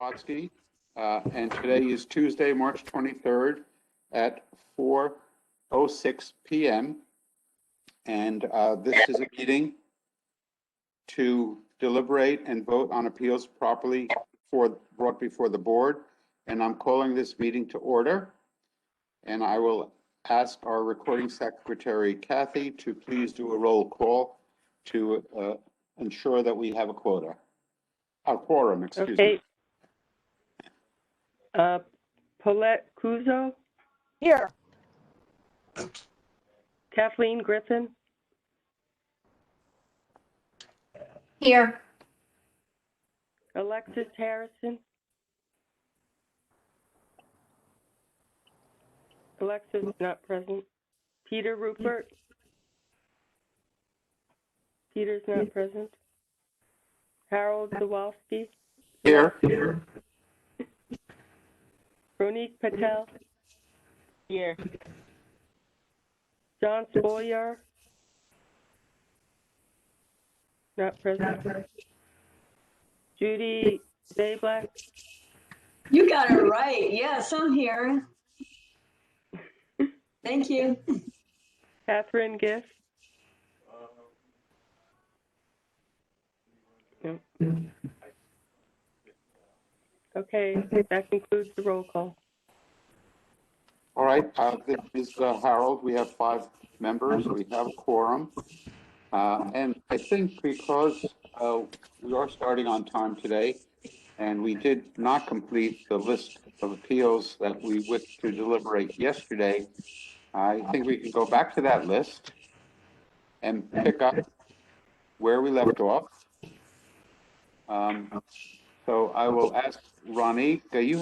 Potsky, and today is Tuesday, March 23rd at 4:06 p.m. And this is a meeting to deliberate and vote on appeals properly brought before the board. And I'm calling this meeting to order. And I will ask our recording secretary, Kathy, to please do a roll call to ensure that we have a quorum, excuse me. Paulette Cuzo? Here. Kathleen Griffin? Here. Alexis Harrison? Alexis not present. Peter Rupert? Peter's not present. Harold Zawalski? Here. Ronique Patel? Here. John Spolyar? Not present. Judy Dayblack? You got it right. Yes, I'm here. Thank you. Catherine Giff? No. Okay, that concludes the roll call. All right, this is Harold. We have 5 members. We have a quorum. And I think because we are starting on time today, and we did not complete the list of appeals that we wished to deliberate yesterday, I think we can go back to that list and pick up where we left off. So I will ask Ronnie, you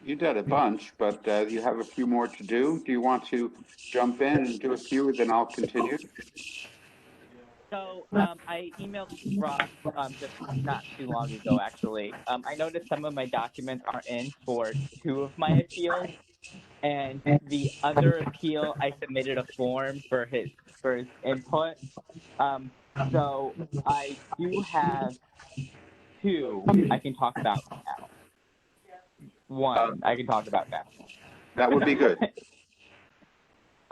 did a bunch, but you have a few more to do. Do you want to jump in and do a few, then I'll continue? So I emailed Ross just not too long ago, actually. I noticed some of my documents aren't in for 2 of my appeals, and the other appeal, I submitted a form for his input. So I do have 2 I can talk about now. 1 I can talk about now. That would be good.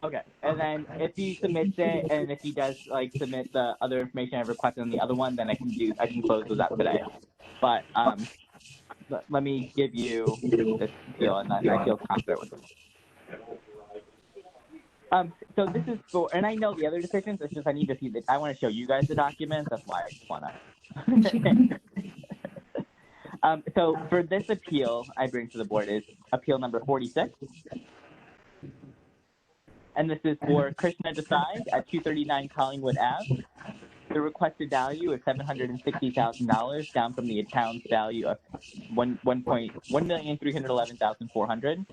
Okay, and then if he submits it, and if he does submit the other information I've requested on the other one, then I can close those out today. But let me give you this appeal, and then I feel confident with it. So this is for, and I know the other decisions. It's just I need to see that. I want to show you guys the documents. That's why I just want to. So for this appeal, I bring to the board is appeal number 46. And this is for Krishna Desai at 239 Collingwood Ave. The requested value is $760,000, down from the town's value of $1,311,400.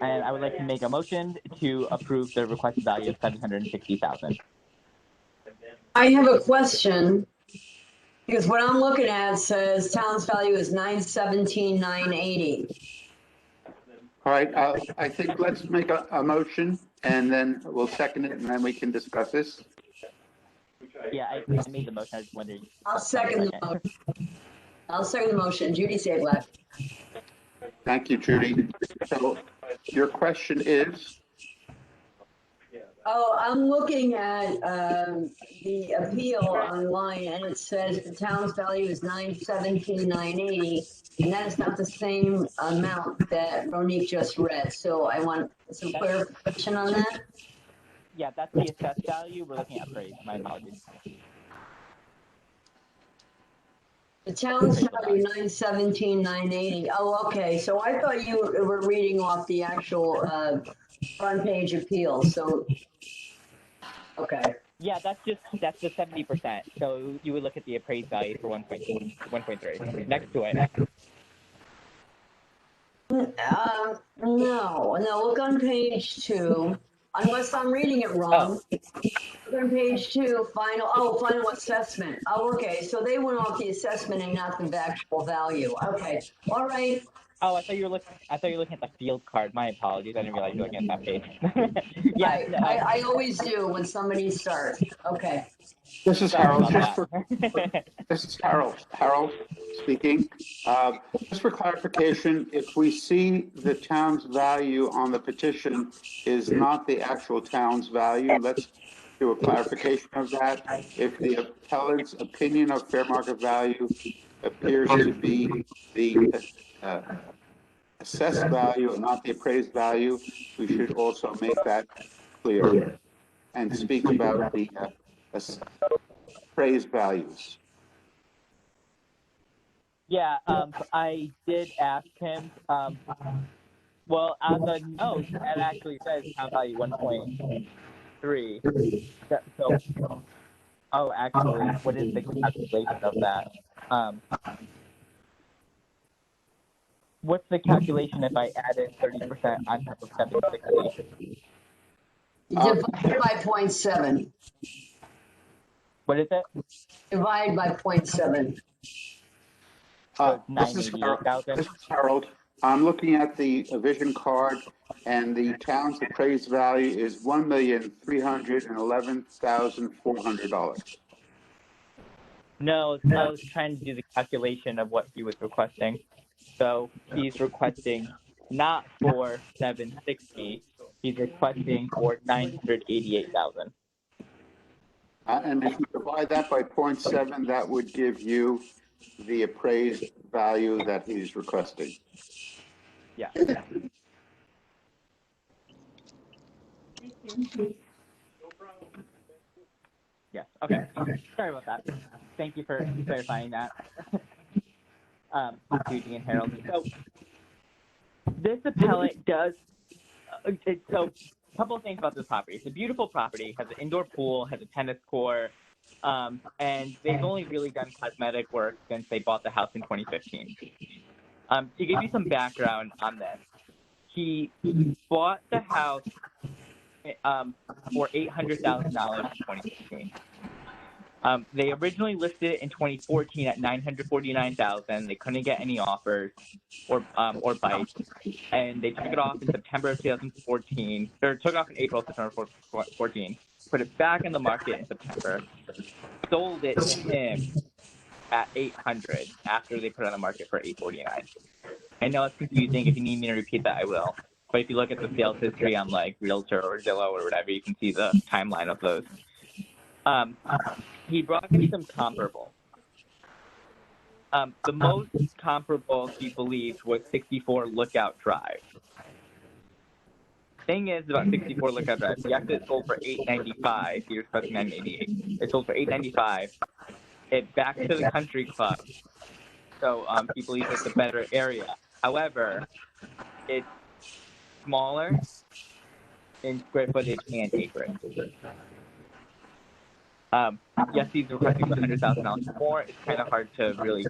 And I would like to make a motion to approve the requested value of $760,000. I have a question because what I'm looking at says town's value is $917,980. All right, I think let's make a motion, and then we'll second it, and then we can discuss this. Yeah, I made the motion. I was wondering. I'll second the motion. Judy Dayblack. Thank you, Judy. So your question is? Oh, I'm looking at the appeal online, and it says the town's value is $917,980, and that is not the same amount that Ronique just read. So I want some clarification on that. Yeah, that's the assessed value. We're looking at appraised. My apologies. The town's value $917,980. Oh, okay. So I thought you were reading off the actual front page appeal. So, okay. Yeah, that's the 70%. So you would look at the appraised value for 1.3 next to it. No. Look on page 2. Unless I'm reading it wrong. Oh. Look on page 2, final assessment. Oh, okay. So they went off the assessment and not the actual value. Okay. All right. Oh, I thought you were looking at the field card. My apologies. I didn't realize you were looking at that page. Yeah, I always do when somebody starts. Okay. This is Sorry Harold. about that. This is Harold speaking. Just for clarification, if we see the town's value on the petition is not the actual town's value, let's do a clarification of that. If the appellant's opinion of fair market value appears to be the assessed value and not the appraised value, we should also make that clear and speak about the appraised values. Yeah, I did ask him. Well, on the note, it actually says town value 1.3. So, oh, actually, what is the calculation of that? What's the calculation if I added 30% on top of 760? Divide by 0.7. What is it? Divide by 0.7. This is Harold. I'm looking at the vision card, and the town's appraised value is $1,311,400. No, I was trying to do the calculation of what he was requesting. So he's requesting not for 760, he's requesting for 988,000. And if you divide that by 0.7, that would give you the appraised value that he's requesting. Yeah. Yes. Okay. Sorry about that. Thank you for clarifying that. Eugene and Harold. So this appellant does. So a couple of things about this property. It's a beautiful property. Has an indoor pool. Has a tennis court. And they've only really done cosmetic work since they bought the house in 2015. To give you some background on this, he bought the house for $800,000 in 2015. They originally listed it in 2014 at $949,000. They couldn't get any offers or bites, and they took it off in September of 2014, or took it off in April of 2014. Put it back in the market in September. Sold it to him at $800 after they put it on the market for $849. I know it's confusing. If you need me to repeat that, I will. But if you look at the sales history on like Realtor or Zillow or whatever, you can see the timeline of those. He brought me some comparables. The most comparable he believed was 64 Lookout Drive. Thing is about 64 Lookout Drive, yes, it sold for $895. He was requesting $988. It sold for $895. It back to the country club. So he believes it's a better area. However, it's smaller in square footage and acreage. Yes, he's requesting $100,000 more. It's kind of hard to really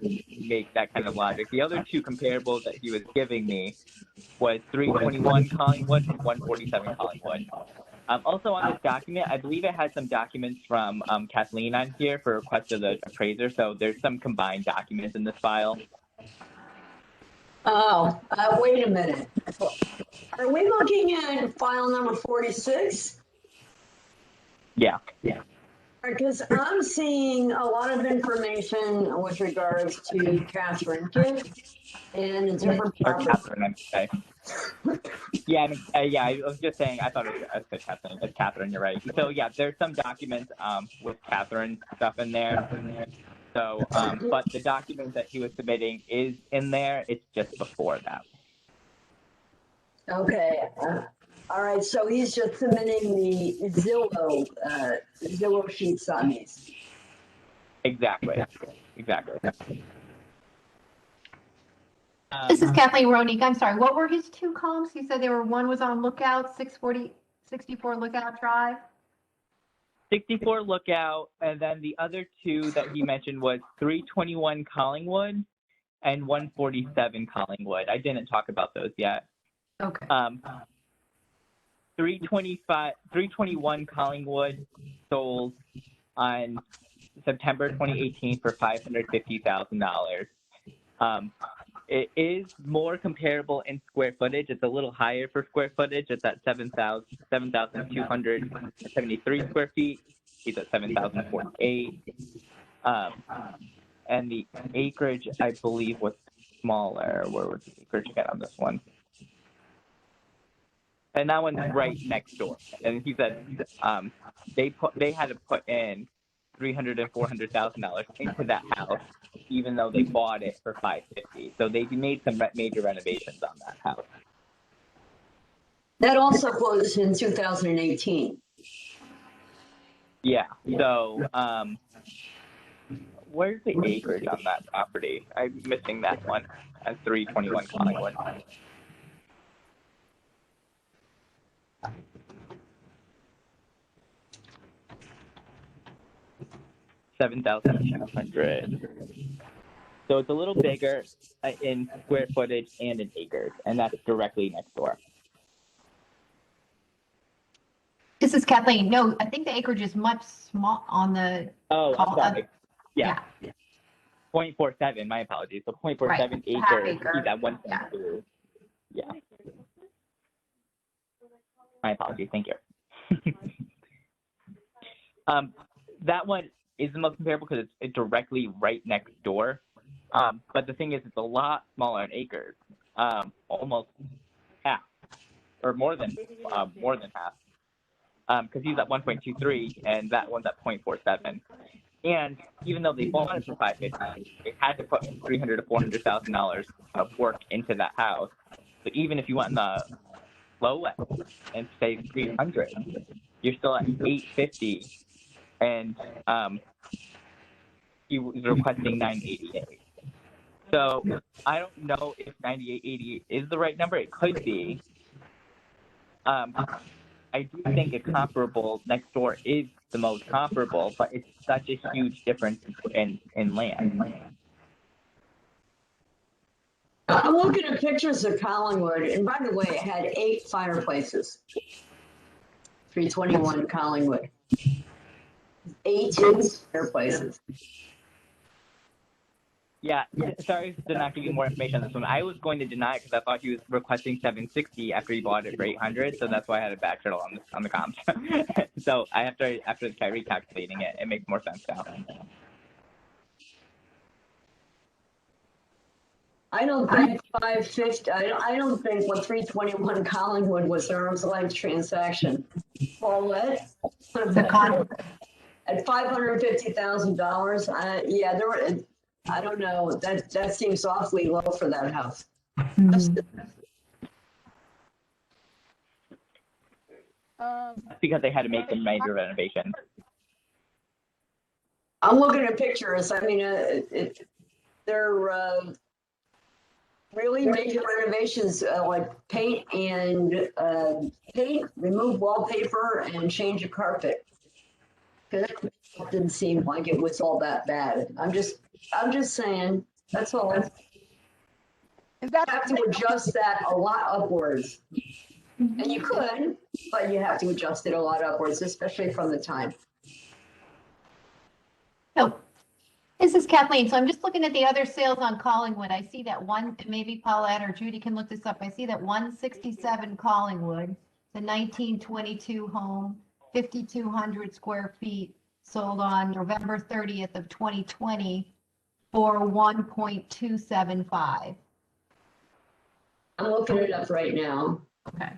make that kind of logic. The other two comparables that he was giving me was 321 Collingwood and 147 Collingwood. Also on this document, I believe it has some documents from Kathleen on here for request of the appraiser. So there's some combined documents in this file. Oh, wait a minute. Are we looking at file number 46? Yeah. Because I'm seeing a lot of information with regards to Catherine Gibb and a different Or property. Catherine, I'm sorry. Yeah, I was just saying, I thought it was Catherine. It's Catherine, you're right. So yeah, there's some documents with Catherine stuff in there. So, but the document that he was submitting is in there. It's just before that. Okay. All right. So he's just submitting the Zillow sheets on these. Exactly. This is Kathleen Ronick. I'm sorry. What were his two comps? You said one was on Lookout, 64 Lookout Drive. 64 Lookout, and then the other two that he mentioned was 321 Collingwood and 147 Collingwood. I didn't talk about those yet. Okay. 321 Collingwood sold on September 2018 for $550,000. It is more comparable in square footage. It's a little higher for square footage. It's at 7,273 square feet. he's at 7,048. And the acreage, I believe, was smaller. Where was the acreage again on this one? And that one's right next door. And he said they had to put in $300,000 and $400,000 into that house, even though they bought it for $550,000. So they made some major renovations on that house. That also closed in 2018. Yeah. So where's the acreage on that property? I'm missing that one at 321 Collingwood. $7,200. So it's a little bigger in square footage and in acres, and that's directly next door. This is Kathleen. No, I think the acreage is much small on the. Oh, I'm sorry. Yeah. Yeah. 0.47, my apologies. So 0.47 Right, acres, half acre. he's at 1.2. Yeah. My apologies, thank you. That one is the most comparable because it's directly right next door. But the thing is, it's a lot smaller in acres, almost half, or more than half. Because he's at 1.23 and that one's at 0.47. And even though they bought it for $550,000, they had to put $300,000 to $400,000 of work into that house. So even if you went in the low end and say $300,000, you're still at $850,000, and he was requesting $988,000. So I don't know if $988,000 is the right number. It could be. I do think a comparable next door is the most comparable, but it's such a huge difference in land. I'm looking at pictures of Collingwood, and by the way, it had 8 fireplaces. 321 Collingwood. 8 fireplaces. Yeah, sorry to not give you more information on this one. I was going to deny it because I thought he was requesting $760,000 after he bought it for $800,000, so that's why I had to backtrail on the comps. So after recalculating it, it makes more sense now. I don't think 550. I don't think what 321 Collingwood was an arm's length transaction. Paulette, at $550,000. Yeah, there were. I don't know. That seems awfully low for that house. Because they had to make some major renovations. I'm looking at pictures. I mean, they're really major renovations, like paint, remove wallpaper, and change the carpet. It didn't seem like it was all that bad. I'm just saying. That's all. You have to adjust that a lot upwards, and you could, but you have to adjust it a lot upwards, especially from the time. So this is Kathleen. So I'm just looking at the other sales on Collingwood. I see that one, maybe Paulette or Judy can look this up. I see that 167 Collingwood, the 1922 home, 5,200 square feet, sold on November 30th of 2020 for 1.275. I'm looking it up right now. Okay.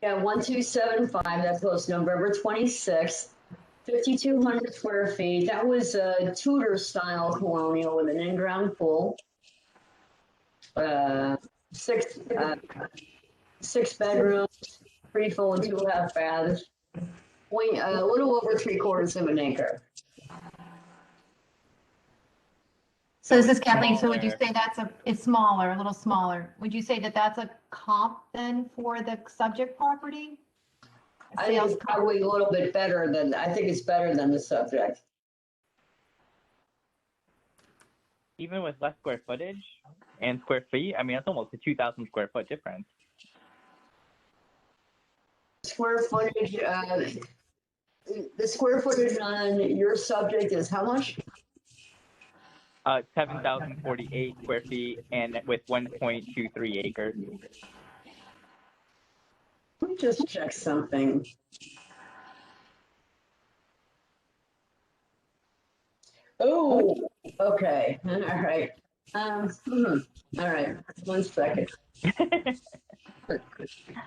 Yeah, 1275. That closed November 26th. 5,200 square feet. That was a Tudor style colonial with an in-ground pool. 6 bedrooms, 3 full and 2 half baths. A little over 3/4 of an acre. So this is Kathleen. So would you say it's smaller, a little smaller? Would you say that that's a comp then for the subject property? I think it's probably a little bit better than, I think it's better than the subject. Even with less square footage and square feet, I mean, that's almost a 2,000 square foot difference. Square footage, the square footage on your subject is how much? 7,048 square feet and with 1.23 acres. Let me just check something. Oh, okay, all right. All right, 1 second.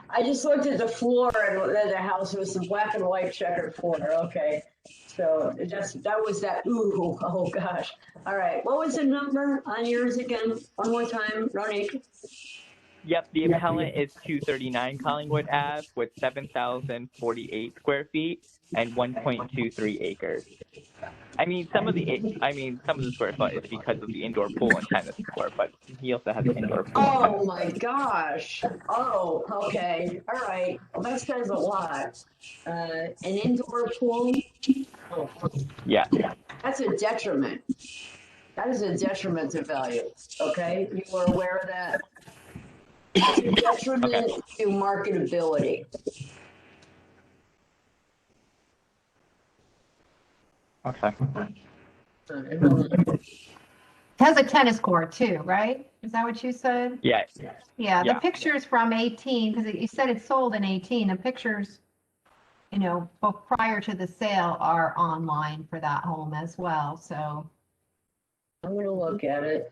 I just looked at the floor and the house was some black and white checkered floor, okay. So that was that, ooh, oh gosh. All right, what was the number on yours again? One more time, Ronique? Yep, the appellant is 239 Collingwood Ave with 7,048 square feet and 1.23 acres. Some of the square foot is because of the indoor pool and tennis court, but he also has an indoor pool and Oh tennis my gosh. Oh, okay, all right. Well, that says a lot. An indoor pool? Oh, Yeah. that's a detriment. That is a detriment to value, okay? You are aware of that? It's a detriment to marketability. Okay. It has a tennis court too, right? Is that what you said? Yeah. Yeah, the Yeah. pictures from 18, because you said it sold in 18, the pictures, prior to the sale are online for that home as well, so. I'm gonna look at it.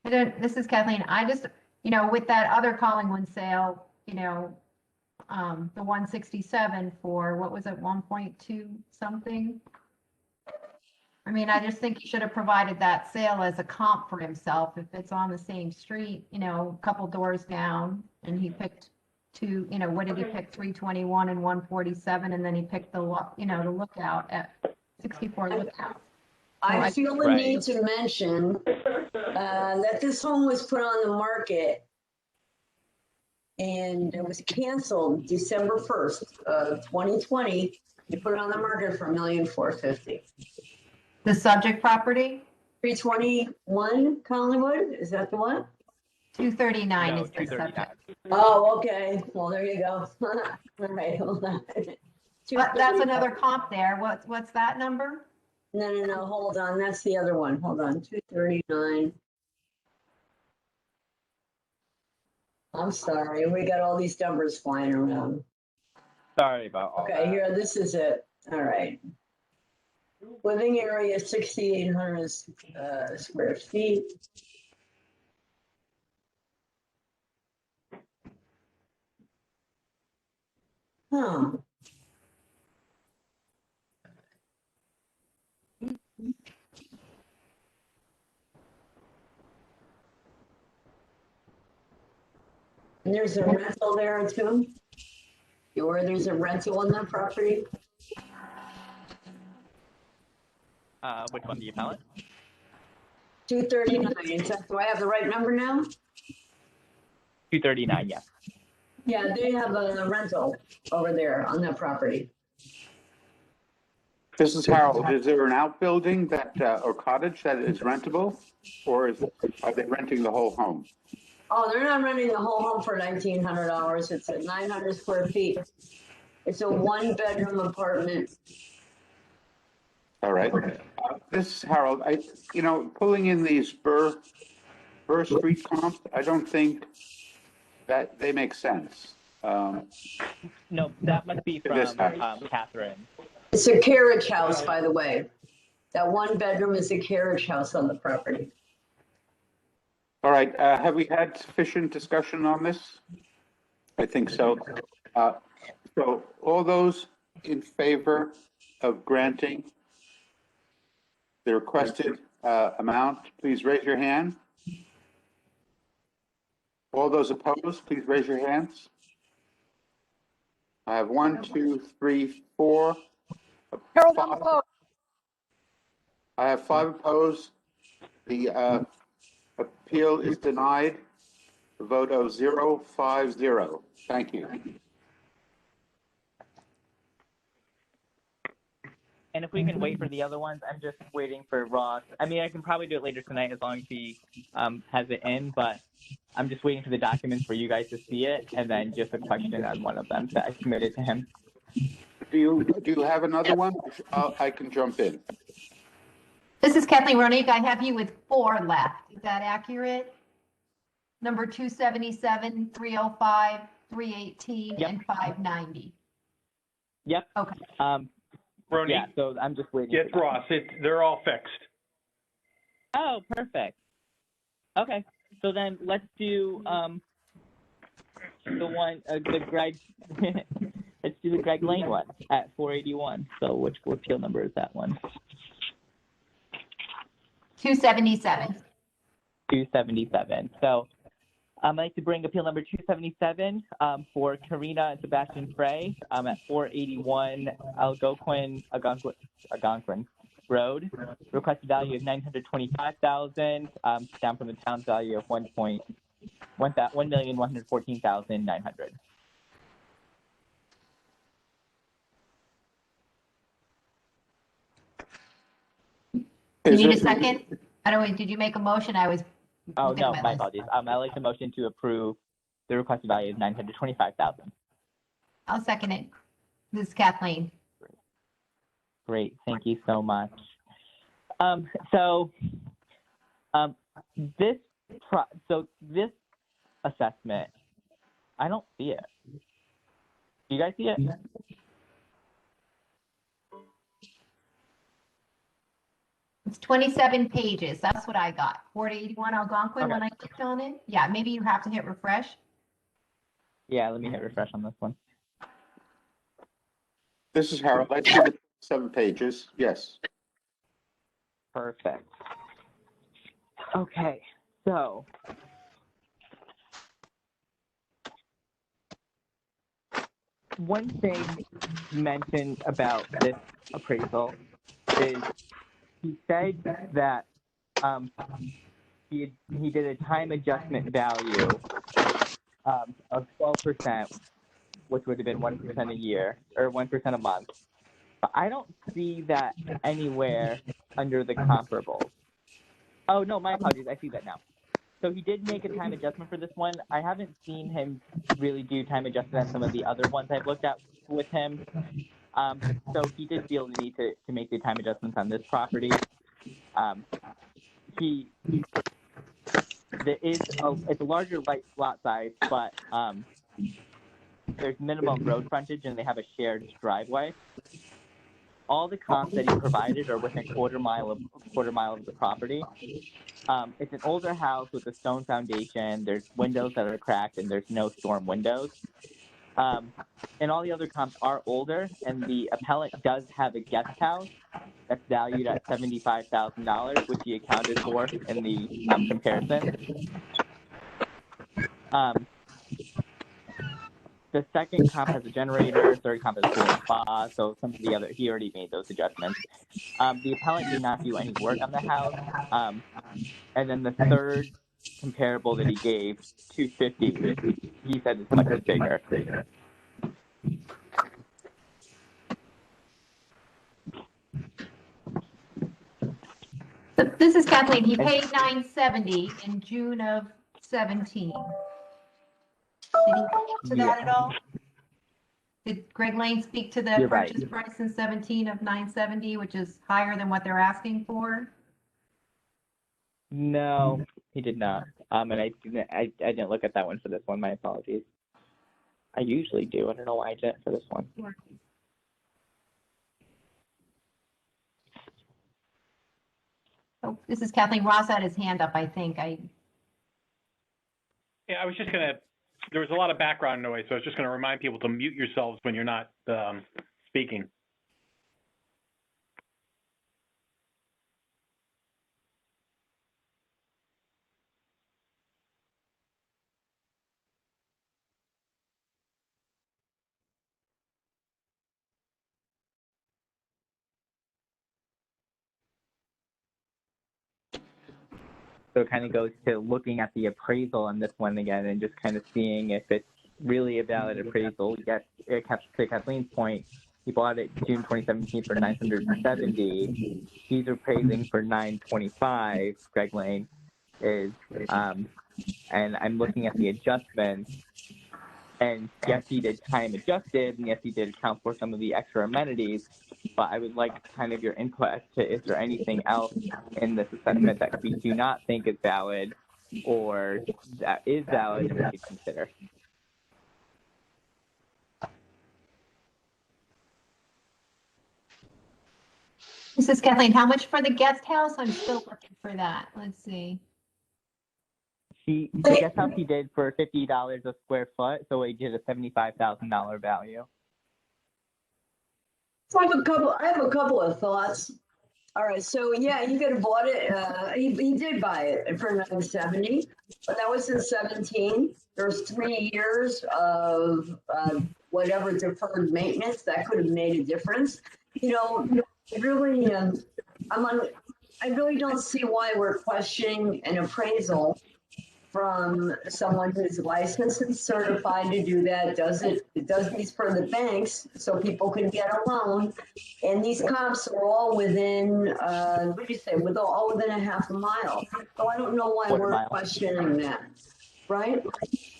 This is Kathleen, I just, with that other Collingwood sale, the 167 for, what was it, 1.2 something? I just think he should have provided that sale as a comp for himself if it's on the same street, a couple doors down, and he picked two, what did he pick, 321 and 147, and then he picked the lookout at 64 Lookout. I feel the Right. need to mention that this home was put on the market and it was canceled December 1st of 2020. You put it on the market for $1,450,000. The subject property, 321 Collingwood, is that the one? 239 No, is the 239. subject. Oh, okay. Well, there you go. All right, hold on. But that's another comp there. What's that number? No, hold on. That's the other one. Hold on. 239. I'm sorry. We got all these numbers flying around. Sorry about all Okay, that. here, this is it. All right. Living area 6,800 square feet. Huh. And there's a rental there too? Or there's a rental on that property? Which one, the appellant? 239. Do I have the right number now? 239, yes. Yeah, they have a rental over there on that property. This is Harold. Is there an outbuilding or cottage that is rentable? Or are they renting the whole home? Oh, they're not renting the whole home for $1,900. It's at 900 square feet. It's a 1-bedroom apartment. All right. This is Harold. Pulling in these Burr Street comps, I don't think that they make sense. No, that must be from This house. Catherine. It's a carriage house, by the way. That 1-bedroom is a carriage house on the property. All right, have we had sufficient discussion on this? I think so. So all those in favor of granting the requested amount, please raise your hand. All those opposed, please raise your hands. I have 1, 2, 3, 4. Harold, five. I'm opposed. I have 5 opposed. The appeal is denied. The vote of 0-5-0. Thank you. And if we can wait for the other ones, I'm just waiting for Ross. I can probably do it later tonight as long as he has it in, but I'm just waiting for the documents for you guys to see it, and then just a question on one of them that I submitted to him. Do you have another one? I can jump in. This is Kathleen Ronick. I have you with 4 left. Is that accurate? Number 277, 305, 318, Yep. and 590. Yep. Okay. Ronnie, Yeah, so I'm just waiting. get for that. Ross. They're all fixed. Oh, perfect. Okay, so then let's do the one, the Greg, let's do the Greg Lane one at 481. So which appeal number is that one? 277. 277. So I'd like to bring appeal number 277 for Karina and Sebastian Frey at 481 Algonquin Road. Requested value of $925,000, down from the town's value of $1,114,900. You need a it- second? I don't, did you make a motion? I was. Oh, looking no, at my list. apologies. I'd like the motion to approve the requested value of $925,000. I'll second it. This is Kathleen. Great, thank you so much. This assessment, I don't see it. Do you guys see it? It's 27 pages. That's what I got. 481 Algonquin Okay. when I clicked on it. Yeah, maybe you have to hit refresh. Yeah, let me hit refresh on this one. This is Harold. I see the 7 pages. Yes. Perfect. Okay, so one thing mentioned about this appraisal is he said that he did a time adjustment value of 12%, which would have been 1% a year or 1% a month. But I don't see that anywhere under the comparables. Oh, no, my apologies. I see that now. So he did make a time adjustment for this one. I haven't seen him really do time adjustment on some of the other ones I've looked at with him. So he did feel the need to make the time adjustments on this property. It's a larger lot size, but there's minimum road frontage and they have a shared driveway. All the comps that he provided are within a quarter mile of the property. It's an older house with a stone foundation. There's windows that are cracked and there's no storm windows. And all the other comps are older, and the appellant does have a guest house that's valued at $75,000, which he accounted for in the comparison. The second comp has a generator, third comp has a pool and spa, so some of the other, he already made those adjustments. The appellant did not do any work on the house. And then the third comparable that he gave, 250, he said is much bigger. So this is Kathleen. He paid $970 in June of 17. Did he speak to that at all? Did Greg Lane speak to the You're right. purchase price in 17 of 970, which is higher than what they're asking for? No, he did not. And I didn't look at that one for this one. My apologies. I usually do. I don't know why I didn't for this one. Oh, this is Kathleen. Ross had his hand up, I think. Yeah, I was just gonna. There was a lot of background noise, so I was just gonna remind people to mute yourselves when you're not speaking. So it kind of goes to looking at the appraisal on this one again and just kind of seeing if it's really a valid appraisal. Yes, to Kathleen's point, he bought it June 2017 for $970. He's appraising for $925. Greg Lane is, and I'm looking at the adjustments. And yes, he did time adjusted, and yes, he did account for some of the extra amenities. But I would like kind of your input as to is there anything else in this assessment that we do not think is valid or that is valid and we should consider? This is Kathleen. How much for the guest house? I'm still looking for that. Let's see. The guest house he did for $50 a square foot, so he did a $75,000 value. So I have a couple of thoughts. All right, so yeah, he could have bought it. He did buy it for $970, but that was in 17. There's 3 years of whatever deferred maintenance that could have made a difference. You know, really, I really don't see why we're questioning an appraisal from someone who's licensed and certified to do that, does these for the banks so people can get a loan. And these comps are all within, what do you say, all within a half a mile. So I don't know why Quarter we're mile. questioning that, right?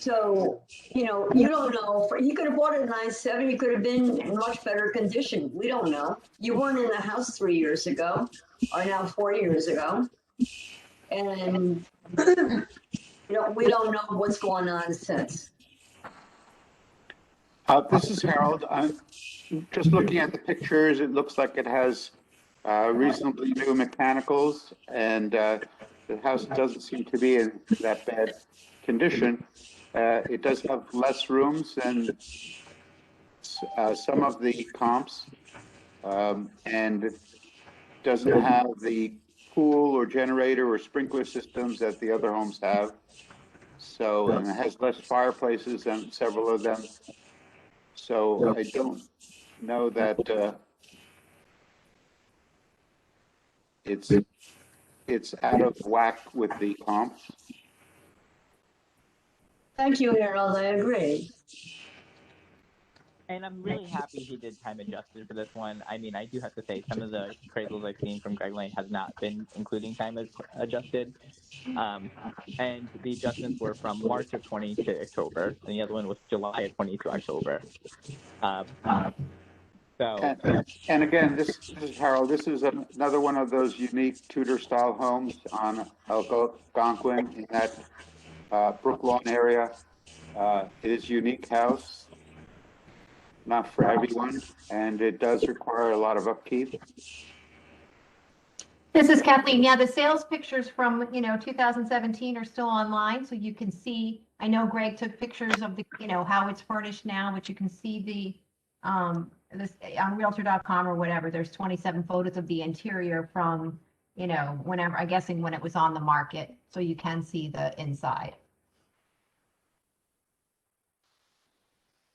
So, you know, you don't know. He could have bought it at 970. He could have been in much better condition. We don't know. You weren't in the house 3 years ago, or now 4 years ago. And we don't know what's going on since. This is Harold. I'm just looking at the pictures. It looks like it has reasonably new mechanicals, and the house doesn't seem to be in that bad condition. It does have less rooms than some of the comps, and it doesn't have the pool or generator or sprinkler systems that the other homes have. So, and it has less fireplaces than several of them. So I don't know that it's out of whack with the comps. Thank you, Harold. I agree. And I'm really happy he did time adjusted for this one. I mean, I do have to say some of the appraisals I've seen from Greg Lane has not been including time adjusted. And the adjustments were from March of 20 to October, and the other one was July of 20 to October. And again, this is Harold. This is another one of those unique Tudor-style homes on Algonquin in that Brooklawn area. It is a unique house, not for everyone, and it does require a lot of upkeep. This is Kathleen. Yeah, the sales pictures from, 2017 are still online, so you can see, I know Greg took pictures of the, how it's furnished now, but you can see this on realtor.com or whatever, there's 27 photos of the interior from, whenever, I'm guessing when it was on the market, so you can see the inside.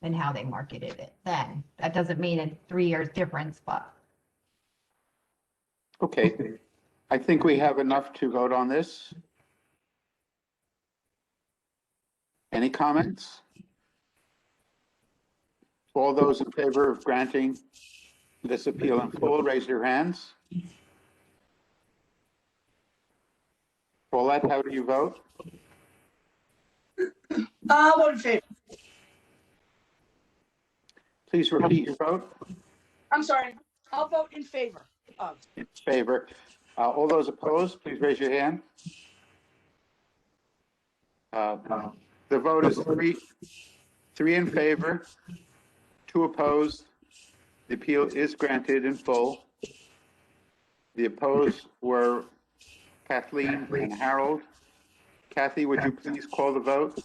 And how they marketed it then. That doesn't mean a 3 years difference, but. Okay, I think we have enough to vote on this. Any comments? All those in favor of granting this appeal in full, raise your hands. Paulette, how do you vote? I'll vote in favor. Please repeat your vote. I'm sorry. I'll vote in favor of. In favor. All those opposed, please raise your hand. The vote is three in favor, 2 opposed. The appeal is granted in full. The opposed were Kathleen and Harold. Kathy, would you please call the vote?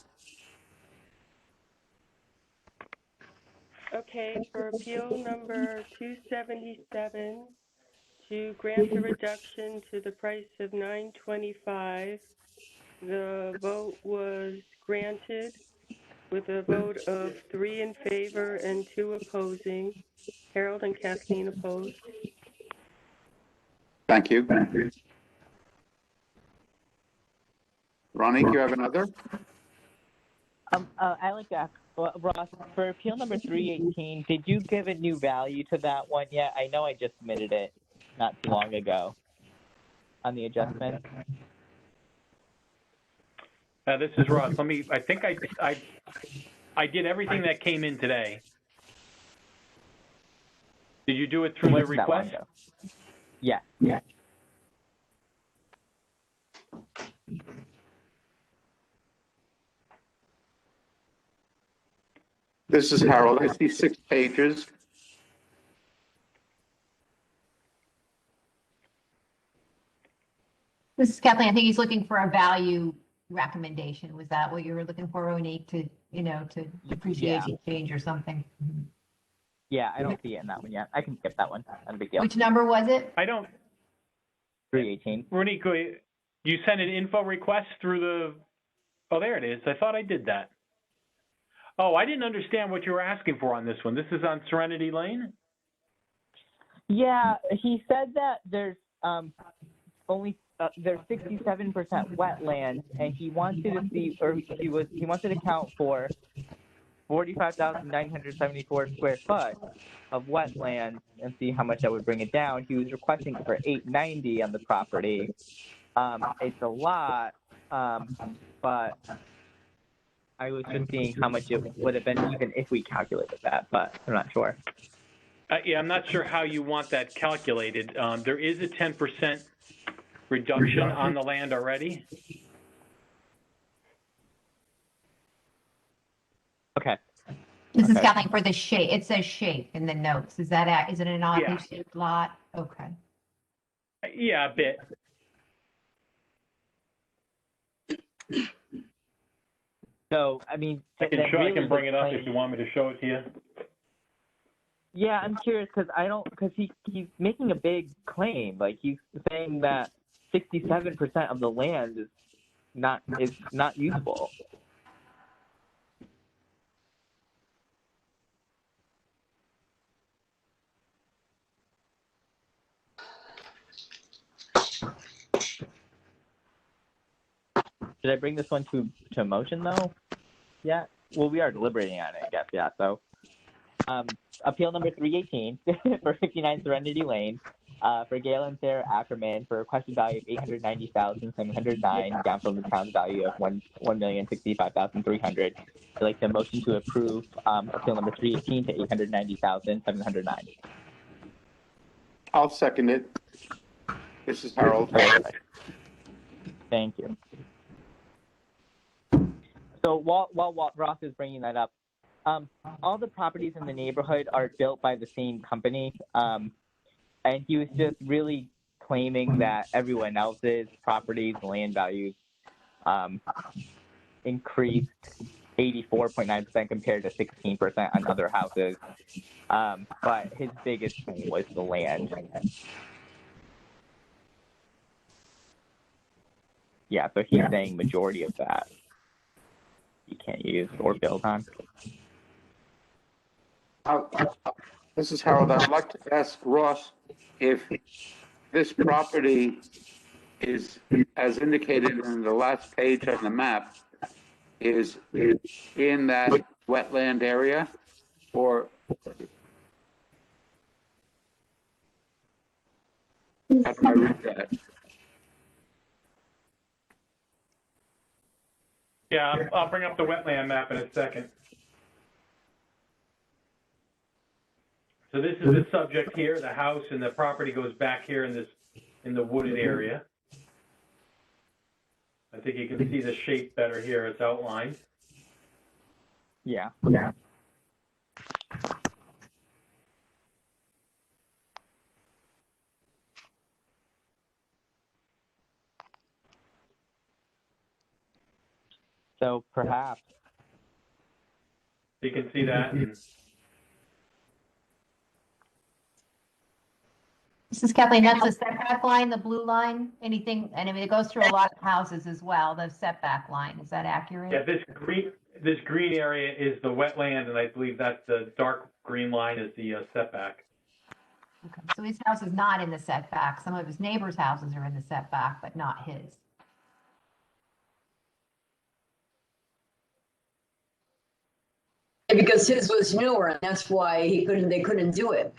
Okay, for appeal number 277, to grant a reduction to the price of $925, the vote was granted with a vote of 3 in favor and 2 opposing. Harold and Kathleen opposed. Thank you. Ronnie, you have another? I like to ask, Ross, for appeal number 318, did you give a new value to that one yet? I know I just submitted it not too long ago on the adjustment. This is Ross. I think I did everything that came in today. Did you do it through the request? Yeah. This is Harold. I see 6 pages. This is Kathleen. I think he's looking for a value recommendation. Was that what you were looking for, Monique, to, to depreciation change or something? Yeah, I don't see it in that one yet. I can skip that one. Not a big deal. Which number was it? I don't, 318. Ronique, you sent an info request through the, oh, there it is. I thought I did that. Oh, I didn't understand what you were asking for on this one. This is on Serenity Lane? Yeah, he said that there's only there's 67% wetland, and he wanted to see, or he wanted to count for 45,974 square foot of wetland and see how much that would bring it down. He was requesting for 890 on the property. It's a lot, but I was just seeing how much it would have been even if we calculated that, but I'm not sure. Yeah, I'm not sure how you want that calculated. There is a 10% reduction on the land already. Okay. This is Okay. Kathleen for the shape. It says shape in the notes. Is it an oddly shaped lot? Okay. Yeah, a bit. So, I mean, I can bring it up if you want me to show it to you. Yeah, I'm curious because he's making a big claim. Like, he's saying that 67% of the land is not usable. Should I bring this one to motion though? Yeah. Well, we are deliberating on it, I guess. Yeah. So, appeal number 318 for 59 Serenity Lane, for Gail and Sarah Ackerman for requested value of $890,709, down from the town's value of $1,065,300. I'd like to motion to approve appeal number 318 to $890,709. I'll second it. This is Harold. Thank you. So while Ross is bringing that up, all the properties in the neighborhood are built by the same company, and he was just really claiming that everyone else's properties, land values, increased 84.9% compared to 16% on other houses, but his biggest thing was the land. Yeah, so he's saying majority of that you can't use or build on. This is Harold. I'd like to ask Ross if this property is, as indicated in the last page on the map, is in that wetland area, or how do I read that? Yeah, I'll bring up the wetland map in a second. So this is the subject here, the house, and the property goes back here in the wooded area. I think you can see the shape better here. It's outlined. Yeah. So perhaps. You can see that. This is Kathleen. That's the setback line, the blue line, anything, and I mean, it goes through a lot of houses as well, the setback line. Is that accurate? Yeah, this green area is the wetland, and I believe that's the dark green line is the setback. Okay, so his house is not in the setback. Some of his neighbors' houses are in the setback, but not his. Because his was newer, and that's why they couldn't do it.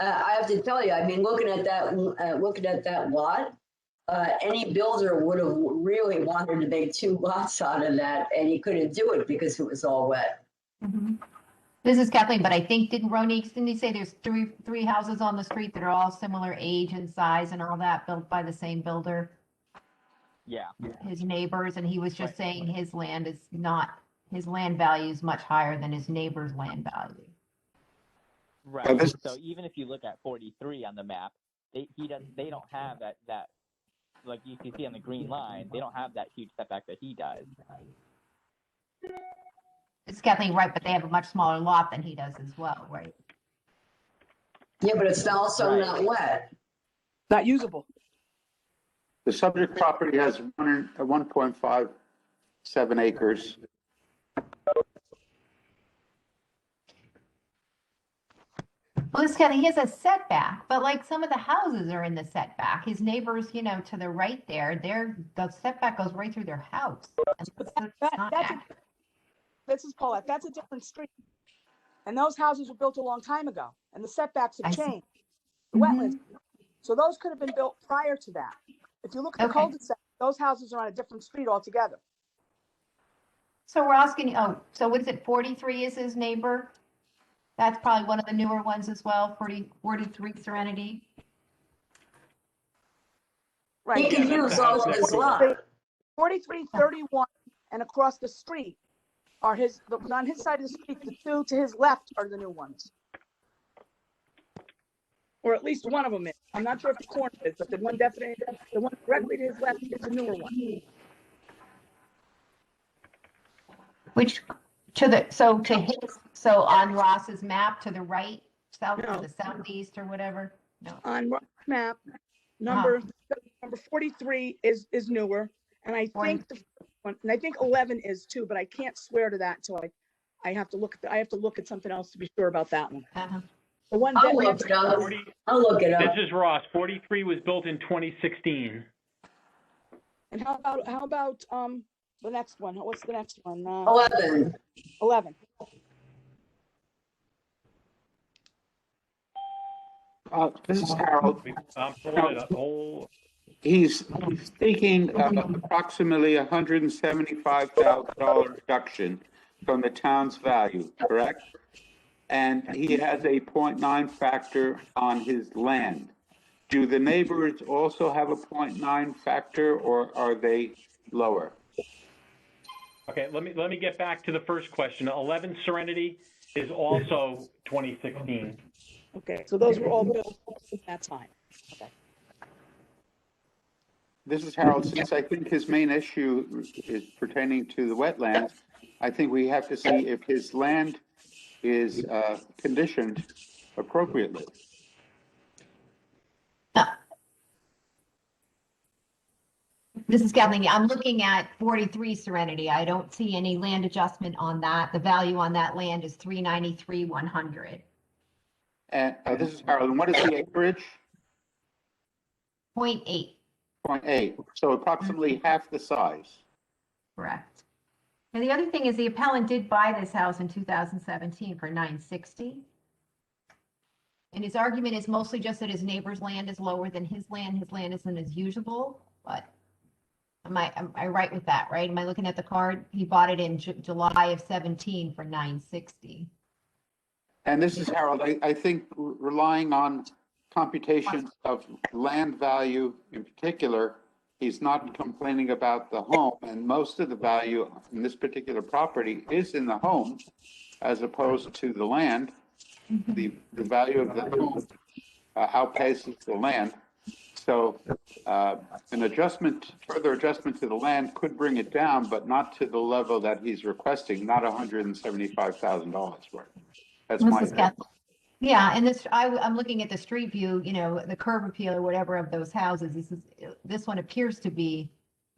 I have to tell you, I mean, looking at that lot, any builder would have really wanted to make 2 lots out of that, and he couldn't do it because it was all wet. Mm-hmm. This is Kathleen, but I think, didn't he say there's three houses on the street that are all similar age and size and all that, built by the same builder? Yeah. His neighbors, and he was just saying his land value is much higher than his neighbor's land value. Right. So even if you look at 43 on the map, they don't have that like you can see on the green line, they don't have that huge setback that he does. It's Kathleen, right, but they have a much smaller lot than he does as well, right? Yeah, but it's also Right. not wet. Not usable. The subject property has 1.57 acres. Well, this Kathy, he has a setback, but like some of the houses are in the setback. His neighbors, you know, to the right there, the setback goes right through their house. And that's not accurate. This is Paulette. That's a different street. And those houses were built a long time ago, and the setbacks I have see. changed. The wetlands. So those could have been built prior to that. If you look at the Okay. cul-de-sac, those houses are on a different street altogether. So we're asking, oh, so what is it, 43 is his neighbor? That's probably one of the newer ones as well, 43 Serenity. He Right. can Yeah, that's use the house all next his door. lot. 4331 and across the street are on his side of the street, the two to his left are the new ones. Or at least one of them is. I'm not sure if the corner is, but the one directly to his left is a newer one. Which so on Ross's map to the right, south No. to the southeast or whatever? No. On Rock's map, number 43 is newer, and I think the first one, and I think 11 is too, but I can't swear to that till I have to look at something else to be sure about that one. Uh-huh. The one I'll that look it up. 40 I'll look it up. This is Ross. 43 was built in 2016. and how about the next one? What's the next one? 11. 11. This is Harold. I'm pulling it up. He's seeking approximately $175,000 reduction from the town's value, correct? And he has a 0.9 factor on his land. Do the neighbors also have a 0.9 factor, or are they lower? Okay, let me get back to the first question. 11 Serenity is also 2016. Okay, so those were all built at that time. Okay. This is Harold. Since I think his main issue is pertaining to the wetlands, I think we have to see if his land is conditioned appropriately. This is Kathleen. I'm looking at 43 Serenity. I don't see any land adjustment on that. The value on that land is 393,100. And this is Harold. And what is the acreage? 0.8, 0.8. So approximately half the size. correct. And the other thing is the appellant did buy this house in 2017 for $960. And his argument is mostly just that his neighbor's land is lower than his land. His land isn't as usable, but am I right with that, right? Am I looking at the card? He bought it in July of 17 for $960. And this is Harold. I think relying on computation of land value in particular, he's not complaining about the home, and most of the value in this particular property is in the home as opposed to the land. The value of the home outpaces the land. So an adjustment, further adjustment to the land could bring it down, but not to the level that he's requesting, not $175,000 worth. That's my opinion. Yeah, and I'm looking at the street view, you know, the curb appeal or whatever of those houses. This one appears to be,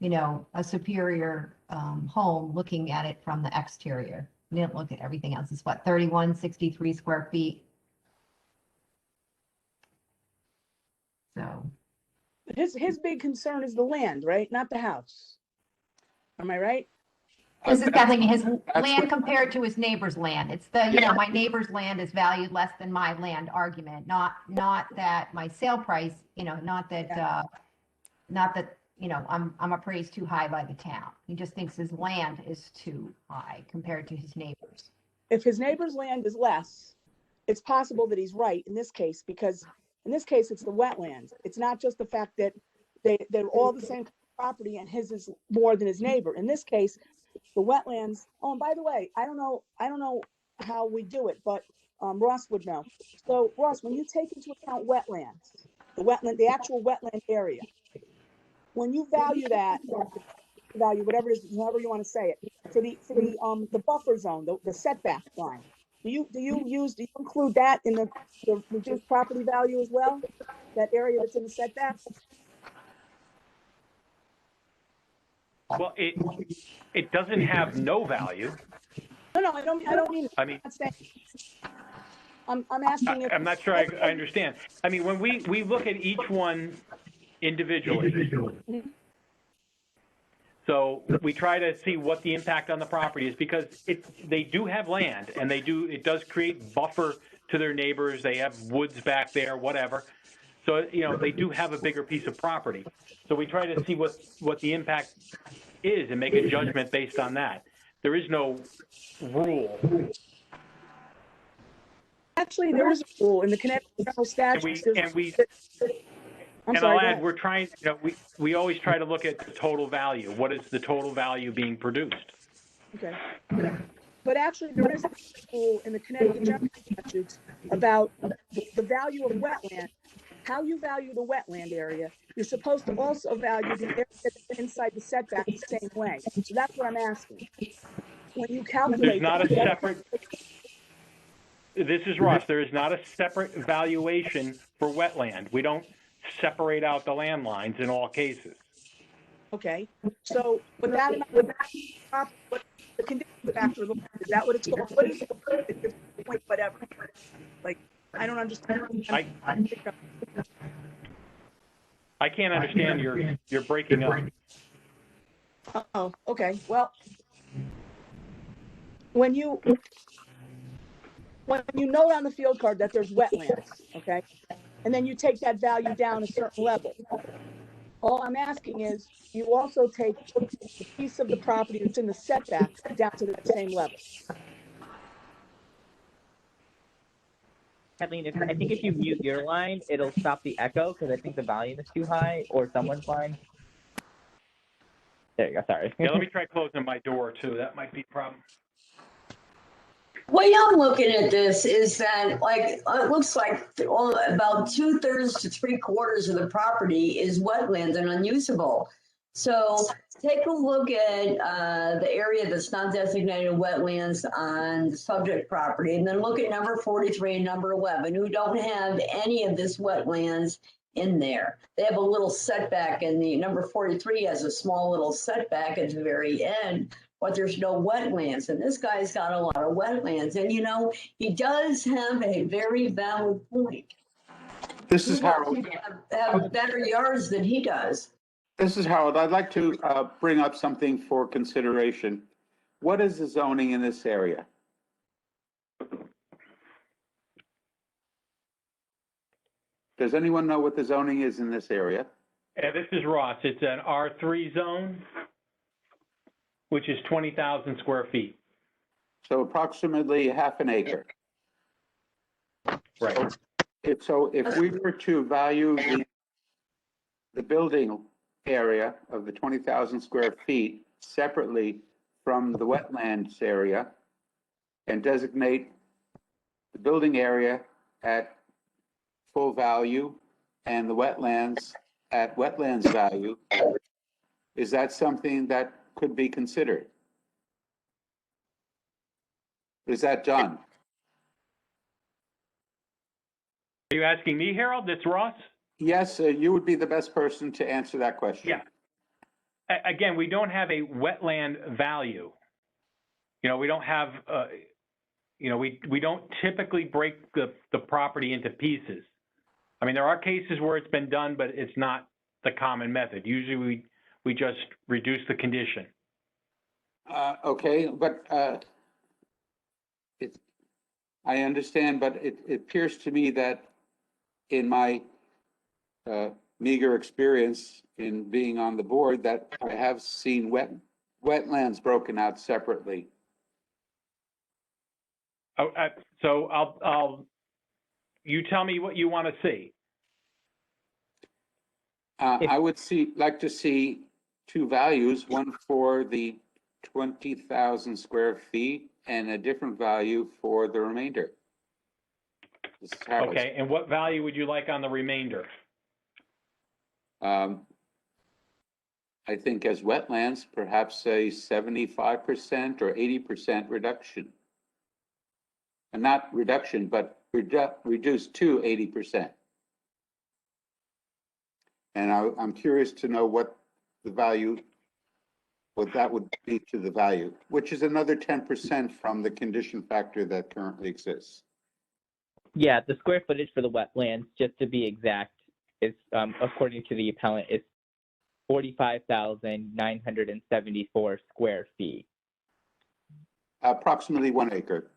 you know, a superior home looking at it from the exterior. You didn't look at everything else. It's what, 3163 square feet. So. His big concern is the land, right? Not the house. Am I right? This is Kathleen, his land what- compared to his neighbor's land. It's the, you know, my neighbor's land is valued less than my land argument, not that my sale price, you know, not that, you know, I'm appraised too high by the town. He just thinks his land is too high compared to his neighbor's. If his neighbor's land is less, it's possible that he's right in this case, because in this case, it's the wetlands. It's not just the fact that they're all the same property and his is more than his neighbor. In this case, the wetlands, oh, and by the way, I don't know how we do it, but Ross would know. So Ross, when you take into account wetlands, the actual wetland area, when you value that, value, whatever it is, however you want to say it, for the buffer zone, the setback line, do you include that in the reduced property value as well? That area that's in the setback? Well, it doesn't have no value. No, I don't mean, I mean, I'm not saying, I'm asking if. I'm not sure I understand. I mean, when we look at each one individually, Mhm. so we try to see what the impact on the property is, because they do have land, and it does create buffer to their neighbors. They have woods back there, whatever. So, they do have a bigger piece of property. So we try to see what the impact is and make a judgment based on that. There is no rule. Actually, there is a rule in the Connecticut General Statutes. I'm And sorry, I'll go add, ahead. we're trying, we always try to look at the total value. What is the total value being produced? Okay. But actually, there is a rule in the Connecticut General Statutes about the value of wetland. How you value the wetland area, you're supposed to also value the area that's inside the setback the same way. So that's what I'm asking. When you There's calculate not a that, separate, this is Ross, there is not a separate valuation for wetland. We don't separate out the land lines in all cases. okay. So with that amount of what the condition factor, is that what it's called? What is it? Point whatever. Like, I don't understand. I can't understand you're breaking up. Oh, okay. Well, when you note on the field card that there's wetlands, okay, and then you take that value down a certain level, all I'm asking is you also take the piece of the property that's in the setback down to the same level. Kathleen, I think if you mute your line, it'll stop the echo because I think the volume is too high, or someone's line. There you go. Sorry. Yeah, let me try closing my door too. That might be a problem. Way I'm looking at this is that, like, it looks like about 2/3 to 3/4 of the property is wetlands and unusable. So take a look at the area that's not designated wetlands on the subject property, and then look at number 43 and number 11, who don't have any of this wetlands in there. They have a little setback, and the number 43 has a small little setback at the very end, but there's no wetlands. And this guy's got a lot of wetlands. And, he does have a very valid point. This is Harold. Have better yards than he does. This is Harold. I'd like to bring up something for consideration. What is the zoning in this area? Does anyone know what the zoning is in this area? Yeah, this is Ross. It's an R3 zone, which is 20,000 square feet. So approximately half an acre. Right. So if we were to value the building area of the 20,000 square feet separately from the wetlands area and designate the building area at full value and the wetlands at wetlands value, is that something that could be considered? Is that done? Are you asking me, Harold? It's Ross? Yes, you would be the best person to answer that question. Yeah. Again, we don't have a wetland value. We don't have, we don't typically break the property into pieces. I mean, there are cases where it's been done, but it's not the common method. Usually we just reduce the condition. Okay, but I understand, but it appears to me that in my meager experience in being on the board, that I have seen wetlands broken out separately. Oh, so you tell me what you want to see. I would like to see two values, one for the 20,000 square feet and a different value for the remainder. This is Harold. Okay, and what value would you like on the remainder? I think as wetlands, perhaps a 75% or 80% reduction. And not reduction, but reduced to 80%. And I'm curious to know what the value, what that would be to the value, which is another 10% from the condition factor that currently exists. Yeah, the square footage for the wetlands, just to be exact, is according to the appellant, is 45,974 square feet. Approximately 1 acre.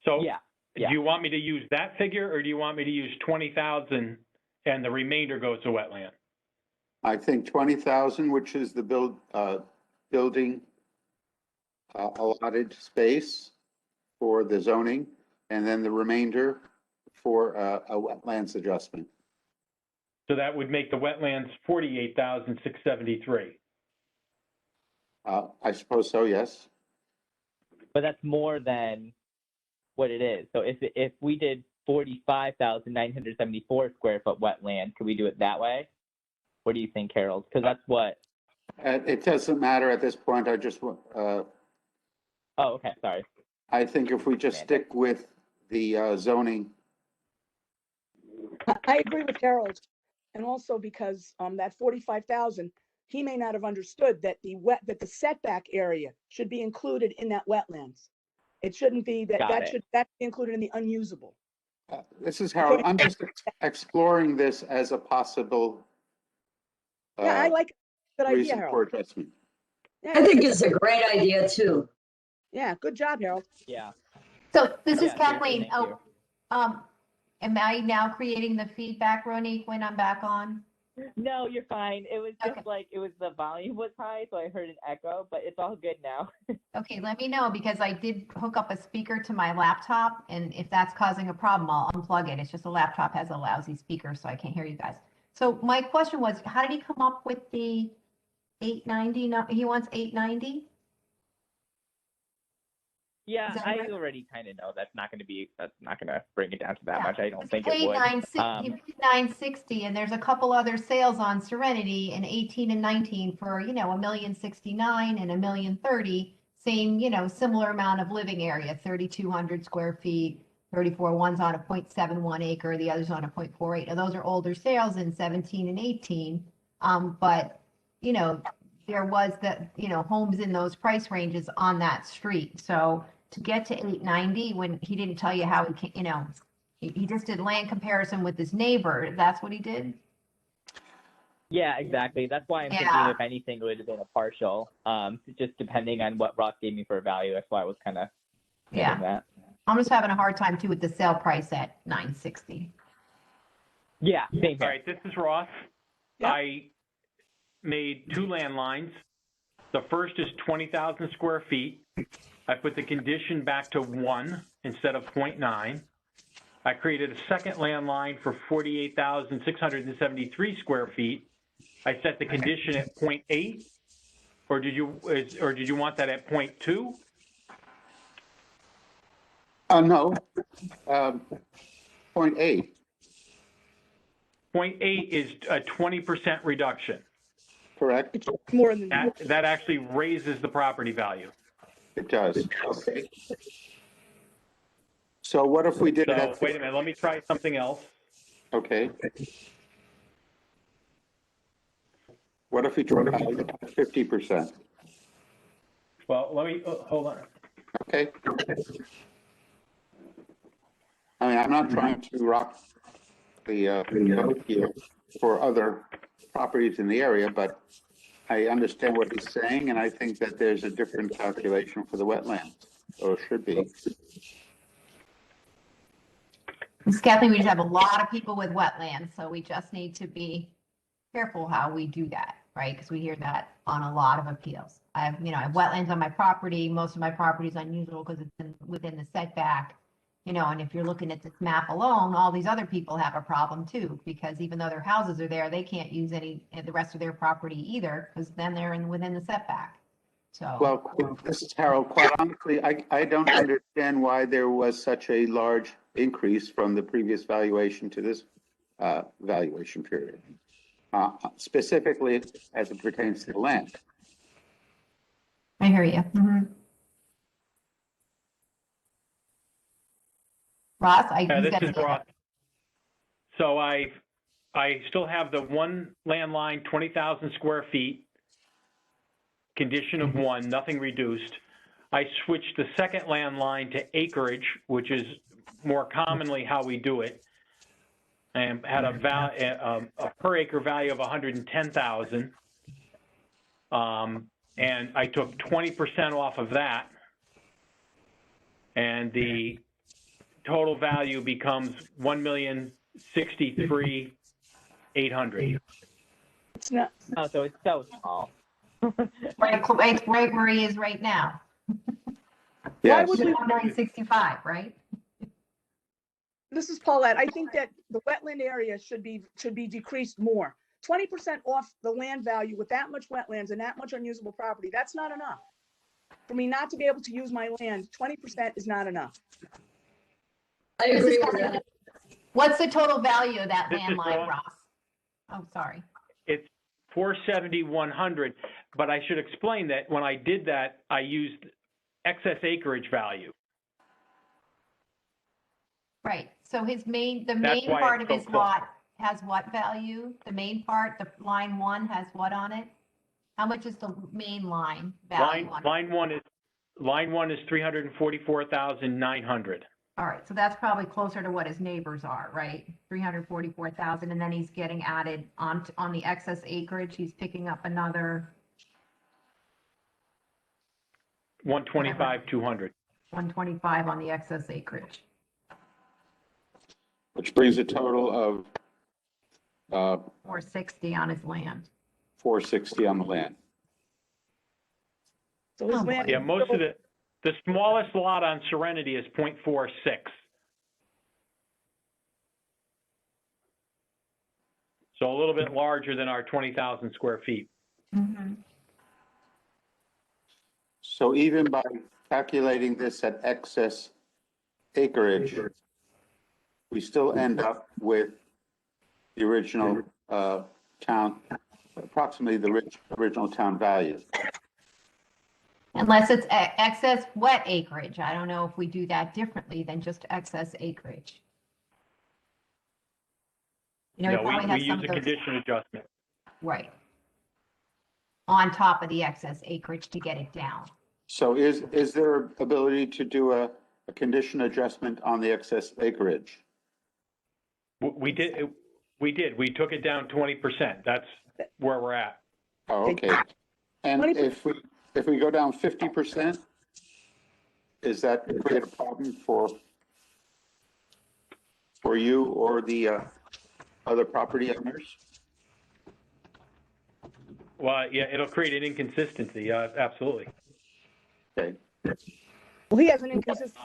So Yeah. do you want me to use that figure, or do you want me to use 20,000 and the remainder goes to wetland? I think 20,000, which is the building allotted space for the zoning, and then the remainder for a wetlands adjustment. So that would make the wetlands 48,673. I suppose so, yes. But that's more than what it is. So if we did 45,974 square foot wetland, could we do it that way? What do you think, Harold? Because that's what. It doesn't matter at this point. I just Oh, okay. Sorry. I think if we just stick with the zoning. I agree with Harold. And also because that 45,000, he may not have understood that that the setback area should be included in that wetlands. It shouldn't be that, that be included in the unusable. This is Harold. I'm just exploring this as a possible Yeah, I like that idea, reason for Harold. adjustment. Yeah, I think it's a great idea too. yeah, good job, Harold. Yeah. So this is Yeah, Kathleen. thank you. Am I now creating the feedback, Ronique, when I'm back on? No, you're fine. It was just Okay. like the volume was high, so I heard an echo, but it's all good now. Okay, let me know because I did hook up a speaker to my laptop, and if that's causing a problem, I'll unplug it. It's just the laptop has a lousy speaker, so I can't hear you guys. So my question was, how did he come up with the 890? No, he wants 890? Yeah, Is that I right? already kind of know that's not going to bring it down to that Yeah. much. I don't think He it would. paid 960, and there's a couple other sales on Serenity in 18 and 19 for, $1,069,000 and $1,030,000. Same, similar amount of living area, 3,200 square feet, 34. One's on a 0.71 acre, the other's on a 0.48. Now, those are older sales in 17 and 18. But, there was homes in those price ranges on that street. So to get to 890 when he didn't tell you how he can, he just did land comparison with his neighbor. That's what he did. Yeah, exactly. That's why I'm thinking if anything it would have been a partial, just depending on what Ross gave me for a value. That's why I was kind of getting that. I'm just having a hard time too with the sale price at 960. Yeah, same All here. right, this is Ross. Yeah. I made 2 landlines. The first is 20,000 square feet. I put the condition back to 1 instead of 0.9. I created a second landline for 48,673 square feet. I set the condition at 0.8, or did you want that at 0.2? No, 0.8. 0.8 is a 20% reduction. Correct? It's more than that. That actually raises the property value. It does. Okay. So what if we did it So at? wait a minute, let me try something else. Okay. What if we tried 50%? Well, let me, hold on. Okay. I mean, I'm not trying to rock the boat here for other properties in the area, but I understand what he's saying, and I think that there's a different calculation for the wetlands, or should be. Ms. Kathleen, we just have a lot of people with wetlands, so we just need to be careful how we do that, right? Because we hear that on a lot of appeals. I have wetlands on my property. Most of my property is unusable because it's within the setback, and if you're looking at this map alone, all these other people have a problem too, because even though their houses are there, they can't use the rest of their property either, because then they're within the setback. So. Well, this is Harold. Quite honestly, I don't understand why there was such a large increase from the previous valuation to this valuation period. specifically as it pertains to the land. I hear you. Ross, This is Ross. So I still have the one landline, 20,000 square feet, condition of 1, nothing reduced. I switched the second landline to acreage, which is more commonly how we do it, and had a per acre value of 110,000. And I took 20% off of that, and the total value becomes $1,063,800. It's not, Oh, so it's so small. right where he is right now. Yes. would we- 1,965, right? this is Paulette. I think that the wetland area should be decreased more. 20% off the land value with that much wetlands and that much unusable property, that's not enough. For me not to be able to use my land, 20% is not enough. I agree with that. What's the total value of that This is landline, Ross. Ross? Oh, sorry. It's 470,100, but I should explain that when I did that, I used excess acreage value. Right, so the That's main why part it's of so his close. lot has what value? The main part, the line 1 has what on it? How much is the main line value on it? Line one is 344,900. All right, so that's probably closer to what his neighbors are, right? 344,000, and then he's getting added on the excess acreage, he's picking up another 125,200. 125 on the excess acreage. Which brings a total of 460 on his land. 460 on the land. So his Oh, land. Yeah, most of the smallest lot on Serenity is 0.46. So a little bit larger than our 20,000 square feet. So even by calculating this at excess acreage, we still end up with the original town, approximately the original town value. Unless it's excess wet acreage. I don't know if we do that differently than just excess acreage. You know, No, we probably we have some use of a those, condition adjustment. right, on top of the excess acreage to get it down. So is there ability to do a condition adjustment on the excess acreage? We did. We took it down 20%. That's where we're at. Oh, okay. And 20%. if we go down 50%, is that create a problem for you or the other property owners? Well, yeah, it'll create an inconsistency. Absolutely. Okay. Well, he has an inconsistent.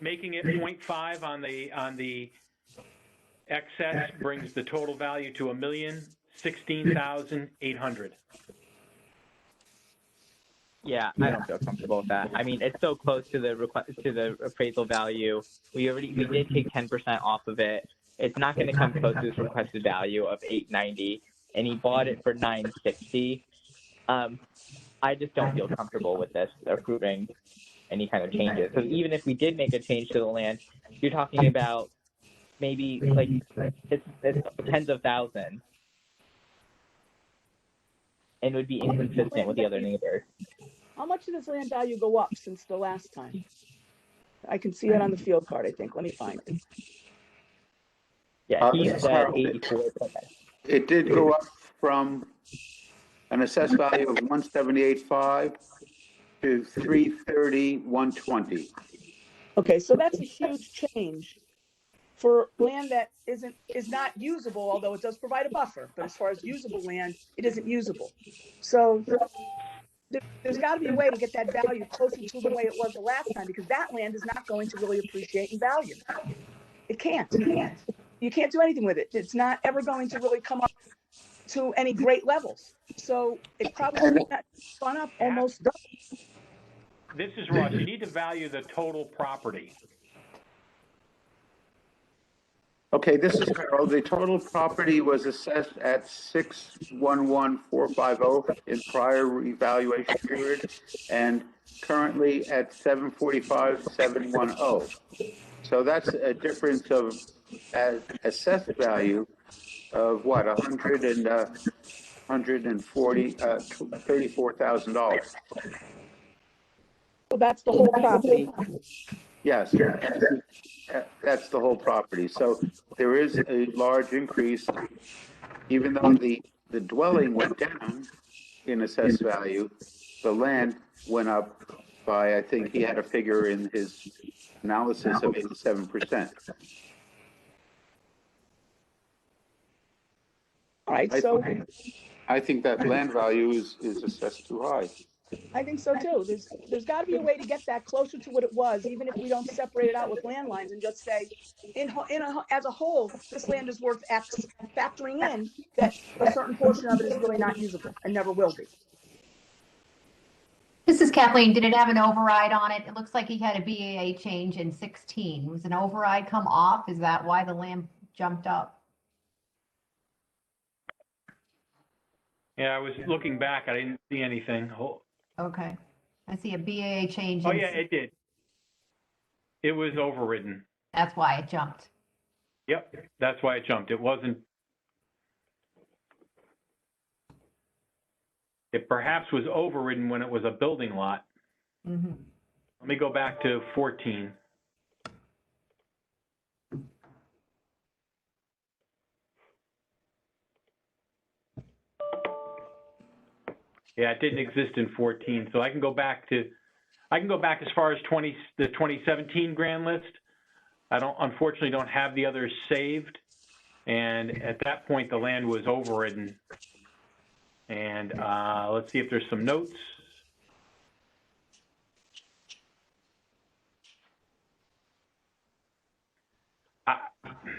Making it 0.5 on the excess brings the total value to $1,016,800. Yeah, I don't feel comfortable with that. I mean, it's so close to the appraisal value. We did take 10% off of it. It's not going to come close to this requested value of $890, and he bought it for $960. I just don't feel comfortable with this approving any kind of changes. So even if we did make a change to the land, you're talking about maybe like it's tens of thousands, and would be inconsistent with the other neighbors. How much did his land value go up since the last time? I can see it on the field card, I think. Let me find it. Yeah, he said Harold, 84. it did go up from an assessed value of 178.5 to 330,120. Okay, so that's a huge change for land that is not usable, although it does provide a buffer. But as far as usable land, it isn't usable. So there's got to be a way to get that value closer to the way it was the last time, because that land is not going to really appreciate in value. It can't. You can't do anything with it. It's not ever going to really come up to any great levels. So it probably gone up almost double. This is Ross. You need to value the total property. Okay, this is Harold. The total property was assessed at 611,450 in prior evaluation period and currently at 745,710. So that's a difference of assessed value of what, $34,000. So that's the whole property. Yes, that's the whole property. So there is a large increase, even though the dwelling went down in assessed value, the land went up by, I think he had a figure in his analysis of 87%. All right, so I think that land value is assessed too high. I think so too. There's got to be a way to get that closer to what it was, even if we don't separate it out with landlines and just say, as a whole, this land is worth X, factoring in that a certain portion of it is really not usable and never will be. This is Kathleen. Did it have an override on it? It looks like he had a BAA change in 16. Was an override come off? Is that why the land jumped up? Yeah, I was looking back. I didn't see anything. Okay. I see a BAA change. Oh, yeah, it did. It was overridden. That's why it jumped. Yep, that's why it jumped. It wasn't. It perhaps was overridden when it was a building lot. Mm-hmm. Let me go back to 14. Yeah, it didn't exist in 14, so I can go back as far as the 2017 grand list. I unfortunately don't have the others saved, and at that point the land was overridden. And let's see if there's some notes.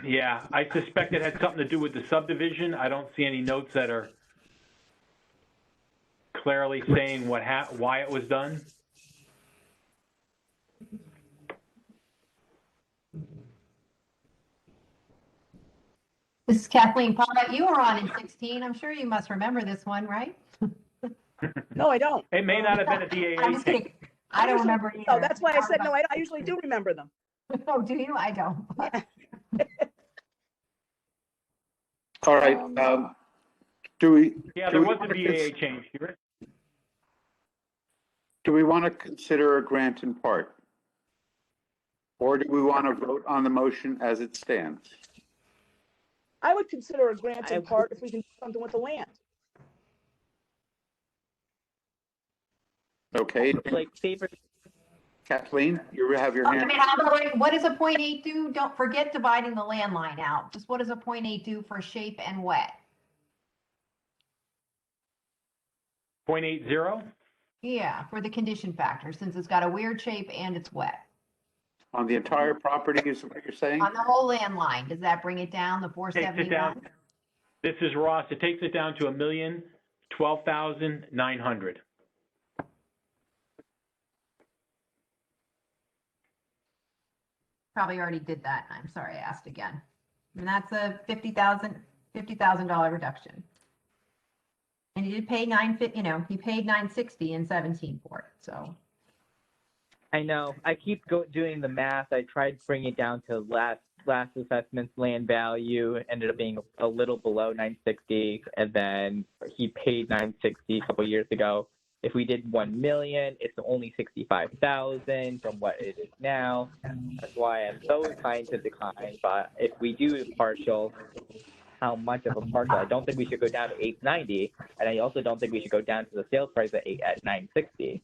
Yeah, I suspect it had something to do with the subdivision. I don't see any notes that are clearly saying why it was done. This is Kathleen. Paula, you were on in 16. I'm sure you must remember this one, right? No, I don't. It may not have been a DAA. I'm just kidding. I don't remember either. Oh, that's why I said no. I usually do remember them. Oh, do you? I don't. All right. Do we? Yeah, there was a DAA change. Do we want to consider a grant in part? Or do we want to vote on the motion as it stands? I would consider a grant in part if we can do something with the land. Okay. Like favorite. Kathleen, you have your hand. What does a 0.8 do? Don't forget dividing the landline out. Just what does a 0.8 do for shape and wet? 0.80? Yeah, for the condition factor, since it's got a weird shape and it's wet. On the entire property is what you're saying? On the whole landline, does that bring it down, the 471? This is Ross. It takes it down to $1,012,900. Probably already did that. I'm sorry, I asked again. And that's a $50,000 reduction. And he did pay he paid $960 in 17 for it, so. I know. I keep doing the math. I tried bringing it down to last assessment's land value. It ended up being a little below 960, and then he paid 960 a couple of years ago. If we did 1 million, it's only 65,000 from what it is now. That's why I'm so inclined to decline. But if we do partial, how much of a partial? I don't think we should go down to 890, and I also don't think we should go down to the sales price at 960.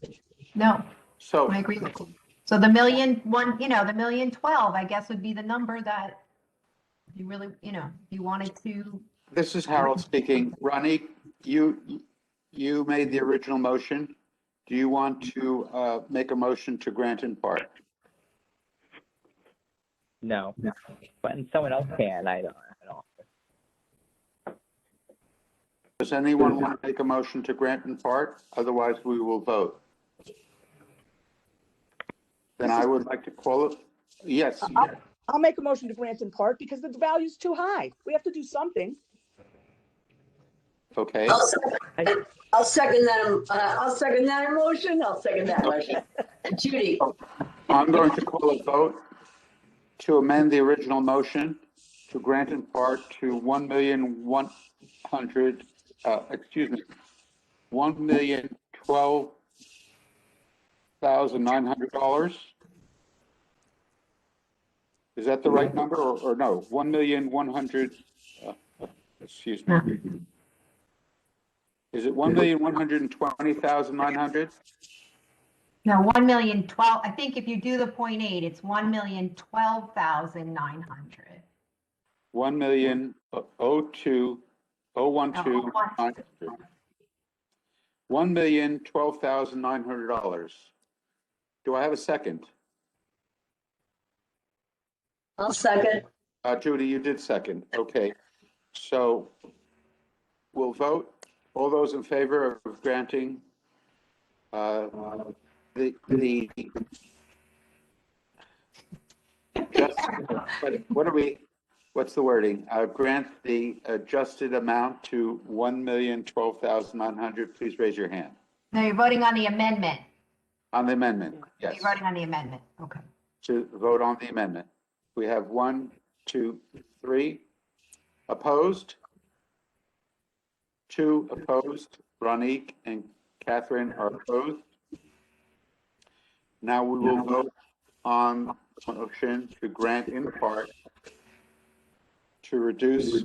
No. So I agree with you. So the $1,012,000, I guess, would be the number that you really, you wanted to. this is Harold speaking. Ronnie, you made the original motion. Do you want to make a motion to grant in part? No, but someone else can. I don't. Does anyone want to make a motion to grant in part? Otherwise, we will vote. Then I would like to call it. Yes. I'll make a motion to grant in part because the value's too high. We have to do something. Okay, I'll second that. I'll second that motion. I'll second that motion. Judy, I'm going to call a vote to amend the original motion to grant in part to $1,012,900. Is that the right number or no? 1,100,000, excuse me. Is it 1,120,900? No, 1,012,000. I think if you do the 0.8, it's 1,012,900. 1,012,900. $1,012,900. Do I have a second? I'll second. Judy, you did second. Okay. So we'll vote. All those in favor of granting what's the wording? Grant the adjusted amount to 1,012,900. Please raise your hand. No, you're voting on the amendment. On the amendment, yes. You're voting on the amendment. Okay. To vote on the amendment. We have 1, 2, 3 opposed. 2 opposed. Ronique and Catherine are opposed. Now we will vote on the motion to grant in part to reduce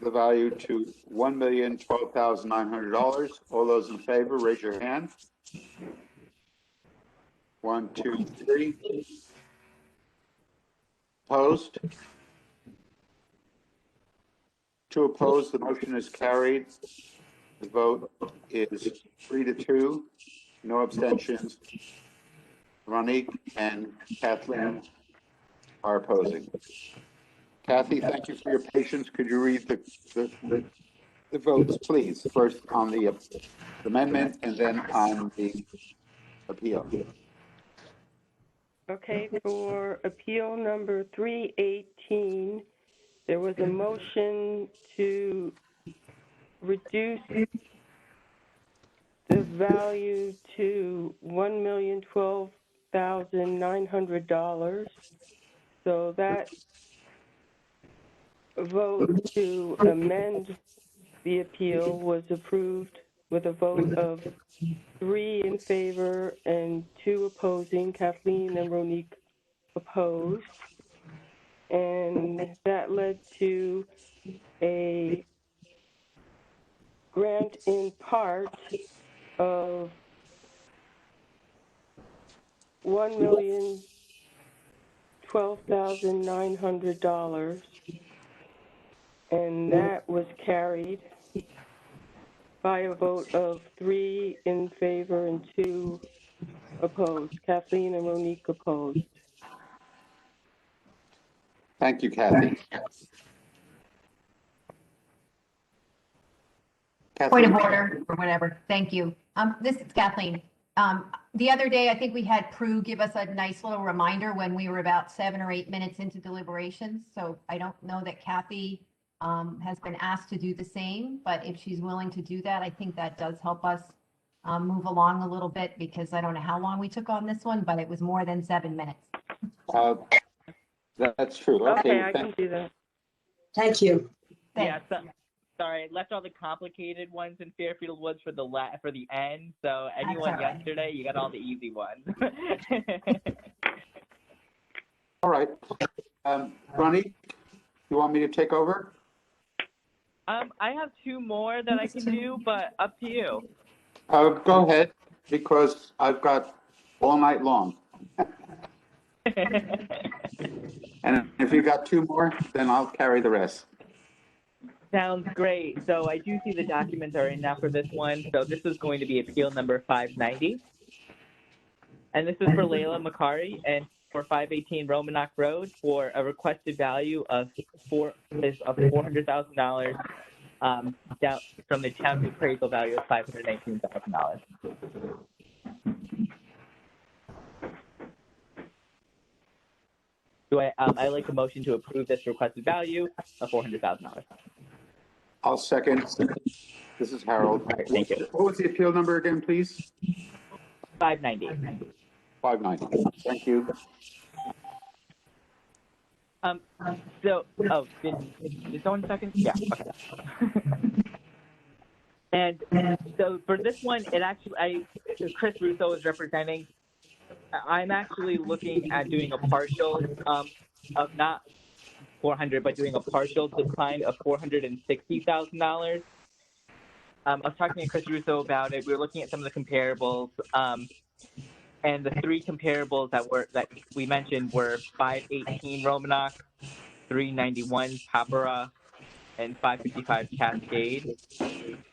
the value to $1,012,900. All those in favor, raise your hand. 1, 2, 3. Opposed? 2 opposed. The motion is carried. The vote is 3-2. No abstentions. Ronique and Kathleen are opposing. Kathy, thank you for your patience. Could you read the votes, please? First on the amendment and then on the appeal. Okay, for appeal number 318, there was a motion to reduce the value to $1,012,900. So that vote to amend the appeal was approved with a vote of 3 in favor and 2 opposing. Kathleen and Ronique opposed. And that led to a grant in part of $1,012,900, and that was carried by a vote of 3 in favor and 2 opposed. Kathleen and Ronique opposed. Thank you, Kathy. Point of order or whatever. Thank you. This is Kathleen. The other day, I think we had Prue give us a nice little reminder when we were about 7 or 8 minutes into deliberations. So I don't know that Kathy has been asked to do the same, but if she's willing to do that, I think that does help us move along a little bit, because I don't know how long we took on this one, but it was more than 7 minutes. That's true. Okay, I can do that. Thank you. Yeah, sorry, I left all the complicated ones in Fairfield Woods for the end. So anyone all right. yesterday, you got all the easy ones. All right. Ronnie, you want me to take over? I have 2 more that I can do, but up to you. Go ahead, because I've got all night long. And if you got 2 more, then I'll carry the rest. Sounds great. So I do see the documents are in now for this one. So this is going to be appeal number 590. And this is for Layla Makari and for 518 Romanok Road for a requested value of $400,000 down from the town's appraisal value of $519,000. I'd like a motion to approve this requested value of $400,000. I'll second. This is Harold. All right, thank you. What was the appeal number again, please? 590. 590. Thank you. Did someone second? Yeah. Okay. And so for this one, Chris Russo is representing. I'm actually looking at doing a partial of not 400, but doing a partial decline of $460,000. I was talking to Chris Russo about it. We were looking at some of the comparables, and the three comparables that we mentioned were 518 Romanok, 391 Papara, and 555 Cascade.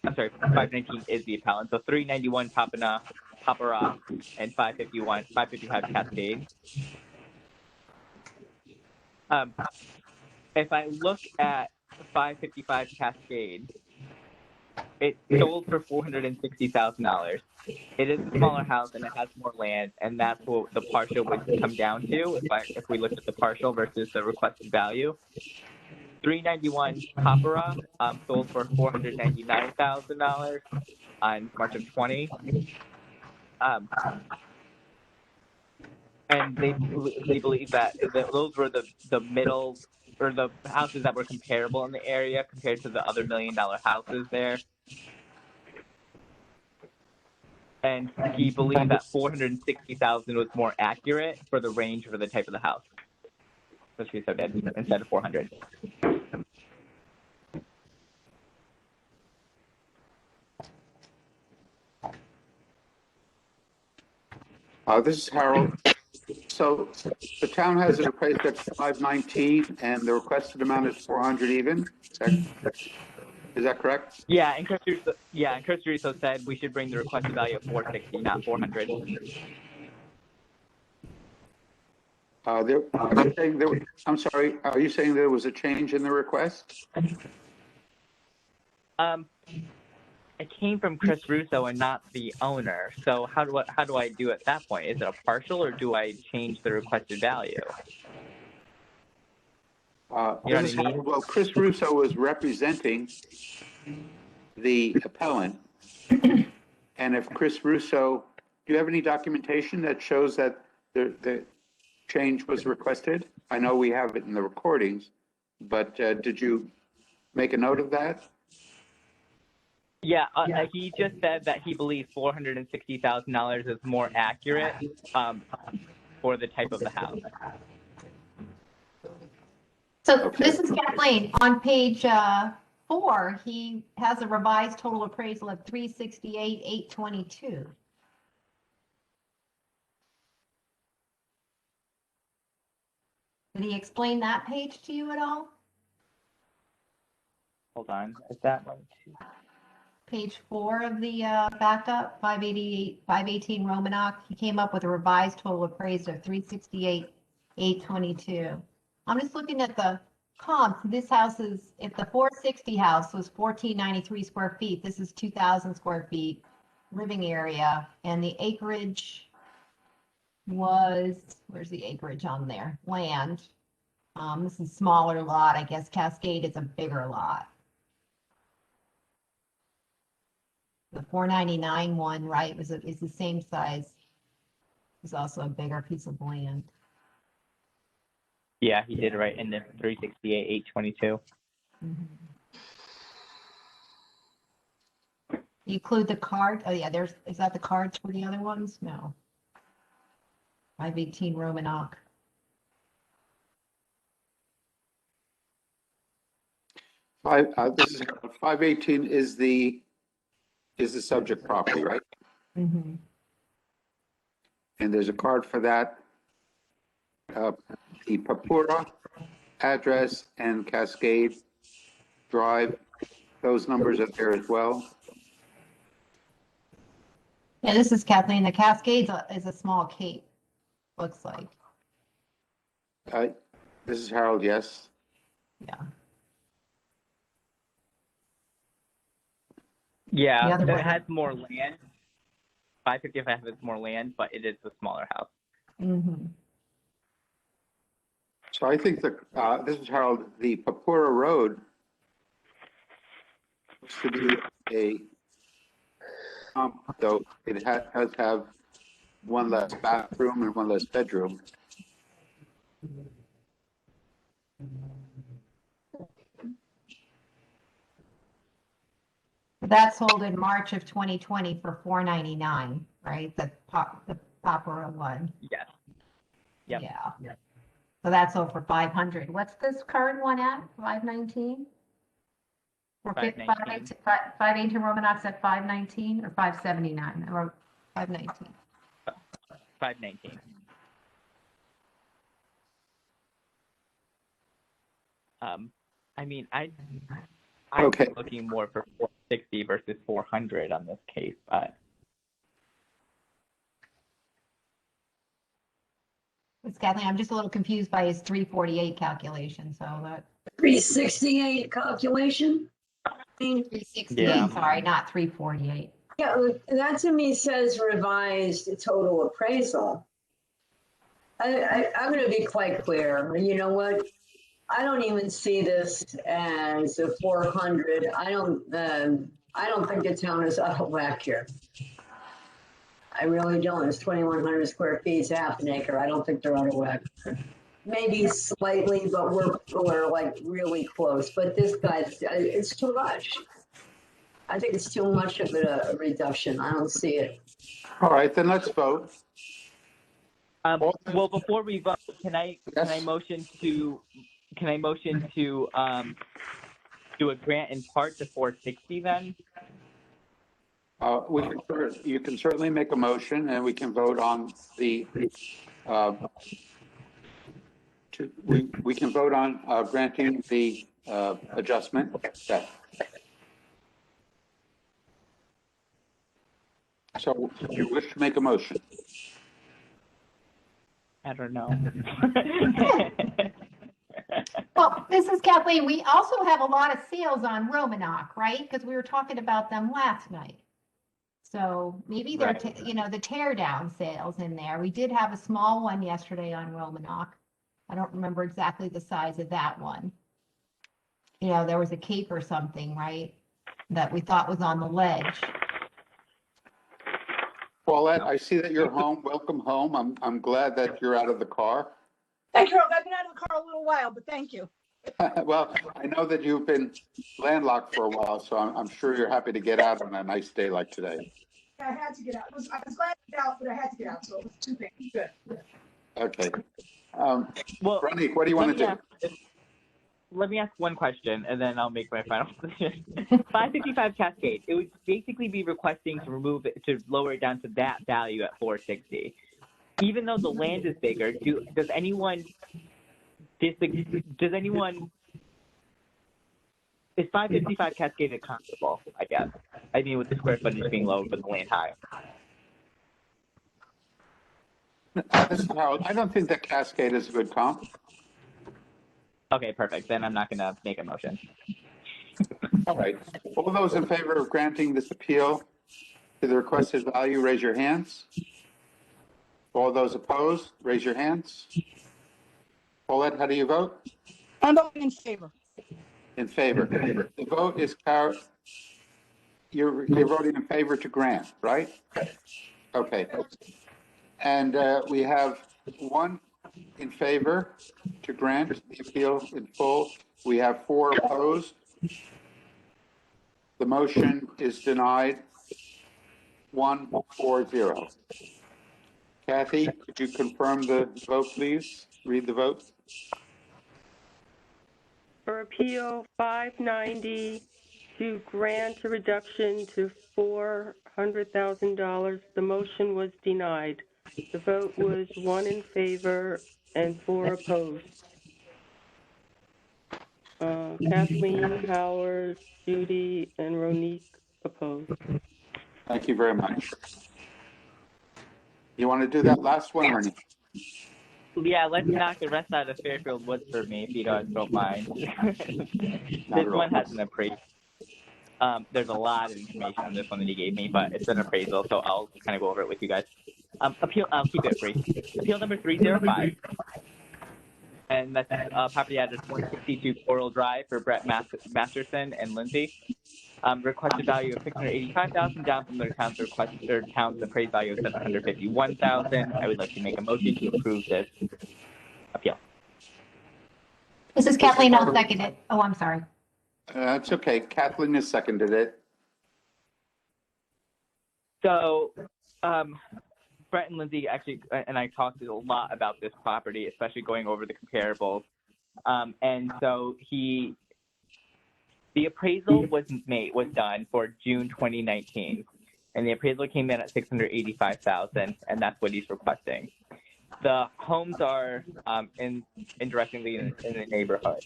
I'm sorry, 519 is the appellant. So 391 Papara, and 555 Cascade. If I look at 555 Cascade, it sold for $460,000. It is a smaller house and it has more land, and that's what the partial would come down to if we looked at the partial versus the requested value. 391 Papara sold for $499,000 on March of 20. And they believe that those were the middle, or the houses that were comparable in the area compared to the other $1 million houses there. And he believed that $460,000 was more accurate for the range for the type of the house. So she said that instead of 400. This is Harold. So the town has it appraised at 519, and the requested amount is 400 even. Is that correct? Yeah, and Chris Russo said we should bring the requested value of 460, not 400. I'm sorry. Are you saying there was a change in the request? It came from Chris Russo and not the owner. So how do I do at that point? Is it a partial, or do I change the requested value? You know what I mean? Well, Chris Russo was representing the appellant, and if Chris Russo, do you have any documentation that shows that the change was requested? I know we have it in the recordings, but did you make a note of that? Yeah, he just said that he believes $460,000 is more accurate for the type of the house. So this is Kathleen. On page 4, he has a revised total appraisal of 368,822. Did he explain that page to you at all? Hold on, is that one too? Page 4 of the backup, 518 Romanok. He came up with a revised total appraised of 368,822. I'm just looking at the comps. This house is, if the 460 house was 1,493 square feet, this is 2,000 square feet living area, and the acreage was, where's the acreage on there? Land. This is a smaller lot. I guess Cascade is a bigger lot. The 499 one, right, is the same size. It's also a bigger piece of land. Yeah, he did right in the 368,822. Mm-hmm. You include the card? Oh yeah, is that the cards for the other ones? No. 518 Romanok. This is 518 is the subject property, right? Mm-hmm. And there's a card for that. The Papura address and Cascade Drive, those numbers are there as well. Yeah, this is Kathleen. The Cascades is a small cape, looks like. This is Harold, yes. Yeah. Yeah, The other it has more land. 555 has more land, but it is a smaller house. Mm-hmm. So I think that, this is Harold, the Papura Road should be a, though it has have one less bathroom and one less bedroom. That sold in March of 2020 for $499, right? The Papura one. Yes. Yep. Yeah. So that's over 500. What's this current one at? 519? Or 519. 518 Romanoff's at 519 or 579 or 519? 519. I mean, I'm Okay. looking more for 460 versus 400 on this case, but It's Kathleen, I'm just a little confused by his 348 calculation, so that 368 calculation? 368, Yeah. sorry, not 348. Yeah, that to me says revised total appraisal. I'm going to be quite clear. You know what? I don't even see this as a 400. I don't think the town is out of whack here. I really don't. It's 2,100 square feet, it's half an acre. I don't think they're out of whack. Maybe slightly, but we're like really close. But this guy, it's too much. I think it's too much of a reduction. I don't see it. All right, then let's vote. well, before we vote, can I Yes. motion to do a grant in part to 460 then? You can certainly make a motion and we can vote on the, we can vote on granting the adjustment. So you wish to make a motion? I don't know. Well, this is Kathleen. We also have a lot of sales on Romanock, right? Because we were talking about them last night. So maybe they're, the tear down sales in there. We did have a small one yesterday on Romanock. I don't remember exactly the size of that one. There was a cape or something, right? That we thought was on the ledge. Paulette, I see that you're home. Welcome home. I'm glad that you're out of the car. Thank you, Harold. I've been out of the car a little while, but thank you. Well, I know that you've been landlocked for a while, so I'm sure you're happy to get out on a nice day like today. I had to get out. I was glad to get out, but I had to get out, so it was too bad. Good. Okay. Well, Ronnie, what do you want to do? Let me ask one question, and then I'll make my final decision. 555 Cascade, it would basically be requesting to remove it, to lower it down to that value at 460. Even though the land is bigger, does anyone, is 555 Cascade acceptable, I guess? I mean, with the square footage being low, but the land high. This is Harold. I don't think that Cascade is a good comp. Okay, perfect. Then I'm not going to make a motion. All right. All those in favor of granting this appeal to the requested value, raise your hands. All those opposed, raise your hands. Paulette, how do you vote? I'm voting in favor. In favor. The vote is carried. You're voting in favor to grant, right? Okay. And we have one in favor to grant the appeal in full. We have 4 opposed. The motion is denied. 1-4-0. Kathy, could you confirm the vote, please? Read the vote. For appeal 590 to grant a reduction to $400,000, the motion was denied. The vote was 1 in favor and 4 opposed. Kathleen, Howard, Judy, and Ronique opposed. Thank you very much. You want to do that last one, Ernie? Yeah, let's knock the rest out of Fairfield Woods for me, if you guys don't mind. This one has an appraisal. There's a lot of information on this one that he gave me, but it's an appraisal, so I'll kind of go over it with you guys. I'll keep it brief. Appeal number 305. and that's property address 162 Coral Drive for Brett Masterson and Lindsay. Requested value of $685,000, down from their town's request or town's appraised value of $751,000. I would like to make a motion to approve this appeal. This is Kathleen, I'll second it. Oh, I'm sorry. It's okay. Kathleen has seconded it. So, Brett and Lindsay actually, and I talked a lot about this property, especially going over the comparables. And so the appraisal was done for June 2019, and the appraisal came in at $685,000, and that's what he's requesting. The homes are interestingly in the neighborhood.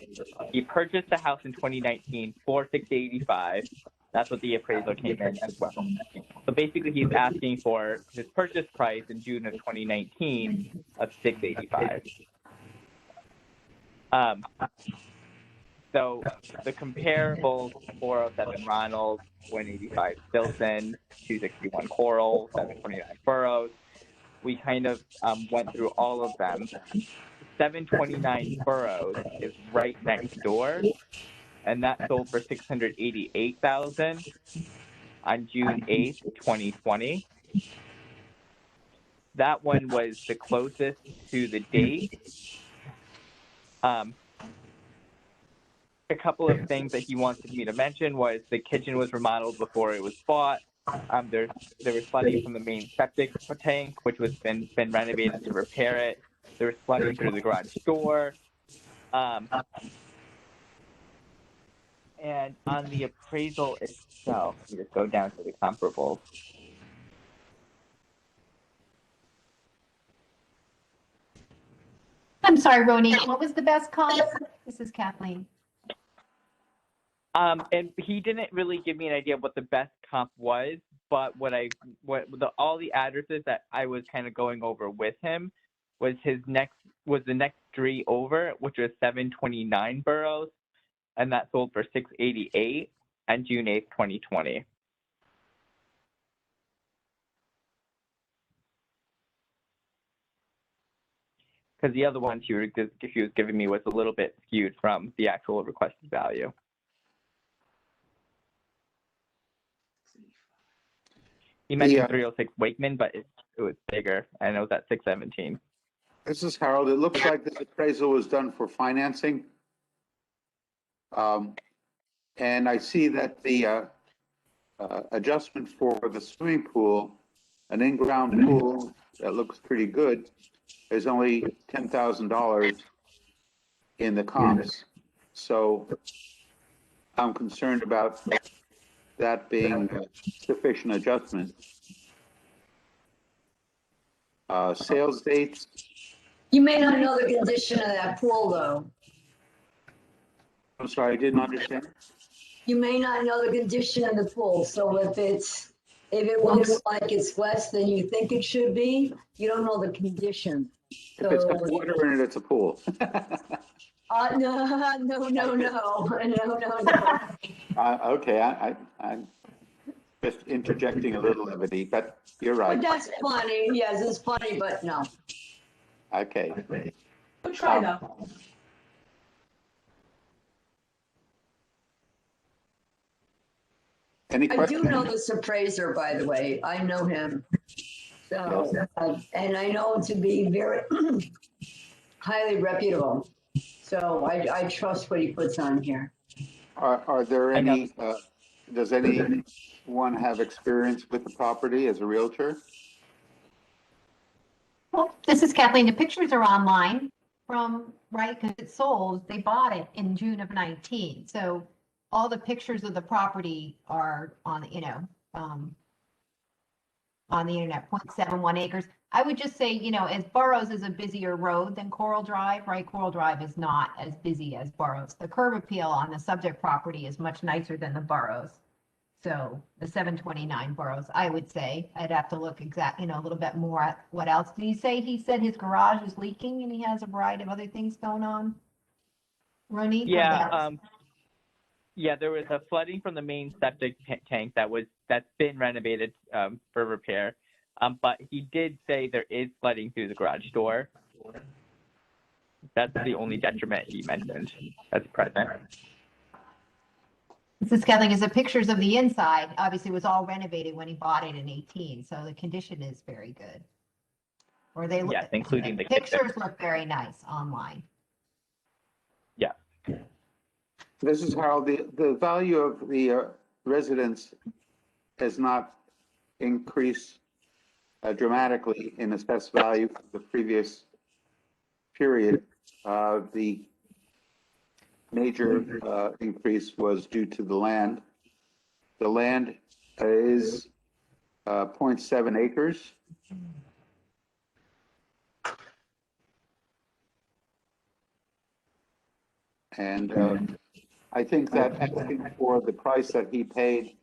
He purchased the house in 2019 for $685,000. That's what the appraisal came in as well. So basically, he's asking for his purchase price in June of 2019 of $685,000. So the comparables: 407 Ronald, 185 Stilson, 261 Coral, 729 Burroughs. We kind of went through all of them. 729 Burroughs is right next door, and that sold for $688,000 on June 8th, 2020. That one was the closest to the date. A couple of things that he wanted me to mention was the kitchen was remodeled before it was bought. There was flooding from the main septic tank, which was been renovated to repair it. There was flooding through the garage door. And on the appraisal itself, let me just go down to the comparables. I'm sorry, Roni, what was the best comp? This is Kathleen. And he didn't really give me an idea of what the best comp was, but all the addresses that I was kind of going over with him was the next street over, which was 729 Burroughs, and that sold for $688 on June 8th, 2020. Because the other one she was giving me was a little bit skewed from the actual requested value. He mentioned 306 Wakeman, but it was bigger, and it was at 617. This is Harold. It looks like this appraisal was done for financing. And I see that the adjustment for the swimming pool, an in-ground pool that looks pretty good, is only $10,000 in the comps. So I'm concerned about that being sufficient adjustment. Sales dates. You may not know the condition of that pool, though. I'm sorry, I didn't understand. You may not know the condition of the pool, so if it looks like it's less than you think it should be, you don't know the condition. If it's got water in it, it's a pool. No. Okay, I'm just interjecting a little levity, but you're right. But that's funny. Yes, it's funny, but no. Okay. Good try, though. Any I questions? do know this appraiser, by the way. I know him. So, and I know him to be very highly reputable. So I trust what he puts on here. Are there any, does anyone have experience with the property as a realtor? Well, this is Kathleen. The pictures are online from, right, because it sold, they bought it in June of 19. So all the pictures of the property are on, on the internet, 0.71 acres. I would just say, as Burroughs is a busier road than Coral Drive, right? Coral Drive is not as busy as Burroughs. The curb appeal on the subject property is much nicer than the Burroughs. So the 729 Burroughs, I would say, I'd have to look a little bit more at what else. Did he say his garage is leaking and he has a variety of other things going on? Ronnie? Yeah, yeah, there was a flooding from the main septic tank that's been renovated for repair. But he did say there is flooding through the garage door. That's the only detriment he mentioned that's present. This is Kathleen, is the pictures of the inside, obviously it was all renovated when he bought it in 18, so the condition is very good. Or they look, Yes, including the pictures kitchen. look very nice online. Yeah. This is Harold. The value of the residence has not increased dramatically in assessed value from the previous period. The major increase was due to the land. The land is 0.7 acres. And I think that asking for the price that he paid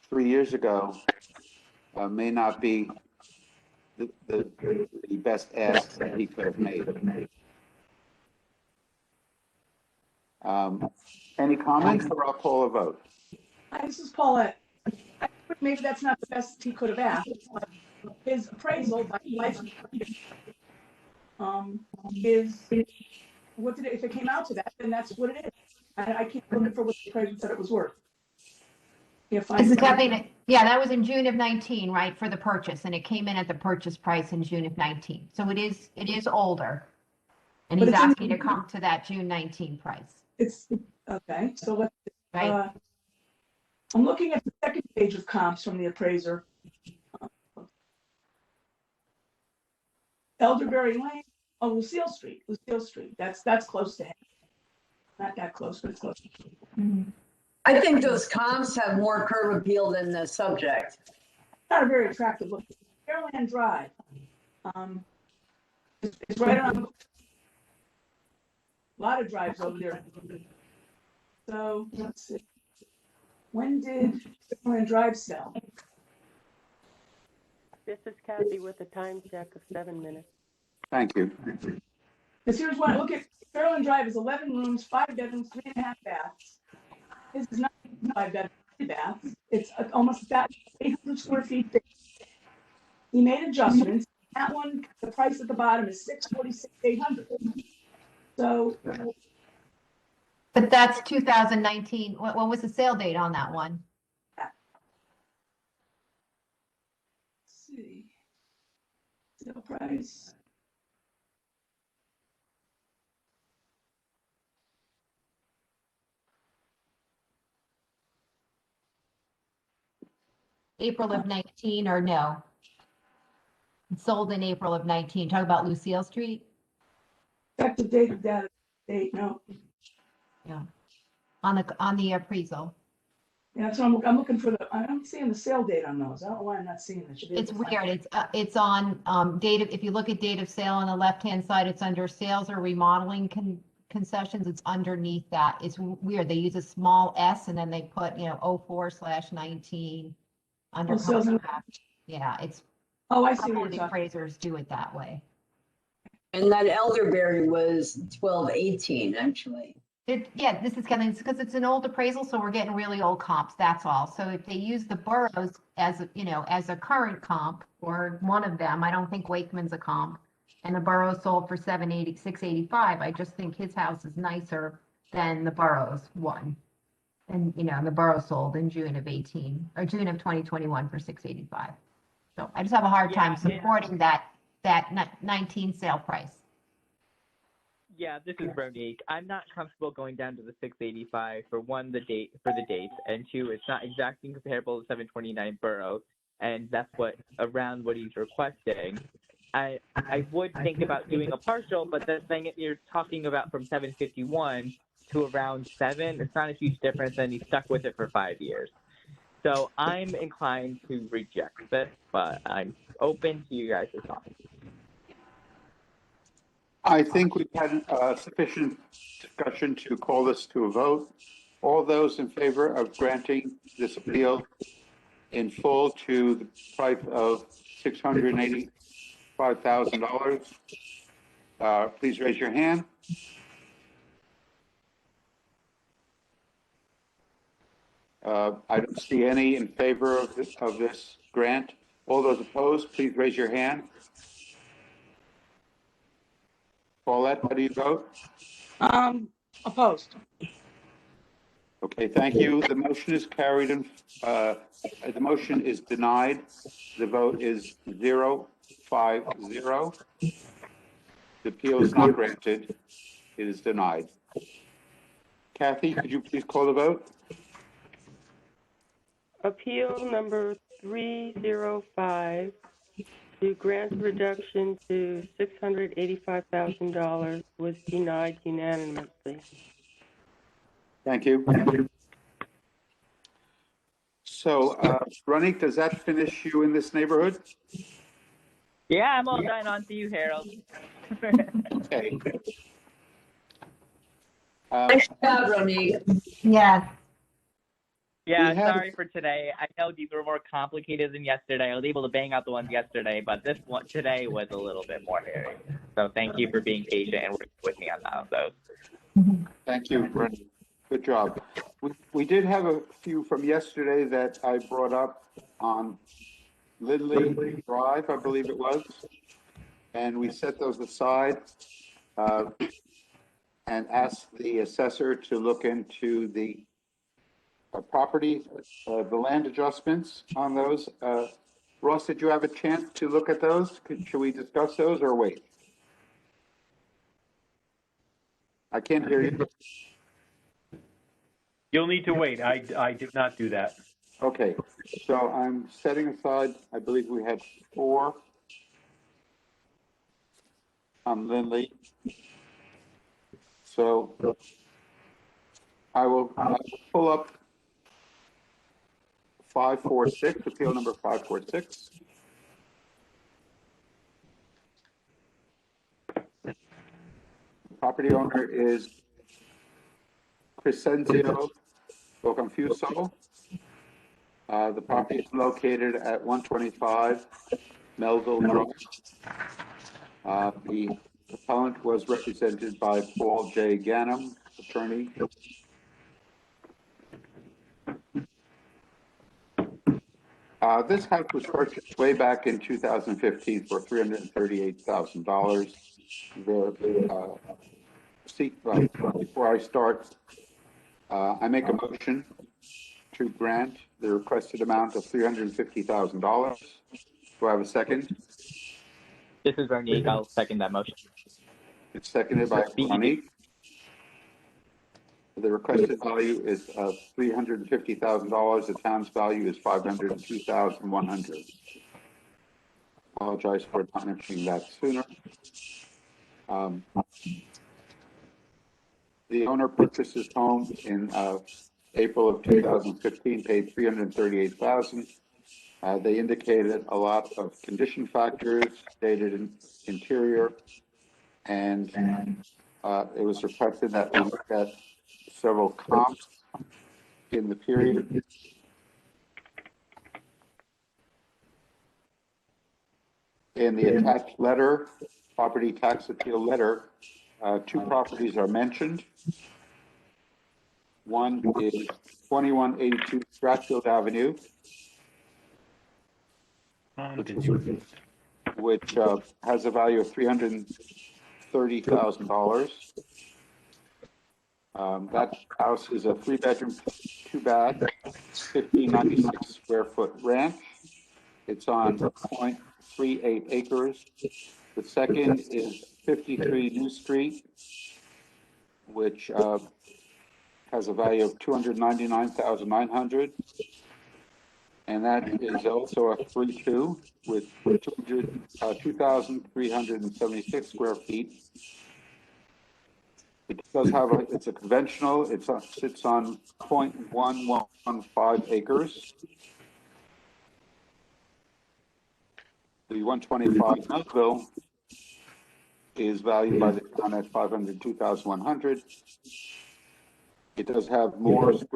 3 years ago may not be the best ask that he could have made. Any comments, or I'll call a vote? Hi, this is Paulette. I think maybe that's not the best he could have asked. His appraisal by is what did it, if it came out to that, then that's what it is. I keep looking for what the appraisal said it was worth. If I This is Kathleen, yeah, that was in June of 19, right, for the purchase, and it came in at the purchase price in June of 19. So it is older. And But he's it's in- asking to come to that June 19 price, it's okay. So let's. right? I'm looking at the second page of comps from the appraiser. Elderberry Lane, oh, Lucille Street. That's close to him. Not that close, but it's close. I think those comps have more curb appeal than the subject. Not a very attractive look. Fairland Drive. It's right around. A lot of drives over there. So let's see. When did Fairland Drive sell? This is Kathy with a time check of 7 minutes. Thank you. Because here's what, look at, Fairland Drive is 11 rooms, 5 bedrooms, 3.5 baths. This is not 5 bedrooms, 3 baths. It's almost about 800 square feet big. He made adjustments. That one, the price at the bottom is $646,800. So. But that's 2019. What was the sale date on that one? Let's see. Sale price. April of 19 or no? It sold in April of 19. Talk about Lucille Street? Effective date of data date, no. Yeah. On the appraisal. Yeah, that's what I'm looking for I'm seeing the sale date on those. I don't know why I'm not seeing it. It's weird. It's on date. If you look at date of sale on the left-hand side, it's under sales or remodeling concessions. It's underneath that. It's weird. They use a small s and then they put, 04/19 under sales and- contract. Yeah, it's Oh, I see some what of you're the talking. appraisers do it that way. And that elderberry was 1218, actually. This is kind of, because it's an old appraisal, so we're getting really old comps, that's all. So if they use the boroughs as a current comp, or one of them, I don't think Wakeman's a comp, and the borough sold for $685, I just think his house is nicer than the borough's one. And, the borough sold in June of 2021 for $685. So I just have a hard time supporting that 19 sale price. Yeah, this is Ronique. I'm not comfortable going down to the 685 for one, the dates, and two, it's not exactly comparable to 729 Borough, and that's around what he's requesting. I would think about doing a partial, but the thing you're talking about from 751 to around 7, it's not a huge difference, and he's stuck with it for 5 years. So I'm inclined to reject this, but I'm open to you guys' thoughts. I think we've had sufficient discussion to call this to a vote. All those in favor of granting this appeal in full to the price of $685,000, please raise your hand. I don't see any in favor of this grant. All those opposed, please raise your hand. Paulette, how do you vote? Opposed. Okay, thank you. The motion is carried and, the motion is denied. The vote is 0-5-0. The appeal is not granted. It is denied. Kathy, could you please call the vote? Appeal number 305 to grant a reduction to $685,000 was denied unanimously. Thank you. So, Ronnie, does that finish you in this neighborhood? Yeah, I'm all done. On to you, Harold. Okay. Nice job, Ronique. Yeah. Yeah, We have- sorry for today. I know these were more complicated than yesterday. I was able to bang out the ones yesterday, but this one today was a little bit more hairy. So thank you for being patient and working with me on those. Thank you, Ronnie. Good job. We did have a few from yesterday that I brought up on Lindley Drive, I believe it was. And we set those aside and asked the assessor to look into the property, the land adjustments on those. Ross, did you have a chance to look at those? Should we discuss those or wait? I can't hear you. You'll need to wait. I did not do that. Okay, so I'm setting aside, I believe we had 4 on Lindley. So I will pull up 546, appeal number 546. The property owner is Crescenzio Confuso. The property is located at 125 Melville Drive. The appellant was represented by Paul J. Ganem, attorney. This house was purchased way back in 2015 for $338,000. Before I start, I make a motion to grant the requested amount of $350,000. Do I have a second? This is Ronique. I'll second that motion. It's seconded by Ronnie. The requested value is $350,000. The town's value is $502,100. Apologize for not mentioning that sooner. The owner purchased his home in April of 2015, paid $338,000. They indicated a lot of condition factors, dated in interior, and it was requested that we look at several comps in the period. In the attached letter, property tax appeal letter, 2 properties are mentioned. One is 2182 Stratfield Avenue, which has a value of $330,000. That house is a 3-bedroom, 2-bath, 1596 square foot ranch. It's on 0.38 acres. The second is 53 New Street, which has a value of $299,900. And that is also a 3-2 with 2,376 square feet. It does have it's a conventional, it sits on 0.115 acres. The 125 Melville is valued by the town at $502,100. It does have more it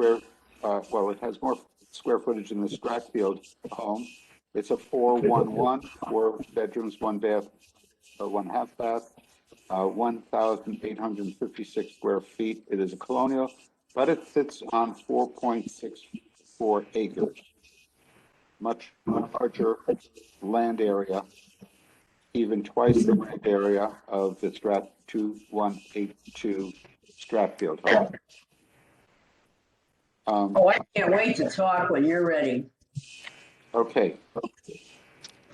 has more square footage in the Stratfield home. It's a 411, 4 bedrooms, 1 bath, 1 half bath, 1,856 square feet. It is a colonial, but it sits on 4.64 acres. Much larger land area. even twice the rent area of the 2182 Stratfield home. Oh, I can't wait to talk when you're ready. Okay.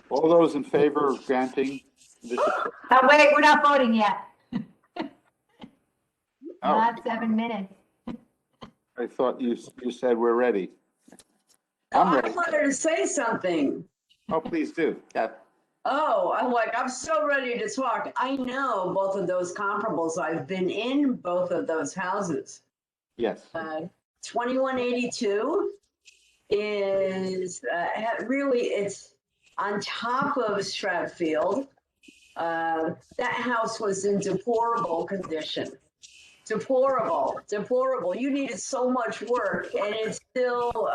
All those in favor of granting this? Wait, we're not voting yet. Oh, Not 7 minutes. I thought you said we're ready. Oh, I'm I ready. wanted to say something. Oh, please do. Yeah. Oh, I'm so ready to talk. I know both of those comparables. I've been in both of those houses. Yes. 2182 is really, it's on top of Stratfield. That house was in deplorable condition. Deplorable. You needed so much work, and it's still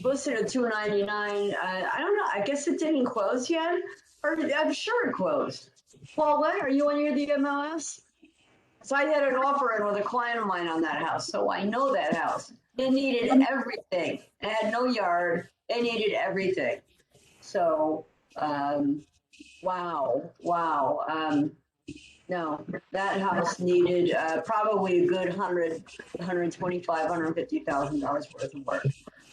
listed at $299. I don't know. I guess it didn't close yet, or I'm sure it closed. Paulette, are you on the MLS? So I had an offer in with a client of mine on that house, so I know that house. It needed everything. It had no yard. It needed everything. So, wow. No, that house needed probably a good $125,000, $150,000 worth of work.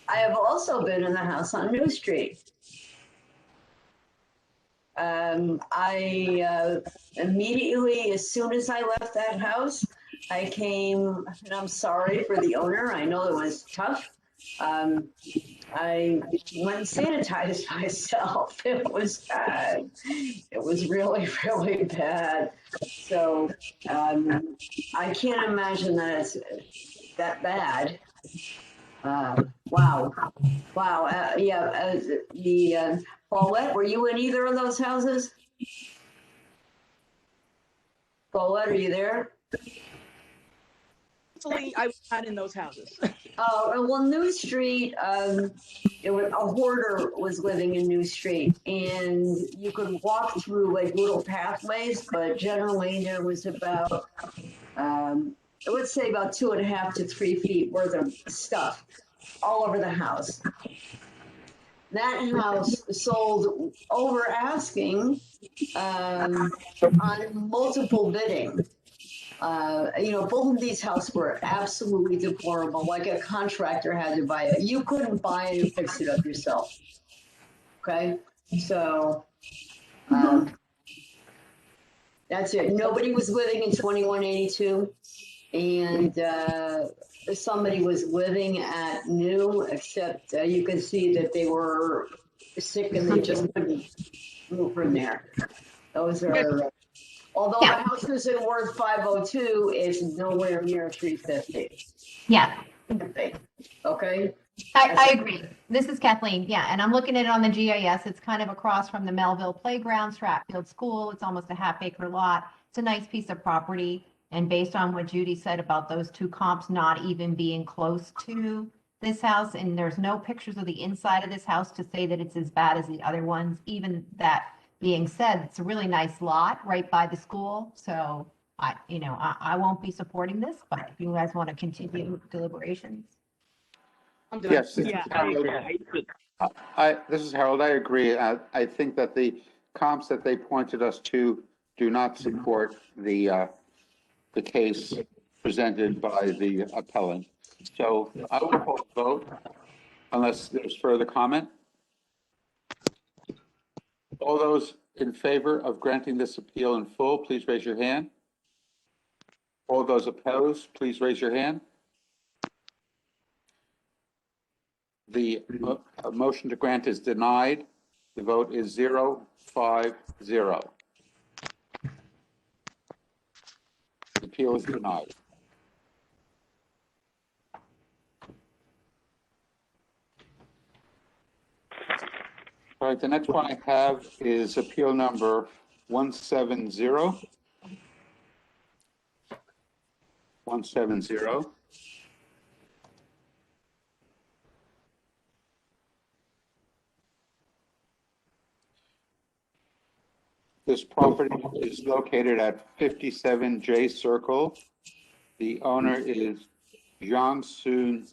I have also been in the house on New Street. I immediately, as soon as I left that house, I came, and I'm sorry for the owner. I know it was tough. I went and sanitized myself. It was bad. It was really, really bad. So I can't imagine that it's that bad. Wow. Paulette, were you in either of those houses? Paulette, are you there? Actually, I was not in those houses. Well, New Street, it was, a hoarder was living in New Street, and you could walk through like little pathways, but generally there was about, I would say about 2.5 to 3 feet worth of stuff all over the house. That house sold over asking on multiple bidding. Both of these houses were absolutely deplorable. Like a contractor had to buy it. You couldn't buy it and fix it up yourself. Okay, so that's it. Nobody was living in 2182, and somebody was living at New, except you could see that they were sick and they just couldn't move from there. Those are. Although the house isn't worth 502, it's nowhere near 350. Yeah, Okay. I agree. This is Kathleen. Yeah, and I'm looking at it on the GIS. It's kind of across from the Melville Playground, Stratfield School. It's almost a half-acre lot. It's a nice piece of property. And based on what Judy said about those two comps not even being close to this house, and there's no pictures of the inside of this house to say that it's as bad as the other ones. Even that being said, it's a really nice lot right by the school. So I won't be supporting this, but if you guys want to continue deliberations. I'm done. Yes. Yeah, I agree. This is Harold. I agree. I think that the comps that they pointed us to do not support the case presented by the appellant. So I will call the vote unless there's further comment. All those in favor of granting this appeal in full, please raise your hand. All those opposed, please raise your hand. The motion to grant is denied. The vote is 0-5-0. The appeal is denied. All right, the next one I have is appeal number 170. 170. This property is located at 57 J Circle. The owner is Jiang Soon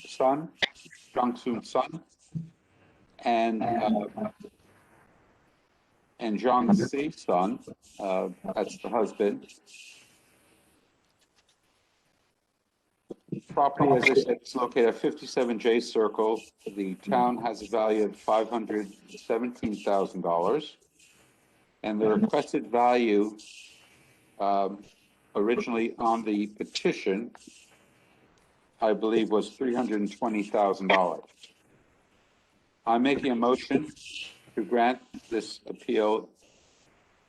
Sun. And and Zhang Si Sun, that's the husband. Property, as I said, is located at 57 J Circle. The town has a value of $517,000. And the requested value originally on the petition, I believe, was $320,000. I'm making a motion to grant this appeal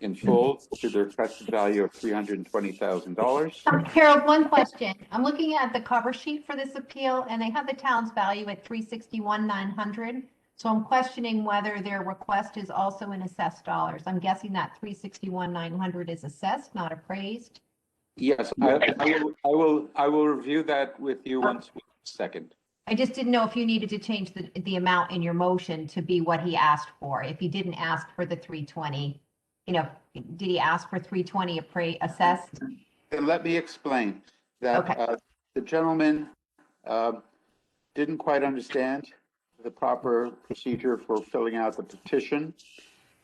in full to the requested value of $320,000. Harold, one question. I'm looking at the cover sheet for this appeal, and they have the town's value at $361,900. So I'm questioning whether their request is also in assessed dollars. I'm guessing that $361,900 is assessed, not appraised. Yes, I will review that with you once we second. I just didn't know if you needed to change the amount in your motion to be what he asked for. If he didn't ask for the 320, did he ask for 320 assessed? And let me explain that Okay. The gentleman didn't quite understand the proper procedure for filling out the petition.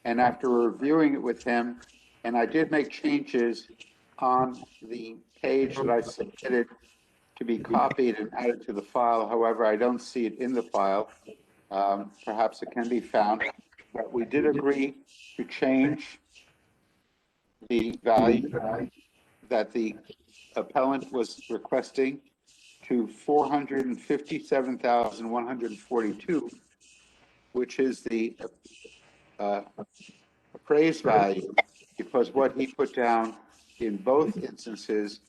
And after reviewing it with him, and I did make changes on the page that I submitted to be copied and added to the file. However, I don't see it in the file. Perhaps it can be found. But we did agree to change the value that the appellant was requesting to $457,142, which is the appraised value, because what he put down in both instances,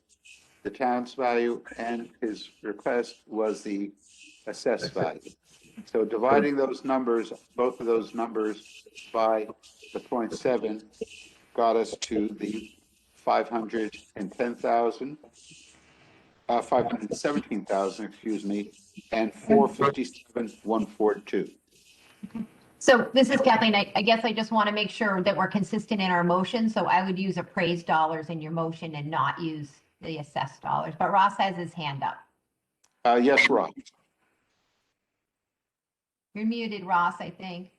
the town's value and his request was the assessed value. So dividing those numbers, both of those numbers by the 0.7 got us to the 517,000, excuse me, and 457,142. So this is Kathleen. I guess I just want to make sure that we're consistent in our motion. So I would use appraised dollars in your motion and not use the assessed dollars. But Ross has his hand up. Yes, Rob. You're muted, Ross, I think.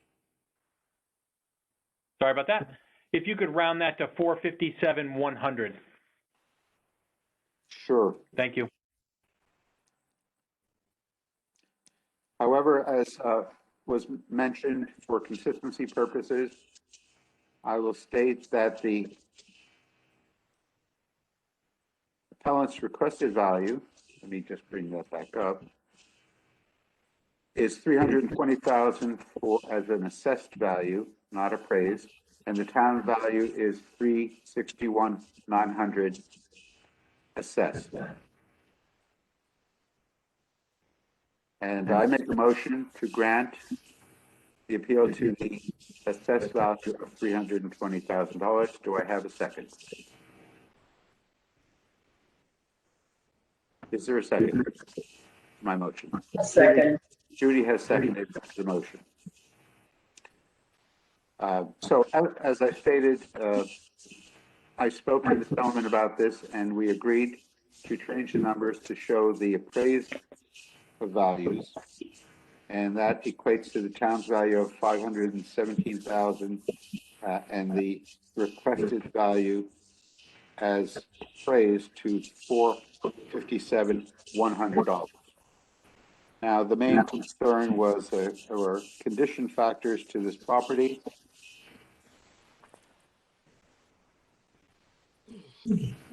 Sorry about that. If you could round that to 457,100. Sure. Thank you. However, as was mentioned, for consistency purposes, I will state that the appellant's requested value, let me just bring that back up, is $320,000 as an assessed value, not appraised, and the town value is $361,900 assessed. And I make a motion to grant the appeal to the assessed value of $320,000. Do I have a second? Is there a second to my motion? A second. Judy has seconded the motion. So as I stated, I spoke to the gentleman about this, and we agreed to change the numbers to show the appraised values, and that equates to the town's value of $517,000 and the requested value as appraised to $457,100. Now, the main concern was there were condition factors to this property.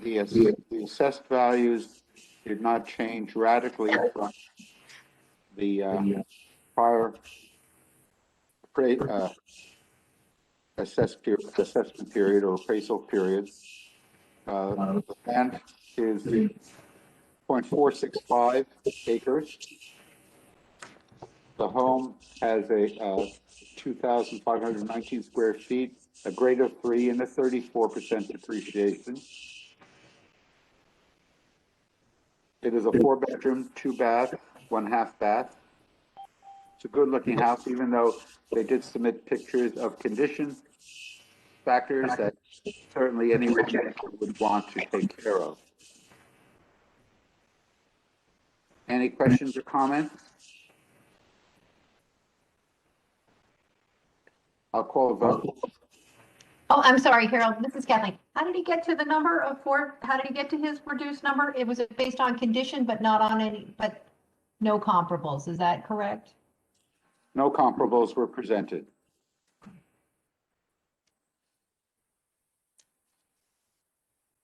The assessed values did not change radically from the prior assessment period or appraisal period. The land is 0.465 acres. The home has a 2,519 square feet, a grade of 3, and a 34% depreciation. It is a 4-bedroom, 2-bath, 1/2 bath. It's a good-looking house, even though they did submit pictures of condition factors that certainly any resident would want to take care of. Any questions or comments? I'll call a vote. Oh, I'm sorry, Harold, this is Kathleen. How did he get to the number of four, how did he get to his reduced number? It was based on condition, but not on any, but no comparables, is that correct? No comparables were presented.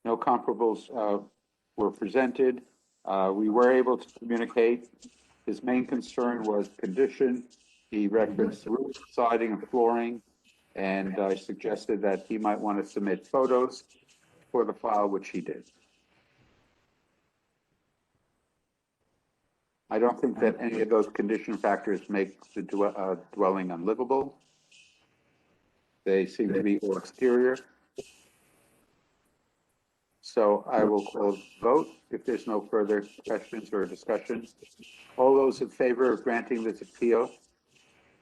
No comparables were presented. We were able to communicate. His main concern was condition. He referenced roof, siding, and flooring, and I suggested that he might want to submit photos for the file, which he did. I don't think that any of those condition factors make the dwelling unlivable. They seem to be all exterior. So I will close vote if there's no further questions or discussion. All those in favor of granting this appeal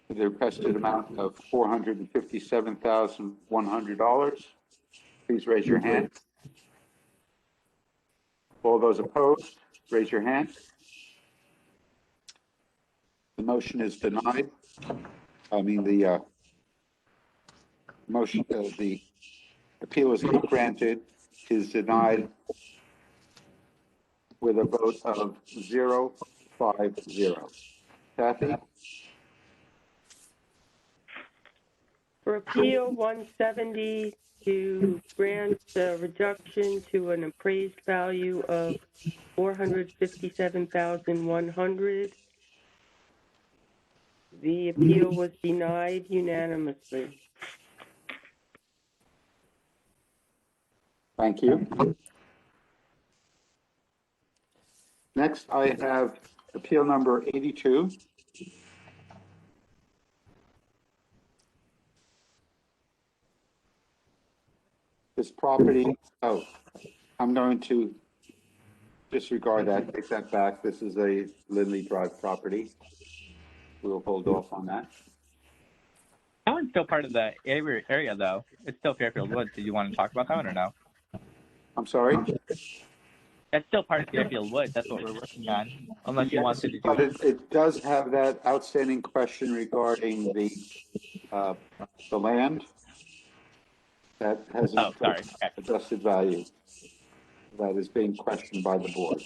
for the requested amount of $457,100, please raise your hand. All those opposed, raise your hand. The motion is denied. I mean, the motion, the appeal is not granted, is denied with a vote of 0-5-0. Kathy? For Appeal 170, to grant a reduction to an appraised value of $457,100. The appeal was denied unanimously. Thank you. Next, I have appeal number 82. This property, oh, I'm going to disregard that, take that back. This is a Lindley Drive property. We'll hold off on that. That one's still part of the area, though. It's still Fairfield Woods. Did you want to talk about that one or no? I'm sorry? That's still part of Fairfield Woods. That's what we're working on. Unless you wanted to do But it does have that outstanding question regarding the land that has an adjusted value that is being questioned by the board.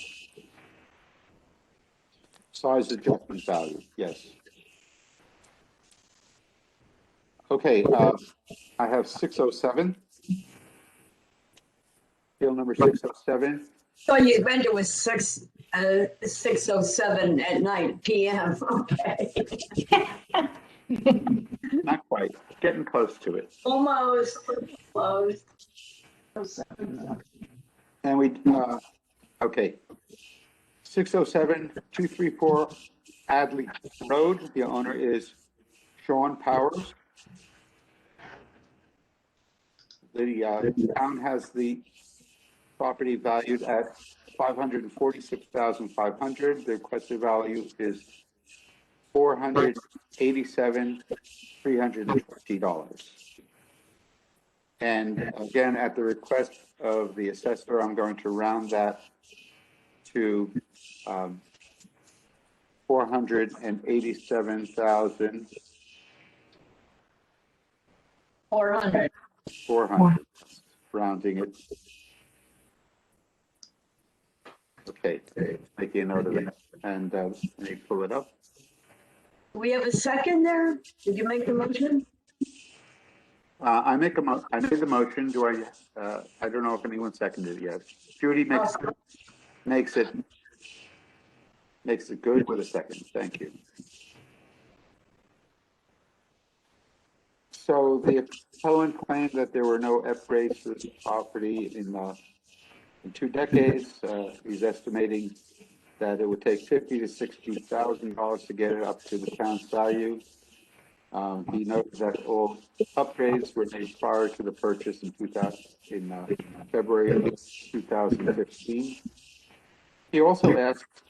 Size adjustment value, yes. Okay, I have 607. Appeal number 607. So you meant it was 6:07 at night PM. Okay. Not quite, getting close to it. Almost close. And we, okay. 607 234 Adley Road. The owner is Sean Powers. The town has the property valued at $546,500. The requested value is $487,320. And again, at the request of the assessor, I'm going to round that to $487,400. 400, rounding it. Okay, making a note of it, and let me pull it up. Do we have a second there? Did you make the motion? I made the motion. Do I? I don't know if anyone seconded it yet. Judy makes it good with a second. Thank you. So the appellant claimed that there were no upgrades to this property in 2 decades. He's estimating that it would take $50,000 to $60,000 to get it up to the town's value. He noted that all upgrades were made prior to the purchase in February of 2015. He also asked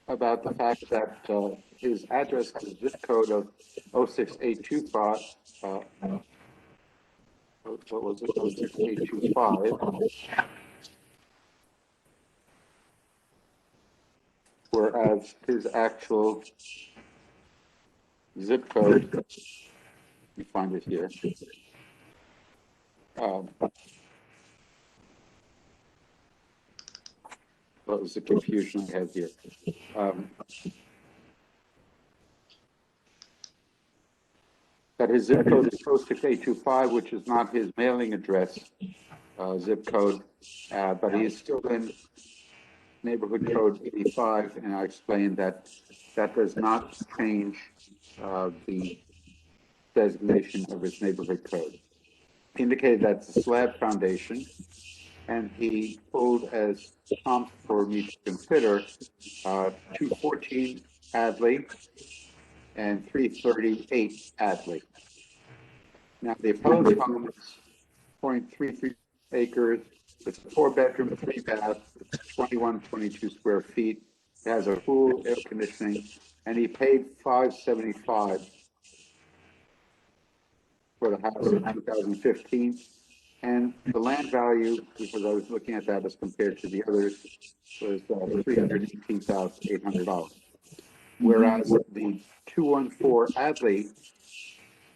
about the fact that his address has a zip code of 06825. What was it? 06825. Whereas his actual zip code, let me find it here, what was the confusion I had here? That his zip code is 06825, which is not his mailing address zip code, but he is still in neighborhood code 85, and I explained that that does not change the designation of his neighborhood code. He indicated that's a slab foundation, and he pulled as comps for me to consider 214 Hadley and 338 Hadley. Now, the opposed home is 0.33 acres. It's a 4-bedroom, 3-bath, 2122 square feet. It has a pool, air conditioning, and he paid $575 for the house in 2015. And the land value, because I was looking at that as compared to the others, was $318,800. Whereas the 214 Adley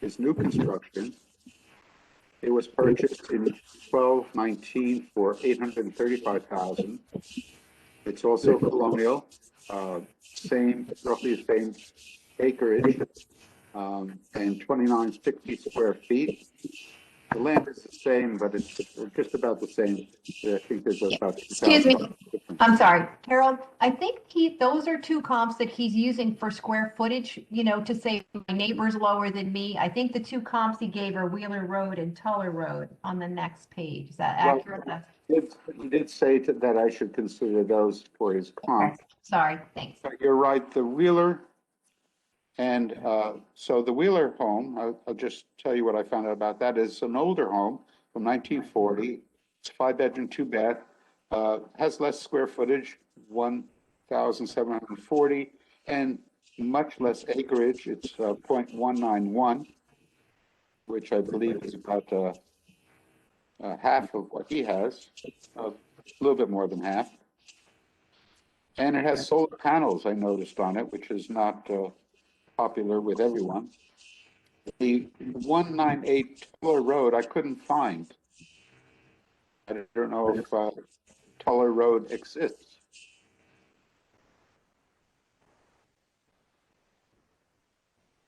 is new construction. It was purchased in 1219 for $835,000. It's also colonial, roughly the same acreage, and 2960 square feet. The land is the same, but it's just about the same. I think there's about. Excuse me. I'm sorry, Harold. I think those are two comps that he's using for square footage, to say my neighbor's lower than me. I think the two comps he gave are Wheeler Road and Tuller Road on the next page. Is that accurate? He did say that I should consider those for his comp. Okay. Sorry, thanks. But you're right, the Wheeler, and so the Wheeler home, I'll just tell you what I found out about that. It's an older home from 1940. It's 5-bedroom, 2-bath, has less square footage, 1,740, and much less acreage. It's 0.191, which I believe is about half of what he has, a little bit more than half. And it has solar panels, I noticed on it, which is not popular with everyone. The 198 Tuller Road, I couldn't find. I don't know if Tuller Road exists.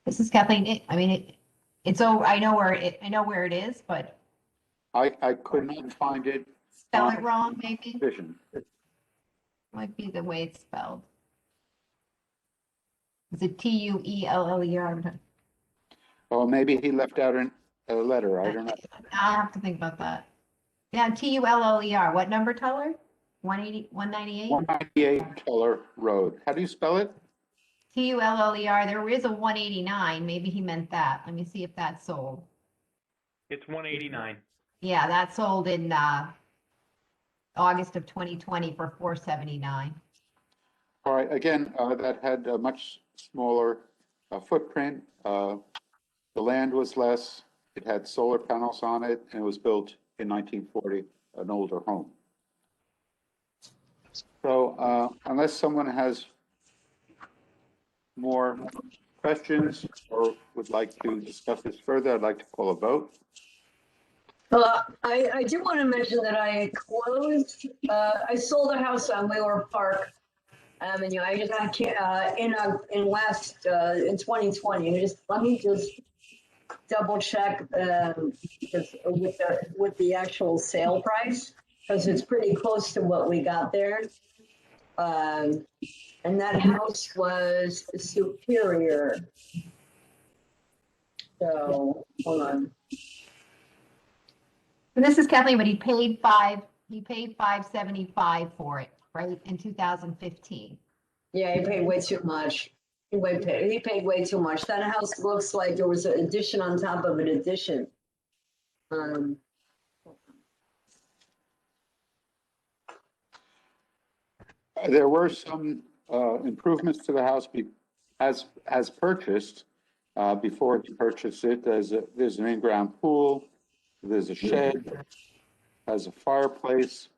This is Kathleen. It's over. I know where it is, but I could not find it. spell it wrong, maybe. Vision. Might be the way it's spelled. Is it Tueller? Oh, maybe he left out a letter. I don't know. I'll have to think about that. Yeah, Tuller. What number, Tuller? 180, 198? 198 Tuller Road. How do you spell it? Tuller. There is a 189. Maybe he meant that. Let me see if that's sold. It's 189. Yeah, that sold in August of 2020 for 479. All right. Again, that had a much smaller footprint. The land was less. It had solar panels on it, and it was built in 1940, an older home. So unless someone has more questions or would like to discuss this further, I'd like to call a vote. Well, I do want to mention that I sold a house on Wheeler Park Avenue. I can't, in 2020. Let me just double check with the actual sale price, because it's pretty close to what we got there. And that house was Superior. So hold on. And this is Kathleen, but he paid $575 for it, right, in 2015. Yeah, he paid way too much. He paid way too much. That house looks like there was an addition on top of an addition. There were some improvements to the house as purchased. Before he purchased it, there's an in-ground pool, there's a shed, has a fireplace.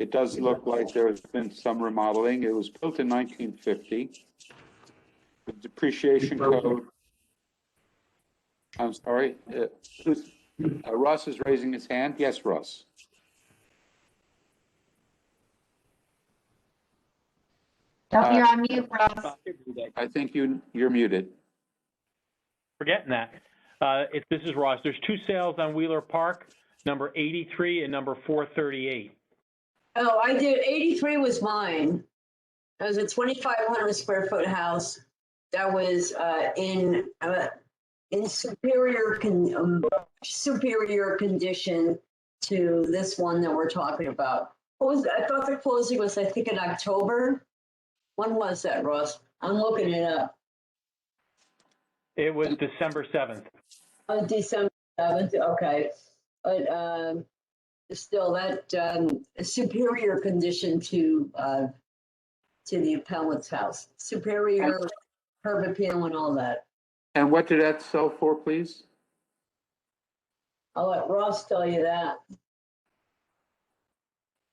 It does look like there's been some remodeling. It was built in 1950. The depreciation code, I'm sorry, Russ is raising his hand. Yes, Russ. Oh, you're on mute, Ross. I think you're muted. Forgetting that. This is Ross. There's two sales on Wheeler Park, number 83 and number 438. Oh, I did, 83 was mine. It was a 2,500 square foot house that was in superior condition to this one that we're talking about. I thought the closing was, I think, in October. When was that, Ross? I'm looking it up. It was December 7th. Oh, December 7th, okay. But still, that superior condition to the appellant's house. Superior curb appeal and all that. And what did that sell for, please? I'll let Ross tell you that.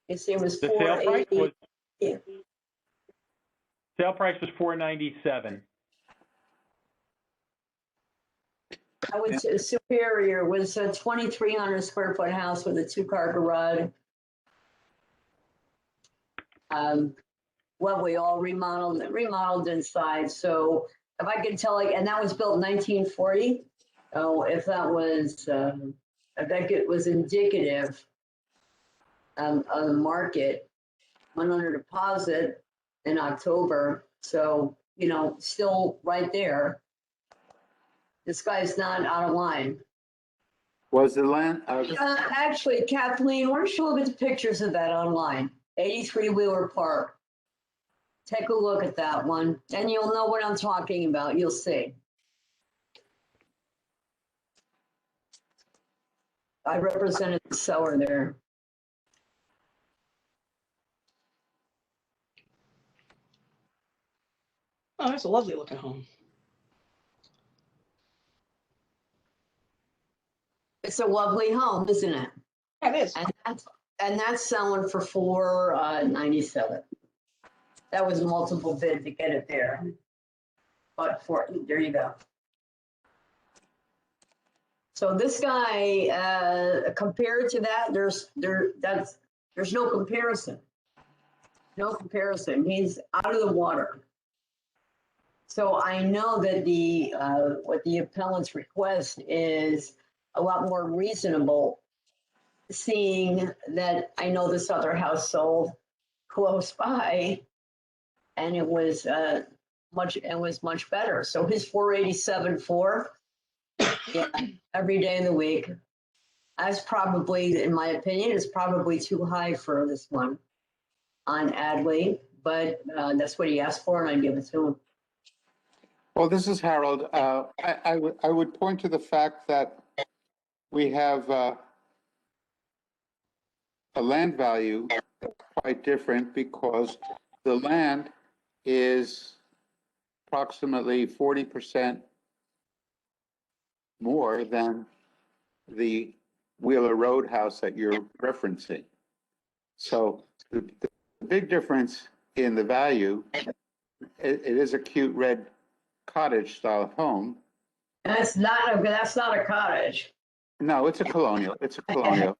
You see, it was The sale price 480. was Yeah. sale price was $497. I would say superior was a 2,300 square foot house with a 2-car garage. Well, we all remodeled inside. So if I could tell, and that was built in 1940. Oh, if that was, I think it was indicative of the market. Went under deposit in October. So, still right there. This guy's not out of line. Was the land? Actually, Kathleen, why don't you look at the pictures of that online? 83 Wheeler Park. Take a look at that one, and you'll know what I'm talking about. You'll see. I represented the seller there. Oh, that's a lovely looking home. It's a lovely home, isn't it? Yeah, it is. And that's selling for $497. That was multiple bid to get it there. But there you go. So this guy, compared to that, there's no comparison. No comparison. He's out of the water. So I know that what the appellant's request is a lot more reasonable, seeing that I know this other house sold close by, and it was much better. So his 487.4, yeah, every day of the week. That's probably, in my opinion, is probably too high for this one on Adley, but that's what he asked for, and I give it to him. Well, this is Harold. I would point to the fact that we have a land value that's quite different because the land is approximately 40% more than the Wheeler Road house that you're referencing. So the big difference in the value, it is a cute red cottage style home. That's not a cottage. No, it's a colonial. It's a colonial.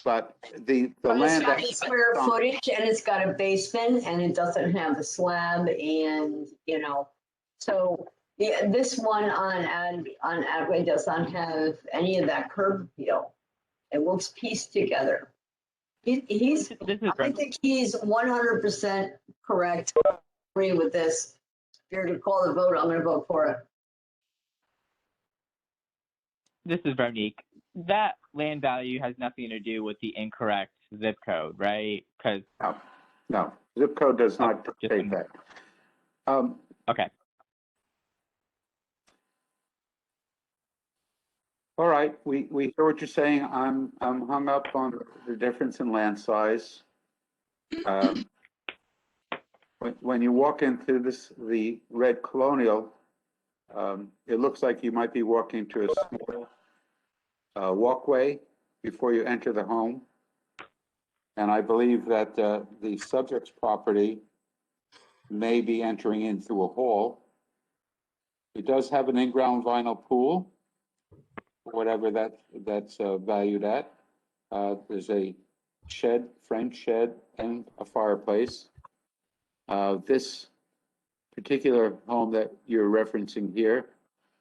But the But land it's got that the square footage, and it's got a basement, and it doesn't have the slab, and so yeah, this one on Adway does not have any of that curb appeal. It looks pieced together. I think he's 100% correct. I agree with this. If you're to call the vote, I'm going to vote for it. This is Veronique. That land value has nothing to do with the incorrect zip code, right? Because no, zip code does not dictate that. Okay. All right, we hear what you're saying. I'm hung up on the difference in land size. When you walk into the red colonial, it looks like you might be walking to a small walkway before you enter the home. And I believe that the subject's property may be entering in through a hall. It does have an in-ground vinyl pool. whatever that's valued at. There's a shed, framed shed, and a fireplace. This particular home that you're referencing here,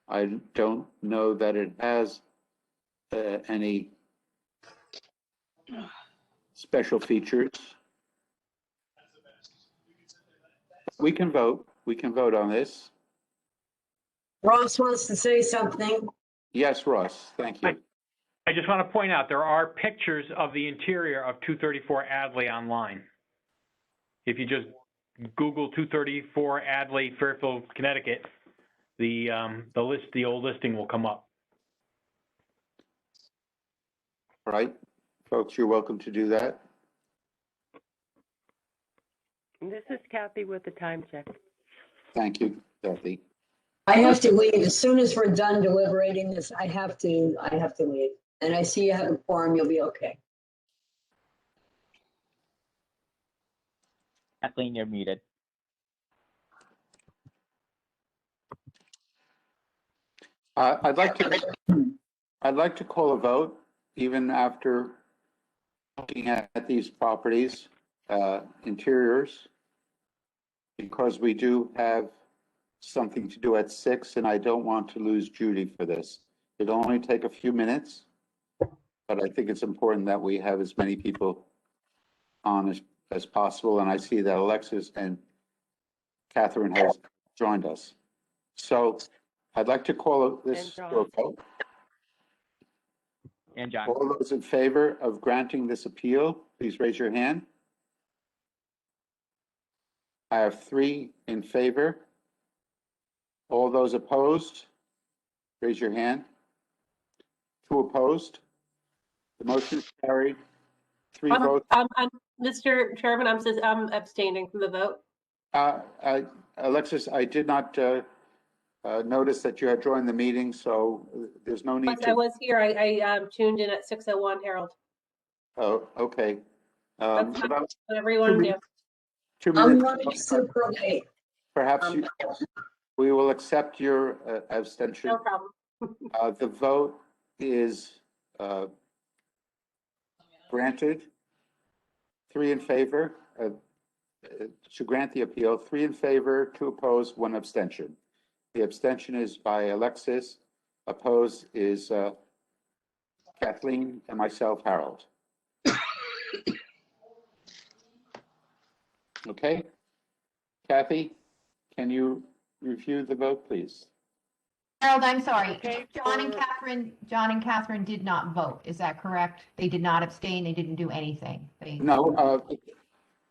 I don't know that it has any special features. We can vote. We can vote on this. Ross wants to say something. Yes, Ross, thank you. I just want to point out, there are pictures of the interior of 234 Adley online. If you just Google 234 Adley, Fairfield, Connecticut, the old listing will come up. All right, folks, you're welcome to do that. This is Kathy with the time check. Thank you, Kathy. I have to leave. As soon as we're done deliberating this, I have to leave. And I see you have a quorum, you'll be okay. Kathleen, you're muted. I'd like to call a vote even after looking at these properties, interiors, because we do have something to do at 6, and I don't want to lose Judy for this. It'll only take a few minutes, but I think it's important that we have as many people on as possible, and I see that Alexis and Catherine has joined us. So I'd like to call this to a vote. And John. All those in favor of granting this appeal, please raise your hand. I have 3 in favor. All those opposed, raise your hand. 2 opposed. The motion is carried. 3 votes. Mr. Chairman, I'm abstaining from the vote. Alexis, I did not notice that you had joined the meeting, so there's no need I to. was here. I tuned in at 6:01, Harold. Oh, okay. That's fine. About Whatever you want to do. 2 I'm minutes. running super late. Perhaps we will accept your abstention. No problem. The vote is granted. 3 in favor to grant the appeal, 3 in favor, 2 opposed, 1 abstention. The abstention is by Alexis, opposed is Kathleen and myself, Harold. Okay. Kathy, can you review the vote, please? Harold, I'm sorry. Okay, John and Catherine did not vote. Is that correct? They did not abstain. They didn't do anything. No,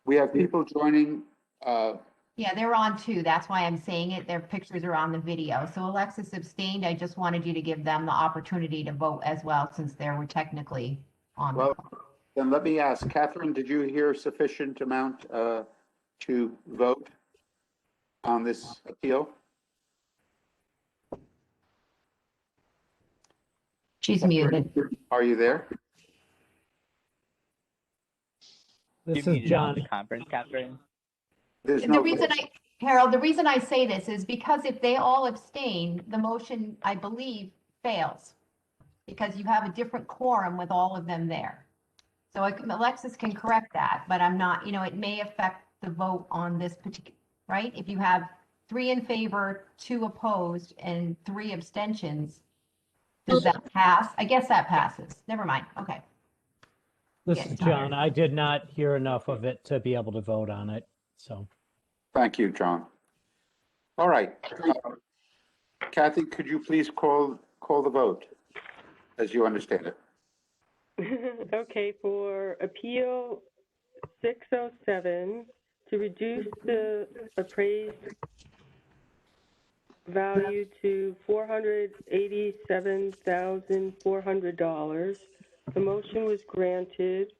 we have people joining. Yeah, they're on too. That's why I'm saying it. Their pictures are on the video. So Alexis abstained. I just wanted you to give them the opportunity to vote as well, since they were technically on. Well, then let me ask, Catherine, did you hear sufficient amount to vote on this appeal? She's muted. Are you there? This You is muted John. The conference, Catherine. There's The no reason Harold, the reason I say this is because if they all abstain, the motion, I believe, fails. Because you have a different quorum with all of them there. So Alexis can correct that, but I'm not, it may affect the vote on this particular, right? If you have 3 in favor, 2 opposed, and 3 abstentions, does that pass? I guess that passes. Never mind. Okay. This Yes, is John. I did not hear enough of it to be able to vote on it, so. Thank you, John. All right. Kathy, could you please call the vote as you understand it? Okay, for appeal 607, to reduce the appraised value to $487,400. The motion was granted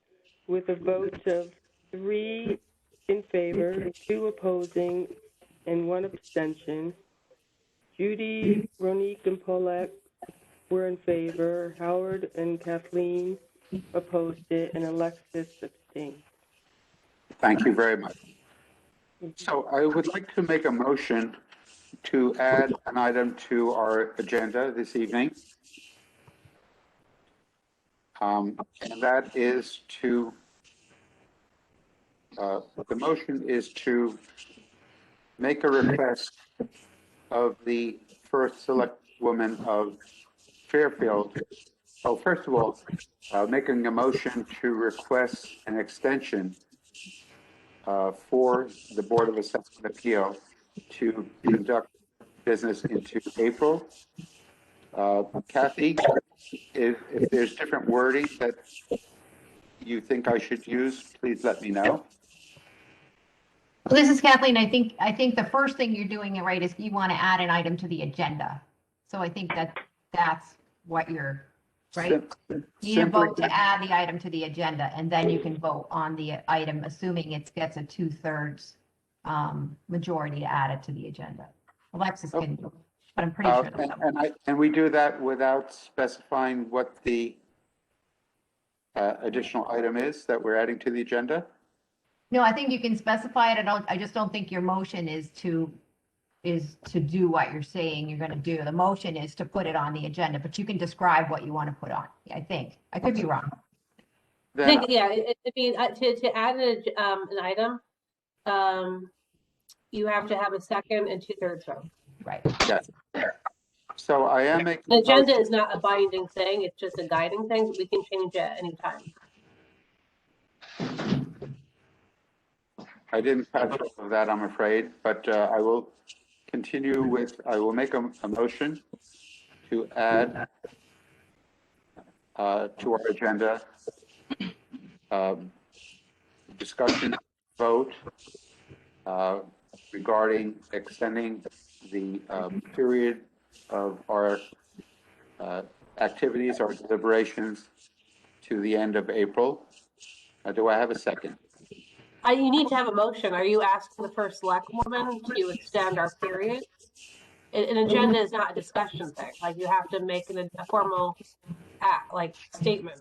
with a vote of 3 in favor, 2 opposing, and 1 abstention. Judy, Ronique, and Paulette were in favor. Howard and Kathleen opposed it, and Alexis abstained. Thank you very much. So I would like to make a motion to add an item to our agenda this evening. And that is to, the motion is to make a request of the first select woman of Fairfield. Oh, first of all, making a motion to request an extension for the Board of Assessment Appeal to conduct business into April. Kathy, if there's different wording that you think I should use, please let me know. Well, this is Kathleen. I think the first thing you're doing it right is you want to add an item to the agenda. So I think that's what you're, right? You need a vote to add the item to the agenda, and then you can vote on the item, assuming it gets a 2/3 majority to add it to the agenda. Alexis can do it, but I'm pretty sure. And we do that without specifying what the additional item is that we're adding to the agenda? No, I think you can specify it. I just don't think your motion is to do what you're saying you're going to do. The motion is to put it on the agenda, but you can describe what you want to put on. I think. I could be wrong. Then, Yeah, I mean, to add an item, you have to have a second and 2/3 vote. Right. yes. So I am making. The agenda is not a binding thing, it's just a guiding thing. We can change it at any time. I didn't catch all of that, I'm afraid, but I will continue with, I will make a motion to add to our agenda discussion vote regarding extending the period of our activities, our deliberations to the end of April. Do I have a second? You need to have a motion. Are you asking the first select woman to extend our period? An agenda is not a discussion thing. Like, you have to make a formal statement.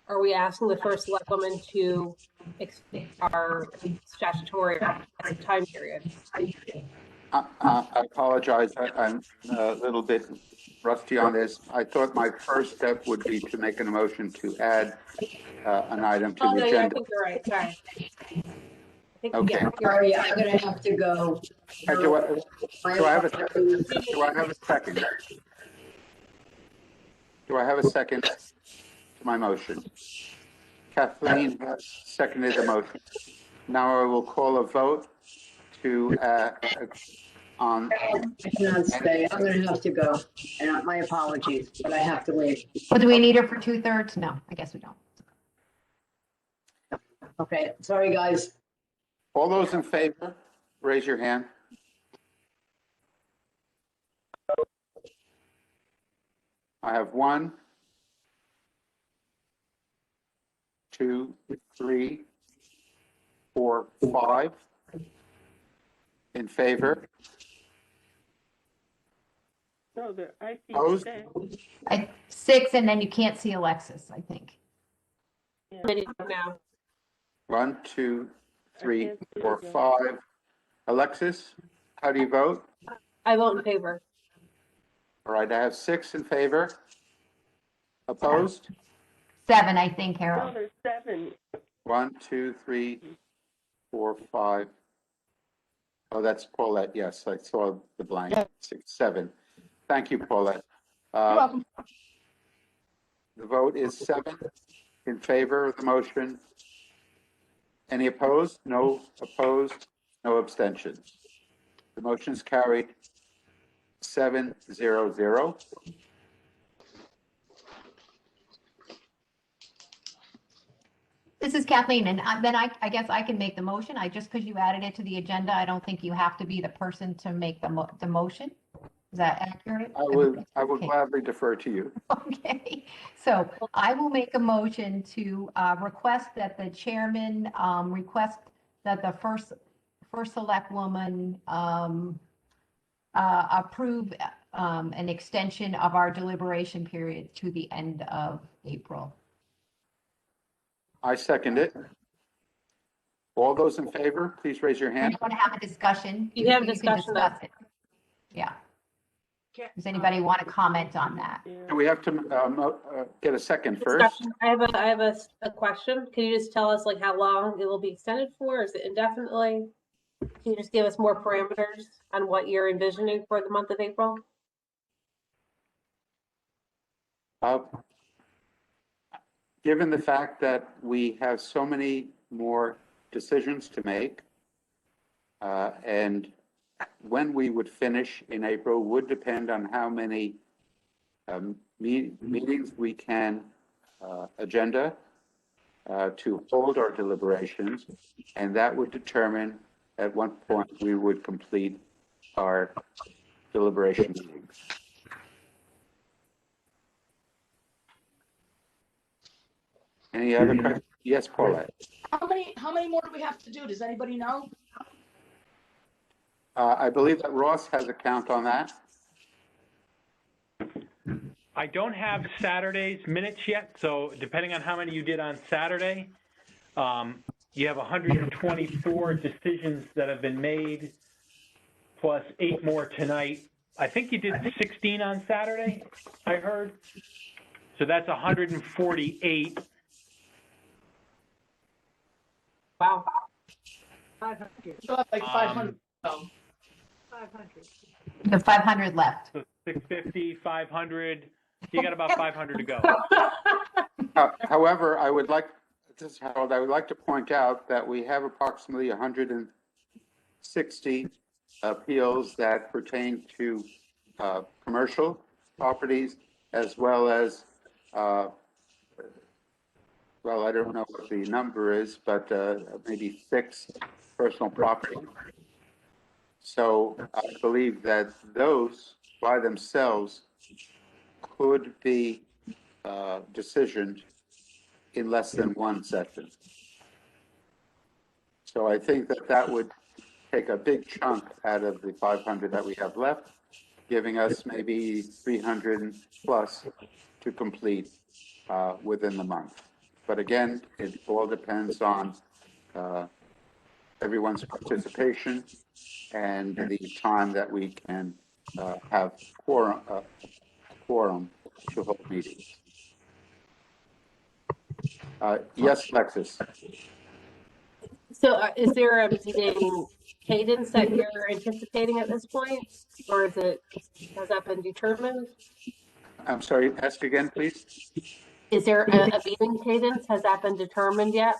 Are we asking the first select woman to extend our statutory time period? I apologize. I'm a little bit rusty on this. I thought my first step would be to make an motion to add an item to the agenda. Yeah, I think you're right. Sorry. Okay. Yeah, Sorry, I'm gonna have to go. Do I have a second? Do I have a second? Do I have a second to my motion? Kathleen has seconded the motion. Now I will call a vote to on. I cannot stay. I'm gonna have to go. And my apologies, but I have to leave. Well, do we need her for 2/3? No, I guess we don't. Okay, sorry, guys. All those in favor, raise your hand. I have 1, 2, 3, 4, 5 in favor. No, I see Opposed? 6. 6, and then you can't see Alexis, I think. now. 1, 2, 3, 4, 5. Alexis, how do you vote? I vote in favor. All right, I have 6 in favor. Opposed? 7, I think, No, Harold. there's 7. 1, 2, 3, 4, 5. Oh, that's Paulette. Yes, I saw the blank. 6, 7. Thank you, Paulette. You're welcome. The vote is 7 in favor of the motion. Any opposed? No opposed, no abstentions. The motion is carried 7-0-0. This is Kathleen, and then I guess I can make the motion. Just because you added it to the agenda, I don't think you have to be the person to make the motion. Is that accurate? I would Okay. gladly defer to you. Okay, so I will make a motion to request that the chairman request that the first select woman approve an extension of our deliberation period to the end of April. I second it. All those in favor, please raise your hand. You want to have a discussion? You have can discussion discuss it. Yeah. Does anybody want to comment on that? And we have to get a second first. Discussion. I have a question. Can you just tell us like how long it will be extended for? Is it indefinitely? Can you just give us more parameters on what you're envisioning for the month of April? Given the fact that we have so many more decisions to make, and when we would finish in April would depend on how many meetings we can agenda to hold our deliberations, and that would determine at what point we would complete our deliberation meetings. Any other questions? Yes, Paulette. How many more do we have to do? Does anybody know? I believe that Ross has a count on that. I don't have Saturday's minutes yet, so depending on how many you did on Saturday, you have 124 decisions that have been made, plus 8 more tonight. I think you did 16 on Saturday, I heard. So that's 148. Wow. 500. Still have like 500. 500. You have 500 left. So 650, 500. You got about 500 to go. However, I would like, this is Harold, I would like to point out that we have approximately 160 appeals that pertain to commercial properties, as well as, well, I don't know what the number is, but maybe 6 personal property. So I believe that those by themselves could be decisioned in less than one session. So I think that that would take a big chunk out of the 500 that we have left, giving us maybe 300 plus to complete within the month. But again, it all depends on everyone's participation and the time that we can have quorum to hold meetings. Yes, Lexus. So is there a meeting cadence that you're anticipating at this point? Or has that been determined? I'm sorry, ask again, please. Is there a meeting cadence? Has that been determined yet?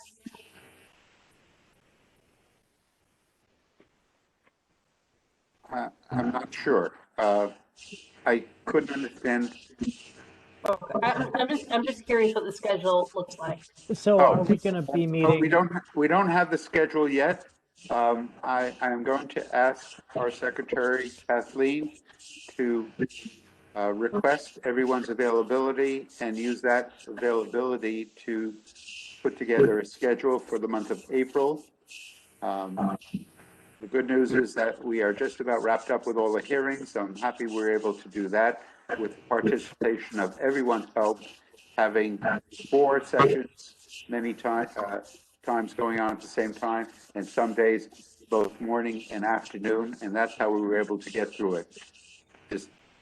I'm not sure. I couldn't understand. Okay. I'm just curious what the schedule looks like. So are we going to be Well, meeting? we don't have the schedule yet. I am going to ask our secretary, Kathleen, to request everyone's availability and use that availability to put together a schedule for the month of April. The good news is that we are just about wrapped up with all the hearings. I'm happy we're able to do that with the participation of everyone's help, having 4 sessions many times going on at the same time, and some days both morning and afternoon, and that's how we were able to get through it.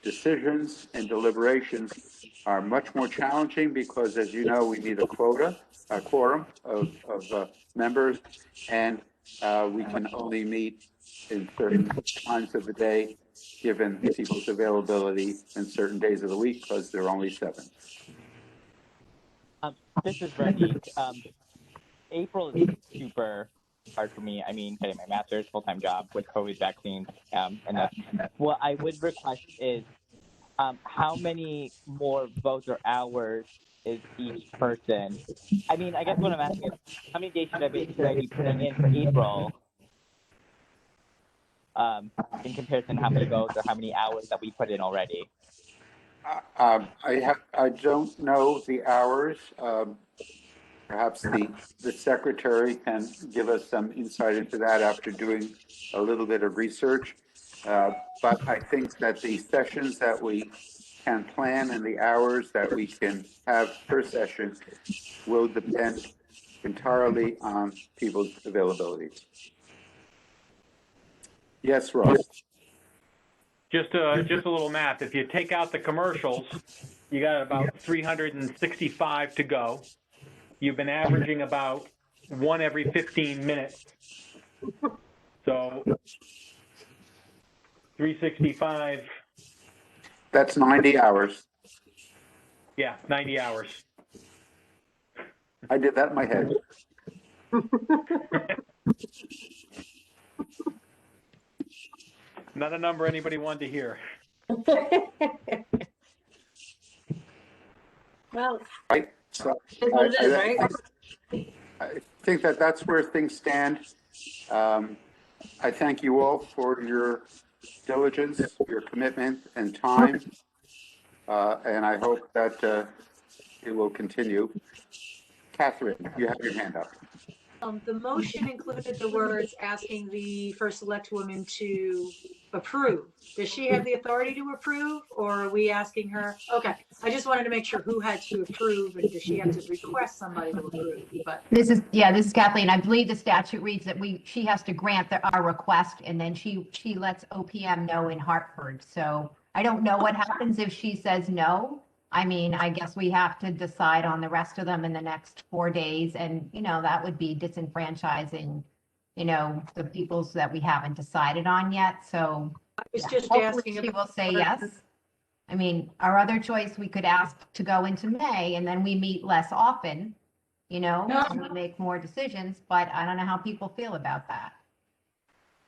Decisions and deliberations are much more challenging because, as you know, we need a quorum of members, and we can only meet in certain times of the day, given people's availability in certain days of the week, because there are only 7. This is Reggie. April is super hard for me. I mean, getting my master's, full-time job with COVID vaccines, and that's what I would request is how many more votes or hours is each person? I mean, I guess what I'm asking is how many days should I be putting in for April in comparison to how many votes or how many hours that we put in already? I don't know the hours. Perhaps the secretary can give us some insight into that after doing a little bit of research. But I think that the sessions that we can plan and the hours that we can have per session will depend entirely on people's availability. Yes, Ross. just a little math. If you take out the commercials, you got about 365 to go. You've been averaging about one every 15 minutes. So 365, That's 90 hours. yeah, 90 hours. I did that in my head. Not a number anybody wanted to hear. Well, Right? So it's what it is, right? I think that that's where things stand. I thank you all for your diligence, your commitment and time. And I hope that it will continue. Catherine, you have your hand up. The motion included the words asking the first select woman to approve. Does she have the authority to approve, or are we asking her? Okay, I just wanted to make sure who had to approve, and does she have to request somebody to approve? But This is Kathleen. I believe the statute reads that she has to grant our request, and then she lets OPM know in Hartford. So I don't know what happens if she says no. I mean, I guess we have to decide on the rest of them in the next 4 days, and, that would be disenfranchising, the peoples that we haven't decided on yet. So I was just hopefully asking she will about. say yes. I mean, our other choice, we could ask to go into May, and then we meet less often, and we make more decisions, but I don't know how people feel about that.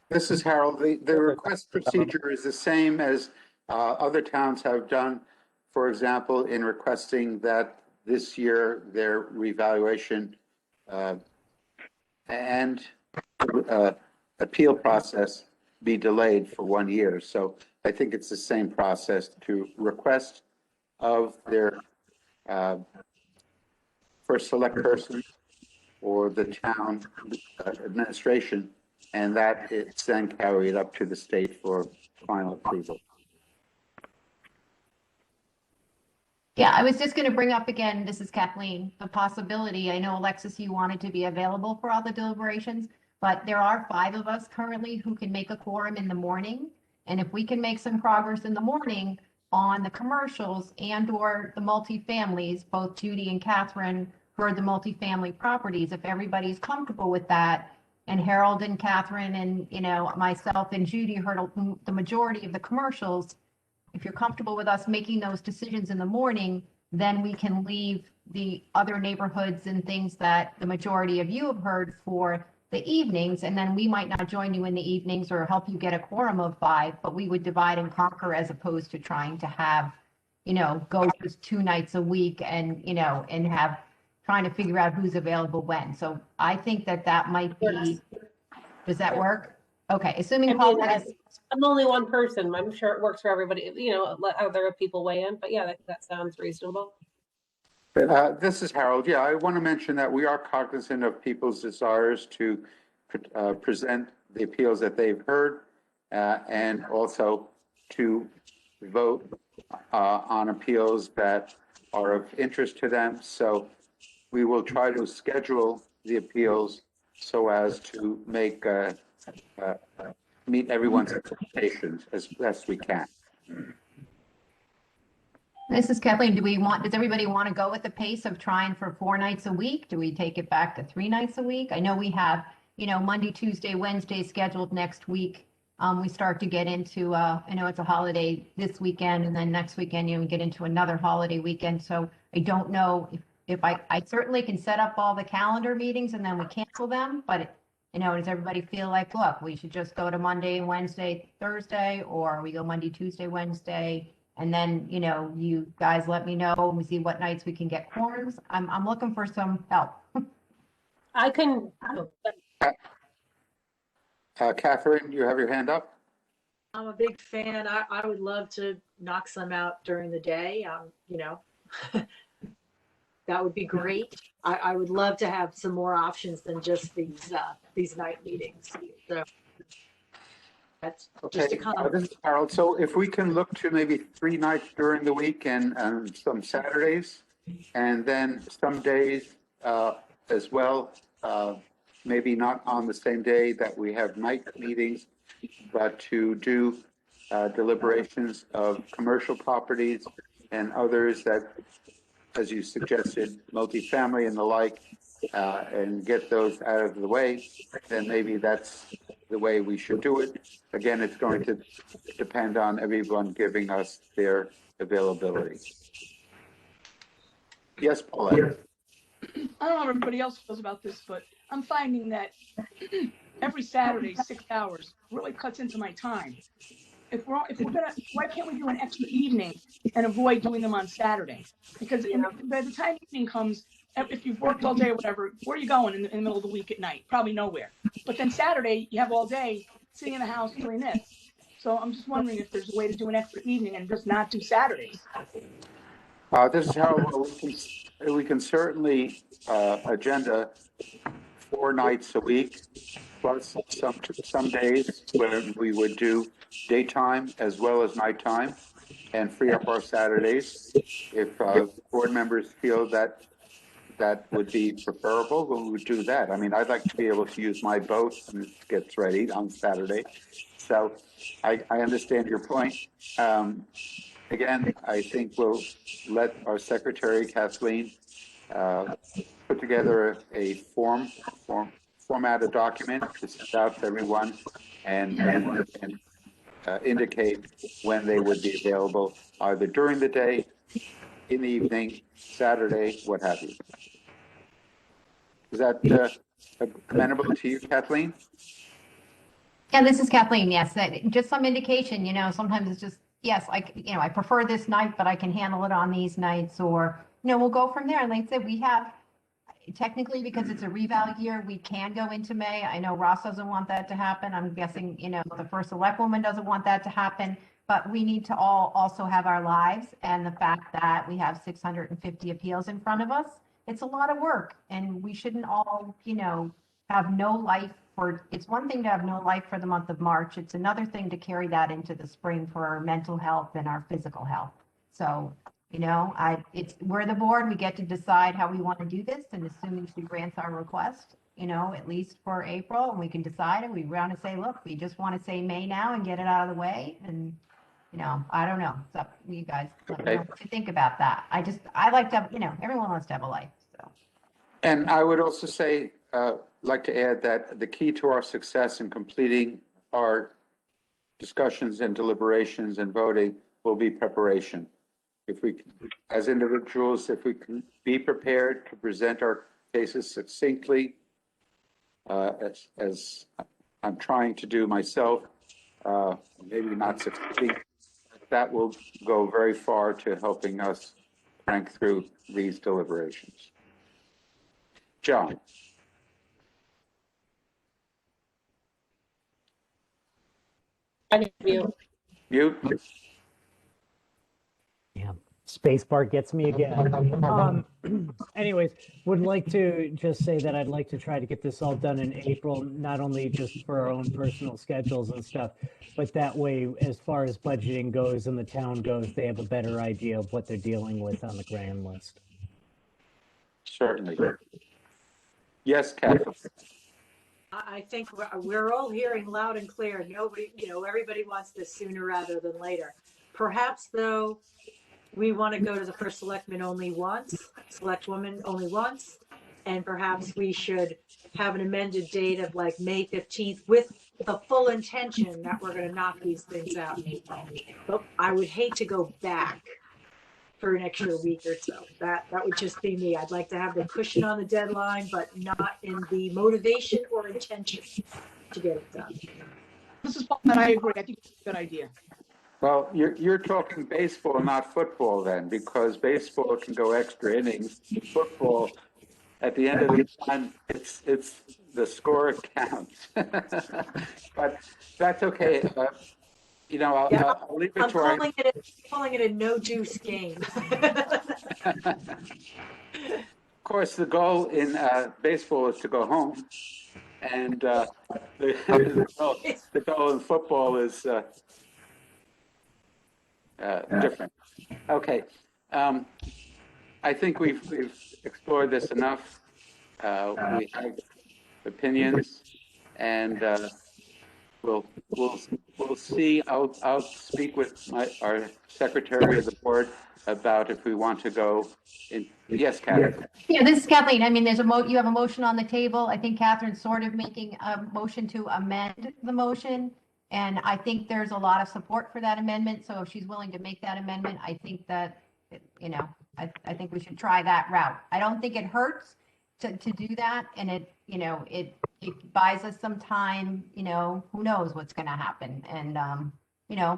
This is Harold. The request procedure is the same as other towns have done. For example, in requesting that this year their revaluation and appeal process be delayed for 1 year. So I think it's the same process to request of their first select person or the town administration, and that it's then carried up to the state for final approval. Yeah, I was just going to bring up again, this is Kathleen, the possibility, I know Alexis, you wanted to be available for all the deliberations, but there are 5 of us currently who can make a quorum in the morning. And if we can make some progress in the morning on the commercials and or the multifamilies, both Judy and Catherine heard the multifamily properties, if everybody's comfortable with that, and Harold and Catherine and, myself and Judy heard the majority of the commercials, if you're comfortable with us making those decisions in the morning, then we can leave the other neighborhoods and things that the majority of you have heard for the evenings. And then we might not join you in the evenings or help you get a quorum of 5, but we would divide and conquer as opposed to trying to have, go just 2 nights a week and, and have trying to figure out who's available when. So I think that might be, does that work? Okay, assuming Paulette is. I'm only one person. I'm sure it works for everybody. Let other people weigh in. But yeah, that sounds reasonable. But this is Harold. Yeah, I want to mention that we are cognizant of people's desires to present the appeals that they've heard and also to vote on appeals that are of interest to them. So we will try to schedule the appeals so as to make meet everyone's expectations as best we can. This is Kathleen. Does everybody want to go with the pace of trying for 4 nights a week? Do we take it back to 3 nights a week? I know we have, Monday, Tuesday, Wednesday scheduled next week. We start to get into, I know it's a holiday this weekend, and then next weekend, we get into another holiday weekend. So I don't know if I certainly can set up all the calendar meetings and then we cancel them, but does everybody feel like, look, we should just go to Monday, Wednesday, Thursday, or we go Monday, Tuesday, Wednesday, and then, you guys let me know and we see what nights we can get quorums. I'm looking for some help. I can. Catherine, you have your hand up? I'm a big fan. I would love to knock some out during the day. That would be great. I would love to have some more options than just these night meetings. So that's just a comment. This is Harold. So if we can look to maybe 3 nights during the week and some Saturdays, and then some days as well, maybe not on the same day that we have night meetings, but to do deliberations of commercial properties and others that, as you suggested, multifamily and the like, and get those out of the way, then maybe that's the way we should do it. Again, it's going to depend on everyone giving us their availability. Yes, Paulette? I don't know how everybody else feels about this, but I'm finding that every Saturday, 6 hours really cuts into my time. If we're gonna, why can't we do an extra evening and avoid doing them on Saturday? Because by the time evening comes, if you've worked all day or whatever, where are you going in the middle of the week at night? Probably nowhere. But then Saturday, you have all day sitting in the house doing this. So I'm just wondering if there's a way to do an extra evening and just not do Saturdays. This is how we can certainly agenda 4 nights a week, plus some days where we would do daytime as well as nighttime, and free up our Saturdays. If board members feel that that would be preferable, we would do that. I mean, I'd like to be able to use my boat when it gets ready on Saturday. So I understand your point. Again, I think we'll let our secretary, Kathleen, put together a format a document to send out to everyone and indicate when they would be available, either during the day, in the evening, Saturday, what have you. Is that amenable to you, Kathleen? Yeah, this is Kathleen. Yes, just some indication, sometimes it's just, yes, I prefer this night, but I can handle it on these nights, or, we'll go from there. And like I said, we have, technically, because it's a reval year, we can go into May. I know Ross doesn't want that to happen. I'm guessing, the first select woman doesn't want that to happen, but we need to all also have our lives, and the fact that we have 650 appeals in front of us, it's a lot of work, and we shouldn't all, have no life for, it's one thing to have no life for the month of March. It's another thing to carry that into the spring for our mental health and our physical health. So, we're the board, we get to decide how we want to do this, and assuming she grants our request, at least for April, and we can decide, and we want to say, look, we just want to say May now and get it out of the way, and, I don't know, it's up to you guys. Let me know what you think about that. I like to have, everyone wants to have a life, so. And I would also say, like to add that the key to our success in completing our discussions and deliberations and voting will be preparation. If we, as individuals, if we can be prepared to present our cases succinctly, as I'm trying to do myself, maybe not succinctly, that will go very far to helping us rank through these deliberations. John. Mute. Mute. Yeah, spacebar gets me again. Anyways, would like to just say that I'd like to try to get this all done in April, not only just for our own personal schedules and stuff, but that way, as far as budgeting goes and the town goes, they have a better idea of what they're dealing with on the grand list. Certainly. Yes, Kathleen. I think we're all hearing loud and clear. Nobody, everybody wants this sooner rather than later. Perhaps, though, we want to go to the first selectman only once, select woman only once, and perhaps we should have an amended date of like May 15th with the full intention that we're going to knock these things out in April. But I would hate to go back for an extra week or so. That would just be me. I'd like to have the cushion on the deadline, but not in the motivation or intention to get it done. This is Paul, and I agree. I think it's a good idea. Well, you're talking baseball, not football then, because baseball can go extra innings. Football, at the end of the time, it's the score counts. But that's okay. I'll leave it I'm to our. calling it a no juice game. Of course, the goal in baseball is to go home, and the goal in football is different. Okay, I think we've explored this enough. We have opinions, and we'll see. I'll speak with our secretary of the board about if we want to go in. Yes, Catherine. Yeah, this is Kathleen. I mean, you have a motion on the table. I think Catherine's sort of making a motion to amend the motion. And I think there's a lot of support for that amendment. So if she's willing to make that amendment, I think that, I think we should try that route. I don't think it hurts to do that. And it buys us some time, who knows what's going to happen. And,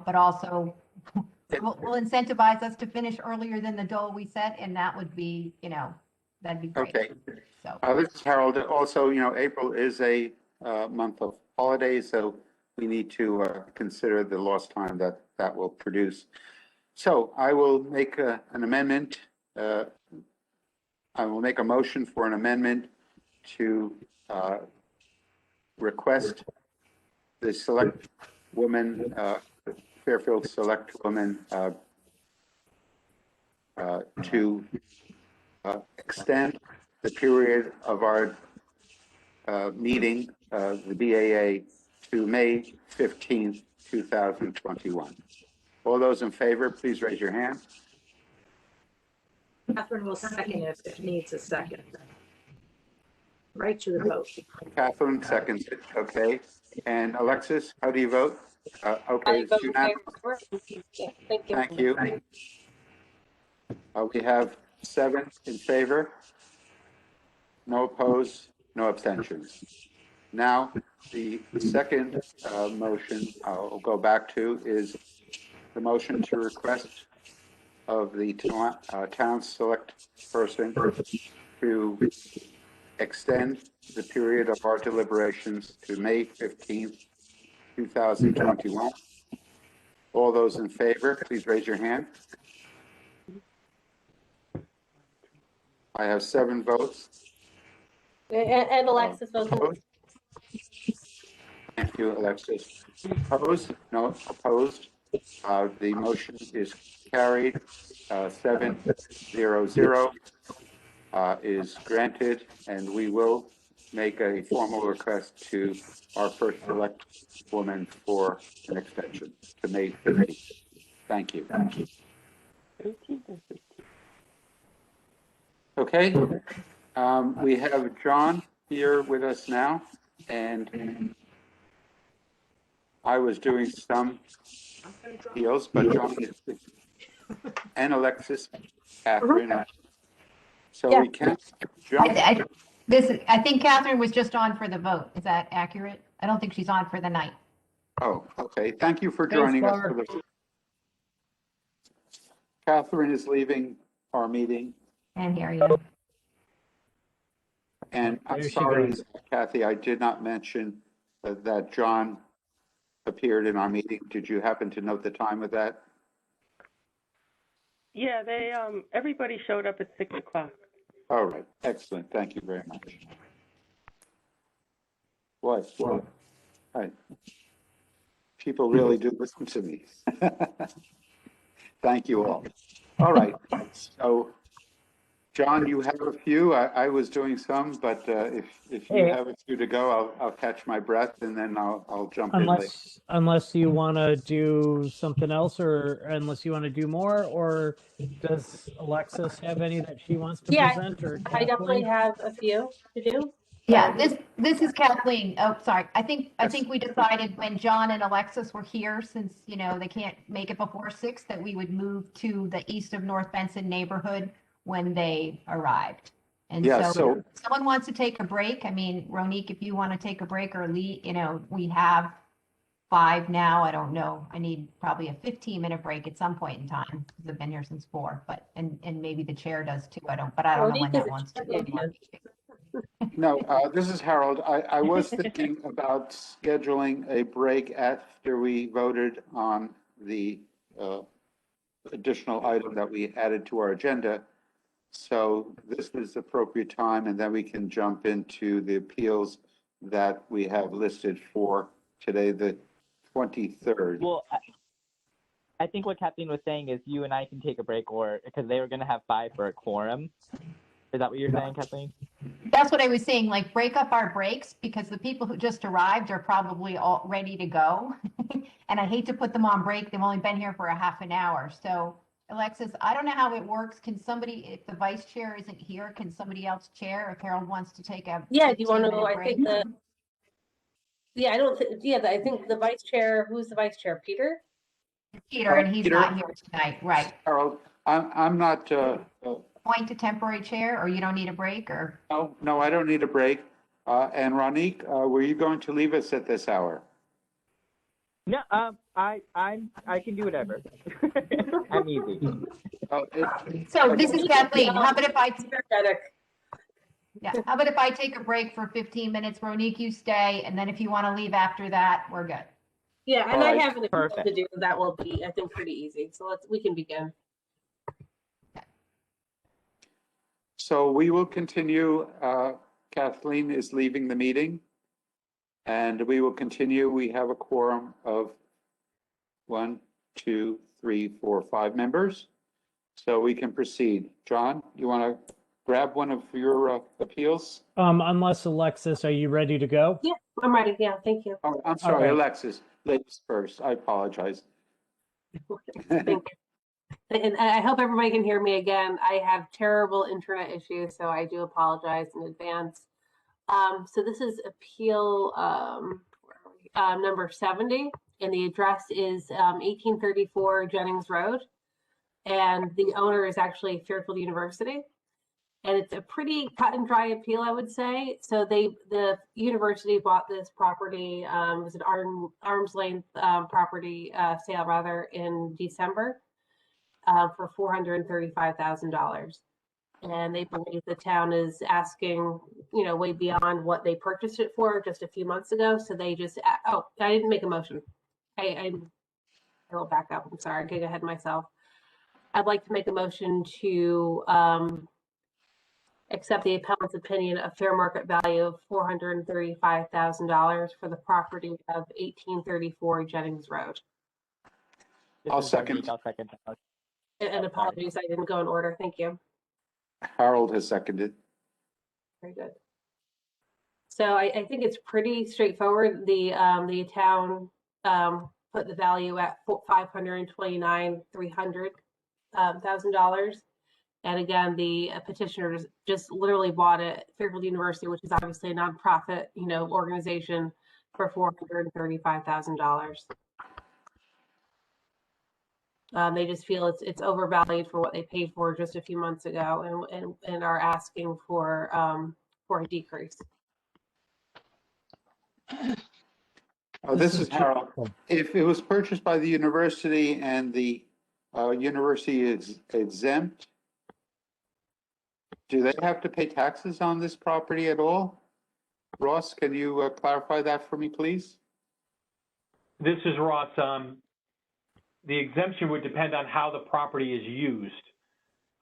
but also will incentivize us to finish earlier than the goal we set. And that would be, that'd be great. Okay. So. This is Harold. Also, April is a month of holidays, so we need to consider the lost time that will produce. So I will make an amendment. I will make a motion for an amendment to request the select woman, Fairfield select woman, to extend the period of our meeting, the BAA, to May 15th, 2021. All those in favor, please raise your hand. Catherine will second it if it needs a second. Right to the vote. Catherine seconds it, okay. And Alexis, how do you vote? Okay, it's unanimous. Thank you. We have 7 in favor, no opposed, no abstentions. Now, the second motion I'll go back to is the motion to request of the town select person to extend the period of our deliberations to May 15th, 2021. All those in favor, please raise your hand. I have 7 votes. And Alexis votes. Thank you, Alexis. Opposed? No, opposed. The motion is carried. 7-0-0 is granted, and we will make a formal request to our first select woman for an extension to May 15th. Thank you. Okay, we have John here with us now, and I was doing some appeals, but John is, and Alexis, Catherine. So Yeah. we can jump. I think Catherine was just on for the vote. Is that accurate? I don't think she's on for the night. Oh, okay. Thank you for joining us for the. Catherine is leaving our meeting. And here you go. And I'm There she sorry, goes. Kathy, I did not mention that John appeared in our meeting. Did you happen to note the time of that? Yeah, everybody showed up at 6 o'clock. All right, excellent. Thank you very much. What? Right. People really do listen to me. Thank you all. All right, so John, you have a few. I was doing some, but if you have a few to go, I'll catch my breath and then I'll jump in later. Unless you want to do something else, or unless you want to do more, or does Alexis have any that she wants to present? Or I definitely have a few to do. Yeah, this is Kathleen. Oh, sorry. I think we decided when John and Alexis were here, since, they can't make it before 6, that we would move to the east of North Benson neighborhood when they arrived. And Yeah, so if someone wants to take a break, I mean, Ronique, if you want to take a break, or Lee, we have 5 now. I don't know. I need probably a 15-minute break at some point in time, because I've been here since 4, but, and maybe the chair does too. I don't know when that wants to be. No, this is Harold. I was thinking about scheduling a break after we voted on the additional item that we added to our agenda. So this is the appropriate time, and then we can jump into the appeals that we have listed for today, the 23rd. Well, I think what Kathleen was saying is you and I can take a break, or because they were going to have 5 for a quorum. Is that what you're saying, Kathleen? That's what I was saying, like break up our breaks because the people who just arrived are probably all ready to go. And I hate to put them on break. They've only been here for a half an hour. So Alexis, I don't know how it works. Can somebody, if the vice chair isn't here, can somebody else chair if Harold wants to take a Yeah, do you want to, 15-minute I break? think I don't think, I think the vice chair, who's the vice chair? Peter? Peter, and he's Peter? not here tonight, right? Harold, I'm not, Point to temporary chair, or you don't need a break, or? no, I don't need a break. And Ronique, were you going to leave us at this hour? No, I can do whatever. I'm easy. Oh, So this is Kathleen. How about if I, Energetic. yeah, how about if I take a break for 15 minutes? Ronique, you stay, and then if you want to leave after that, we're good. Yeah, and All I right, have an appeal perfect. to do that will be, I think, pretty easy. So we can begin. So we will continue. Kathleen is leaving the meeting. And we will continue. We have a quorum of 1, 2, 3, 4, 5 members. So we can proceed. John, you want to grab one of your appeals? Unless Alexis, are you ready to go? Yeah, I'm ready. Yeah, thank you. Oh, I'm sorry, right. Alexis, ladies first. I apologize. Thank you. And I hope everybody can hear me again. I have terrible internet issues, so I do apologize in advance. So this is appeal number 70, and the address is 1834 Jennings Road, and the owner is actually Fairfield University. And it's a pretty cut and dry appeal, I would say. So the university bought this property, it was an arm's length property sale rather in December for $435,000. And they believe the town is asking, way beyond what they purchased it for just a few months ago. So they just, I didn't make a motion. I will back up. I'm sorry, I get ahead of myself. I'd like to make a motion to accept the appellant's opinion of fair market value of $435,000 for the property of 1834 Jennings Road. I'll second. I'll second that. And apologies, I didn't go in order. Thank you. Harold has seconded. Very good. So I think it's pretty straightforward. The town put the value at $529,300,000. And again, the petitioners just literally bought it, Fairfield University, which is obviously a nonprofit, organization, for $435,000. They just feel it's overvalued for what they paid for just a few months ago, and are asking for a decrease. This is Harold. If it was purchased by the university and the university is exempt, do they have to pay taxes on this property at all? Ross, can you clarify that for me, please? This is Ross. The exemption would depend on how the property is used.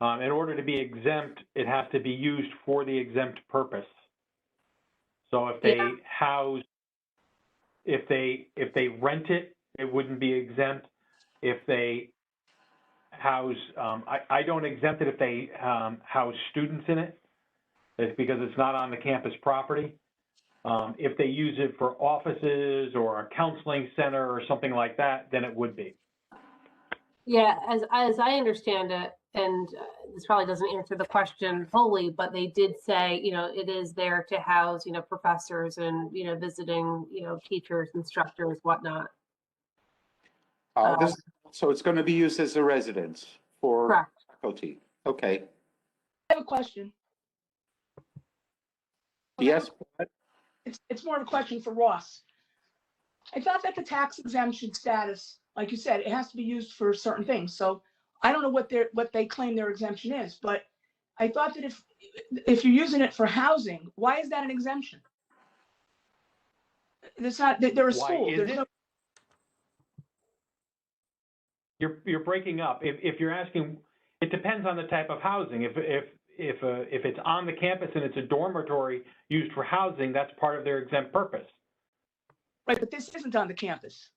In order to be exempt, it has to be used for the exempt purpose. So if they house, if they rent it, it wouldn't be exempt. If they house, I don't exempt it if they house students in it. It's because it's not on the campus property. If they use it for offices or a counseling center or something like that, then it would be. Yeah, as I understand it, and this probably doesn't answer the question fully, but they did say, it is there to house, professors and, visiting, teachers, instructors, whatnot. So it's going to be used as a residence for Correct. faculty. Okay. I have a question. Yes. It's more of a question for Ross. I thought that the tax exemption status, like you said, it has to be used for certain things. So I don't know what they claim their exemption is, but I thought that if you're using it for housing, why is that an exemption? It's not, they're a school. Why is it? You're breaking up. If you're asking, it depends on the type of housing. If it's on the campus and it's a dormitory used for housing, that's part of their exempt purpose. Right, but this isn't on the campus.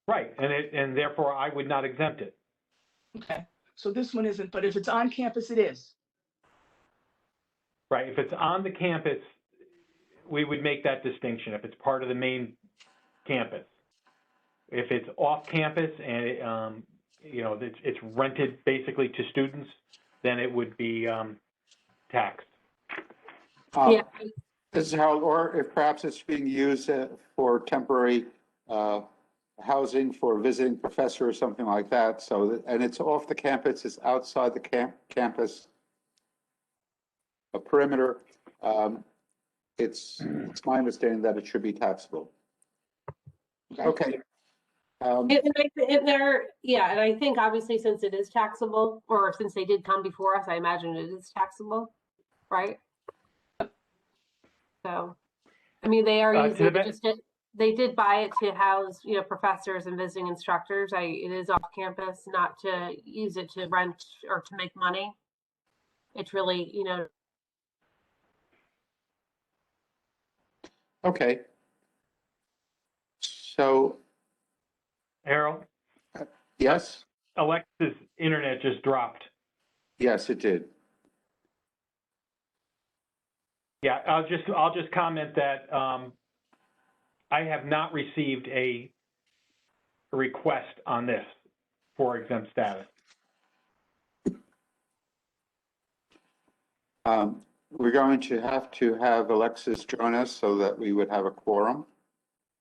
Right, and therefore I would not exempt it. Okay, so this one isn't, but if it's on campus, it is. Right, if it's on the campus, we would make that distinction, if it's part of the main campus. If it's off campus and, it's rented basically to students, then it would be taxed. Yeah. This is how, or if perhaps it's being used for temporary housing for a visiting professor or something like that. So, and it's off the campus, it's outside the campus, a perimeter. It's my understanding that it should be taxable. Okay. And I think obviously since it is taxable, or since they did come before us, I imagine it is taxable, right? So, I mean, they are using it they did buy it to house, professors and visiting instructors. It is off campus, not to use it to rent or to make money. It's really, Okay. So. Harold? Yes? Alexa's internet just dropped. Yes, it did. Yeah, I'll just comment that I have not received a request on this for exempt status. We're going to have Alexis join us so that we would have a quorum.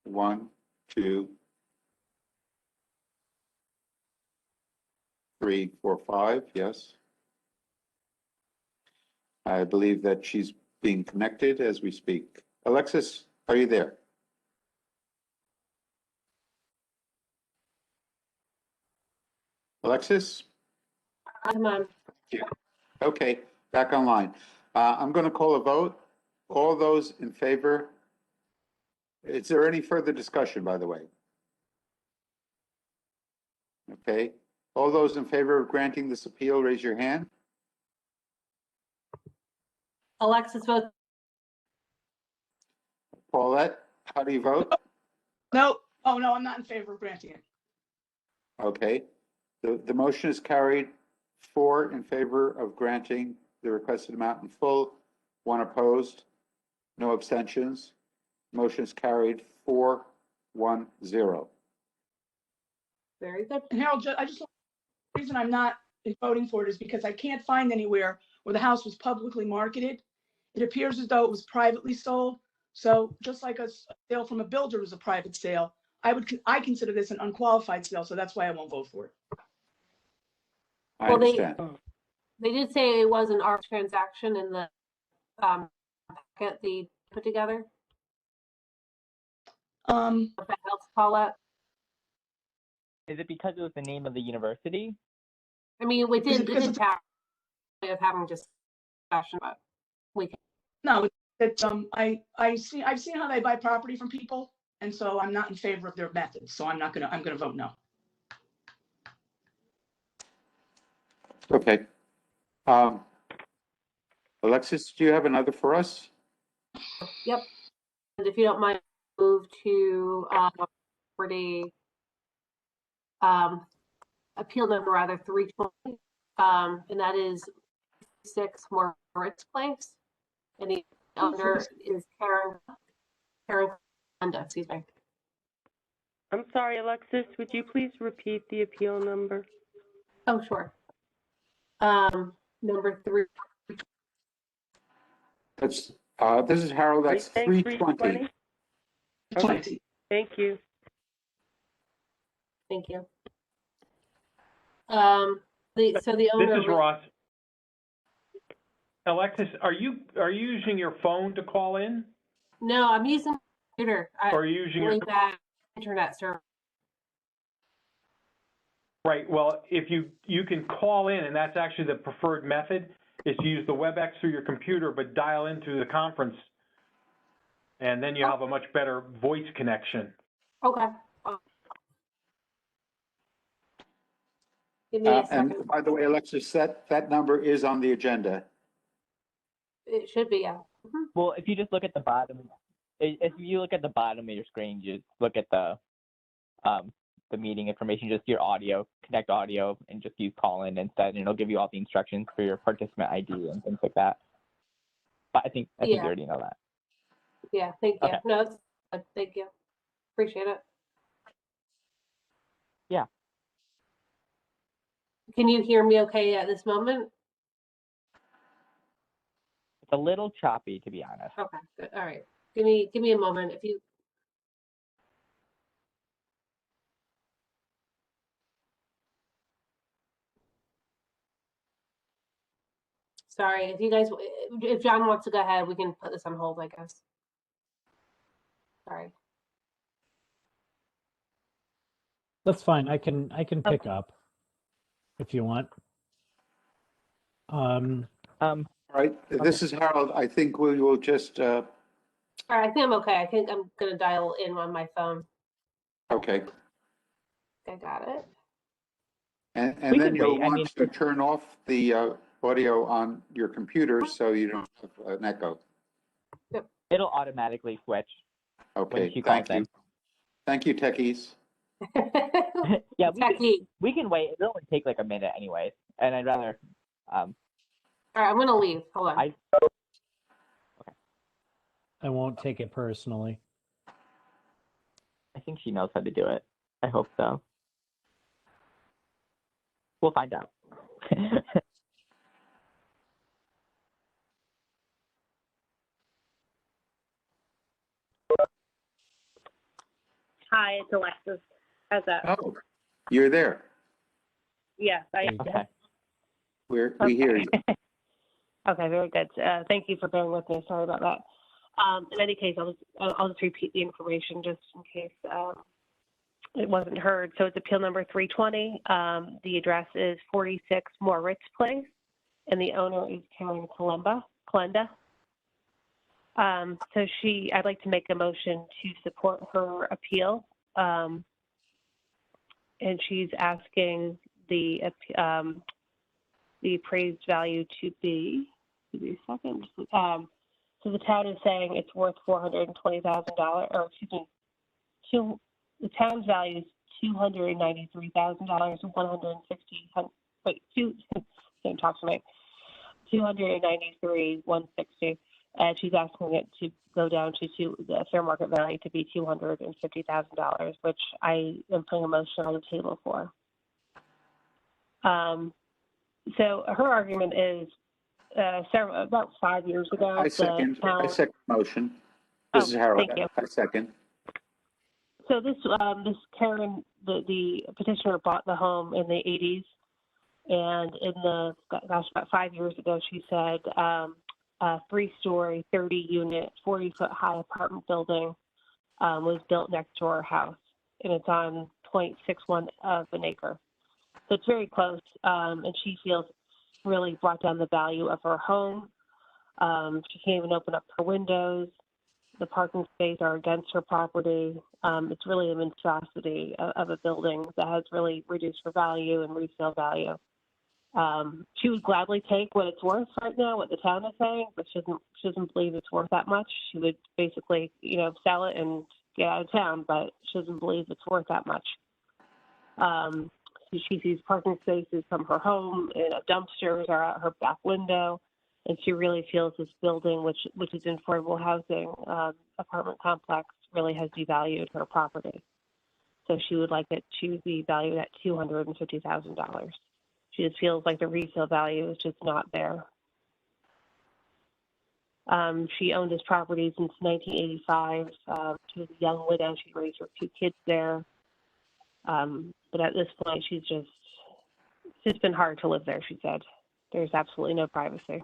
1, 2, 3, 4, 5, yes. I believe that she's being connected as we speak. Alexis, are you there? Alexis? I'm on. Yeah. Okay, back online. I'm going to call a vote. All those in favor? Is there any further discussion, by the way? Okay. All those in favor of granting this appeal, raise your hand. Alexis votes. Paulette, how do you vote? No, oh no, I'm not in favor of granting it. Okay. The motion is carried 4 in favor of granting the requested amount in full, 1 opposed, no abstentions. Motion is carried 4-1-0. Very good. And Harold, the reason I'm not voting for it is because I can't find anywhere where the house was publicly marketed. It appears as though it was privately sold. So just like a sale from a builder was a private sale, I consider this an unqualified sale, so that's why I won't vote for it. I understand. They did say it was an art transaction in the packet they put together. If that helps, Paulette. Is it because it was the name of the university? I mean, it did have of having discussion, but we can. No, it's I've seen how they buy property from people, and so I'm not in favor of their methods. So I'm gonna vote no. Okay. Alexis, do you have another for us? Yep. And if you don't mind, move to property appeal number 320, and that is 6 Moritz Place, and the owner is Karen Honda, excuse me. I'm sorry, Alexis, would you please repeat the appeal number? Oh, sure. Number 3. That's this is Harold. That's 320. 320? Okay. Thank you. Thank you. The owner. This is Ross. Alexis, are you using your phone to call in? No, I'm using my computer. Or are you using your internet server? Right. Well, if you can call in, and that's actually the preferred method, is to use the WebEx through your computer, but dial into the conference, and then you have a much better voice connection. Okay. Give me a second. And by the way, Alexis, that number is on the agenda. It should be, yeah. Well, if you just look at the bottom, if you look at the bottom of your screen, just look at the meeting information, just your audio, connect audio, and just use call in instead, and it'll give you all the instructions for your participant ID and things like that. but I think Yeah. you already know that. Yeah, thank you. Okay. No, it's good. Thank you. Appreciate it. Yeah. Can you hear me okay at this moment? It's a little choppy, to be honest. Okay, good. All right. Give me a moment. If you Sorry, if you guys, if John wants to go ahead, we can put this on hold, I guess. Sorry. That's fine. I can pick up if you want. All right, this is Harold. I think we will just, All right, I think I'm okay. I think I'm gonna dial in on my phone. okay. I got it. And We then can you'll wait. I mean, want to turn off the audio on your computer so you don't have an echo. it'll automatically switch when Okay, she calls thank you. Thank you, techies. in. Yeah, Techie. we can wait. It'll only take like a minute anyway, and I'd rather. All right, I'm gonna leave. Hold on. I won't take it personally. I think she knows how to do it. I hope so. We'll find out. Hi, it's Alexis. How's that? Oh, you're there. Yes, I Okay. We hear you. Okay, very good. Thank you for bearing with me. Sorry about that. In any case, I'll just repeat the information just in case it wasn't heard. So it's appeal number 320. The address is 46 Moritz Place, and the owner is Karen Kalenda. I'd like to make a motion to support her appeal. And she's asking the appraised value to be, give me a second. So the town is saying it's worth $420,000, or excuse me, the town's value is $293,000, 160. Wait, don't talk to me. 293,160, and she's asking it to go down to the fair market value to be $250,000, which I am putting a motion on the table for. So her argument is about 5 years ago. I second motion. This is Harold. Thank you. I second. So this Karen, the petitioner bought the home in the 80s, and about 5 years ago, she said a 3-story, 30-unit, 40-foot high apartment building was built next to her house, and it's on 0.61 of an acre. So it's very close, and she feels really brought down the value of her home. She can't even open up her windows. The parking spaces are against her property. It's really a monstrosity of a building that has really reduced her value and resale value. She would gladly take what it's worth right now, what the town is saying, but she doesn't believe it's worth that much. She would basically, sell it and get out of town, but she doesn't believe it's worth that much. She sees parking spaces from her home, and dumpsters are out her back window, and she really feels this building, which is an affordable housing apartment complex, really has devalued her property. So she would like it to be valued at $250,000. She just feels like the resale value is just not there. She owned this property since 1985. She was a young widow. She raised her 2 kids there. But at this point, it's just been hard to live there, she said. There's absolutely no privacy.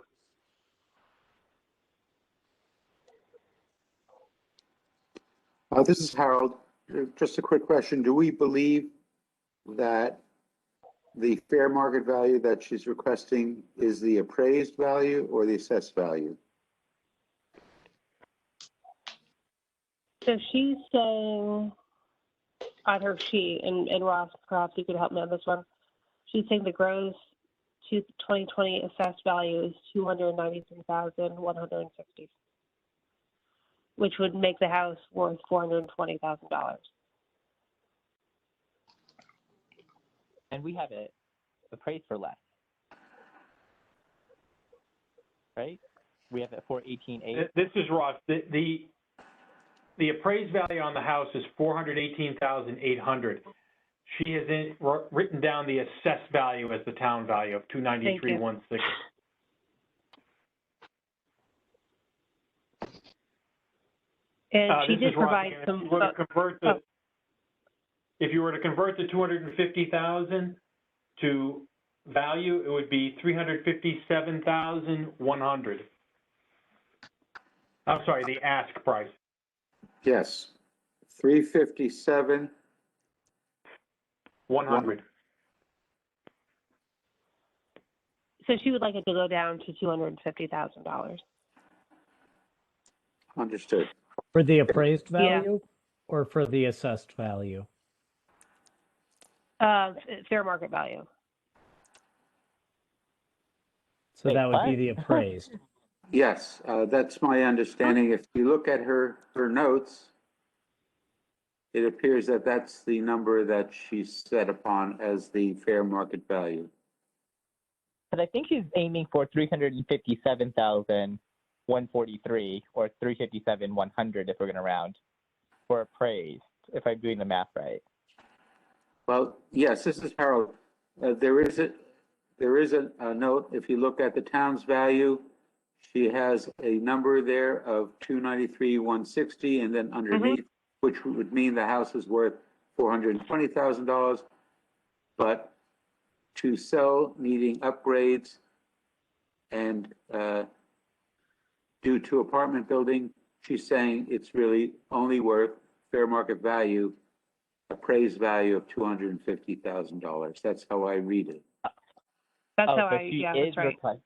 This is Harold. Just a quick question. Do we believe that the fair market value that she's requesting is the appraised value or the assessed value? So she's saying on her sheet, and Ross, perhaps you could help me on this one. She's saying the gross 2020 assessed value is $293,160, which would make the house worth $420,000. And we have it appraised for less. Right? We have it 418.8. This is Ross. The appraised value on the house is $418,800. She has written down the assessed value as the town value of $293,160. And she This did is Ross provide again. some. If you were to convert the $250,000 to value, it would be $357,100. I'm sorry, the ask price. Yes, 357. 100. So she would like it to go down to $250,000. Understood. For the appraised Yeah. value or for the assessed value? Fair market value. So Wait, that would be what? the appraised. Yes, that's my understanding. If you look at her notes, it appears that that's the number that she's set upon as the fair market value. But I think she's aiming for 357,143 or 357,100 if we're going to round for appraised, if I'm doing the math right. Well, yes, this is Harold. There is a note. If you look at the town's value, she has a number there of 293,160, and then underneath, which would mean the house is worth $420,000. But to sell, needing upgrades, and due to apartment building, she's saying it's really only worth fair market value, appraised value of $250,000. That's how I read it. That's how so I, she yeah, is that's right.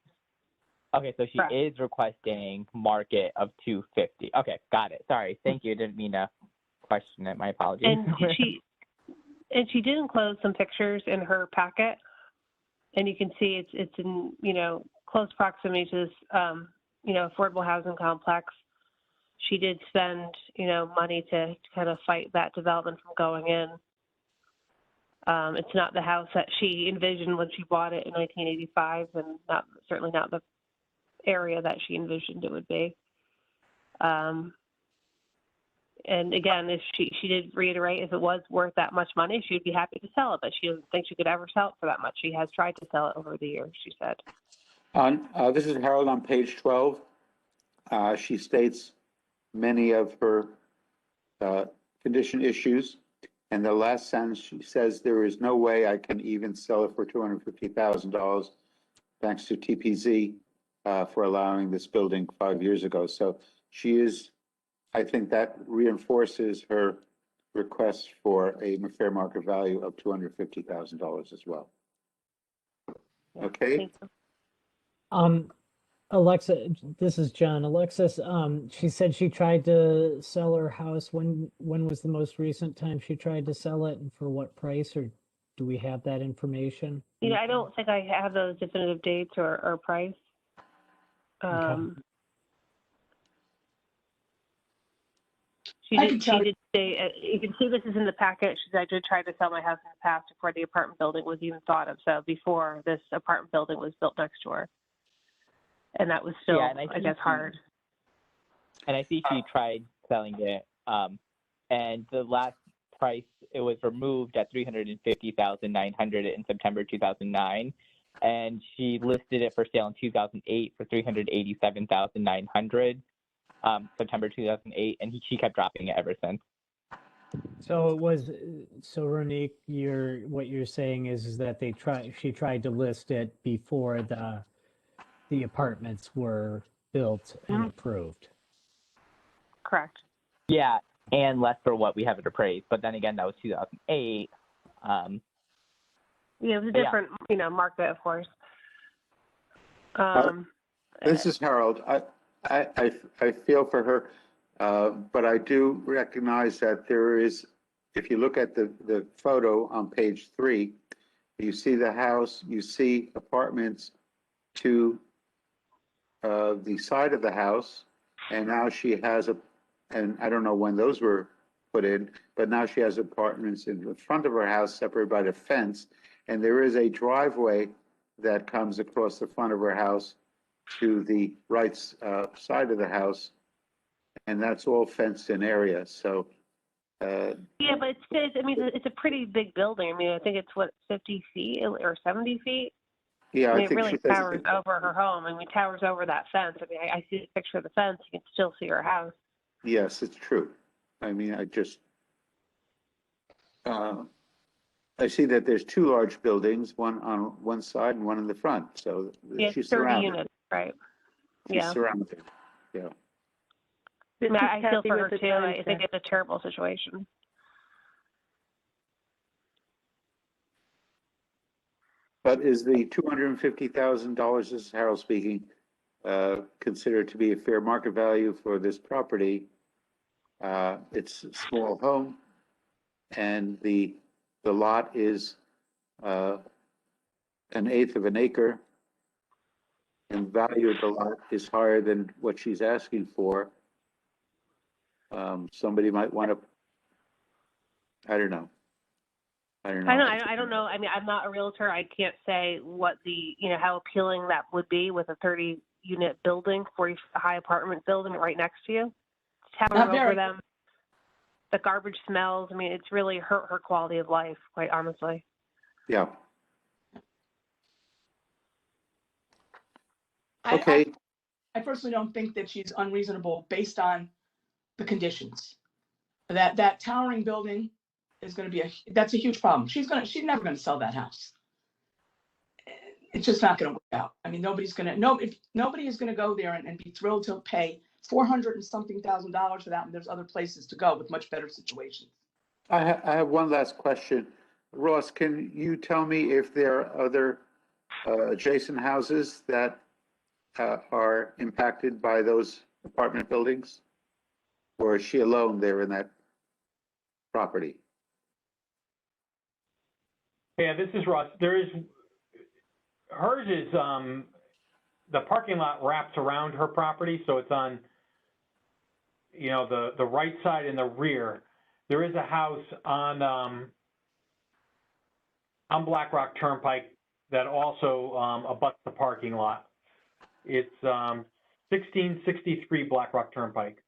Okay, so she Correct. is requesting market of 250. Okay, got it. Sorry, thank you. Didn't mean to question it. My apologies. And she did enclose some pictures in her packet, and you can see it's in close proximity to this affordable housing complex. She did spend money to kind of fight that development from going in. It's not the house that she envisioned when she bought it in 1985, and certainly not the area that she envisioned it would be. And again, if she did reiterate, if it was worth that much money, she'd be happy to sell it, but she doesn't think she could ever sell it for that much. She has tried to sell it over the years, she said. This is Harold on page 12. She states many of her condition issues. And the last sentence, she says, there is no way I can even sell it for $250,000, thanks to TPZ for allowing this building 5 years ago. So she is, I think that reinforces her request for a fair market value of $250,000 as well. Okay. Alexa, this is John. Alexis, she said she tried to sell her house. When was the most recent time she tried to sell it, and for what price, or do we have that information? I don't think I have those definitive dates or price. Okay. She did say, you can see this is in the packet. She said, I did try to sell my house in the past before the apartment building was even thought of. So before this apartment building was built next door. And that was still, I guess, hard. And I see she tried selling it. And the last price, it was removed at $350,900 in September 2009. And she listed it for sale in 2008 for $387,900. September 2008, and she kept dropping it ever since. So Ronique, what you're saying is that she tried to list it before the apartments were built and approved. Correct. Yeah, and less for what we have it appraised. But then again, that was 2008. It was a different, market, of course. This is Harold. I feel for her, but I do recognize that there is, if you look at the photo on page 3, you see the house, you see apartments to the side of the house, and now she has and I don't know when those were put in, but now she has apartments in the front of her house separated by the fence, and there is a driveway that comes across the front of her house to the right side of the house, and that's all fenced-in area. So, Yeah, but I mean, it's a pretty big building. I mean, I think it's what, 50 feet or 70 feet. yeah, I mean, I it think really she says towers over her home. I mean, it towers over that fence. I mean, I see the picture of the fence. You can still see her house. yes, it's true. I mean, I see that there's two large buildings, one on one side and one in the front. So Yeah, she's 30 surrounded. units, right? She's Yeah. surrounded. Yeah. I mean, I feel Kathy for with her the too. time I think check. it's a terrible situation. But is the $250,000, this is Harold speaking, considered to be a fair market value for this property? It's a small home, and the lot is an eighth of an acre, and value of the lot is higher than what she's asking for. Somebody might want to, I don't know. I don't know. I don't know. I mean, I'm not a realtor. I can't say what how appealing that would be with a 30-unit building, 40 high apartment building right next to you. Towering over them. The garbage smells. I mean, it's really hurt her quality of life, quite honestly. Yeah. Okay. I personally don't think that she's unreasonable based on the conditions. That towering building is going to be that's a huge problem. She's never going to sell that house. It's just not going to work out. I mean, nobody is going to go there and be thrilled to pay $400 and something thousand for that. And there's other places to go with much better situations. I have one last question. Ross, can you tell me if there are other adjacent houses that are impacted by those apartment buildings? Or is she alone there in that property? Yeah, this is Russ. Hers is, the parking lot wraps around her property, so it's on, the right side and the rear. There is a house on Black Rock Turnpike that also abuts the parking lot. It's 1663 Black Rock Turnpike.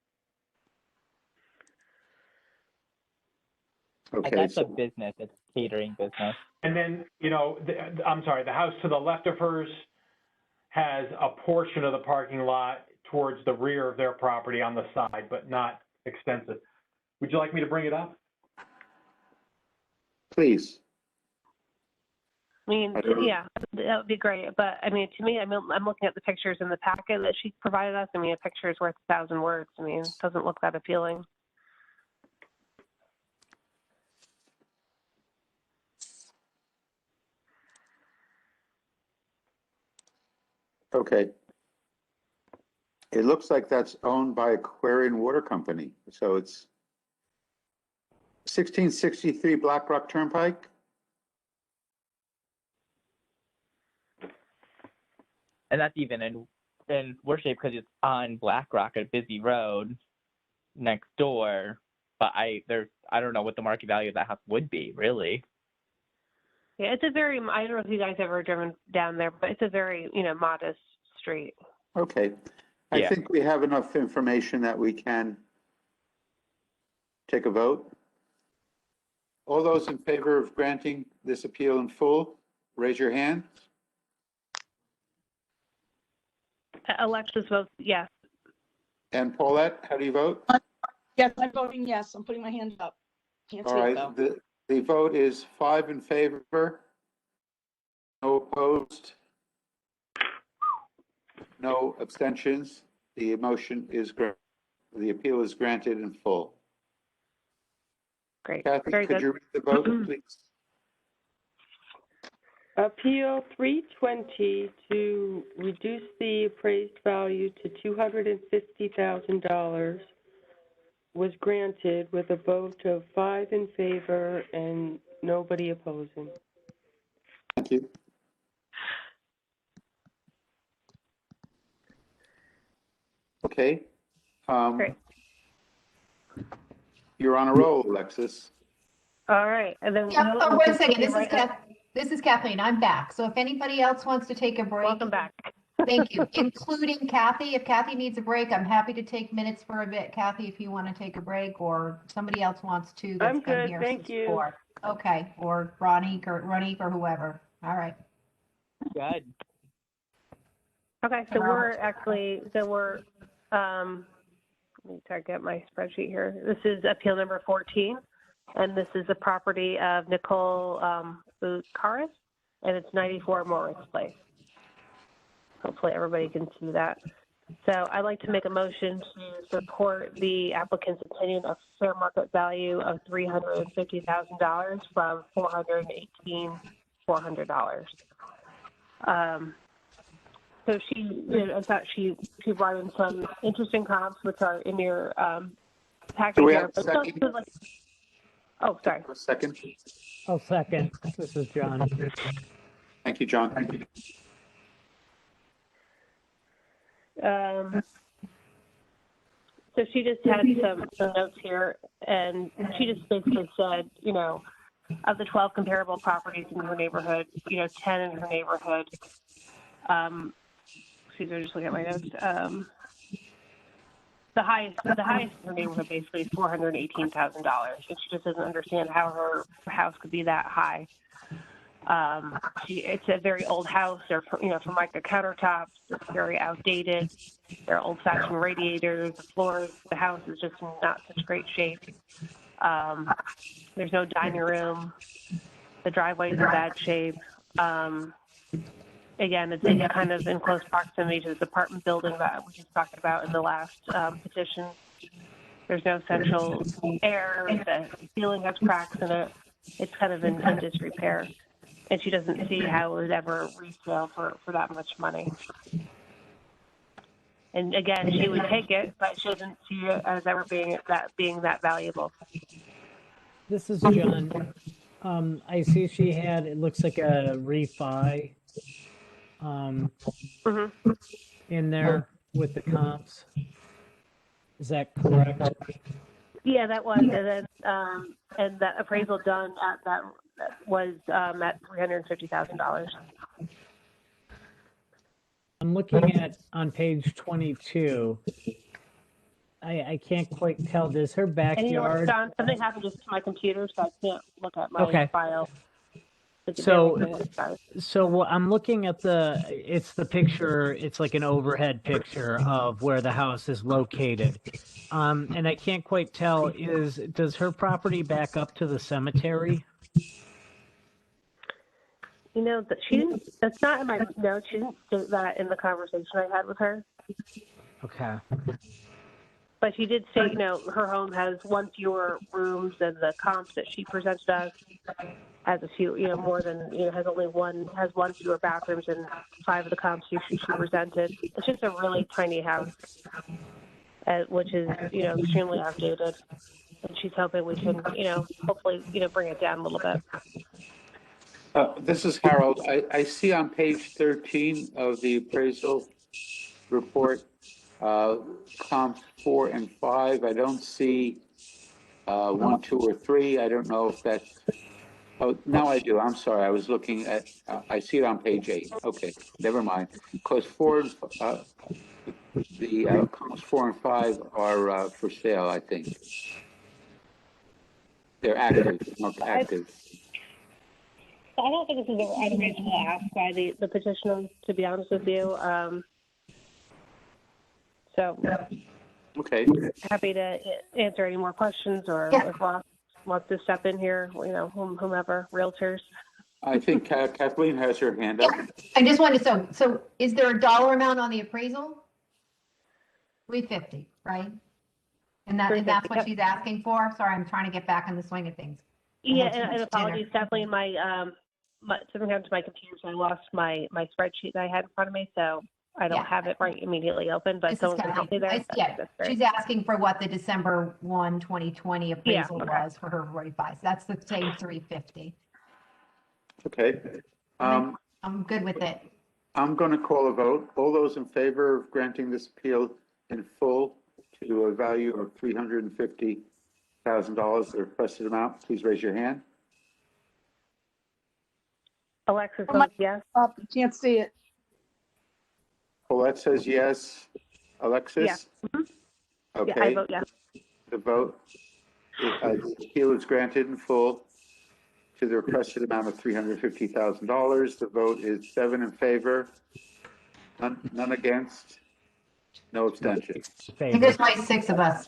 Okay. That's a business. It's a catering business. And then, I'm sorry, the house to the left of hers has a portion of the parking lot towards the rear of their property on the side, but not extensive. Would you like me to bring it up? Please. I mean, yeah, that would be great. But I mean, to me, I'm looking at the pictures in the packet that she provided us. I mean, a picture is worth 1,000 words. I mean, it doesn't look that appealing. Okay. It looks like that's owned by Aquarian Water Company. So it's 1663 Black Rock Turnpike. And that's even in worse shape because it's on Black Rock, a busy road next door. But I don't know what the market value of that house would be, really. Yeah, it's a very, I don't know if you guys ever driven down there, but it's a very, modest street. Okay. I think we have enough information that we can take a vote. All those in favor of granting this appeal in full, raise your hand. Alexis votes yes. And Paulette, how do you vote? Yes, I'm voting yes. I'm putting my hand up. Can't All see it right, though. the vote is 5 in favor, no opposed, no abstentions. The the appeal is granted in full. Great. Kathy, Very could good. you read the vote, please? Appeal 320 to reduce the appraised value to $250,000 was granted with a vote of 5 in favor and nobody opposing. Thank you. Okay. Great. You're on a roll, Alexis. All right. And then Wait a second. This is Kathleen. I'm back. So if anybody else wants to take a break, welcome back. Thank you, including Kathy. If Kathy needs a break, I'm happy to take minutes for a bit. Kathy, if you want to take a break, or somebody else wants to. That's I'm been good, here thank since you. before. Okay, or Ronique or whoever. All right. Good. Okay, so we're let me try to get my spreadsheet here. This is appeal number 14, and this is the property of Nicole Bukaris, and it's 94 Morris Place. Hopefully everybody can see that. So I'd like to make a motion to support the applicant's opinion of fair market value of $350,000 from $418,400. So I thought she brought in some interesting comps, which are in your package Do we here. have a second? Oh, sorry. A second. I'll second. This is John. Thank you, John. Thank you. So she just had some notes here, and she just basically said, of the 12 comparable properties in her neighborhood, 10 in her neighborhood, excuse me, I'm just looking at my notes. The highest in her neighborhood basically is $418,000, and she just doesn't understand how her house could be that high. It's a very old house. They're Formica countertops. It's very outdated. They're old-fashioned radiators. The floors. The house is just not such great shape. There's no dining room. The driveway's in bad shape. Again, it's kind of in close proximity to this apartment building that we just talked about in the last petition. There's no central air. The ceiling has cracks in it. It's kind of in disrepair. And she doesn't see how it would ever resale for that much money. And again, she would take it, but she doesn't see it as ever being that valuable. This is John. I see she had, it looks like a refi in there with the comps. Is that correct? Yeah, that was, and then and that appraisal done at that was at $350,000. I'm looking at on page 22. I can't quite tell. Does her And backyard? John, something happened just to my computer, so I can't look at my file. So I'm looking at it's the picture, it's like an overhead picture of where the house is located. And I can't quite tell, does her property back up to the cemetery? That's not in my notes. She didn't state that in the conversation I had with her. Okay. But she did say, her home has one fewer rooms than the comps that she presented us. Has a few, has one fewer bathrooms than 5 of the comps she presented. It's just a really tiny house, which is, extremely outdated. And she's hoping we can, hopefully, bring it down a little bit. This is Harold. I see on page 13 of the appraisal report, comps 4 and 5. I don't see 1, 2, or 3. I don't know if that's. Oh, now I do. I'm sorry. I was looking at. I see it on page 8. Okay, never mind. Because the comps 4 and 5 are for sale. I think they're active, not active. I don't think this is unreasonable ask by the petitioner, to be honest with you. Okay. Happy to answer any more questions, or if Ross wants to step in here, whomever, realtors. I think Kathleen has her hand up. Yeah, I just wanted to, so is there a dollar amount on the appraisal? 350, right? And that's what she's asking for? Sorry, I'm trying to get back in the swing of things. Yeah, and apologies, definitely something happened to my computer, so I lost my spreadsheet that I had in front of me, so I don't have it right immediately open, but someone can help me there. She's asking for what the December 1, 2020 appraisal was for her 45. So that's the same 350. Okay. I'm good with it. I'm going to call a vote. All those in favor of granting this appeal in full to a value of $350,000, the requested amount, please raise your hand. Alexis votes yes. Can't see it. Paulette says yes. Alexis? Yes. Mhm. Yeah, I Okay, vote yes. the vote, the appeal is granted in full to the requested amount of $350,000. The vote is 7 in favor, none against, no abstentions. I think there's only 6 of us.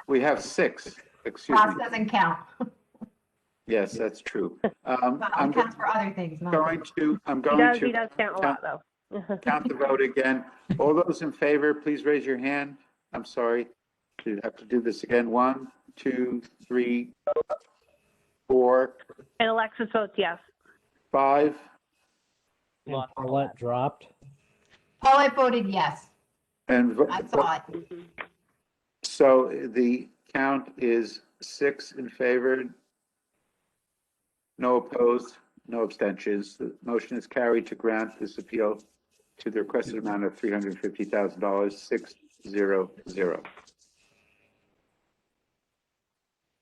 We have 6, excuse Ross me. doesn't count. Yes, that's true. Well, I'm it counts for other things, not. going to He does count a lot, though. count the vote again. All those in favor, please raise your hand. I'm sorry to have to do this again. 1, 2, 3, 4, And Alexis votes yes. 5. And Paulette dropped. Paulette voted yes. And I saw it. so the count is 6 in favor, no opposed, no abstentions. The motion is carried to grant this appeal to the requested amount of $350,000, 600.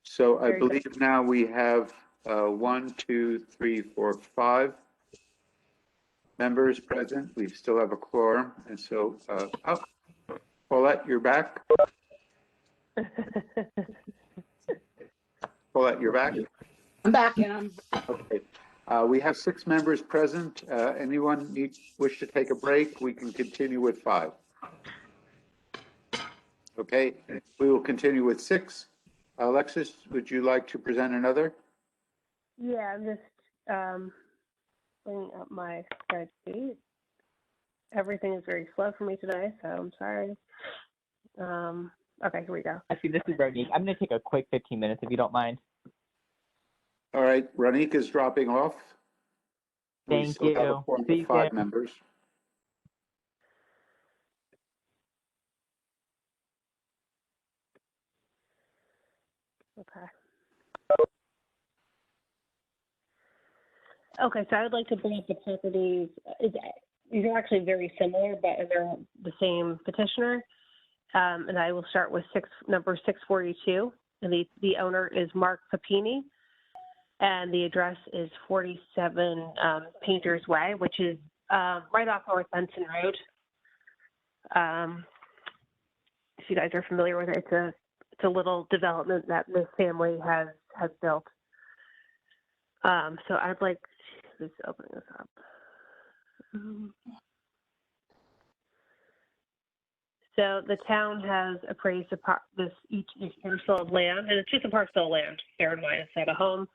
So I Very good. believe now we have 1, 2, 3, 4, 5 members present. We still have a quorum, and so, Paulette, you're back? Paulette, you're back? I'm back and I'm, Okay. We have 6 members present. Anyone wish to take a break? We can continue with 5. Okay, we will continue with 6. Alexis, would you like to present another? Yeah, I'm just bringing up my spreadsheet. Everything is very slow for me today, so I'm sorry. Okay, here we go. Actually, this is Ronique. I'm going to take a quick 15 minutes if you don't mind. All right, Ronique is dropping off. We Thank still have a you. quorum See of you 5 soon. members. Okay. Okay, so I would like to bring up the properties. These are actually very similar, but they're the same petitioner. And I will start with number 642. And the owner is Mark Papini. And the address is 47 Painters Way, which is right off North Benson Road. If you guys are familiar with it, it's a little development that this family has built. So I'd like to just open this up. So the town has appraised each parcel of land, and it's just a parcel of land. Bear in mind, it's not a home.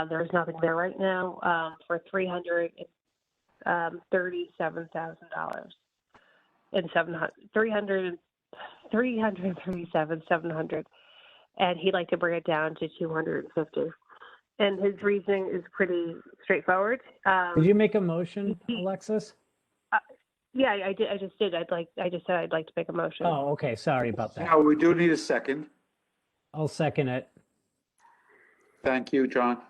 There's nothing there right now for $337,000 and $337,700, and he'd like to bring it down to $250,000. And his reasoning is pretty straightforward. Did you make a motion, Alexis? Yeah, I did. I just did. I just said I'd like to make a motion. Oh, okay. Sorry about that. Now, we do need a second. I'll second it. Thank you, John.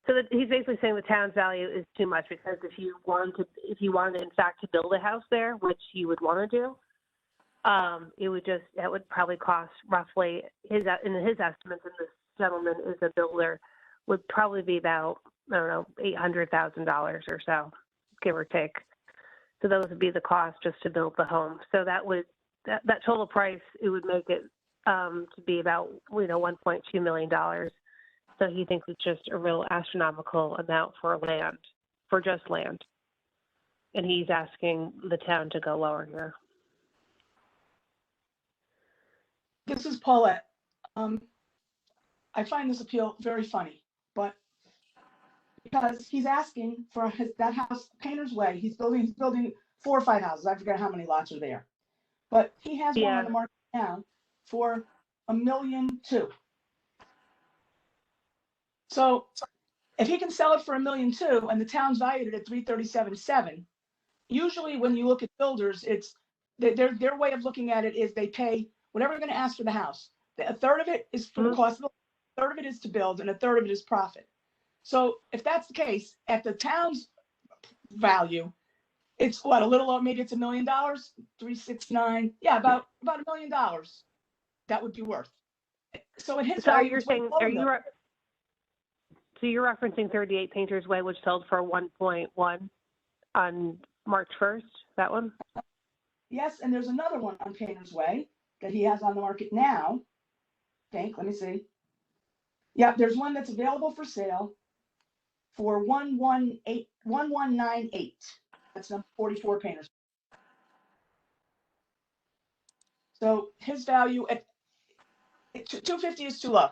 So he's basically saying the town's value is too much because if you wanted in fact to build a house there, which you would want to do, that would probably cost roughly in his estimates, and this gentleman is a builder, would probably be about, I don't know, $800,000 or so, give or take. So those would be the cost just to build the home. So that total price, it would make it to be about, $1.2 million. So he thinks it's just a real astronomical amount for just land. And he's asking the town to go lower here. this is Paulette. I find this appeal very funny, but because he's asking for that house, Painter's Way, he's building 4 or 5 houses. I forget how many lots are there. But he has one on the market now for $1.2 million. So if he can sell it for $1.2 million and the town's valued it at $337,700, usually when you look at builders, it's their way of looking at it is they pay whatever they're going to ask for the house. A third of it is for the cost of a third of it is to build, and a third of it is profit. So if that's the case, at the town's value, it's what, a little, maybe it's $1 million, 369, yeah, about $1 million. That would be worth. So in his So value, you're saying, so you're referencing 38 Painters Way, which sold for 1.1 on March 1st, that one? Yes, and there's another one on Painter's Way that he has on the market now. I think, let me see. Yeah, there's one that's available for sale for 1198. That's number 44 Painter's. So his value at 250 is too low.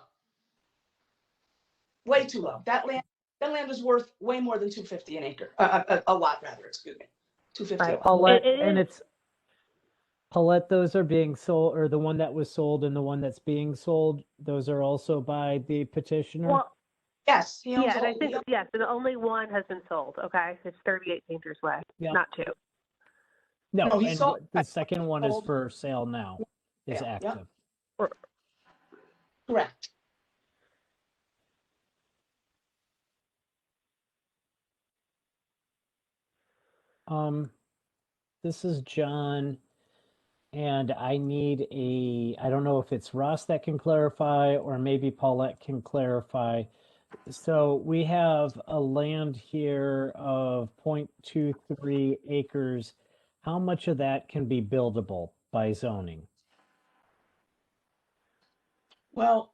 Way too low. That land is worth way more than 250 an acre. A lot rather, excuse me. 250 a lot. Paulette, It and is- it's Paulette, those are being sold, or the one that was sold and the one that's being sold, those are also by the petitioner? Well, Yes, he owns yeah, and I all- think, yes, and only one has been sold, okay? It's 38 Painter's Way, Yeah. not two. No, No, he and sold- the second one is sold- for sale now, is Yeah, yeah. active. Correct. This is John, and I need I don't know if it's Ross that can clarify, or maybe Paulette can clarify. So we have a land here of 0.23 acres. How much of that can be buildable by zoning? Well,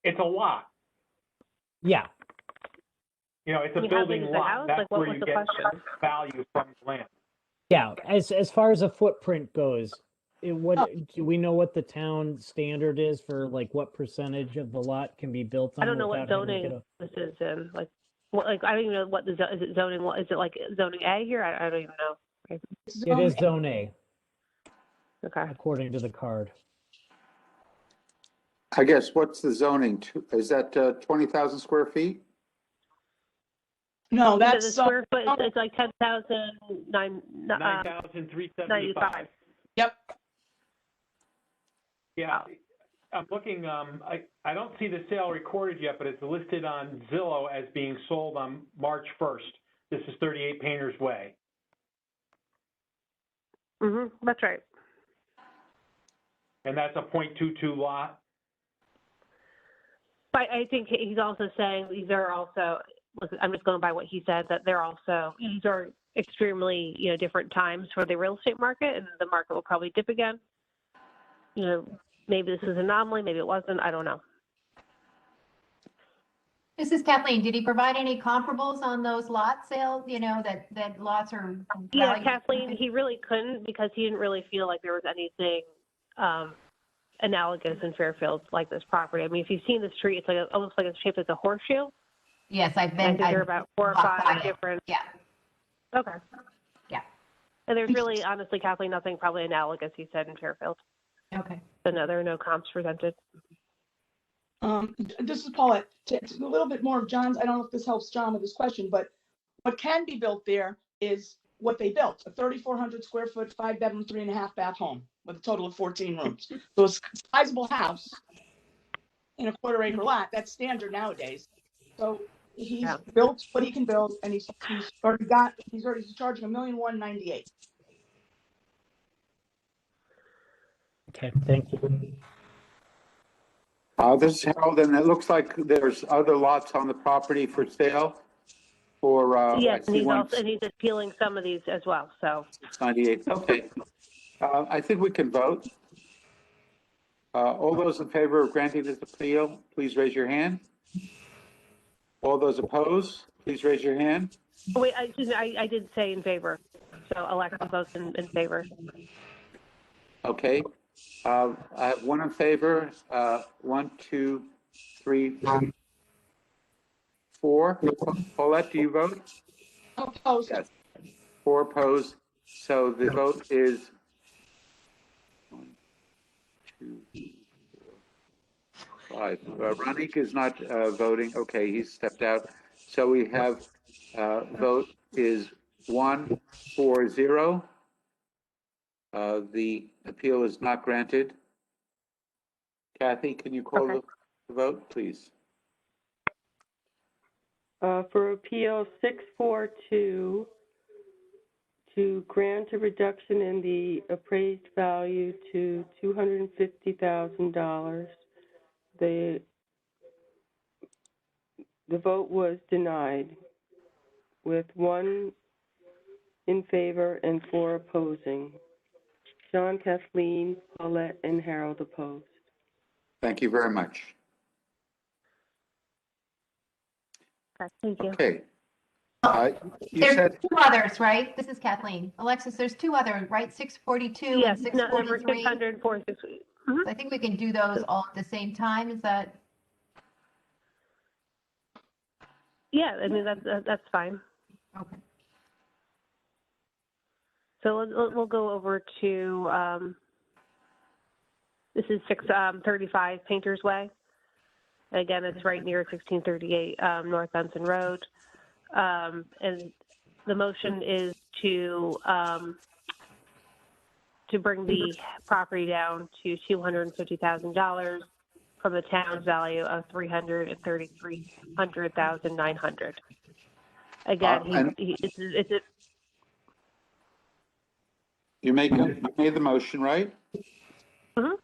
It's a lot. Yeah, It's a I mean, how big building is the lot. house? That's Like, what where was you the get question? value from the land. yeah. As far as a footprint goes, do we know what the town standard is for, like, what percentage of the lot can be built on? I don't know what without having to zoning this is in, like, I don't even know what is it zoning, what, is it like zoning A here? I don't even know. It is zone A, Okay. according to the card. I guess, what's the zoning? Is that 20,000 square feet? no, So that's the square foot, it's like 10,995. Yep. Yeah, I'm looking, I don't see the sale recorded yet, but it's listed on Zillow as being sold on March 1st. This is 38 Painter's Way. That's right. And that's a .22 lot. But I think he's also saying these are also, listen, I'm just going by what he said, that they're also, these are extremely, different times for the real estate market, and the market will probably dip again. Maybe this is an anomaly, maybe it wasn't, I don't know. This is Kathleen. Did he provide any comparables on those lot sales, that lots are Yeah, valued? Kathleen, he really couldn't because he didn't really feel like there was anything analogous in Fairfield like this property. I mean, if you've seen the street, it's like almost like it's shaped as a horseshoe. Yes, I've I been. think there are about 4 or walked by 5 it. different. Yeah. Okay. Yeah. And there's really, honestly, Kathleen, nothing probably analogous, he said, in Fairfield. Okay. So no, there are no comps presented. This is Paulette. A little bit more of John's. I don't know if this helps John with his question, but what can be built there is what they built, a 3,400 square foot, 5-bedroom, 3.5-bath home with a total of 14 rooms. So it's a sizable house in a quarter-acre lot. That's standard nowadays. So he's built what he can build, and he's already charging $1,198,000. Okay, thank you. This is Harold, and it looks like there's other lots on the property for sale for, Yes, I see one, and he's appealing some of these as well, so. 98. Okay. I think we can vote. All those in favor of granting this appeal, please raise your hand. All those opposed, please raise your hand. Wait, I did say in favor, so Alexa votes in favor. Okay. I have one in favor, 1, 2, 3, 4. Paulette, do you vote? Opposed. Yes. 4 opposed. So the vote is 1, 2, 4, 5. Ronick is not voting. Okay, he's stepped out. So we have vote is 1-4-0. The appeal is not granted. Kathy, can you call the vote, please? For appeal 642, to grant a reduction in the appraised value to $250,000, the vote was denied with 1 in favor and 4 opposing. John, Kathleen, Paulette, and Harold opposed. Thank you very much. Okay, thank you. Okay. You There's said, 2 others, right? This is Kathleen. Alexis, there's 2 others, right? 642 Yes, and number 643. 600, 460. I think we can do those all at the same time. Is that? Yeah, I mean, that's fine. Okay. So we'll go over to, this is 635 Painters Way. Again, it's right near 1638 North Benson Road. And the motion is to bring the property down to $250,000 from the town's value of $333,900. Again, it's a. you made the motion, right? Mm-hmm.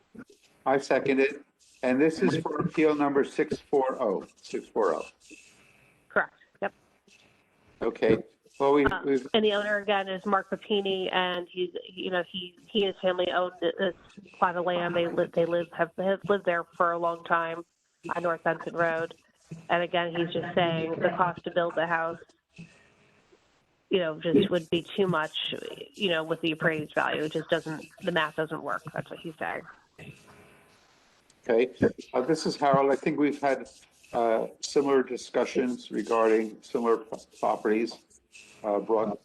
I second it. And this is for appeal number 640. 640. Correct. Yep. Okay. Well, we've And the owner again is Mark Papini, and he and his family own this plot of land. They have lived there for a long time on North Benson Road. And again, he's just saying the cost to build the house, just would be too much, with the appraised value. It just the math doesn't work. That's what he's saying. okay. This is Harold. I think we've had similar discussions regarding similar properties brought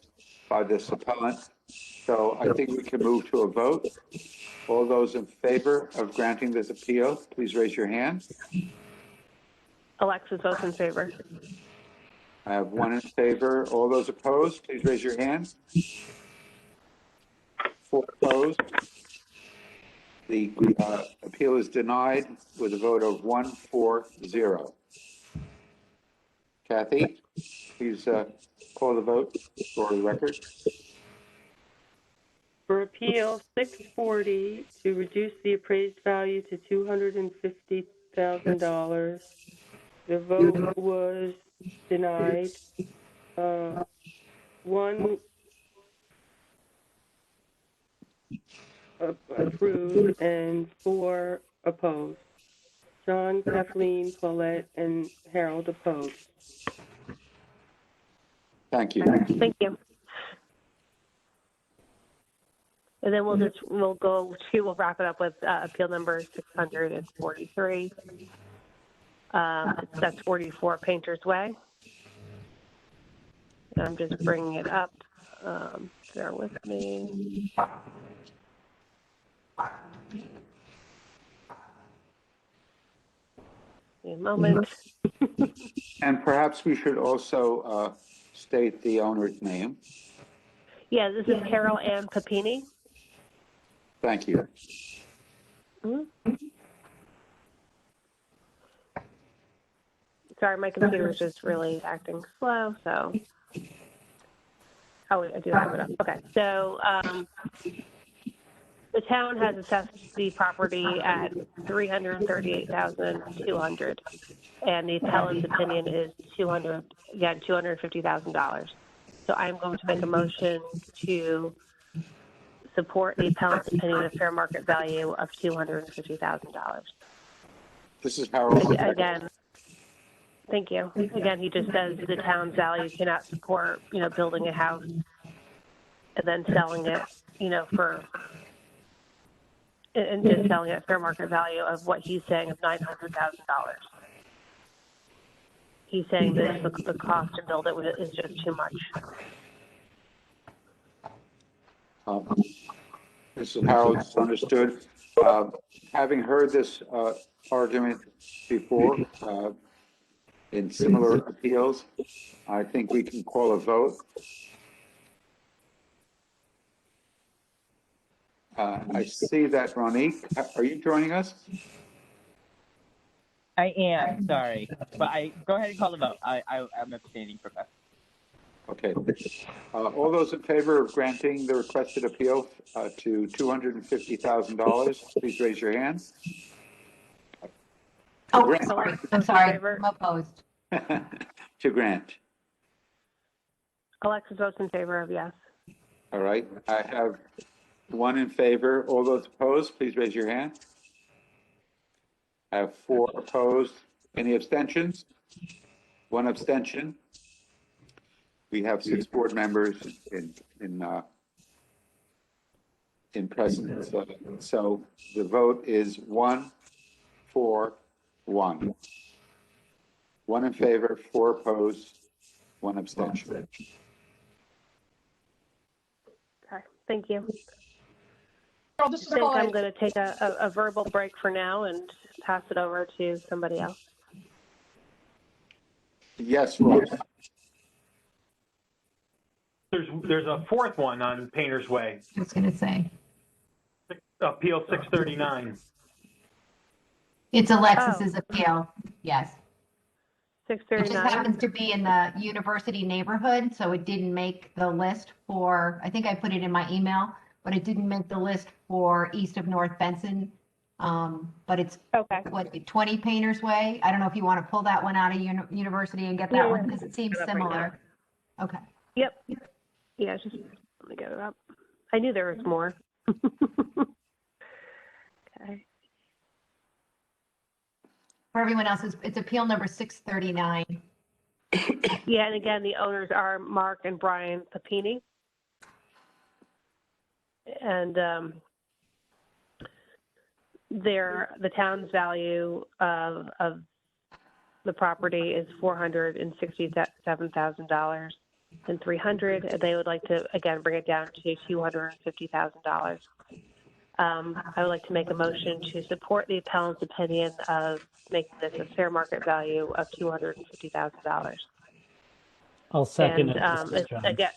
by this appellant. So I think we can move to a vote. All those in favor of granting this appeal, please raise your hand. Alexis votes in favor. I have 1 in favor. All those opposed, please raise your hand. 4 opposed. The appeal is denied with a vote of 1-4-0. Kathy, please call the vote for the record. For appeal 640, to reduce the appraised value to $250,000, the vote was denied. 1 approved and 4 opposed. John, Kathleen, Paulette, and Harold opposed. Thank you. Thank you. And then we'll wrap it up with appeal number 643. That's 44 Painters Way. And I'm just bringing it up. Bear with me. A moment. And perhaps we should also state the owner's name. Yeah, this is Carol Ann Papini. Thank you. Mm-hmm. Sorry, my computer is just really acting slow, so. Oh, I do have it up. Okay, so the town has assessed the property at $338,200, and the appellant's opinion is $250,000. So I'm going to make a motion to support the appellant's opinion of fair market value of $250,000. This is Harold. Again, thank you. Again, he just says the town's value cannot support, building a house and then selling it, and just selling it at fair market value of what he's saying of $900,000. He's saying that the cost to build it is just too much. This is Harold, it's understood. Having heard this argument before in similar appeals, I think we can call a vote. I see that, Ronique. Are you joining us? I am, sorry. But go ahead and call the vote. I'm abstaining from that. Okay. All those in favor of granting the requested appeal to $250,000, please raise your hand. Oh, grant. sorry. I'm sorry. I'm opposed. To grant. Alexis votes in favor of yes. All right, I have one in favor. All those opposed, please raise your hand. I have 4 opposed. Any abstentions? 1 abstention. We have 6 board members in presence. So the vote is 1, 4, 1. 1 in favor, 4 opposed, 1 abstention. Okay, thank you. Carol, this I is think Paula. I'm going to take a verbal break for now and pass it over to somebody else. Yes, Ross. There's a 4th one on Painter's Way, I was gonna say. Appeal 639. It's Alexis's appeal, yes. It just 639. happens to be in the university neighborhood, so it didn't make the list for, I think I put it in my email, but it didn't make the list for east of North Benson. But it's, Okay. what, 20 Painters Way? I don't know if you want to pull that one out of university and get that one, because it seems Get it up right similar. Okay. Yep. Yeah, just let me get it up. I knew there was more. Okay. For everyone else, it's appeal number 639. Yeah, and again, the owners are Mark and Brian Papini. And the town's value of the property is $467,000 and $300. And they would like to again bring it down to $250,000. I would like to make a motion to support the appellant's opinion of making this a fair market value of $250,000. I'll second And it. Mr. John. again,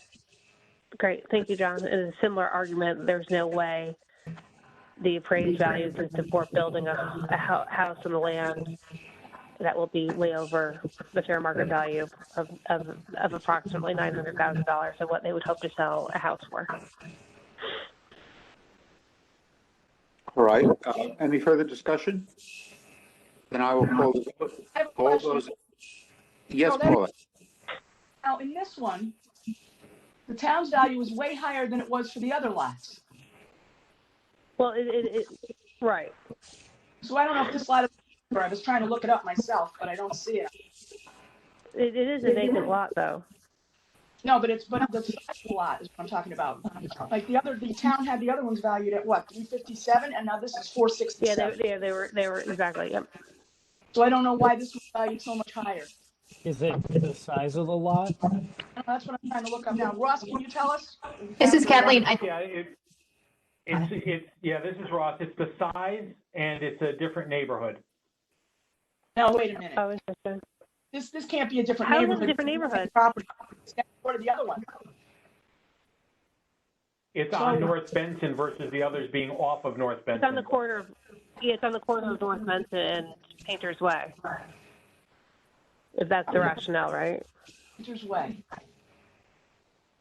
great, thank you, John. In a similar argument, there's no way the appraised value can support building a house on the land that will be way over the fair market value of approximately $900,000 of what they would hope to sell a house for. All right, any further discussion? Then I will call the vote. I have a All question. those, yes, Carol, that- Paula. Now, in this one, the town's value is way higher than it was for the other lots. Well, right. So I don't know if this lot, I was trying to look it up myself, but I don't see it. It is a vacant lot, though. No, but the size of the lot is what I'm talking about. Like the town had the other ones valued at what, 357, and now this is 467. Yeah, they were exactly. Yep. So I don't know why this was valued so much higher. Is it the size of the lot? That's what I'm trying to look up now. Ross, can you tell us? This is Kathleen. Yeah, this is Ross. It's the size and it's a different neighborhood. No, wait a minute. Oh, interesting. This can't be a different How is it neighborhood. a different neighborhood? Property. It's next door to the other one. It's on North Benson versus the others being off of North Benson. It's on the corner of, it's on the corner of North Benson and Painter's Way. If that's the rationale, right? Painter's Way.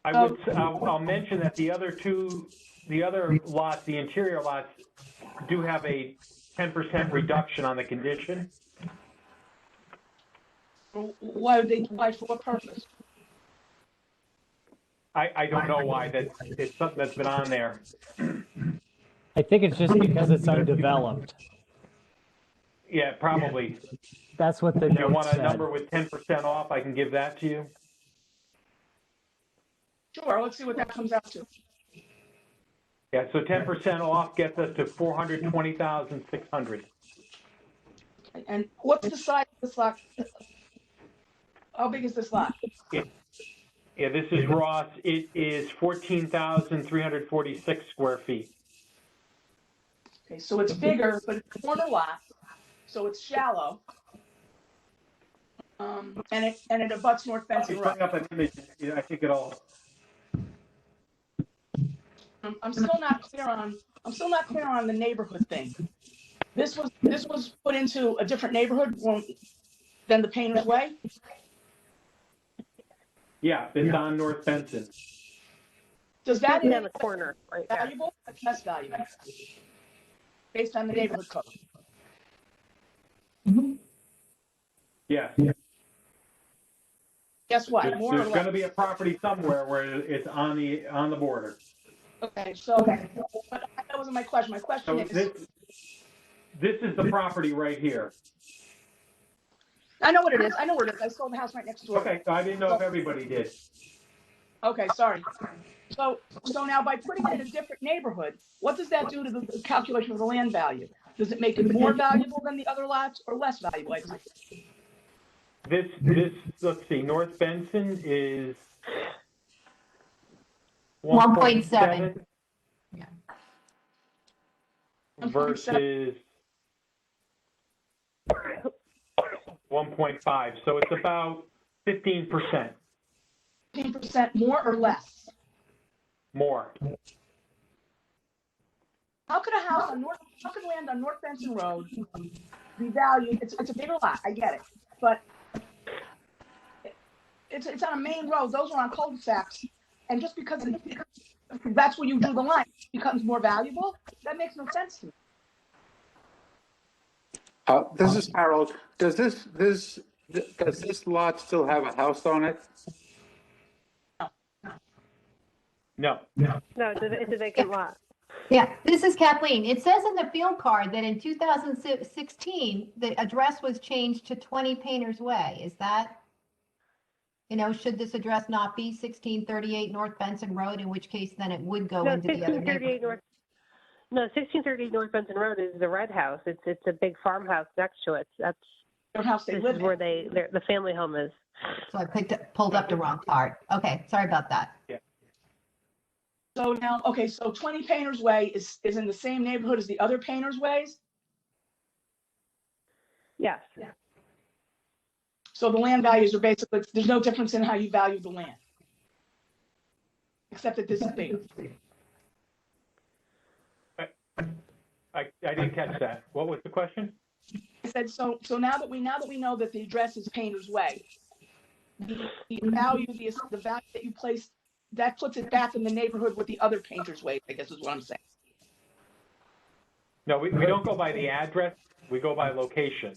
I'll mention that the other lots, the interior lots, do have a 10% reduction on the condition. Why for what purpose? I don't know why. It's something that's been on there. I think it's just because it's undeveloped. Yeah, probably. That's what the If you note want a said. number with 10% off, I can give that to you. Sure, let's see what that comes out to. Yeah, so 10% off gets us to $420,600. And what's the size of this lot? How big is this lot? Yeah, this is Ross. It is 14,346 square feet. Okay, so it's bigger, but it's a corner lot, so it's shallow. And it abuts North Benson Road. Bring up an image. I think it'll. I'm still not clear on the neighborhood thing. This was put into a different neighborhood than the Painter's Way? Yeah, it's on North Benson. Does that It's on the corner, right there. valuable or less valuable? Based on the neighborhood code? Yeah. Guess what? More or There's going to less. be a property somewhere where it's on the border. Okay, so, but that wasn't my question. My question So is, this is the property right here. I know what it is. I know where it is. I sold the house right next door. Okay, so I didn't know if everybody did. Okay, sorry. So now by putting it in a different neighborhood, what does that do to the calculation of the land value? Does it make it more valuable than the other lots or less valuable? This, let's see, North Benson is 1.7. Yeah. Versus 1.5, so it's about 15%. 15% more or less? More. How could land on North Benson Road be valued? It's a bigger lot, I get it, but it's on a main road. Those are on cul-de-sacs, and just because that's where you do the line, it becomes more valuable. That makes no sense to me. This is Harold. Does this lot still have a house on it? No. No, it's a vacant lot. Yeah, this is Kathleen. It says in the field card that in 2016, the address was changed to 20 Painters Way. Is that, should this address not be 1638 North Benson Road, in which case then it would go into the other neighborhood? 1638 North Benson Road is the red house. It's a big farmhouse next to it. This is where the family home is. So I pulled up the wrong part. Okay, sorry about that. Yeah. So now, okay, so 20 Painters Way is in the same neighborhood as the other Painters Ways? Yes. Yeah. So the land values are basically, there's no difference in how you value the land. Except that this is bigger. I didn't catch that. What was the question? I said, so now that we know that the address is Painters Way, the value that you place, that puts it back in the neighborhood with the other Painters Way, I guess is what I'm saying. No, we don't go by the address. We go by location.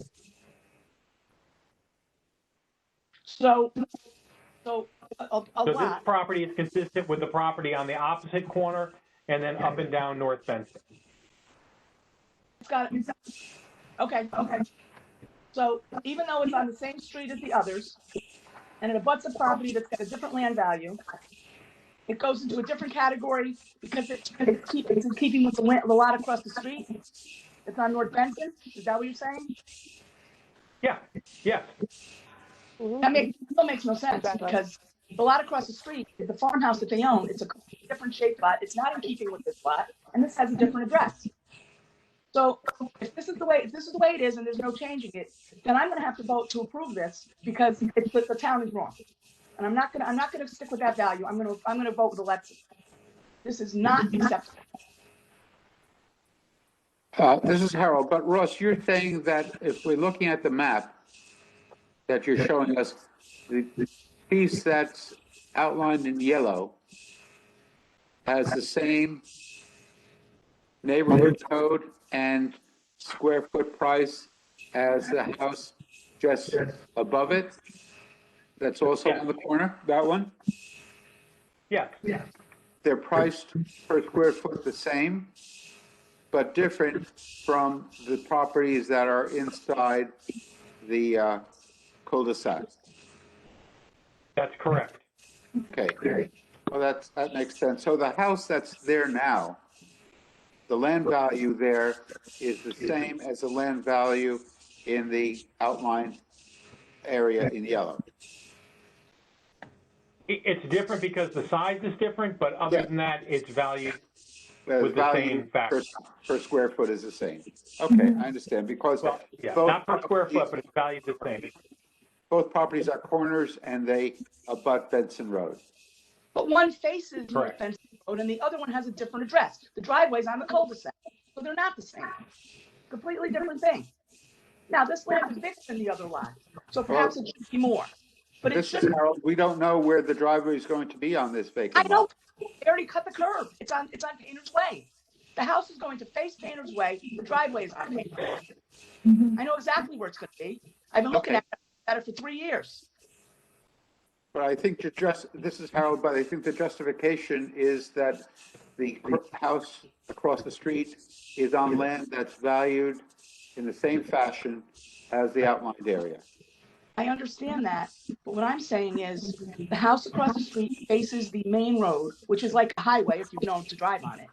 So this property is consistent with the property on the opposite corner and then up and down North Benson. Okay. So even though it's on the same street as the others, and it abuts a property that's got a different land value, it goes into a different category because it's in keeping with the lot across the street. It's on North Benson. Is that what you're saying? Yeah. That makes no sense because the lot across the street, the farmhouse that they own, it's a different shaped lot. It's not in keeping with this lot, and this has a different address. So if this is the way it is, and there's no changing it, then I'm going to have to vote to approve this because the town is wrong, and I'm not going to stick with that value. I'm going to vote with Alexa. This is not acceptable. This is Harold, but Ross, you're saying that if we're looking at the map that you're showing us, the piece that's outlined in yellow has the same neighborhood code and square foot price as the house just above it? That's also on the corner, that one? Yeah. They're priced per square foot the same, but different from the properties that are inside the cul-de-sac. That's correct. Okay, well, that makes sense. So the house that's there now, the land value there is the same as the land value in the outline area in yellow. It's different because the size is different, but other than that, it's valued with the same factor. Per square foot is the same. Okay, I understand, because not per square foot, but it's valued the same. Both properties are corners and they abut Benson Road. But one faces North Benson Road and the other one has a different address. The driveway's on the cul-de-sac, so they're not the same. Completely different thing. Now, this land is bigger than the other lot, so perhaps it should be more. But this is Harold. We don't know where the driveway is going to be on this vacant lot. I know. They already cut the curb. It's on Painter's Way. The house is going to face Painter's Way. The driveway is on Painter's Way. I know exactly where it's going to be. I've been looking at it for 3 years. But I think this is Harold, but I think the justification is that the house across the street is on land that's valued in the same fashion as the outlined area. I understand that, but what I'm saying is the house across the street faces the main road, which is like a highway if you've known to drive on it.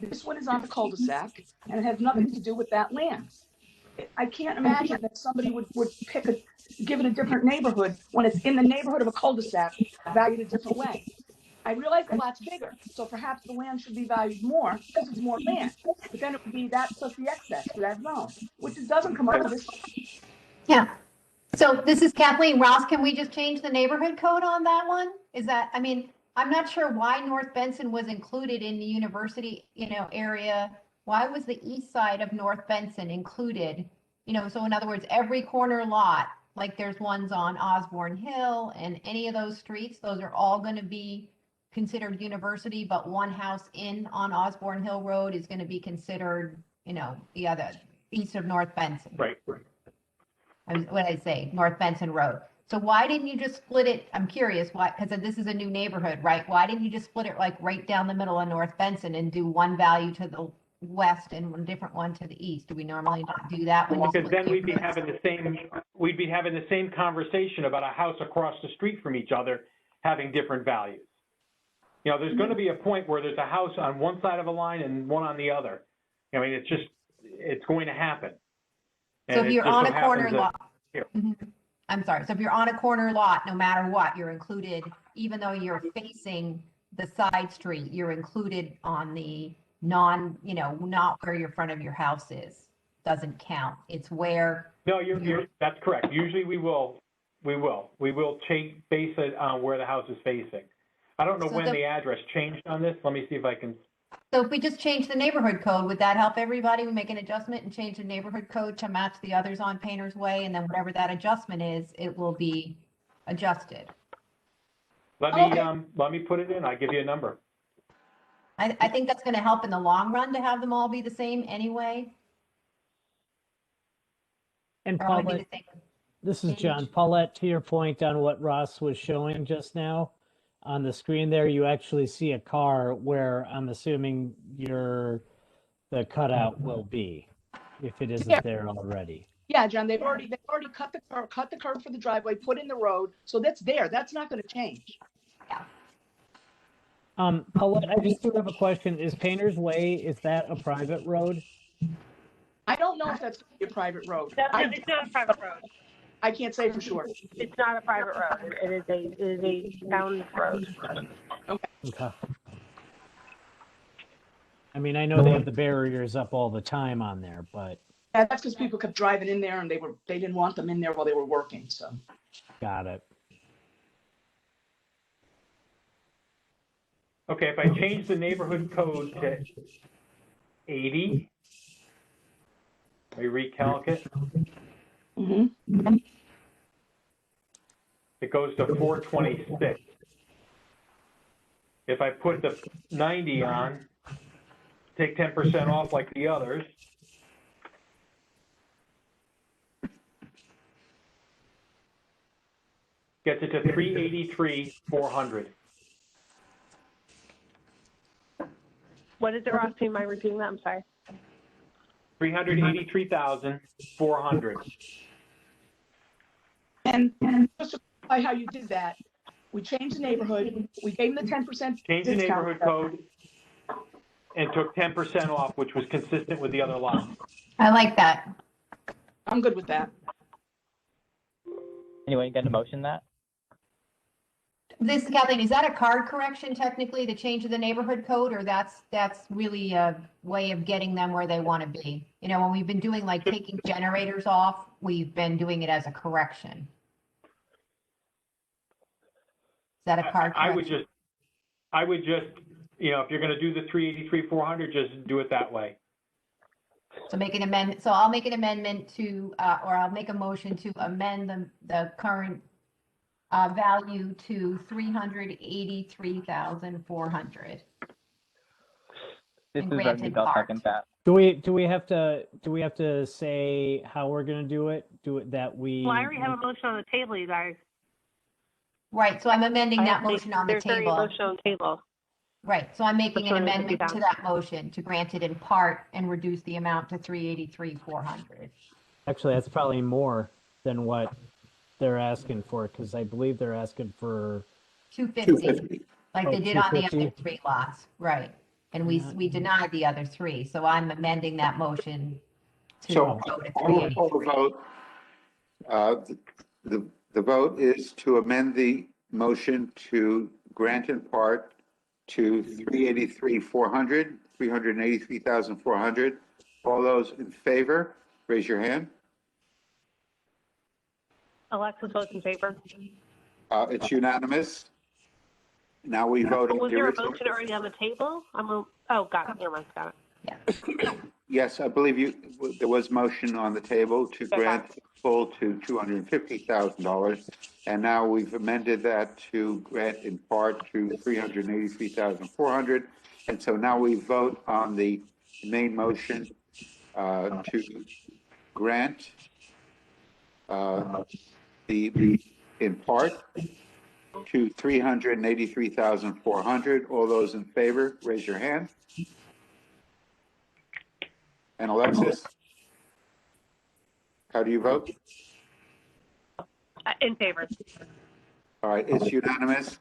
This one is on the cul-de-sac and it has nothing to do with that land. I can't imagine that somebody would give it a different neighborhood when it's in the neighborhood of a cul-de-sac, valued a different way. I realize the lot's bigger, so perhaps the land should be valued more because it's more land. But then it would be that plus the excess for that zone, which it doesn't come up with this. Yeah. So this is Kathleen. Ross, can we just change the neighborhood code on that one? Is that, I mean, I'm not sure why North Benson was included in the university, area. Why was the east side of North Benson included? So in other words, every corner lot, like there's ones on Osborne Hill and any of those streets, those are all going to be considered university, but one house on Osborne Hill Road is going to be considered, the other east of North Benson. Right. What did I say? North Benson Road. So why didn't you just split it? I'm curious why, because this is a new neighborhood, right? Why didn't you just split it like right down the middle of North Benson and do one value to the west and one different one to the east? Do we normally not do that? Because then we'd be having the same conversation about a house across the street from each other having different values. There's going to be a point where there's a house on one side of a line and one on the other. I mean, it's going to happen. So if you're on a corner lot, Mm-hmm. I'm sorry. So if you're on a corner lot, no matter what, you're included, even though you're facing the side street, you're included on the not where your front of your house is. Doesn't count. It's where. No, that's correct. Usually we will base it on where the house is facing. I don't know when the address changed on this. Let me see if I can. So if we just change the neighborhood code, would that help everybody? We make an adjustment and change the neighborhood code to match the others on Painter's Way, and then whatever that adjustment is, it will be adjusted. Let me put it in. I'll give you a number. I think that's going to help in the long run to have them all be the same anyway. And Or only be Paulette, the same. this is John. Paulette, to your point on what Ross was showing just now, on the screen there, you actually see a car where I'm assuming the cutout will be, if it isn't there already. Yeah, John, they've already cut the curb for the driveway, put in the road, so that's there. That's not going to change. Paulette, I just do have a question. Is Painter's Way, is that a private road? I don't know if that's going to be a private road. It's not a private road. I can't say for sure. It's not a private road. It is a town road. Okay. I mean, I know they have the barriers up all the time on there, but. Yeah, that's because people kept driving in there and they didn't want them in there while they were working, so. Got it. Okay, if I change the neighborhood code to 80, we recalc it. Mm-hmm. It goes to 426. If I put the 90 on, take 10% off like the others, gets it to 383,400. What is it, Ross? Do you mind repeating that? I'm sorry. 383,400. And just to clarify how you did that, we changed the neighborhood, we gave them the 10% Changed the neighborhood code and took 10% off, which was consistent with the other lots. I like that. I'm good with that. Anyway, you got to motion that? This, Kathleen, is that a card correction technically, the change of the neighborhood code, or that's really a way of getting them where they want to be? When we've been doing like taking generators off, we've been doing it as a correction. Is that a card correction? I would just, if you're going to do the 383,400, just do it that way. So make an amendment. So I'll make an amendment to, or I'll make a motion to amend the current value to 383,400. This is granted Rodney. I'll second that. Do we have to say how we're gonna do it? Do it that we. Well, I already have a motion on the table, you guys. Right, so I'm amending I that have motion on the there's already a table. motion on the table. Right, so I'm making an For amendment to 250,000. that motion to grant it in part and reduce the amount to 383,400. Actually, that's probably more than what they're asking for, because I believe they're asking for 250, 250. like Oh, they did on the other 250? 3 lots, right? And we denied the other 3, so I'm amending that motion to So go to all 383. vote, uh, the vote is to amend the motion to grant in part to 383,400, 383,400. All those in favor, raise your hand. Alexis votes in favor. It's unanimous. Now we vote on Was the there a original. motion already on the table? Oh, got it. Never mind, got it. Yes, I believe there was motion on the table to grant full to $250,000. And now we've amended that to grant in part to 383,400. And so now we vote on the main motion to grant the in part to 383,400. All those in favor, raise your hand. And Alexis, how do you vote? In favor. All right, it's unanimous.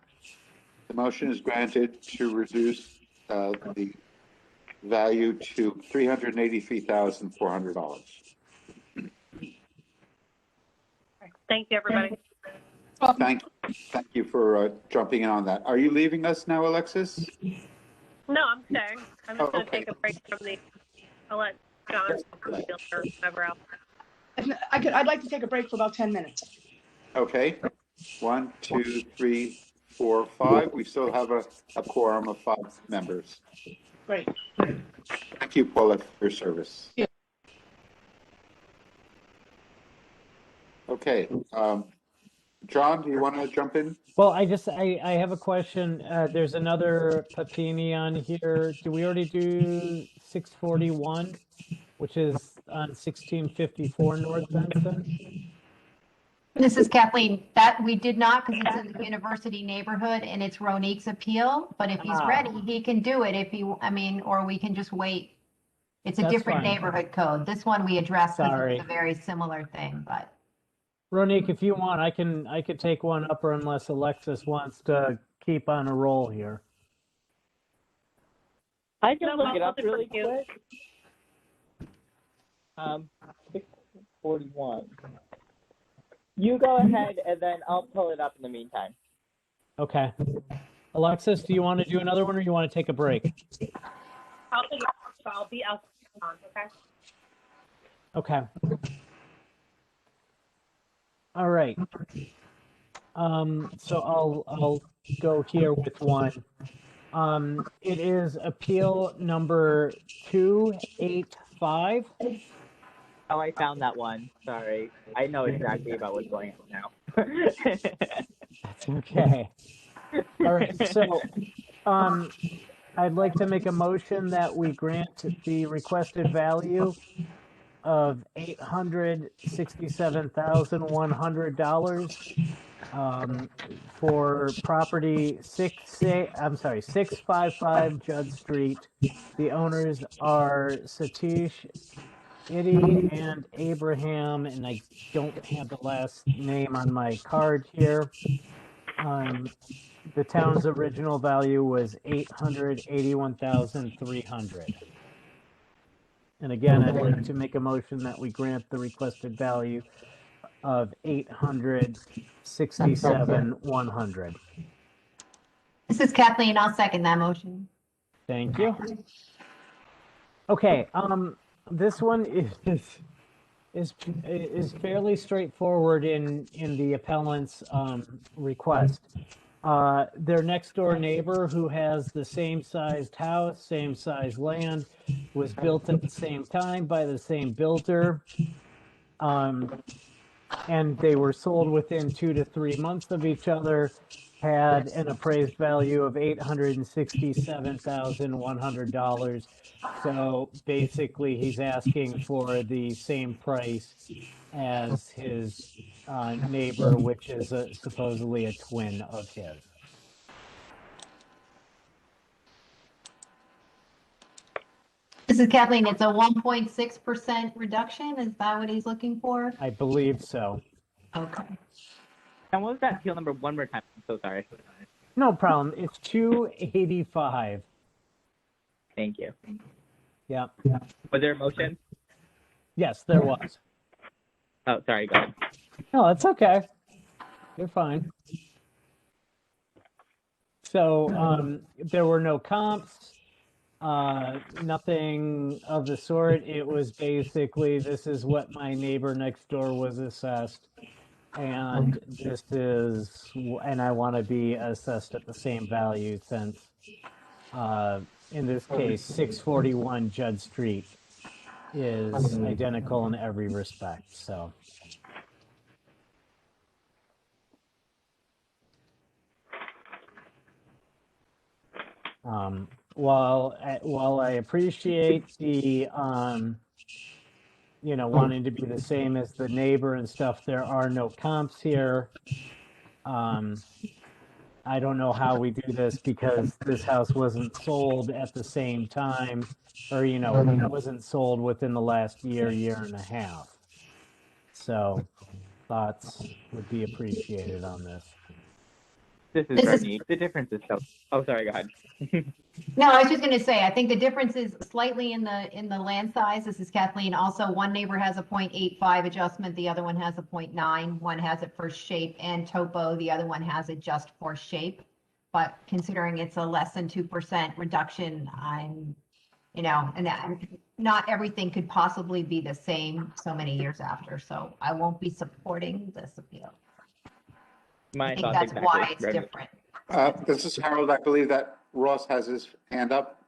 The motion is granted to reduce the value to $383,400. Thank you, everybody. Thank you for jumping in on that. Are you leaving us now, Alexis? No, I'm staying. I'm just going to Okay. take a break from the. I'll let John or whoever else. I'd like to take a break for about 10 minutes. Okay. 1, 2, 3, 4, 5. We still have a quorum of 5 members. Great. Thank you, Paula, for your service. Yeah. Okay. John, do you want to jump in? Well, I have a question. There's another Papini on here. Do we already do 641, which is on 1654 North Benson? This is Kathleen. That we did not, because it's in the university neighborhood and it's Ronique's appeal. But if he's ready, he can do it or we can just wait. It's a That's different fine. neighborhood code. This one we addressed because Sorry. it's a very similar thing, but. Ronique, if you want, I could take one up, or unless Alexis wants to keep on a roll here. I can No, look it I'll up do it for really you. quick. 641. You go ahead, and then I'll pull it up in the meantime. Okay. Alexis, do you want to do another one, or you want to take a break? I'll take it. I'll be out on, okay? Okay. All right. So I'll go here with one. It is appeal number 285. Oh, I found that one. Sorry. I know exactly about what's going on now. That's okay. All right. So, I'd like to make a motion that we grant the requested value of $867,100 for property 655 Judd Street. The owners are Satish, Itty, and Abraham, and I don't have the last name on my card here. The town's original value was $881,300. And again, I'd like to make a motion that we grant the requested value of $867,100. This is Kathleen. I'll second that motion. Thank you. Okay, this one is fairly straightforward in the appellant's request. Their next door neighbor, who has the same sized house, same size land, was built at the same time by the same builder. And they were sold within 2 to 3 months of each other, had an appraised value of $867,100. So basically he's asking for the same price as his neighbor, which is supposedly a twin of his. This is Kathleen. It's a 1.6% reduction. Is that what he's looking for? I believe so. Okay. And what was that appeal number one more time? I'm so sorry. No problem. It's 285. Thank you. Yeah. Was there a motion? Yes, there was. Oh, sorry, go ahead. No, it's okay. You're fine. So there were no comps, nothing of the sort. It was basically, this is what my neighbor next door was assessed. And this is, and I want to be assessed at the same value since, in this case, 641 Judd Street is identical in every respect, so. While I appreciate the, wanting to be the same as the neighbor and stuff, there are no comps here. I don't know how we do this because this house wasn't sold at the same time, or, wasn't sold within the last year and a half. So thoughts would be appreciated on this. This is very neat. The difference is so. Oh, sorry. Go ahead. No, I was just going to say, I think the difference is slightly in the land size. This is Kathleen. Also, one neighbor has a 0.85 adjustment. The other one has a 0.9. One has it for shape and topo. The other one has it just for shape. But considering it's a less than 2% reduction, and not everything could possibly be the same so many years after. So I won't be supporting this appeal. I think that's why it's different. This is Harold. I believe that Ross has his hand up.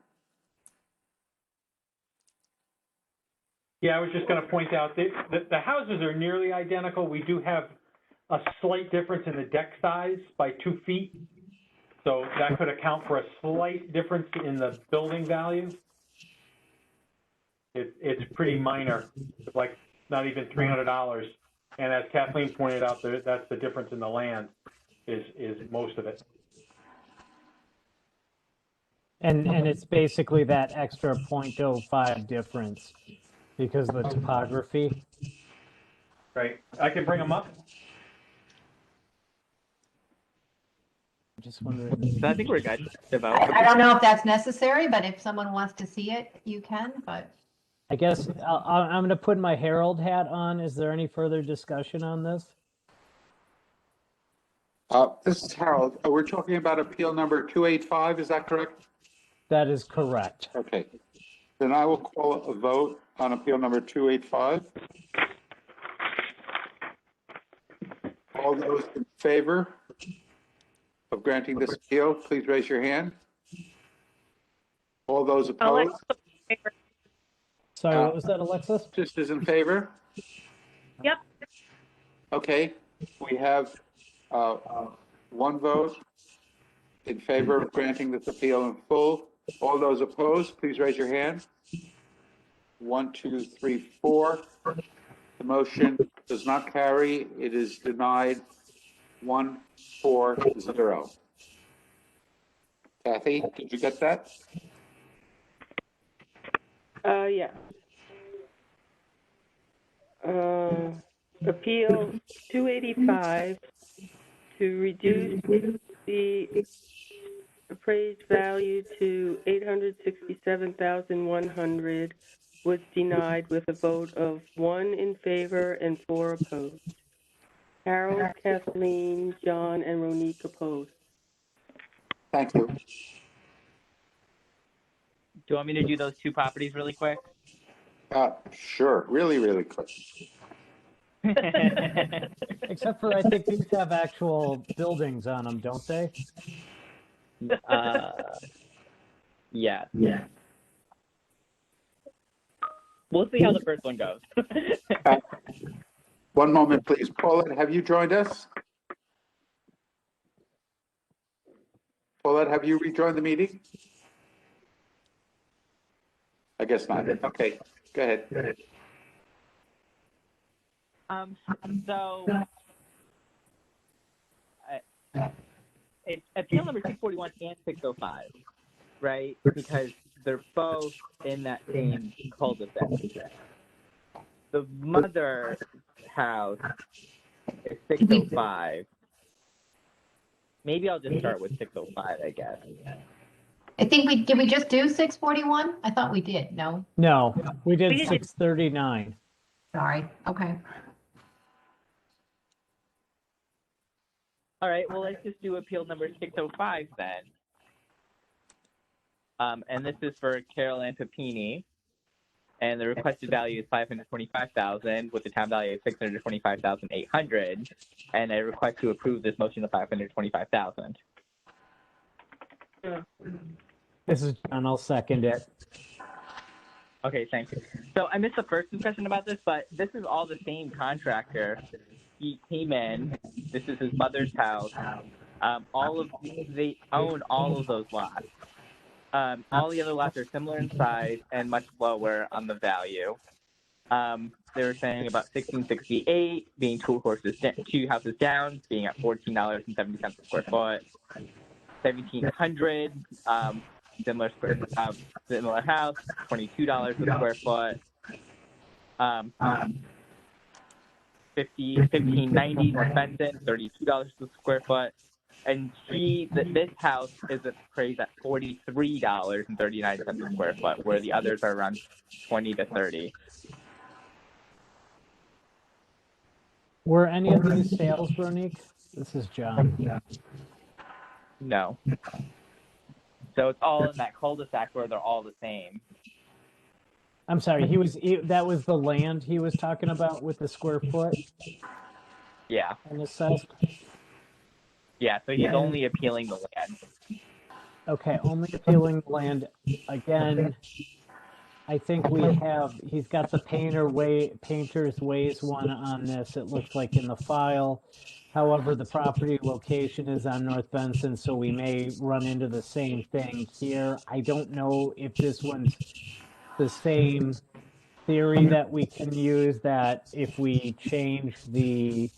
Yeah, I was just going to point out that the houses are nearly identical. We do have a slight difference in the deck size by 2 feet. So that could account for a slight difference in the building value. It's pretty minor, like not even $300. And as Kathleen pointed out, that's the difference in the land is most of it. And it's basically that extra 0.05 difference because of the topography. Right. I can bring them up. I'm just wondering. So I think we're good. I don't know if that's necessary, but if someone wants to see it, you can, but. I guess I'm going to put my Herald hat on. Is there any further discussion on this? This is Harold. We're talking about appeal number 285, is that correct? That is correct. Okay. Then I will call a vote on appeal number 285. All those in favor of granting this appeal, please raise your hand. All those opposed? Sorry, what was that, Alexis? Just is in favor? Yep. Okay, we have one vote in favor of granting this appeal in full. All those opposed, please raise your hand. 1, 2, 3, 4. The motion does not carry. It is denied 1, 4, 0. Kathy, did you get that? Yeah. Appeal 285 to reduce the appraised value to $867,100 was denied with a vote of 1 in favor and 4 opposed. Harold, Kathleen, John, and Ronique opposed. Thank you. Do you want me to do those two properties really quick? Sure, really, really quick. Except for I think these have actual buildings on them, don't they? Yeah. We'll see how the first one goes. One moment, please. Paulette, have you joined us? Paulette, have you rejoined the meeting? I guess not. Okay, go ahead. So It's appeal number 641 and 605, right? Because they're both in that same cul-de-sac. The mother house is 605. Maybe I'll just start with 605, I guess. I think did we just do 641? I thought we did, no? No, we did We did- 639. Sorry, okay. All right, well, let's just do appeal number 605 then. And this is for Carol Ann Papini. And the requested value is $525,000 with the town value of $625,800. And I request to approve this motion of $525,000. This is John, I'll second it. Okay, thanks. So I missed the first discussion about this, but this is all the same contractor. He came in. This is his mother's house. They own all of those lots. All the other lots are similar in size and much lower on the value. They were saying about 1668 being two houses down, being at $14.70 a square foot. 1700, similar house, $22 a square foot. 1590 North Benson, $32 a square foot. And this house is appraised at $43.39 a square foot, where the others are around 20 to 30. Were any of these sales, Veronique? This is John. No. So it's all in that cul-de-sac where they're all the same. I'm sorry, that was the land he was talking about with the square foot Yeah. and assessed? Yeah, so he's only appealing the land. Okay, only appealing the land. Again, I think he's got the Painter's Ways one on this, it looks like in the file. However, the property location is on North Benson, so we may run into the same thing here. I don't know if this one's the same theory that we can use, that if we change the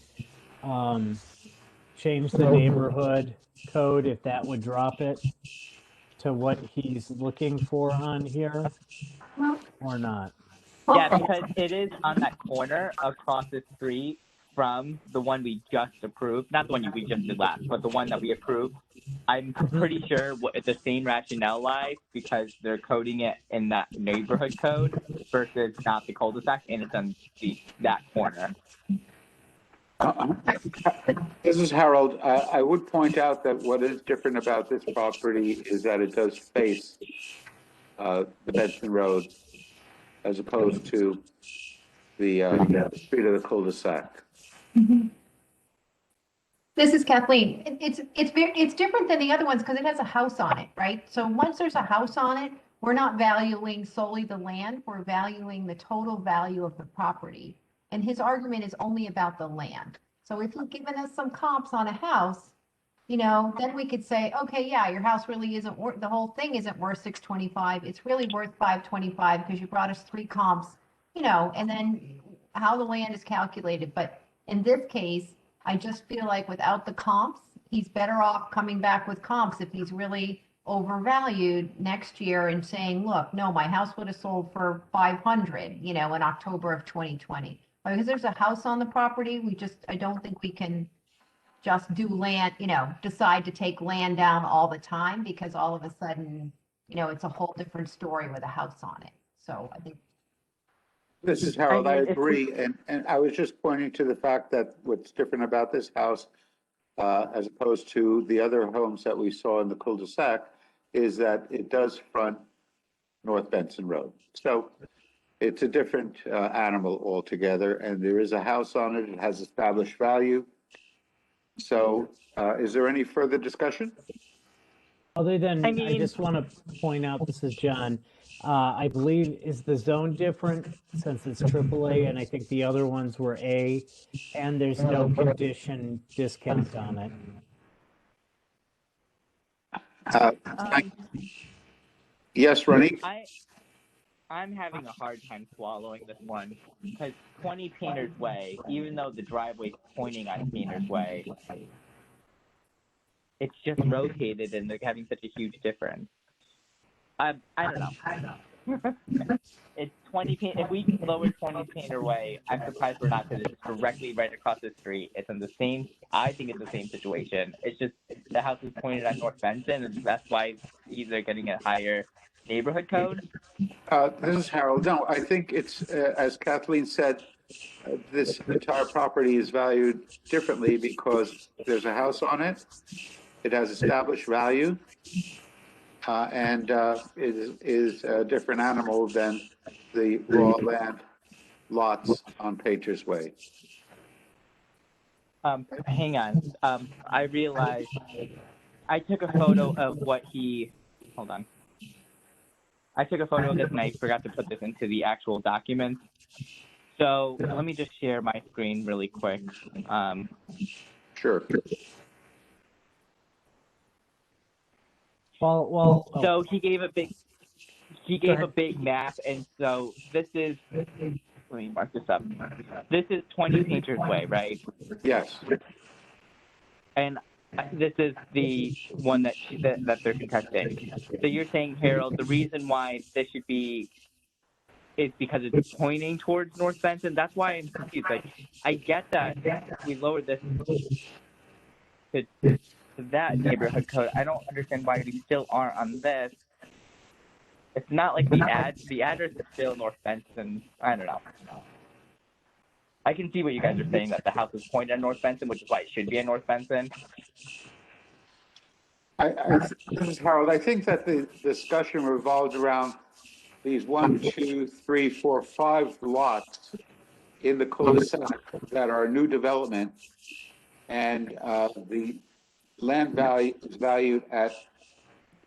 neighborhood code, if that would drop it to what he's looking for on here or not. Yeah, because it is on that corner across the street from the one we just approved. Not the one we just did last, but the one that we approved. I'm pretty sure the same rationale lies because they're coding it in that neighborhood code versus not the cul-de-sac, and it's on that corner. This is Harold. I would point out that what is different about this property is that it does face the Benson Road as opposed to the street of the cul-de-sac. This is Kathleen. It's different than the other ones because it has a house on it, right? So once there's a house on it, we're not valuing solely the land, we're valuing the total value of the property. And his argument is only about the land. So if you've given us some comps on a house, then we could say, okay, yeah, your house really isn't worth, the whole thing isn't worth 625. It's really worth 525 because you brought us 3 comps, and then how the land is calculated. But in this case, I just feel like without the comps, he's better off coming back with comps if he's really overvalued next year and saying, look, no, my house would have sold for 500, in October of 2020. Because there's a house on the property, I don't think we can just do land, decide to take land down all the time because all of a sudden, it's a whole different story with a house on it. So I think. This is Harold. I agree. And I was just pointing to the fact that what's different about this house, as opposed to the other homes that we saw in the cul-de-sac, is that it does front North Benson Road. So it's a different animal altogether, and there is a house on it. It has established value. So is there any further discussion? Other than, I just want to point out, this is John, I believe, is the zone different since it's AAA, and I think the other ones were A, and there's no condition discount on it. Yes, Ronnie? I'm having a hard time swallowing this one because 20 Painter's Way, even though the driveway's pointing on Painter's Way, it's just rotated and they're having such a huge difference. I don't know. It's 20 paint. If we lower 20 Painter Way, I'm surprised we're not, because it's directly right across the street. It's in the same. I think it's the same situation. It's just the house is pointed at North Benson, and that's why they're getting a higher neighborhood code. This is Harold. No, I think it's, as Kathleen said, this entire property is valued differently because there's a house on it. It has established value, and it is a different animal than the raw land lots on Patriots Way. Hang on. I realized I took a photo of what he. Hold on. I took a photo of this and I forgot to put this into the actual document. So let me just share my screen really quick. Sure. So he gave a big map, and so this is. Let me mark this up. This is 20 Painters Way, right? Yes. And this is the one that they're contesting. So you're saying, Harold, the reason why this should be is because it's pointing towards North Benson. That's why I'm confused. Like, I get that we lowered this to that neighborhood code. I don't understand why we still aren't on this. It's not like the address is still North Benson. I don't know. I can see what you guys are saying, that the house is pointed at North Benson, which is why it should be in North Benson. This is Harold. I think that the discussion revolved around these 1, 2, 3, 4, 5 lots in the cul-de-sac that are new development, and the land value is valued at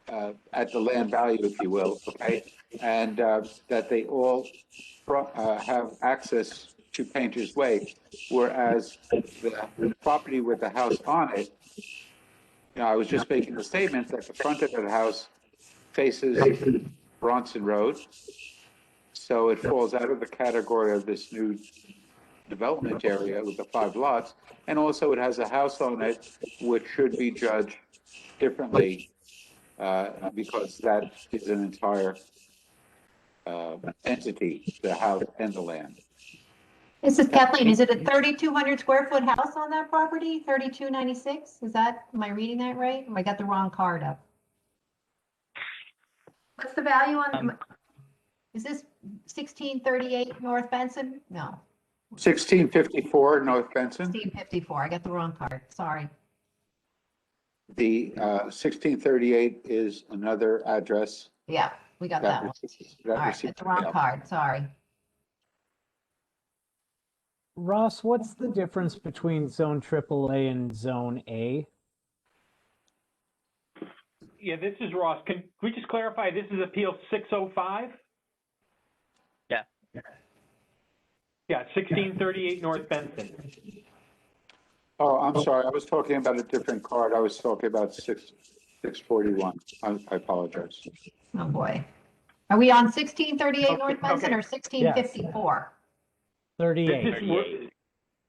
the land value, if you will, okay, and that they all have access to Painter's Way, whereas the property with the house on it, I was just making the statement that the front of the house faces Bronson Road, so it falls out of the category of this new development area with the 5 lots, and also it has a house on it which should be judged differently because that is an entire entity, the house and the land. This is Kathleen. Is it a 3,200 square foot house on that property? 3,296? Is that, am I reading that right? Or I got the wrong card up? What's the value on, is this 1638 North Benson? No. 1654 North Benson. 1654. I got the wrong card. Sorry. The 1638 is another address. Yeah, we got that one. All right, got the wrong card. Sorry. Ross, what's the difference between Zone AAA and Zone A? Yeah, this is Ross. Can we just clarify, this is Appeal 605? Yeah. Yeah, 1638 North Benson. Oh, I'm sorry. I was talking about a different card. I was talking about 641. I apologize. Oh, boy. Are we on 1638 North Benson or 1654? 38.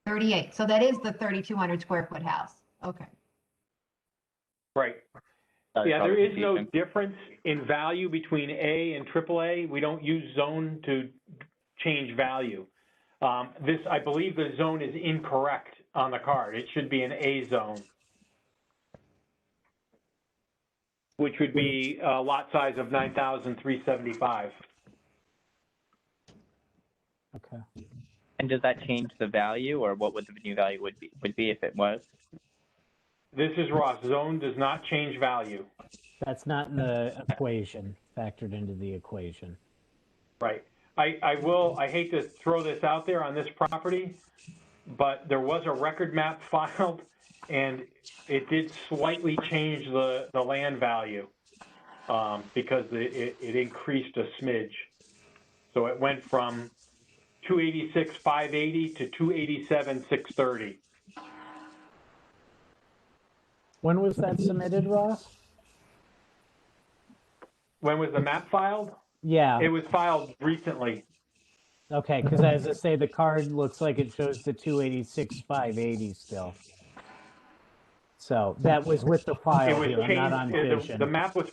38. So that is the 3,200 square foot house. Okay. Right. Yeah, there is no difference in value between A and AAA. We don't use zone to change value. I believe the zone is incorrect on the card. It should be an A zone, which would be a lot size of 9,375. Okay. And does that change the value, or what would the new value would be if it was? This is Ross. Zone does not change value. That's not in the equation, factored into the equation. Right. I hate to throw this out there on this property, but there was a record map filed, and it did slightly change the land value because it increased a smidge. So it went from 286,580 to 287,630. When was that submitted, Ross? When was the map filed? Yeah. It was filed recently. Okay, because as I say, the card looks like it shows the 286,580 still. So that was with the It file was here, not on changed, Vision. the map was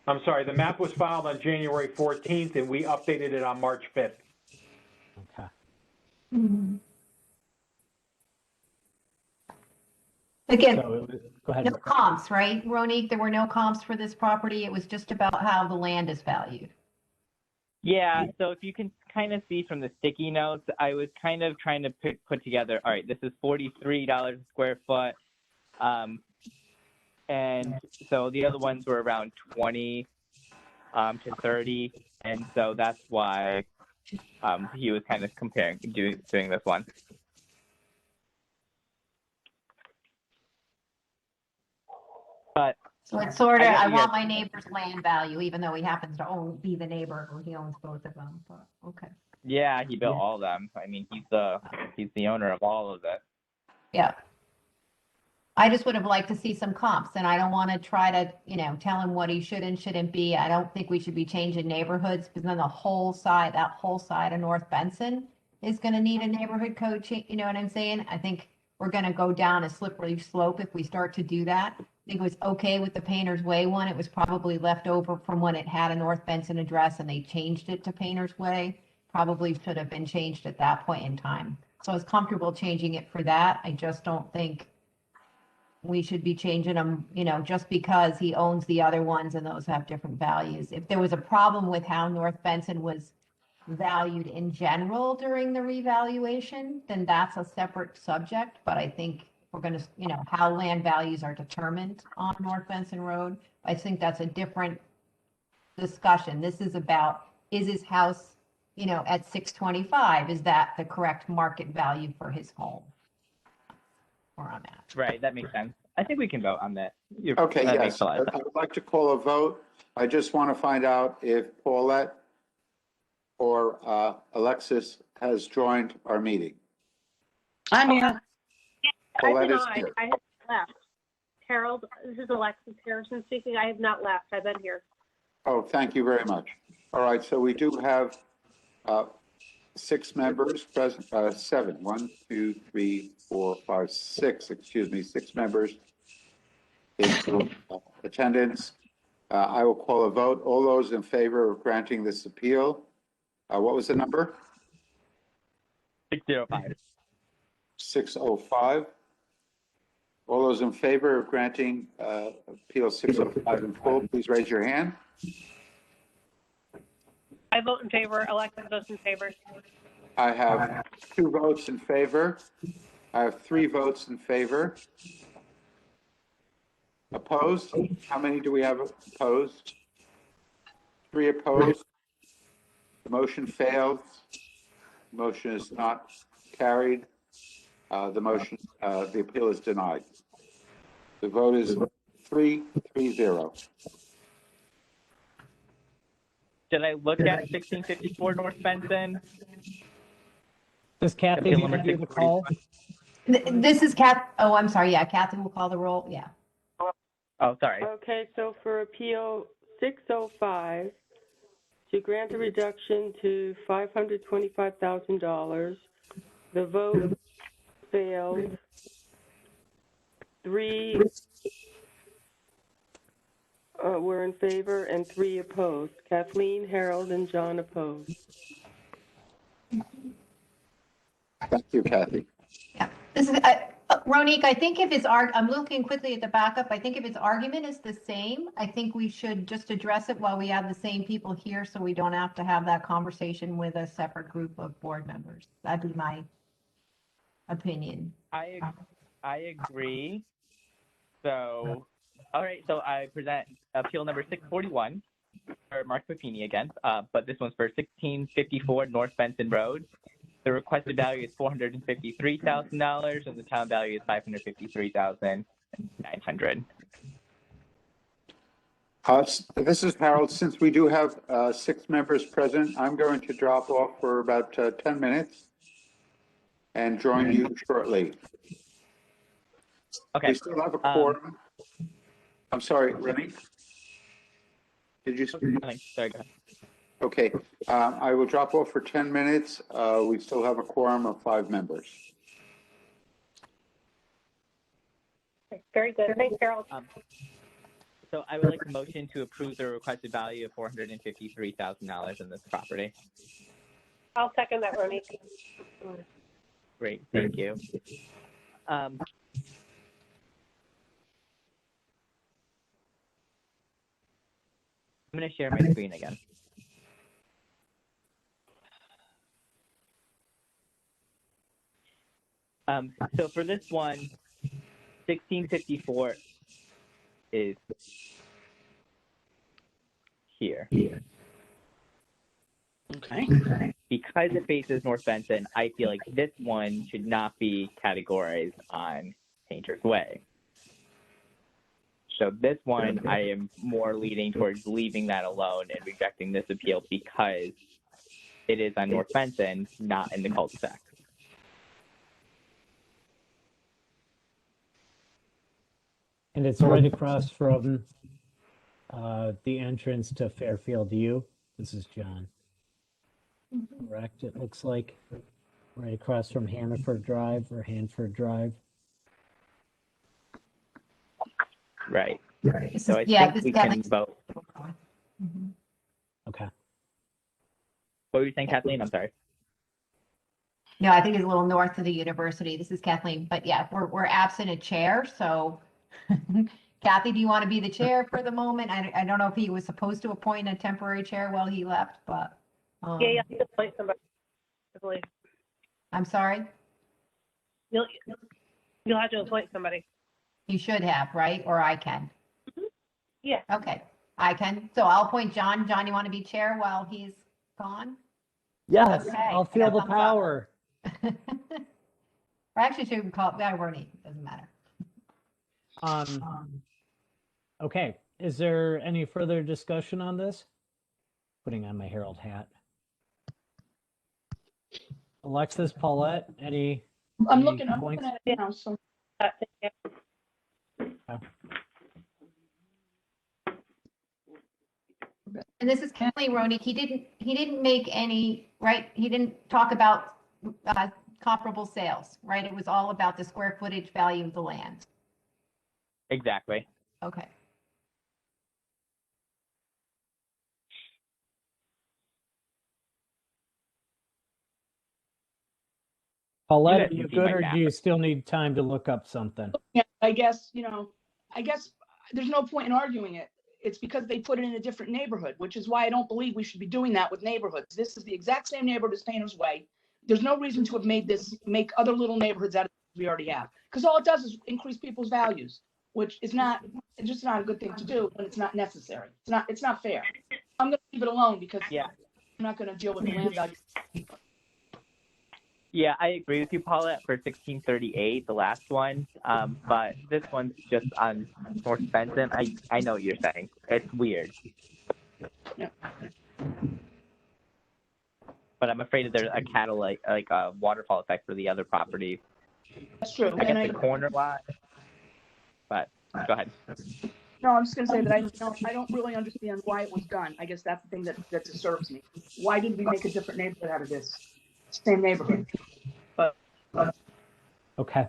I'm sorry, the map was filed on January 14th and we updated it on March 5th. Okay. Again, So it was, go ahead. no comps, right, Ronique? There were no comps for this property. It was just about how the land is valued. Yeah, so if you can kind of see from the sticky notes, I was kind of trying to put together, all right, this is $43 a square foot. And so the other ones were around 20 to 30. And so that's why he was kind of doing this one. But So it's sort of, I guess I you want guys- my neighbor's land value, even though he happens to be the neighbor, or he owns both of them, but, okay. yeah, he built all of them. I mean, he's the owner of all of it. Yeah. I just would have liked to see some comps, and I don't want to try to, tell him what he should and shouldn't be. I don't think we should be changing neighborhoods, because then that whole side of North Benson is going to need a neighborhood code change, you know what I'm saying? I think we're going to go down a slippery slope if we start to do that. I think it was okay with the Painter's Way one. It was probably left over from when it had a North Benson address and they changed it to Painter's Way. Probably should have been changed at that point in time. So I was comfortable changing it for that. I just don't think we should be changing them, just because he owns the other ones and those have different values. If there was a problem with how North Benson was valued in general during the revaluation, then that's a separate subject. But I think we're going to, how land values are determined on North Benson Road, I think that's a different discussion. This is about, is his house, at 625, is that the correct market value for his home? Or on that. Right, that makes sense. I think we can vote on that. Okay, that yes. makes a lot of sense. I would like to call a vote. I just want to find out if Paulette or Alexis has joined our meeting. I'm here. Paulette is here. I have left. Harold, this is Alexis Harrison speaking. I have not left. I've been here. Oh, thank you very much. All right, so we do have 6 members present, 7, 1, 2, 3, 4, 5, 6, excuse me, 6 members in attendance. I will call a vote. All those in favor of granting this appeal, what was the number? 605. 605. All those in favor of granting appeal 605 in full, please raise your hand. I vote in favor. Alexis votes in favor. I have 2 votes in favor. I have 3 votes in favor. Opposed? How many do we have opposed? 3 opposed. The motion failed. The motion is not carried. The appeal is denied. The vote is 3-0. Did I look at 1654 North Benson? Does Kathy Appeal number give you the call? This is Kath. Oh, I'm sorry. Yeah, Kathy will call the roll. Yeah. Oh, sorry. Okay, so for appeal 605, to grant a reduction to $525,000, the vote failed. 3 were in favor and 3 opposed. Kathleen, Harold, and John opposed. Thank you, Kathy. Yeah. This is Ronique. I think if I'm looking quickly at the backup. I think if its argument is the same, I think we should just address it while we have the same people here, so we don't have to have that conversation with a separate group of board members. That'd be my opinion. I agree. So, all right. So I present appeal number 641 for Mark Papini again, but this one's for 1654 North Benson Road. The requested value is $453,000, and the town value is $553,900. This is Harold. Since we do have 6 members present, I'm going to drop off for about 10 minutes and join you shortly. Okay. We still have a quorum. I'm sorry, Remy. Did you speak? Sorry, go ahead. Okay, I will drop off for 10 minutes. We still have a quorum of 5 members. Very good. Thanks, Carol. So I would like a motion to approve the requested value of $453,000 in this property. I'll second that, Ronnie. Great, thank you. I'm going to share my screen again. So for this one, 1654 is here. Okay. Because it faces North Benson, I feel like this one should not be categorized on Painter's Way. So this one, I am more leaning towards leaving that alone and rejecting this appeal because it is on North Benson, not in the cul-de-sac. And it's right across from the entrance to Fairfield U. This is John. Correct, it looks like. Right across from Hannaford Drive or Hanford Drive. Right. This So is- I yeah, think this we got can like- vote. Okay. What were you saying, Kathleen? I'm sorry. No, I think it's a little north of the university. This is Kathleen, but yeah, we're absent a chair, so Kathy, do you want to be the chair for the moment? I don't know if he was supposed to appoint a temporary chair while he left, but. Yeah, you have to appoint somebody, I believe. I'm sorry? You'll have to appoint somebody. You should have, right? Or I can. Yeah. Okay, I can. So I'll appoint John. John, you want to be chair while he's gone? Yes, Okay, I'll I feel got the thumbs up. power. Or actually, should we call it, yeah, Bernie, doesn't matter. Okay, is there any further discussion on this? Putting on my Herald hat. Alexis, Paulette, any I'm any looking points? at it now, so. Yeah. And this is Kathleen Ronick. He didn't make any, right? He didn't talk about comparable sales, right? It was all about the square footage value of the land. Exactly. Okay. Paulette, You are guys you can see good, my or map. do you still need time to look up something? Yeah, I guess there's no point in arguing it. It's because they put it in a different neighborhood, which is why I don't believe we should be doing that with neighborhoods. This is the exact same neighborhood as Painter's Way. There's no reason to have make other little neighborhoods out of what we already have. Because all it does is increase people's values, which is it's just not a good thing to do when it's not necessary. It's not fair. I'm gonna leave it alone because Yeah. I'm not gonna deal with the land value. Yeah, I agree with you, Paulette, for 1638, the last one. But this one's just on North Benson. I know what you're saying. It's weird. Yeah. But I'm afraid that there's a catalytic, like a waterfall effect for the other properties. That's true. I guess the corner lot. But go ahead. No, I'm just gonna say that I don't really understand why it was done. I guess that's the thing that disturbs me. Why did we make a different neighborhood out of this? Same neighborhood. Okay.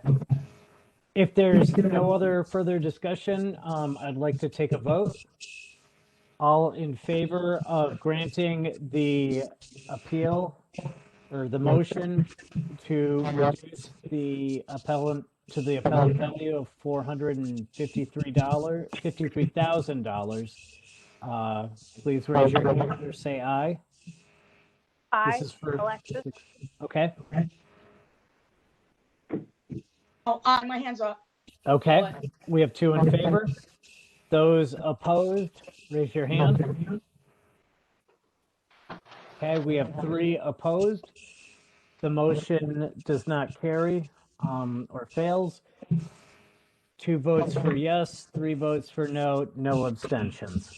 If there's no other further discussion, I'd like to take a vote. All in favor of granting the appeal or the motion to reduce the appellant to the appellant value of $453,000. Please raise your hand or say aye. Aye, This is for Alexis. Okay. Oh, my hand's up. Okay. We have 2 in favor. Those opposed, raise your hand. Okay, we have 3 opposed. The motion does not carry or fails. 2 votes for yes, 3 votes for no, no abstentions.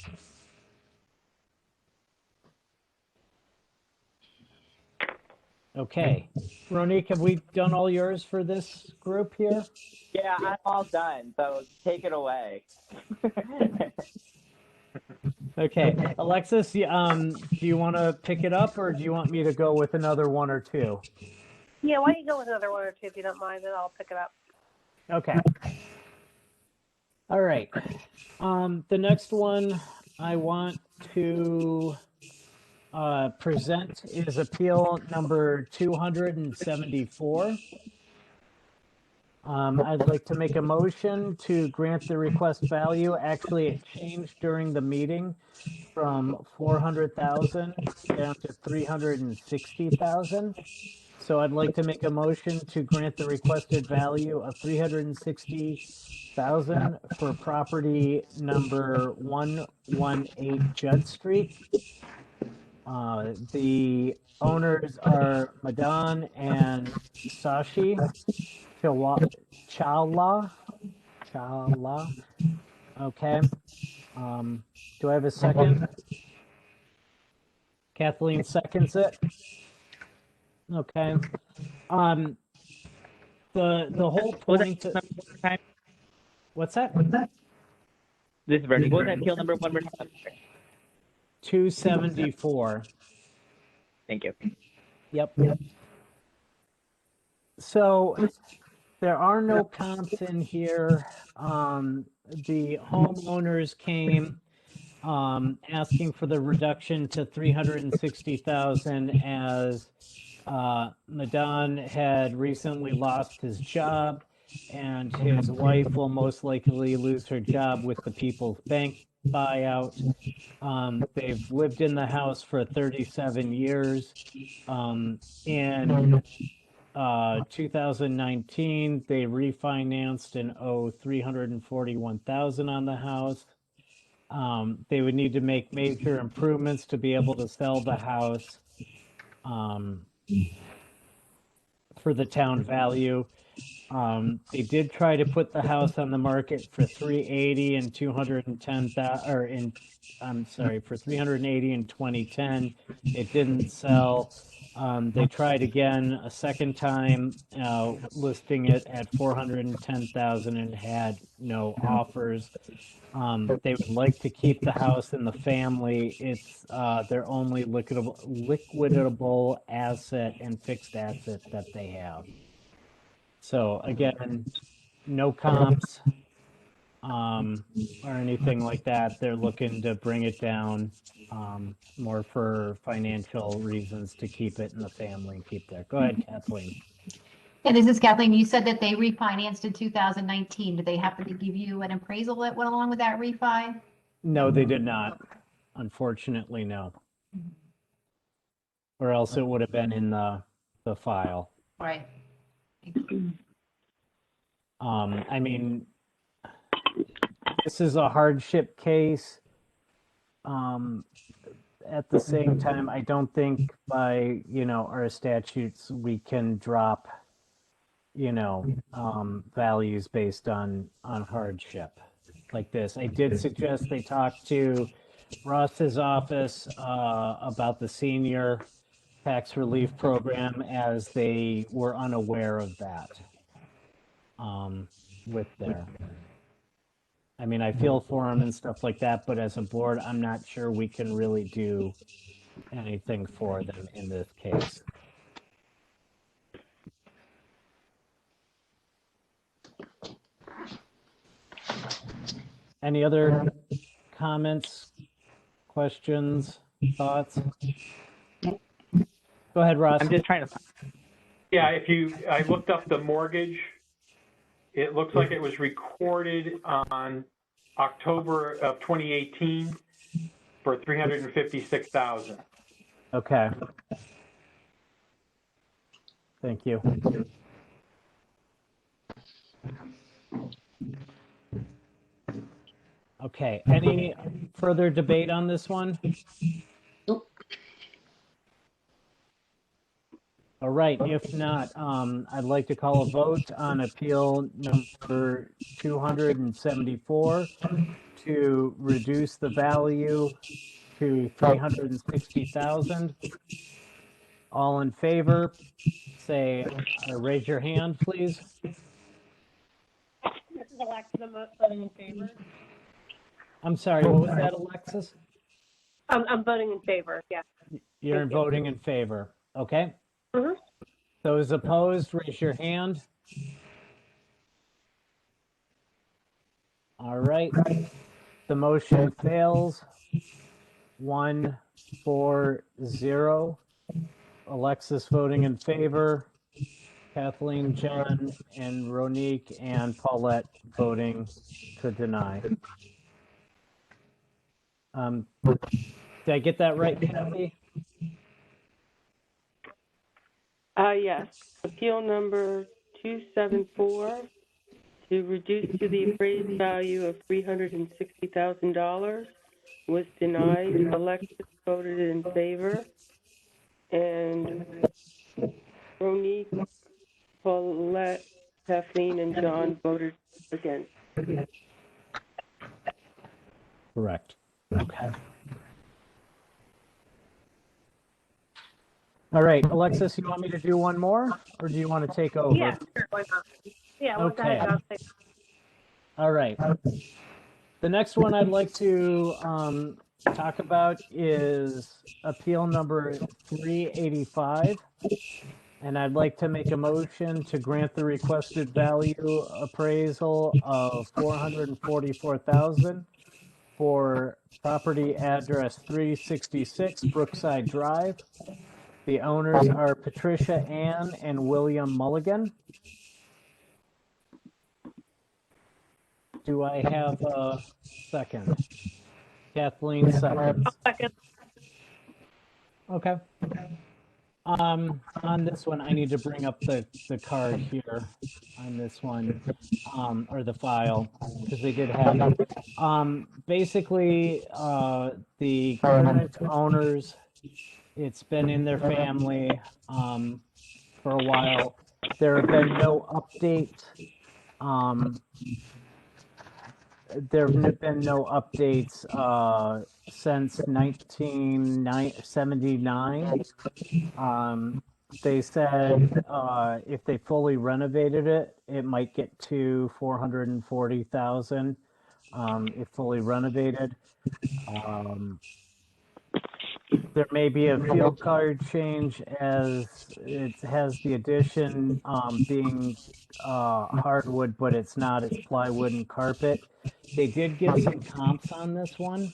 Okay. Ronique, have we done all yours for this group here? Yeah, I'm all done. So take it away. Okay. Alexis, do you want to pick it up, or do you want me to go with another 1 or 2? Yeah, why don't you go with another one or two if you don't mind, then I'll pick it up. Okay. All right. The next one I want to present is appeal number 274. I'd like to make a motion to grant the request value. Actually, it changed during the meeting from 400,000 down to 360,000. So I'd like to make a motion to grant the requested value of 360,000 for property number 118 Judd Street. The owners are Madan and Sashi Chala. Okay. Do I have a second? Kathleen seconds it. Okay. The whole point. What's that? This is Bernie. What was that appeal number one? 274. Thank you. Yep. So there are no comps in here. The homeowners came asking for the reduction to 360,000 as Madan had recently lost his job, and his wife will most likely lose her job with the People's Bank buyout. They've lived in the house for 37 years. In 2019, they refinanced and owe $341,000 on the house. They would need to make major improvements to be able to sell the house for the town value. They did try to put the house on the market for 380 and 210,000, or for 380 in 2010. It didn't sell. They tried again a second time, listing it at 410,000 and had no offers. They would like to keep the house in the family. It's their only liquidable asset and fixed asset that they have. So again, no comps or anything like that. They're looking to bring it down more for financial reasons to keep it in the family and keep there. Go ahead, Kathleen. And this is Kathleen. You said that they refinanced in 2019. Did they happen to give you an appraisal that went along with that refi? No, they did not. Unfortunately, no. Or else it would have been in the file. Right. I mean, this is a hardship case. At the same time, I don't think by, our statutes, we can drop, values based on hardship like this. I did suggest they talk to Ross's office about the senior tax relief program, as they were unaware of that with their. I mean, I feel for them and stuff like that, but as a board, I'm not sure we can really do anything for them in this case. Any other comments, questions, thoughts? Go ahead, Ross. I'm just trying to. Yeah, I looked up the mortgage. It looks like it was recorded on October of 2018 for $356,000. Okay. Thank you. Okay, any further debate on this one? All right, if not, I'd like to call a vote on appeal number 274 to reduce the value to 360,000. All in favor, say, raise your hand, please. This is Alexis, I'm voting in favor. I'm sorry, what was that, Alexis? I'm voting in favor, yeah. You're voting in favor, okay? Mm-hmm. Those opposed, raise your hand. All right. The motion fails. 1-4-0. Alexis voting in favor. Kathleen, John, and Ronique and Paulette voting to deny. Did I get that right, Kathy? Yes. Appeal number 274 to reduce to the appraised value of $360,000 was denied. Alexis voted in favor, and Ronique, Paulette, Kathleen, and John voted against. Correct. Okay. All right, Alexis, you want me to do one more, or do you want to take over? Yeah, sure, why not? Yeah, well, go ahead, Okay. I'll say. All right. The next one I'd like to talk about is appeal number 385. And I'd like to make a motion to grant the requested value appraisal of $444,000 for property address 366 Brookside Drive. The owners are Patricia Ann and William Mulligan. Do I have a second? Kathleen seconds. I'll second. Okay. On this one, I need to bring up the card here on this one, or the file, because they did have it. Basically, the current owners, it's been in their family for a while. There have been no updates. There have been no updates since 1979. They said if they fully renovated it, it might get to 440,000 if fully renovated. There may be a field card change as it has the addition being hardwood, but it's not. It's plywood and carpet. They did give some comps on this one.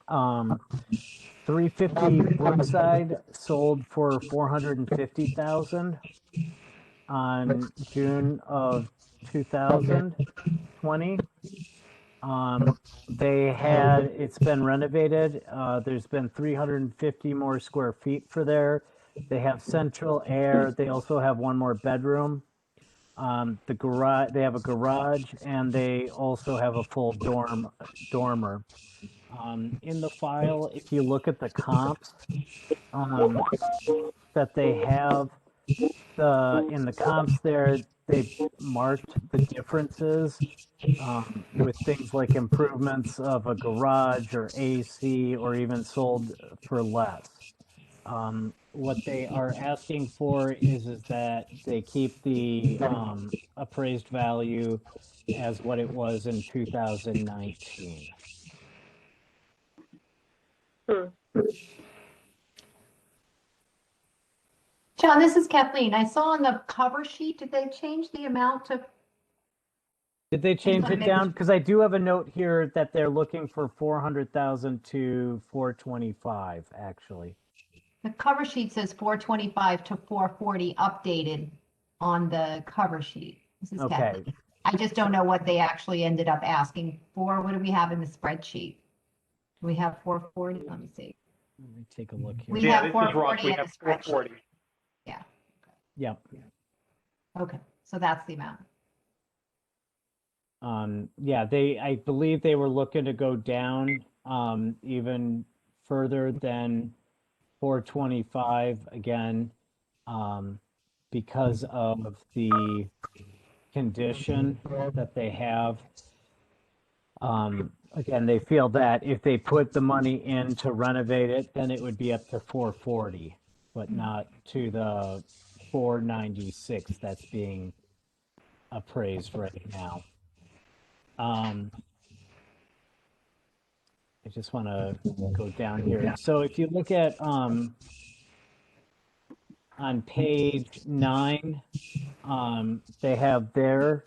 350 Brookside sold for 450,000 on June of 2020. It's been renovated. There's been 350 more square feet for there. They have central air. They also have one more bedroom. The garage, they have a garage, and they also have a full dormer. In the file, if you look at the comps that they have, in the comps there, they marked the differences with things like improvements of a garage or AC, or even sold for less. What they are asking for is that they keep the appraised value as what it was in 2019. John, this is Kathleen. I saw on the cover sheet, did they change the amount to? Did they change it down? Because I do have a note here that they're looking for 400,000 to 425, actually. The cover sheet says 425 to 440 updated on the cover sheet. This is Okay. Kathleen. I just don't know what they actually ended up asking for. What do we have in the spreadsheet? Do we have 440? Let me see. Let me take a look here. We Yeah, have this is Ross. 440 We in the have 440. spreadsheet. Yeah. Yep. Okay. So that's the amount. Yeah, I believe they were looking to go down even further than 425 again, because of the condition that they have. Again, they feel that if they put the money in to renovate it, then it would be up to 440, but not to the 496 that's being appraised right now. I just want to go down here. So if you look at on page 9, they have their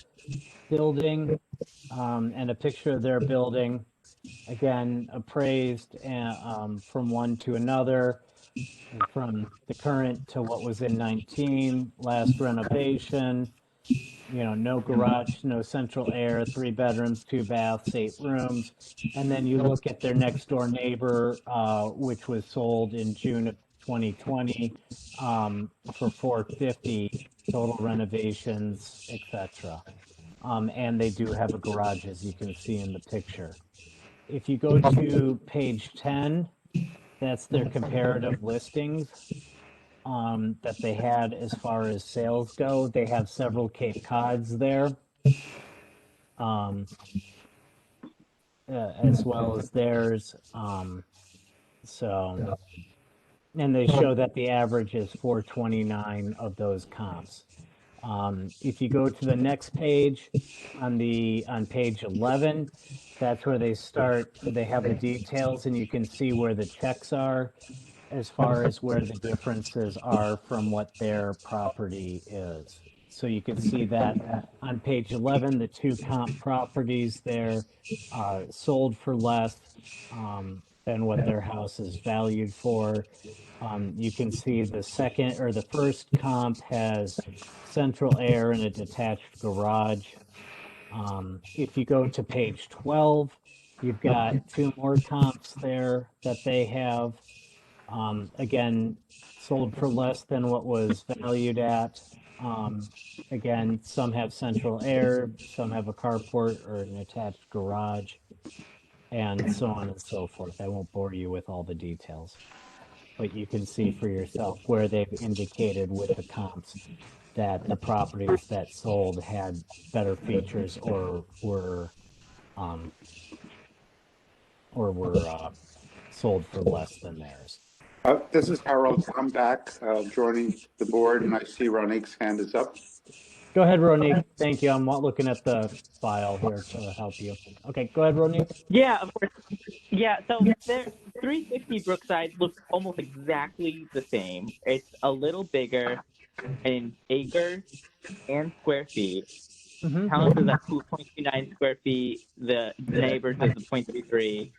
building and a picture of their building. Again, appraised from one to another, from the current to what was in 19, last renovation, no garage, no central air, 3 bedrooms, 2 baths, 8 rooms. And then you look at their next door neighbor, which was sold in June of 2020 for 450, total renovations, etc. And they do have a garage, as you can see in the picture. If you go to page 10, that's their comparative listings that they had as far as sales go. They have several Cape Cods there, as well as theirs. And they show that the average is 429 of those comps. If you go to the next page, on page 11, that's where they have the details, and you can see where the checks are as far as where the differences are from what their property is. So you can see that on page 11, the 2 comp properties there sold for less than what their house is valued for. You can see the first comp has central air and a detached garage. If you go to page 12, you've got 2 more comps there that they have. Again, sold for less than what was valued at. Again, some have central air, some have a carport or an attached garage, and so on and so forth. I won't bore you with all the details, but you can see for yourself where they've indicated with the comps that the properties that sold had better features or were sold for less than theirs. This is Harold. I'm back joining the board, and I see Ronique's hand is up. Go ahead, Ronique. Thank you. I'm looking at the file here to help you. Okay, go ahead, Ronique. Yeah, of course. Yeah, so their 350 Brookside looks almost exactly the same. It's a little bigger in acres and square feet. House is at 2.29 square feet. The neighbors is 0.33.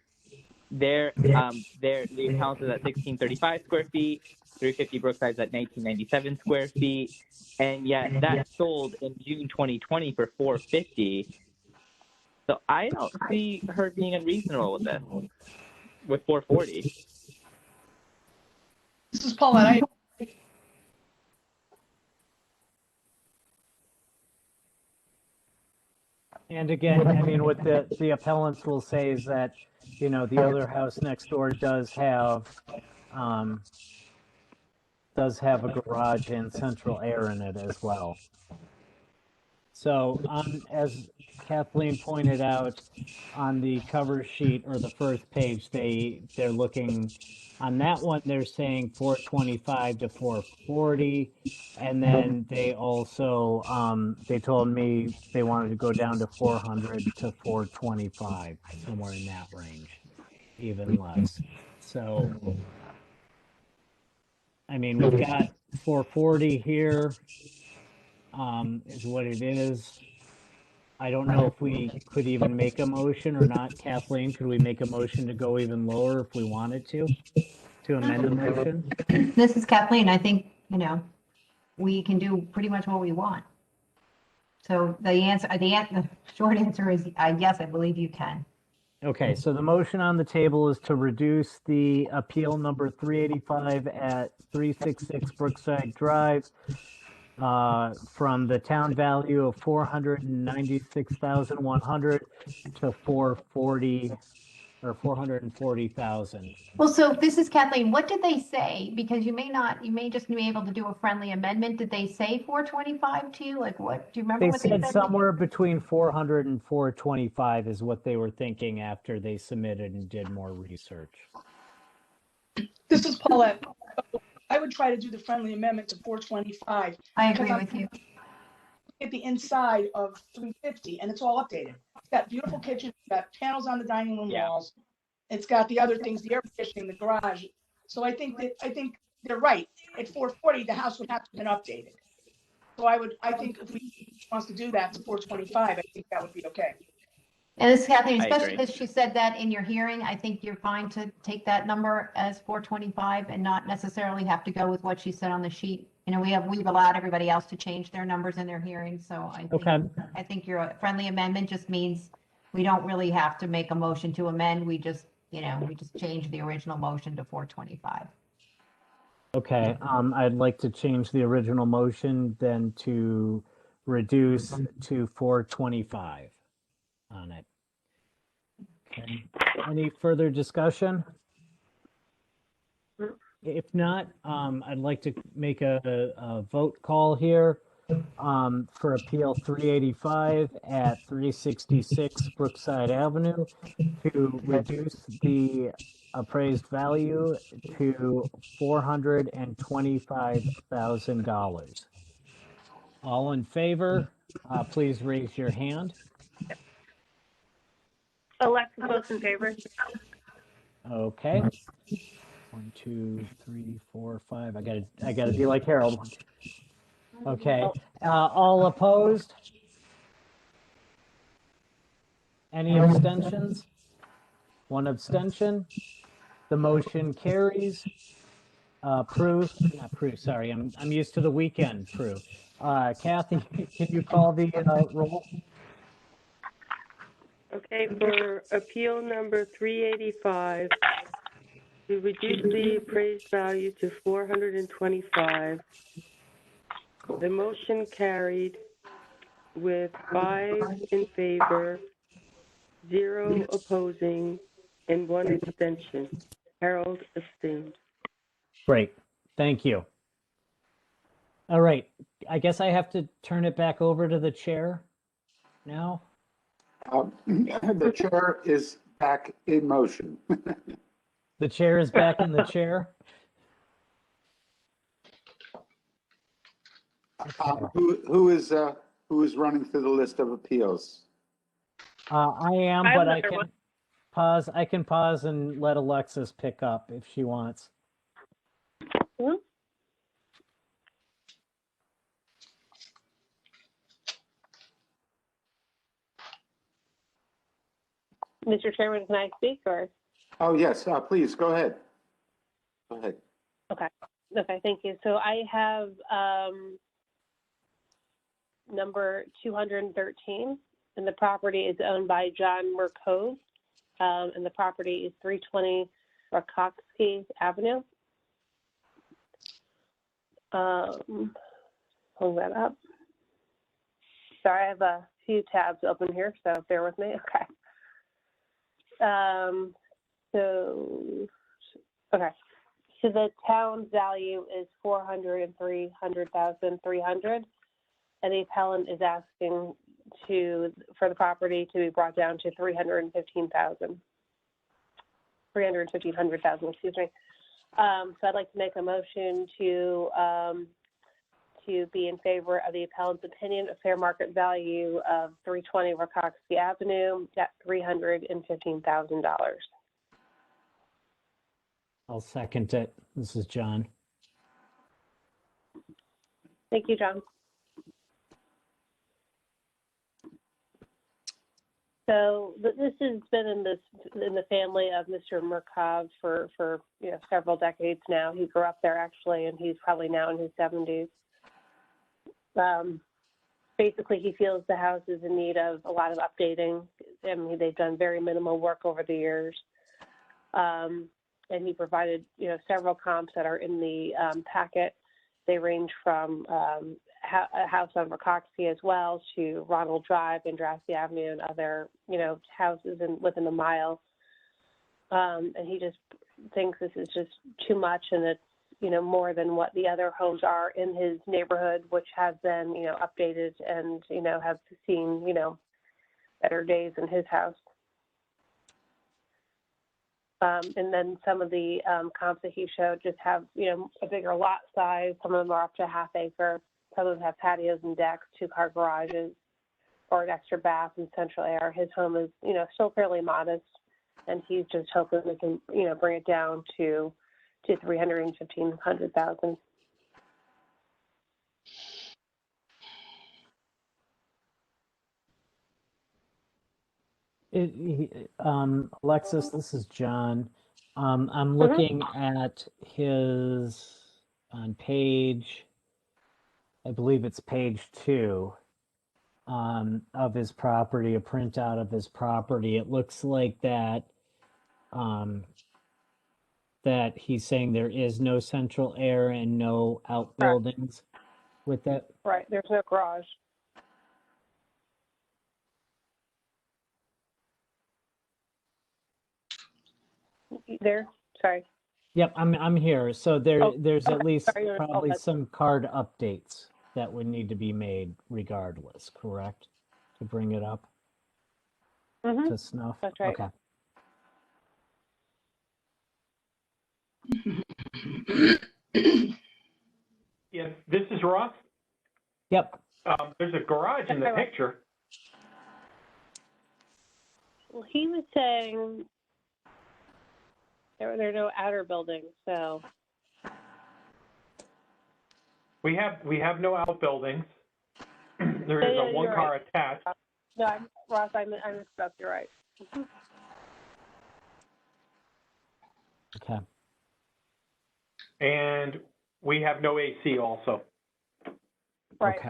The house is at 1635 square feet. 350 Brookside's at 1997 square feet, and yet that sold in June 2020 for 450. So I don't see her being unreasonable with this, with 440. This is Paulette. And again, I mean, what the appellants will say is that, the other house next door does have a garage and central air in it as well. So as Kathleen pointed out, on the cover sheet or the first page, they're looking, on that one, they're saying 425 to 440. And then they also, they told me they wanted to go down to 400 to 425, somewhere in that range, even less. So, I mean, we've got 440 here, is what it is. I don't know if we could even make a motion or not. Kathleen, could we make a motion to go even lower if we wanted to amend the motion? This is Kathleen. I think, we can do pretty much what we want. So the short answer is yes, I believe you can. Okay, so the motion on the table is to reduce the appeal number 385 at 366 Brookside Drive from the town value of $496,100 to 440 or 440,000. Well, so this is Kathleen. What did they say? Because you may just be able to do a friendly amendment. Did they say 425 to you? Like what? Do you remember what they said? They said somewhere between 400 and 425 is what they were thinking after they submitted and did more research. This is Paulette. I would try to do the friendly amendment to 425. I agree with you. At the inside of 350, and it's all updated. It's got beautiful kitchen, it's got panels on the dining room walls. It's got the other things, the air conditioning, the garage. So I think they're right. At 440, the house would have to have been updated. So I think if we wants to do that to 425, I think that would be okay. And this is Kathleen, I especially agree. because she said that in your hearing, I think you're fine to take that number as 425 and not necessarily have to go with what she said on the sheet. You know, we've allowed everybody else to change their numbers in their hearings, so Okay. I think your friendly amendment just means we don't really have to make a motion to amend. We just change the original motion to 425. Okay, I'd like to change the original motion then to reduce to 425 on it. Okay, any further discussion? If not, I'd like to make a vote call here for Appeal 385 at 366 Brookside Avenue to reduce the appraised value to $425,000. All in favor, please raise your hand. Alexis votes in favor. Okay. 1, 2, 3, 4, 5. I gotta be like Harold. Okay. All opposed? Any abstentions? One abstention. The motion carries. Prue, not Prue, sorry, I'm used to the weekend, Prue. Kathy, can you call the roll? Okay, for appeal number 385, to reduce the appraised value to 425, the motion carried with 5 in favor, 0 opposing, and 1 abstention. Harold abstained. Great, thank you. All right, I guess I have to turn it back over to the chair now. The chair is back in motion. The chair is back in the chair. Who is running through the list of appeals? I am, I have but I another can one. pause. I can pause and let Alexis pick up if she wants. Mhm. Mr. Chairman, can I speak or? Oh, yes, please, go ahead. Go ahead. Okay, thank you. So I have number 213, and the property is owned by John Mercove, and the property is 320 Rakowski Avenue. Pulling that up. Sorry, I have a few tabs open here, so bear with me. Okay. So the town's value is $403,300, and the appellant is asking for the property to be brought down to $315,000. Excuse me. So I'd like to make a motion to be in favor of the appellant's opinion of fair market value of 320 Rakowski Avenue at $315,000. I'll second it. This is John. Thank you, John. So this has been in the family of Mr. Merkov for several decades now. He grew up there actually, and he's probably now in his 70s. Basically, he feels the house is in need of a lot of updating. I mean, they've done very minimal work over the years. And he provided, several comps that are in the packet. They range from a house on Rakowski as well to Ronald Drive, Andrassy Avenue, and other, houses within a mile. And he just thinks this is just too much, and it's, more than what the other homes are in his neighborhood, which have been, updated and, have seen, better days in his house. And then some of the comps that he showed just have, a bigger lot size. Some of them are up to half acre. Some of them have patios and decks, 2-car garages, or an extra bath and central air. His home is, still fairly modest, and he's just hoping we can, bring it down to $315,000. Alexis, this is John. I'm looking at his on page, I believe it's page 2, of his property, a printout of his property. It looks like that that he's saying there is no central air and no outbuildings with that. Right, there's no garage. There, sorry. Yep, I'm here. So there's at least Sorry, probably some card updates that would need to be made regardless, correct? To bring it up to snuff. That's right. Okay. Yeah, this is Ross. Yep. There's a garage in the picture. Well, he was saying there are no outer buildings, so. We have no outbuildings. There is a one car attached. No, Ross, I mixed up. You're right. Okay. And we have no AC also. Right. Okay.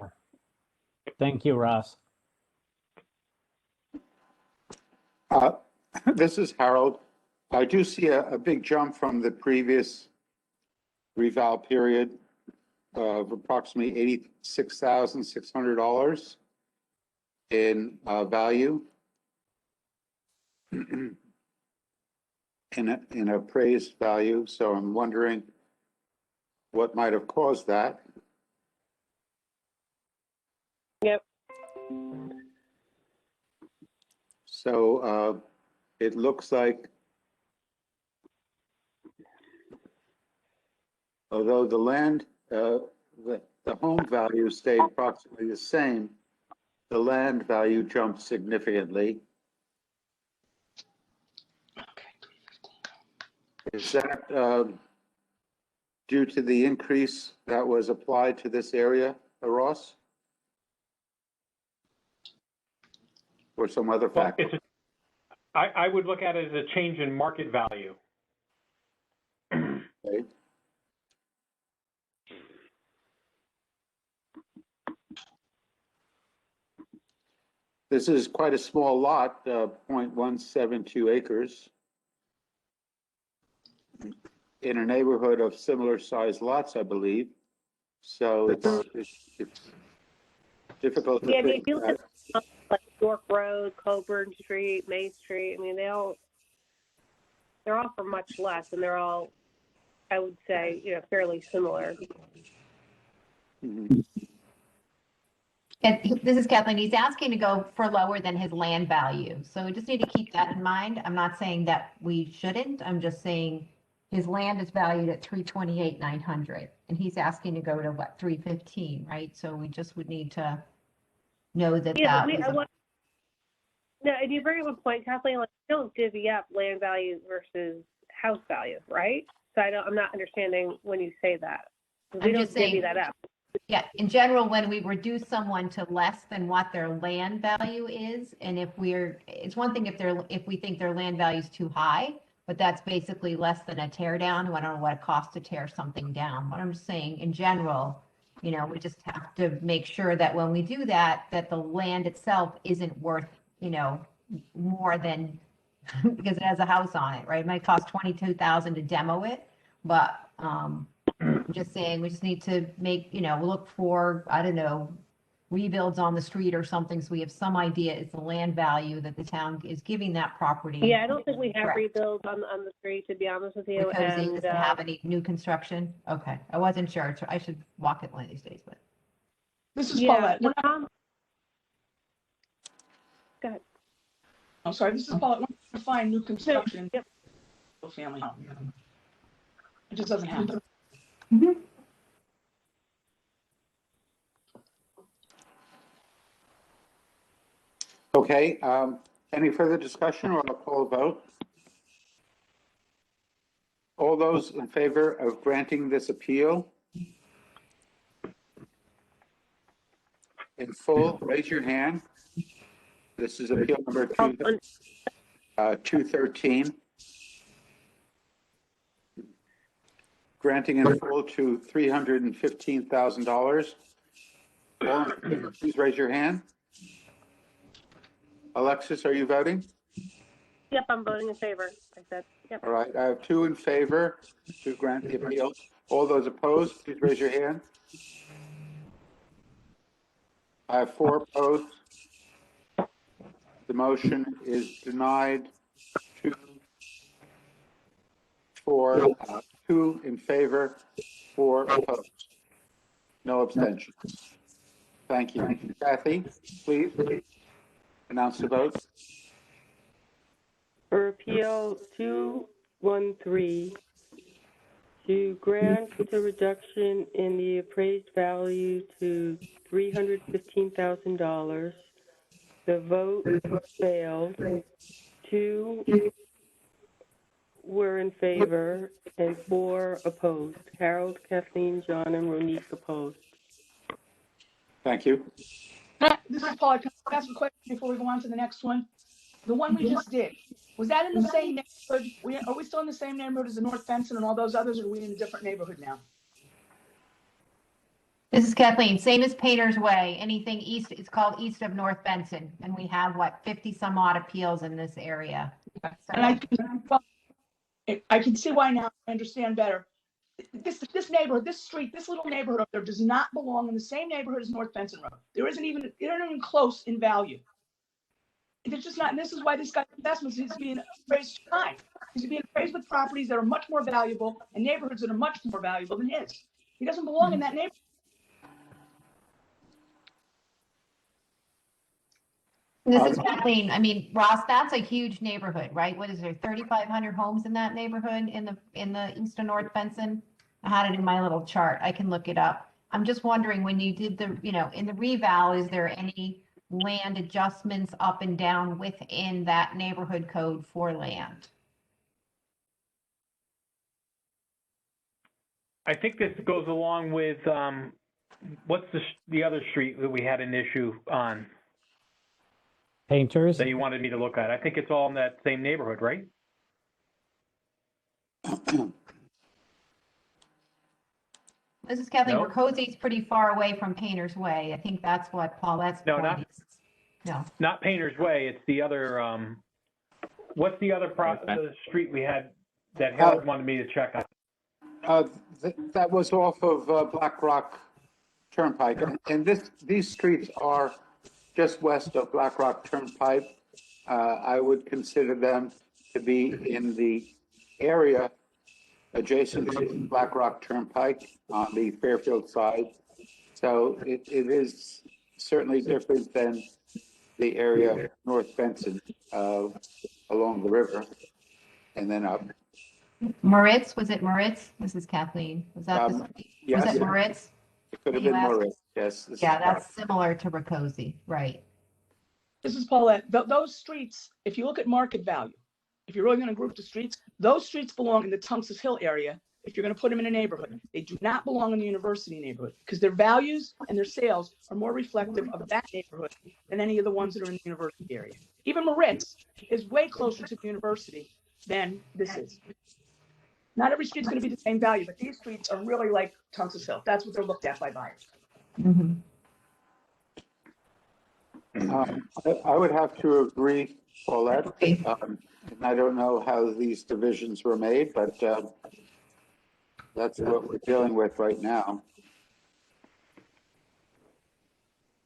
Thank you, Ross. This is Harold. I do see a big jump from the previous reval period of approximately $86,600 in value in appraised value. So I'm wondering what might have caused that. Yep. So it looks like, although the land, the home value stayed approximately the same, the land value jumped significantly. Is that due to the increase that was applied to this area, Ross? Or some other Well, factor? I would look at it as a change in market value. Okay. This is quite a small lot, 0.172 acres, in a neighborhood of similar sized lots, I believe. So it's difficult to Yeah, I mean, think if you look at like York Road, Coburn Street, May Street, I mean, they're all for much less, and they're all, I would say, fairly similar. Mhm. And this is Kathleen. He's asking to go for lower than his land value. So we just need to keep that in mind. I'm not saying that we shouldn't. I'm just saying his land is valued at 328,900, and he's asking to go to what, 315, right? So we just would need to know that Yeah, that was no, and you bring up a point, Kathleen, like, don't divvy up land value versus house value, right? So I'm not understanding when you say that. We I'm don't just divvy saying, that up. yeah, in general, when we reduce someone to less than what their land value is, and it's one thing if we think their land value is too high, but that's basically less than a tear down. I don't know what it costs to tear something down. But I'm just saying, in general, we just have to make sure that when we do that, that the land itself isn't worth, more than, because it has a house on it, right? It might cost $22,000 to demo it, but, I'm just saying, we just need to make, look for, I don't know, rebuilds on the street or something, so we have some idea it's the land value that the town is giving that property. Yeah, I don't think we have Correct. rebuilds on the street, to be honest with you. Because it And doesn't have any new construction? Okay, I wasn't sure. I should walk it one of these days, but. This is Paulette. go ahead. I'm sorry, this is Paulette. We're trying to find new construction. Yep. Family. It just doesn't happen. Okay, any further discussion, or I'll call a vote? All those in favor of granting this appeal in full, raise your hand. This is appeal number 213. Granting in full to $315,000. All in favor, please raise your hand. Alexis, are you voting? Yep, I'm voting in favor. I said, yep. All right, I have 2 in favor to grant the appeal. All those opposed, please raise your hand. I have 4 opposed. The motion is denied. 2 in favor, 4 opposed. No abstentions. Thank you. Kathy, please announce the vote. For appeal 213, to grant a reduction in the appraised value to $315,000, the vote failed. 2 were in favor and 4 opposed. Harold, Kathleen, John, and Ronique opposed. Thank you. This is Paula. Can I ask a question before we go on to the next one? The one we just did, was that in the same neighborhood? Are we still in the same neighborhood as the North Benson and all those others, or are we in a different neighborhood now? This is Kathleen, same as Painter's Way. Anything east, it's called east of North Benson. And we have, 50 some odd appeals in this area. And I can see why now. I understand better. This neighborhood, this street, this little neighborhood up there does not belong in the same neighborhood as North Benson Road. They're not even close in value. It's just not, and this is why this guy's investments is being appraised high. He's being appraised with properties that are much more valuable and neighborhoods that are much more valuable than his. He doesn't belong in that neighborhood. This is Kathleen. I mean, Ross, that's a huge neighborhood, right? What is there, 3,500 homes in that neighborhood in the east of North Benson? I had it in my little chart. I can look it up. I'm just wondering, when you did the, in the reval, is there any land adjustments up and down within that neighborhood code for land? I think this goes along with, what's the other street that we had an issue on Painters? that you wanted me to look at? I think it's all in that same neighborhood, right? This is Kathleen. No? Ricosi's pretty far away from Painter's Way. I think that's what Paulette's point is. No. Not Painter's Way. It's the other, what's the other the street we had that Harold wanted me to check on? That was off of Black Rock Turnpike. And these streets are just west of Black Rock Turnpike. I would consider them to be in the area adjacent to Black Rock Turnpike on the Fairfield side. So it is certainly different than the area North Benson along the river and then up. Moritz, was it Moritz? This is Kathleen. Was that yes, was it Moritz? It could have been Moritz, yes. Yeah, that's similar to Ricosi, right. This is Paulette. Those streets, if you look at market value, if you're really going to group the streets, those streets belong in the Tungus Hill area. If you're going to put them in a neighborhood, they do not belong in the university neighborhood because their values and their sales are more reflective of that neighborhood than any of the ones that are in the university area. Even Moritz is way closer to the university than this is. Not every street's going to be the same value, but these streets are really like Tungus Hill. That's what they're looked at by buyers. Mm-hmm. I would have to agree, Paulette. And I don't know how these divisions were made, but that's what we're dealing with right now.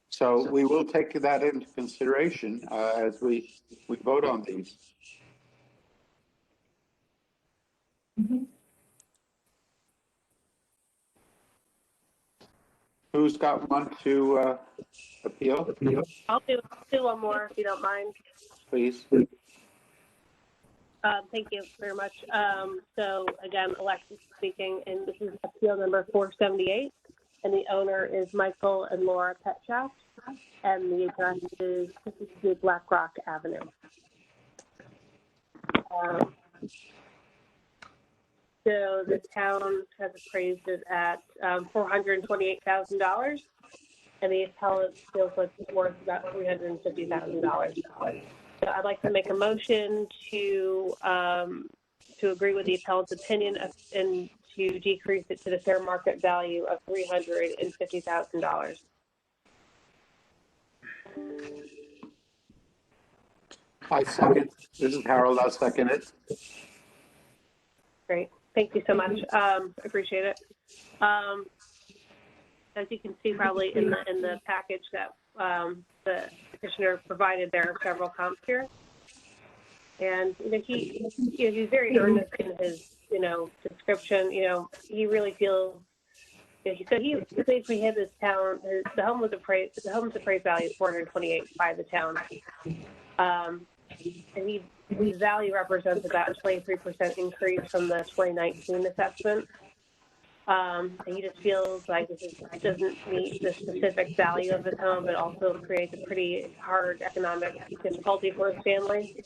So we will take that into consideration as we vote on these. Mm-hmm. Who's got one to appeal? I'll do one more if you don't mind. Please. Thank you very much. So again, Alexis speaking, and this is appeal number 478, and the owner is Michael and Laura Petchak, and the address is 52 Black Rock Avenue. So the town has appraised it at $428,000. and the appellant feels like it's worth about $350,000. So I'd like to make a motion to agree with the appellant's opinion and to decrease it to the fair market value of $350,000. I second. This is Harold. I'll second it. Great. Thank you so much. Appreciate it. As you can see, probably in the package that the petitioner provided, there are several comps here, and he's very earnest in his description. He really feels. So he basically had this town. The home was appraised. The home's appraised value is $428 by the town, and his value represents about a 23% increase from the 2019 assessment. And he just feels like this doesn't meet the specific value of his home, but also creates a pretty hard economic difficulty for his family.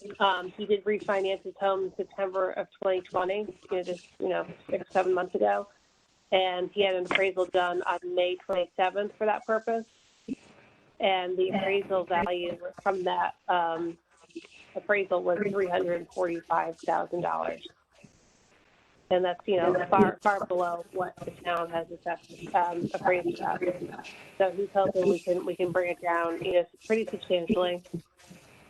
He did refinance his home in September of 2020, just 6-7 months ago, and he had an appraisal done on May 27th for that purpose. And the appraisal value from that appraisal was $345,000. And that's, far below what the town has appraised at. So he's hoping we can bring it down, pretty substantially.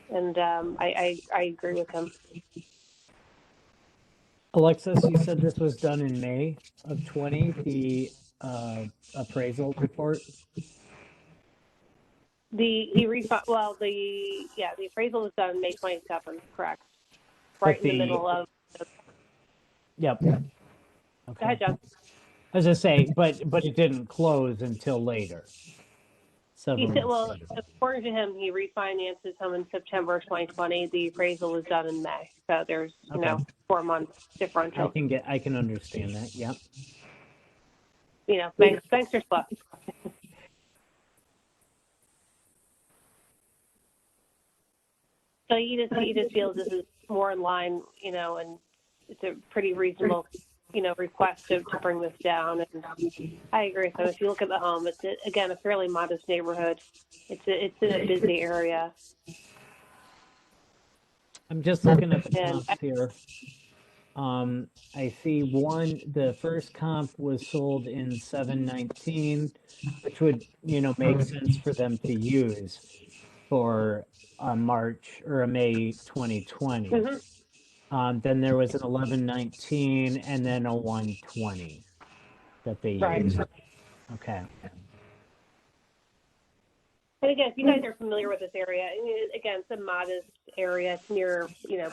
And I agree with him. Alexis, you said this was done in May of 20, the appraisal report? The appraisal was done May 27th, correct? Right in the middle of. Yep. Okay. Okay. Go ahead, John. As I say, but it didn't close until later. According to him, he refinanced his home in September 2020. The appraisal was done in May, so there's 4 months differential. I can understand that. Yep. Thanks are slow. So he just feels this is more in line, and it's a pretty reasonable, request to bring this down. And I agree with him. If you look at the home, it's again a fairly modest neighborhood. It's in a busy area. I'm just looking at the comps here. I see the first comp was sold in 7/19, which would, make sense for them to use for a March or a May 2020. Mm-hmm. Then there was an 11/19 and then a 1/20 that they used. Okay. And again, if you guys are familiar with this area, again, it's a modest area. It's near,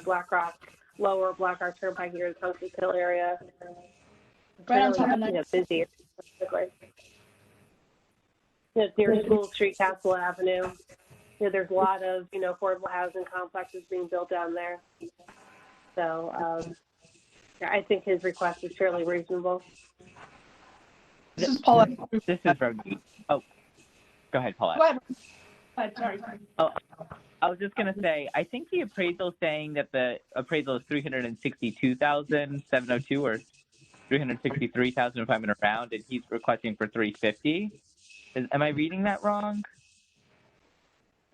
Black Rock, lower Black Rock Turnpike near the Tungus Hill area. Right on top of busy. It's near School Street, Castle Avenue. There's a lot of, affordable housing complexes being built down there. So I think his request is fairly reasonable. This is Paula. This is Rodney. Oh, go ahead, Paula. Go ahead. Sorry. Oh, I was just gonna say, I think the appraisal is saying that the appraisal is $362,702 or $363,500 round, and he's requesting for $350. Am I reading that wrong?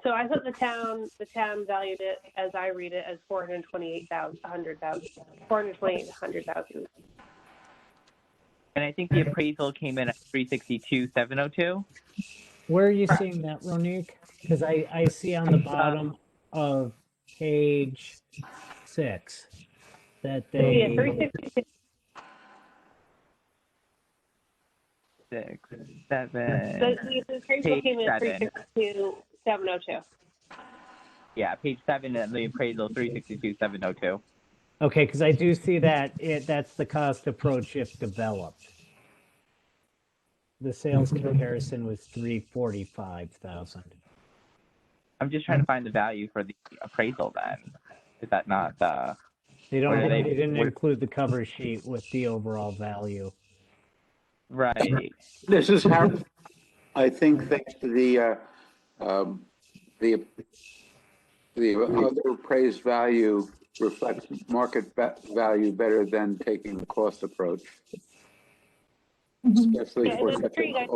So I thought the town valued it, as I read it, as $428,000. And I think the appraisal came in at $362,702. Where are you seeing that, Ronique? Because I see on the bottom of page 6 that they. Yeah, 362. 6, 7. So the appraisal came in at 362,702. Yeah, page 7 of the appraisal, 362,702. Okay, because I do see that that's the cost approach if developed. The sales comparison was $345,000. I'm just trying to find the value for the appraisal. Then is that not the? They didn't include the cover sheet with the overall value. Right. This is how I think that the other appraised value reflects market value better than taking the cost approach, especially for such an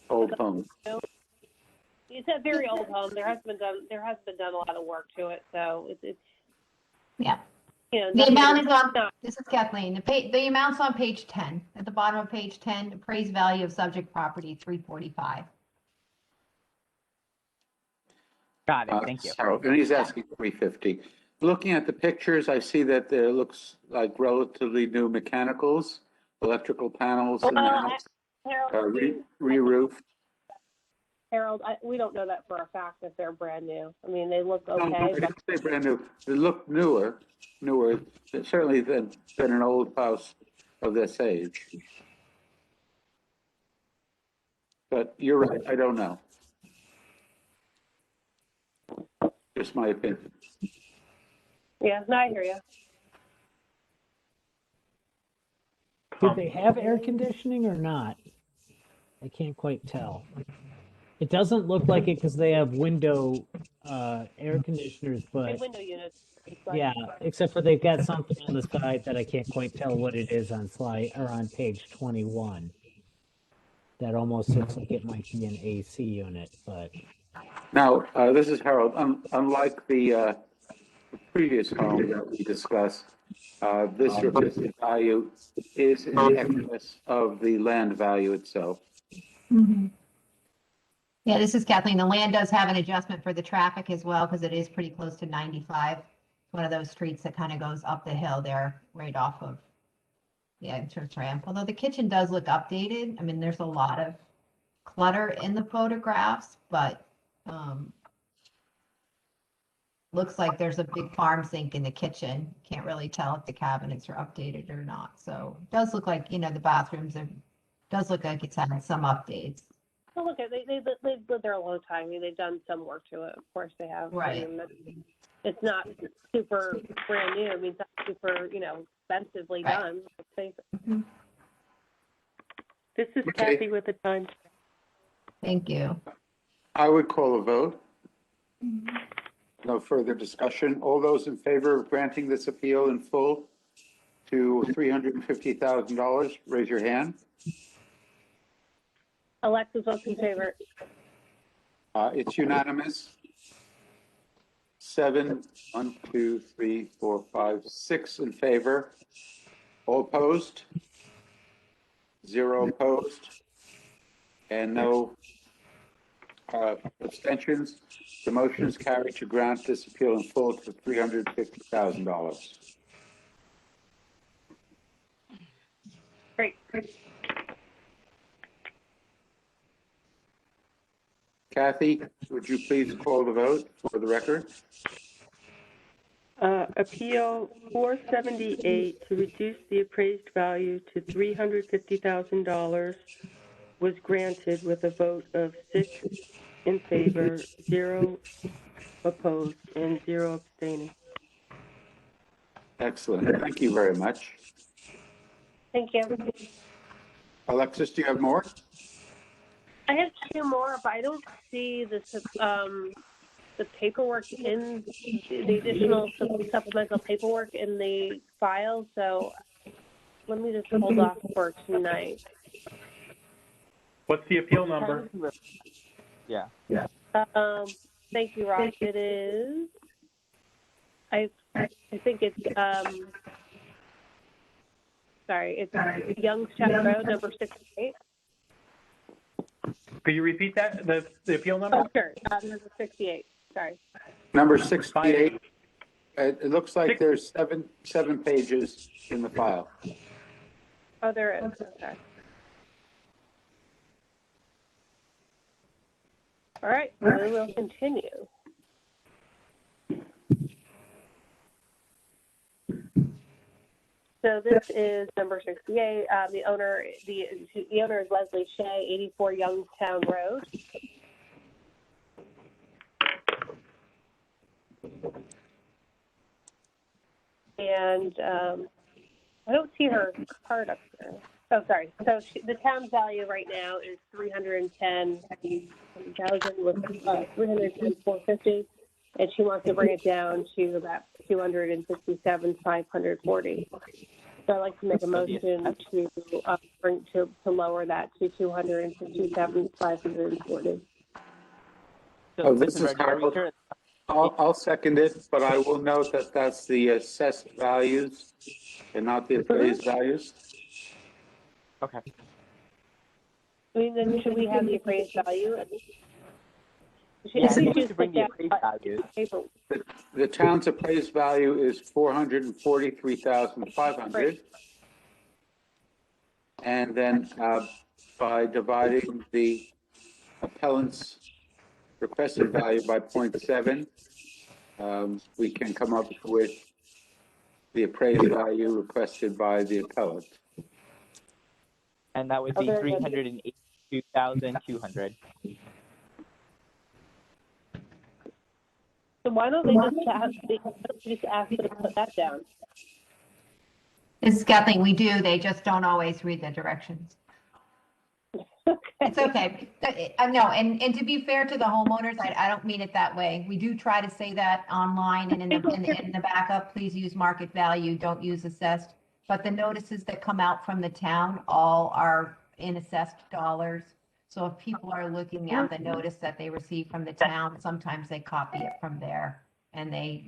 old home. It's a very old home. There has been done a lot of work to it, so it's Yeah. you know, The amount is on, not, this is Kathleen, the amount's on page 10, at the bottom of page 10, appraised value of subject property, 345. Got it. Thank you. Harold, and he's asking 350. Looking at the pictures, I see that there looks like relatively new mechanicals, electrical panels, and Harold, re-roofed. Harold, we don't know that for a fact if they're brand new. I mean, they look okay. No, I didn't say brand new. They look newer, certainly than an old house of this age. But you're right, I don't know. Just my opinion. Yeah, no, I hear you. Do they have air conditioning or not? I can't quite tell. It doesn't look like it because they have window air conditioners, but Window units. yeah, except for they've got something on the side that I can't quite tell what it is on slide or on page 21. That almost looks like it might be an AC unit, but Now, this is Harold. Unlike the previous home that we discussed, this replacement value is in excess of the land value itself. Yeah, this is Kathleen. The land does have an adjustment for the traffic as well, because it is pretty close to 95. It's one of those streets that kind of goes up the hill there, right off of the entrance ramp. Although the kitchen does look updated. I mean, there's a lot of clutter in the photographs, but looks like there's a big farm sink in the kitchen. Can't really tell if the cabinets are updated or not. So it does look like, the bathrooms does look like it's had some updates. Well, look, they've lived there a long time. I mean, they've done some work to it. Of course they have. Right. I mean, it's not super brand new. I mean, it's not super, expensively Right. done. Let's face it. Mhm. This is Okay. Kathy with the time. Thank you. I would call a vote. No further discussion. All those in favor of granting this appeal in full to $350,000, raise your hand. Alexis votes in favor. It's unanimous. 7, 1, 2, 3, 4, 5, 6 in favor. All opposed? 0 opposed? And no abstentions. The motion is carried to grant this appeal in full to $350,000. Great. Kathy, would you please call the vote for the record? Appeal 478 to reduce the appraised value to $350,000 was granted with a vote of 6 in favor, 0 opposed, and 0 abstaining. Excellent. Thank you very much. Thank you. Alexis, do you have more? I have 2 more, but I don't see the paperwork in the additional supplemental paperwork in the file. So let me just hold off for tonight. What's the appeal number? Yeah. Thank you, Ross. It is. I think it's it's Youngstown Road, number 68. Could you repeat that, the appeal number? Oh, sure. Number 68. Sorry. Number 68. It looks like there's seven pages in the file. Oh, there is. Okay. All right. We will continue. So this is number 68. The owner is Leslie Shea, 84 Youngstown Road. And I don't see her card up there. Oh, sorry. So the town's value right now is $310,000 with $310,450, and she wants to bring it down to about $267,540. So I'd like to make a motion to lower that to $267,540. Oh, Mr. this is Verdi, are we Harold. sure? I'll second it, but I will note that that's the assessed values and not the appraised values. Okay. I mean, then should we have the appraised value? Yeah, I think think we should should bring put the that appraised values. The town's appraised value is 443,500. And then by dividing the appellant's requested value by 0.7, we can come up with the appraised value requested by the appellant. And that would be 382,200. So why don't they just ask them to put that down? This is Kathleen, we do, they just don't always read the directions. It's okay. No, and to be fair to the homeowners, I don't mean it that way. We do try to say that online and in the backup, please use market value, don't use assessed. But the notices that come out from the town all are in assessed dollars. So if people are looking at the notice that they receive from the town, sometimes they copy it from there. And they,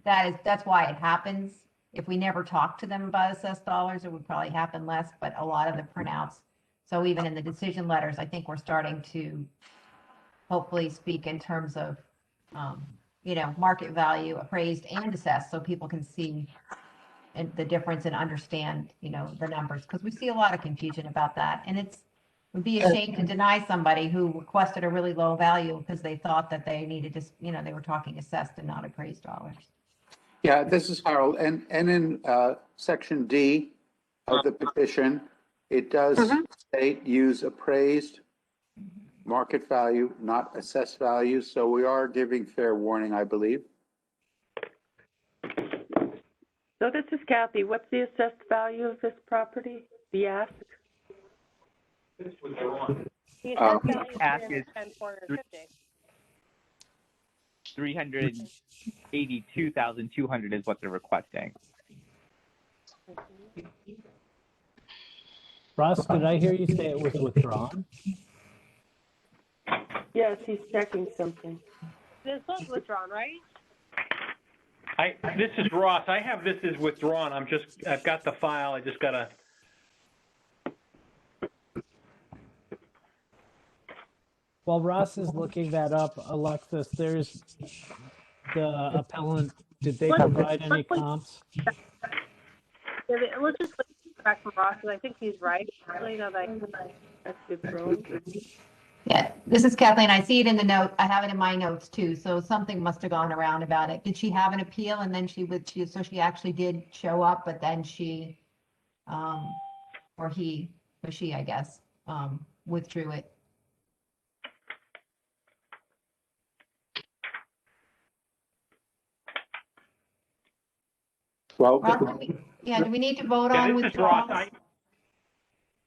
that's why it happens. If we never talk to them about assessed dollars, it would probably happen less, but a lot of the printouts. So even in the decision letters, I think we're starting to hopefully speak in terms of, market value, appraised and assessed, so people can see the difference and understand, the numbers. Because we see a lot of confusion about that. And it would be a shame to deny somebody who requested a really low value because they thought that they needed to, they were talking assessed and not appraised dollars. Yeah, this is Harold. And in section D of the petition, it does state use appraised market value, not assessed value. So we are giving fair warning, I believe. So this is Kathy. What's the assessed value of this property? The ask? The assessed value ask is is 450. 382,200 is what they're requesting. Ross, did I hear you say it was withdrawn? Yes, he's checking something. This was withdrawn, right? This is Ross. I have this as withdrawn. I've got the file. I just gotta. While Ross is looking that up, Alexis, there's the appellant. Did they provide any comps? Let's just look back from Ross, because I think he's right. Actually, no, That's withdrawn. Yeah, this is Kathleen. I see it in the note. I have it in my notes too. So something must have gone around about it. Did she have an appeal and then she actually did show up, but then she, or he, or she, I guess, withdrew it. Well, Ross, do we need to vote on This is Ross. withdrawals?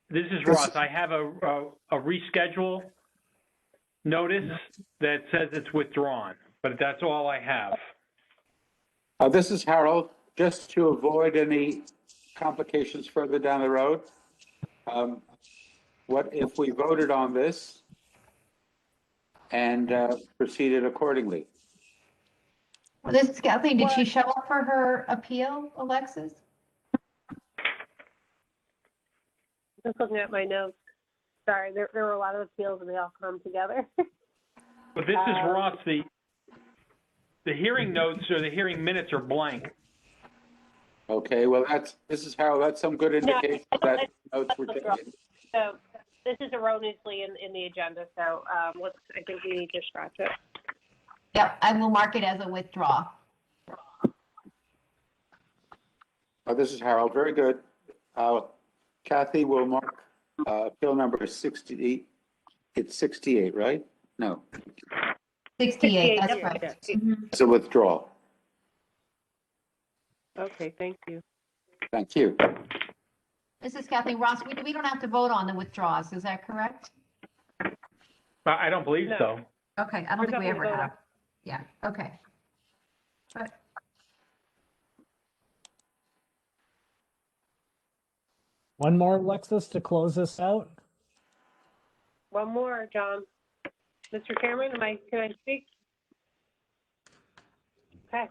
This is Ross. I have a reschedule notice that says it's withdrawn, but that's all I have. this is Harold. Just to avoid any complications further down the road, what if we voted on this and proceeded accordingly? Well, this is Kathleen. Did she show up for her appeal, Alexis? just looking at my notes. Sorry, there were a lot of appeals and they all come together. But this is Ross. The hearing notes or the hearing minutes are blank. Okay, well, this is Harold. That's some good indication that notes were taken. So this is erroneously in the agenda, so I think we need to scratch it. Yep, I will mark it as a withdrawal. This is Harold. Very good. Kathy will mark appeal number 68. It's 68, right? No. 68, that's Yep. right. It's a withdrawal. Okay, thank you. Thank you. This is Kathleen. Ross, we don't have to vote on the withdrawals, is that correct? I don't believe No. so. Okay, I don't think we ever have. Yeah, okay. But One more, Alexis, to close this out. One more, John. Mr. Chairman, can I speak? Okay.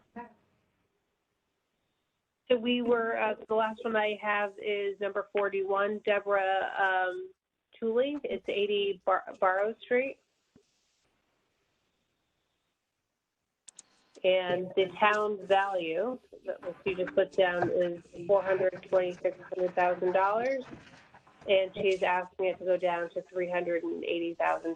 So we were, the last one I have is number 41, Deborah Tooley. It's 80 Barrow Street. And the town's value that she just put down is $426,000, and she's asking it to go down to $380,000.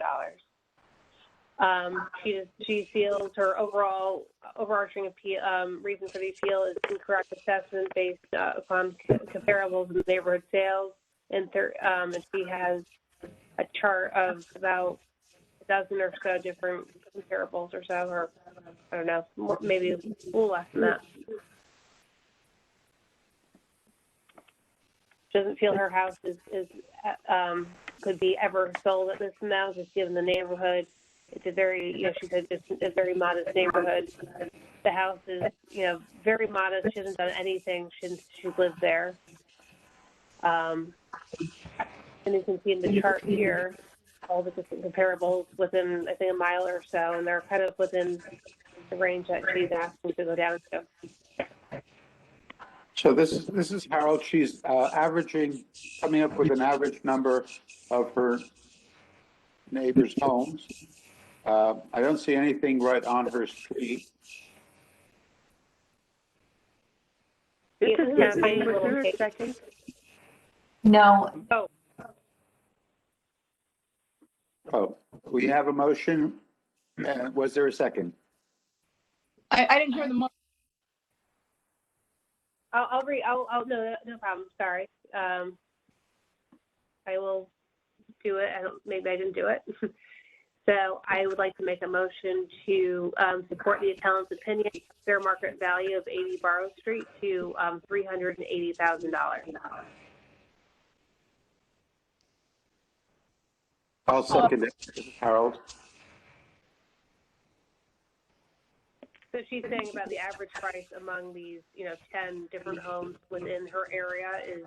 She feels her overarching appeal, reason for the appeal is incorrect assessment based upon comparables in neighborhood sales, and she has a chart of about a dozen or so different comparables or so, or I don't know, maybe a little less than that. Doesn't feel her house is could be ever sold at this amount, just given the neighborhood. It's a very, she said it's a very modest neighborhood. The house is, very modest. She hasn't done anything since she lived there. And you can see in the chart here all the different comparables within, I think, a mile or so, and they're kind of within the range that she's asking to go down to. So this is Harold. She's coming up with an average number of her neighbors' homes. I don't see anything right on her street. This is Kathleen. Was there a second? No, Oh, we have a motion. Was there a second? I didn't hear the motion. I'll no problem. Sorry. I will do it. Maybe I didn't do it. So I would like to make a motion to support the appellant's opinion, fair market value of 80 Barrow Street to $380,000. I'll second it. This is Harold. So she's saying about the average price among these, 10 different homes within her area is,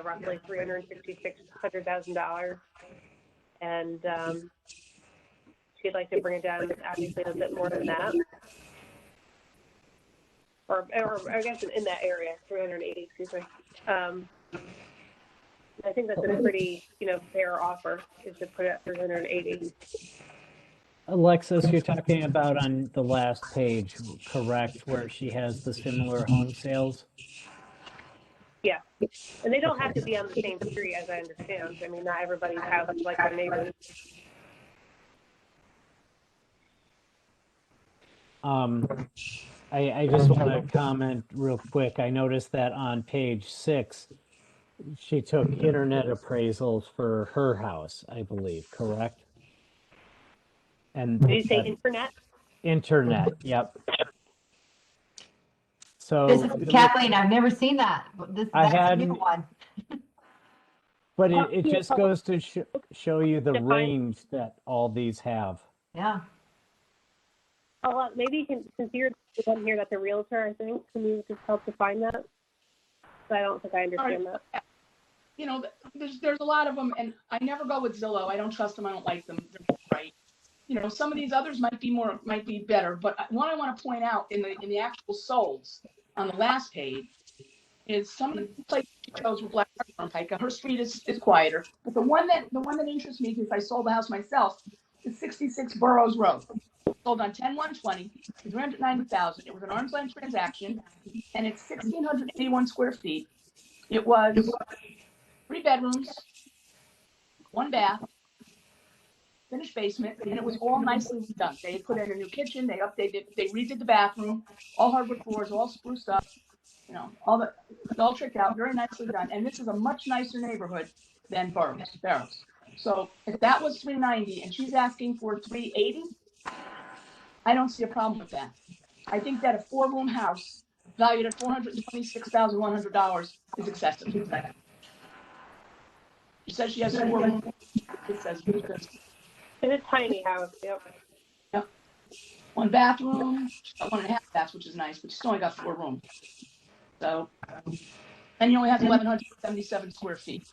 roughly $366,000, and she'd like to bring it down, obviously, a bit more than that, or I guess in that area, 380. Excuse me. I think that's a pretty, fair offer, is to put it at 380. Alexis, you're talking about on the last page, correct, where she has the similar home sales? Yeah, and they don't have to be on the same street, as I understand. I mean, not everybody's house is like their neighbors. I just want to comment real quick. I noticed that on page 6, she took internet appraisals for her house, I believe, correct? And Did you say internet? Internet, yep. So this is Kathleen. I've never seen that. That's a new one. But it just goes to show you the range that all these have. Yeah. Oh, maybe you can, since you're the one here that's a realtor, I think, can you just help define that? So I don't think I understand that. There's a lot of them, and I never go with Zillow. I don't trust them. I don't like them. They're right. Some of these others might be better. But one I want to point out in the actual solds on the last page is some of the places she chose were Black Turnpike. Her street is quieter, but the one that interests me, because I sold the house myself, is 66 Burroughs Road. Sold on 10/1/20, $390,000. It was an arm's length transaction, and it's 1,681 square feet. It was 3 bedrooms, 1 bath, finished basement, and it was all nicely done. They had put in a new kitchen, they redid the bathroom, all hardwood floors, all spruced up, all tricked out, very nicely done. And this is a much nicer neighborhood than Barrows. So if that was 390 and she's asking for 380, I don't see a problem with that. I think that a 4-room house valued at $426,100 is excessive. She says she has 4 rooms. It says it's a tiny house. Yep. 1 bathroom, 1.5 baths, which is nice, but she's only got 4 rooms. So, and you only have 1,177 square feet.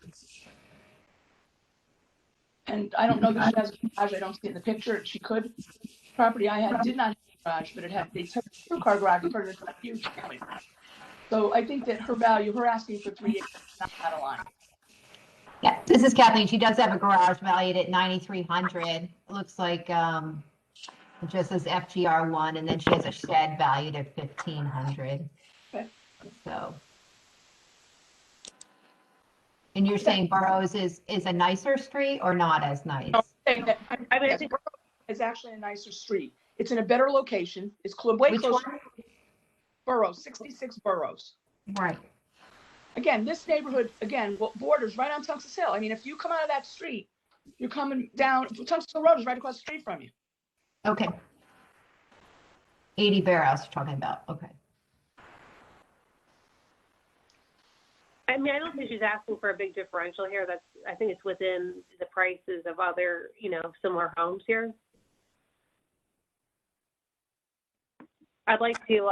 And I don't know that she has a garage. I don't see it in the picture. She could. Property I had did not have a garage, but they took a 2-car garage and turned it into a huge family. So I think that her value, her asking for 3 acres is not out of line. Yeah, this is Kathleen. She does have a garage valued at 9,300. It looks like, it just says FGR1, and then she has a shed valued at 1,500. Okay. So. And you're saying Burroughs is a nicer street or not as nice? No, I think it's actually a nicer street. It's in a better location. It's way Which closer. one? Burroughs, 66 Burroughs. Right. Again, this neighborhood, borders right on Tungus Hill. I mean, if you come out of that street, you're coming down, Tungus Hill Road is right across the street from you. Okay. 80 Barrows you're talking about. Okay. I mean, I don't think she's asking for a big differential here. I think it's within the prices of other, similar homes here. I'd like to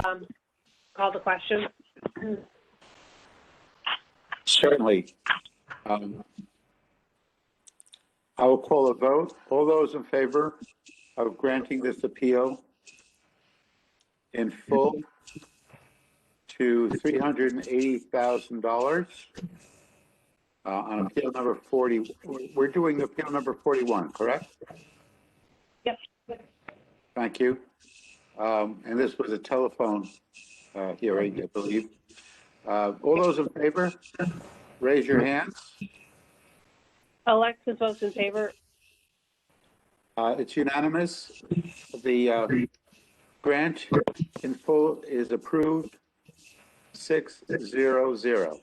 call the question. Certainly. I will call a vote. All those in favor of granting this appeal in full to $380,000 on appeal number 40. We're doing appeal number 41, correct? Yep. Thank you. And this was a telephone hearing, I believe. All those in favor, raise your hands. Alexis votes in favor. It's unanimous. The grant in full is approved, 6-0-0.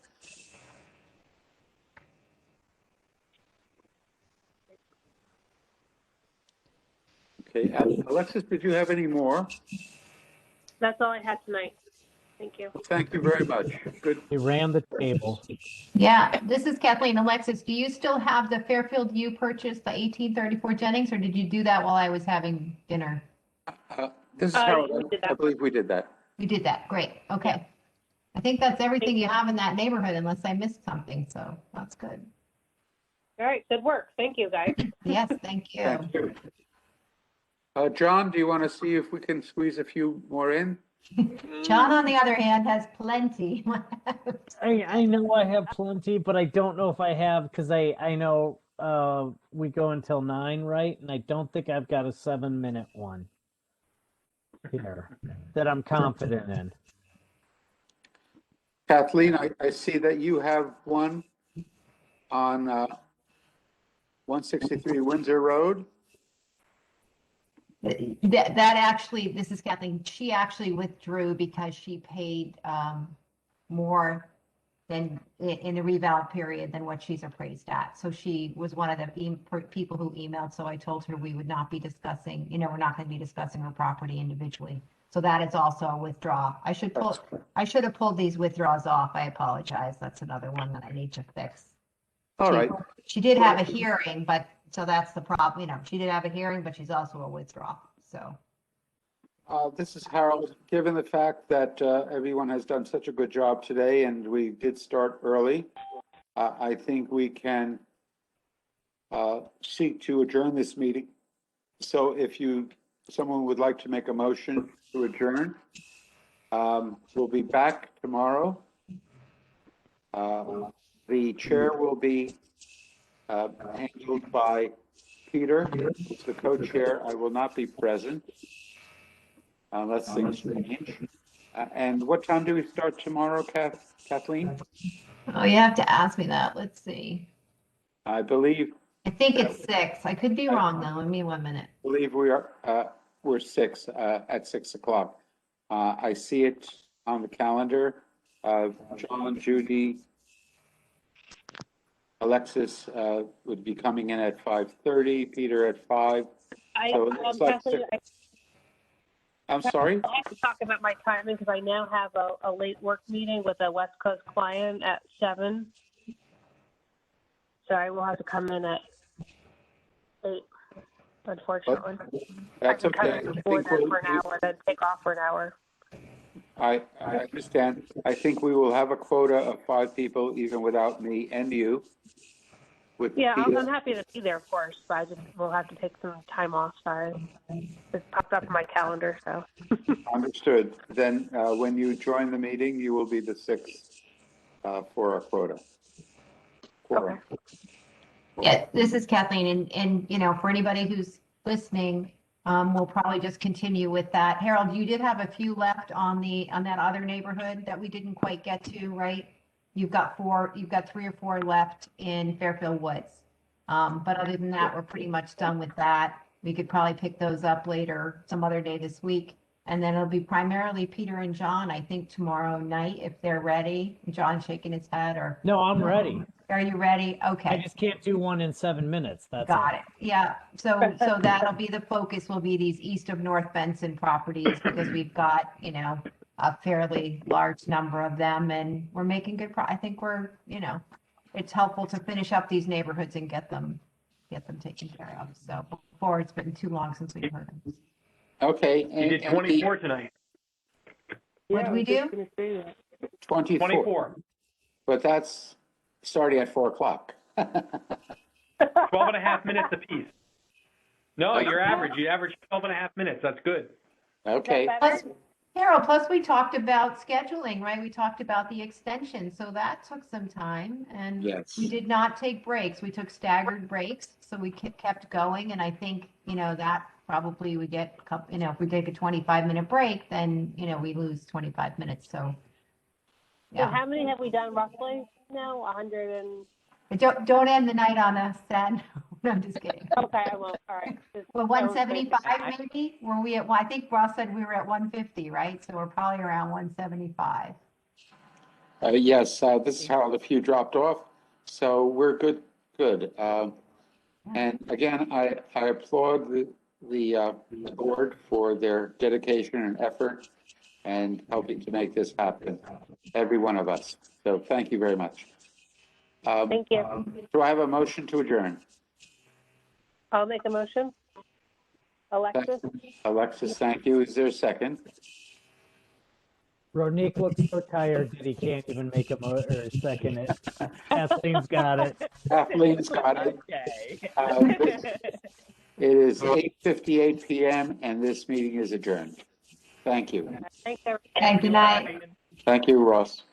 Okay, Alexis, did you have any more? That's all I had tonight. Thank you. Thank you very much. Good. They ran the table. Yeah, this is Kathleen. Alexis, do you still have the Fairfield View purchase, the 1834 Jennings, or did you do that while I was having dinner? This is how I believe we did that. We did that. Great. Okay. I think that's everything you have in that neighborhood unless I missed something. So that's good. All right. Good work. Thank you, guys. Yes, thank you. Thank you. John, do you want to see if we can squeeze a few more in? John, on the other hand, has plenty. I know I have plenty, but I don't know if I have, because I know we go until 9, right? And I don't think I've got a 7-minute one here that I'm confident in. Kathleen, I see that you have one on 163 Windsor Road. That actually, this is Kathleen, she actually withdrew because she paid more than in the reval period than what she's appraised at. So she was one of the people who emailed. So I told her we would not be discussing, we're not going to be discussing her property individually. So that is also a withdrawal. I should have pulled these withdrawals off. I apologize. That's another one that I need to fix. All right. She did have a hearing, but so that's the problem. She did have a hearing, but she's also a withdrawal. So. This is Harold. Given the fact that everyone has done such a good job today and we did start early, I think we can seek to adjourn this meeting. So if someone would like to make a motion to adjourn, we'll be back tomorrow. The chair will be handled by Peter, who's the co-chair. I will not be present unless things change. And what time do we start tomorrow, Kathleen? Oh, you have to ask me that. Let's see. I think it's 6. I could be wrong though. Give me 1 minute. I believe we're 6 at 6 o'clock. I see it on the calendar. John, Judy, Alexis would be coming in at 5:30, Peter at 5. So it looks like I'm sorry? I have to talk about my timing because I now have a late work meeting with a West Coast client at 7. So I will have to come in at 8, unfortunately. That's okay. I can come in before that for an hour, then take off for an hour. I understand. I think we will have a quota of 5 people, even without me and you. Yeah, Peter. I'm happy to be there, of course, but I just will have to take some time off. Sorry. It popped up in my calendar, so. Understood. Then when you join the meeting, you will be the sixth for our quota. Quorum. Yeah, this is Kathleen, and, you know, for anybody who's listening, we'll probably just continue with that. Harold, you did have a few left on that other neighborhood that we didn't quite get to, right? You've got 3 or 4 left in Fairfield Woods. But other than that, we're pretty much done with that. We could probably pick those up later, some other day this week. And then it'll be primarily Peter and John, I think, tomorrow night, if they're ready. John's shaking his head, or. No, I'm ready. Are you ready? Okay. I just can't do one in 7 minutes. That's Got all. it. Yeah. So that'll be the focus, will be these east of North Benson properties, because we've got, you know, a fairly large number of them, and we're making good I think we're, you know, it's helpful to finish up these neighborhoods and get them taken care of. So before it's been too long since we've heard them. Okay. You did 24 tonight. What did we do? 24. But that's starting at 4 o'clock. 12 and a half minutes apiece. No, you're average. You average 12 and a half minutes. That's good. Okay. Harold, plus we talked about scheduling, right? We talked about the extension, so that took some time, and Yes. we did not take breaks. We took staggered breaks, so we kept going, and I think, you know, that probably we get, you know, if we take a 25-minute break, then, you know, we lose 25 minutes, so. So how many have we done roughly now? 100 and. Don't end the night on us, then. No, I'm just kidding. Okay, I won't. All right. Well, 175 maybe? Were we at, well, I think Ross said we were at 150, right? So we're probably around 175. Yes, this is Harold. A few dropped off, so we're good. And again, I applaud the board for their dedication and effort and helping to make this happen, every one of us. So thank you very much. Thank you. Do I have a motion to adjourn? I'll make a motion. Alexis? Alexis, thank you. Is there a second? Ronique looks so tired that he can't even make or second it. Kathleen's got it. Kathleen's got it. Okay. It is 8:58 p.m. and this meeting is adjourned. Thank you. Thanks, everyone. And good night. Thank you, Ross.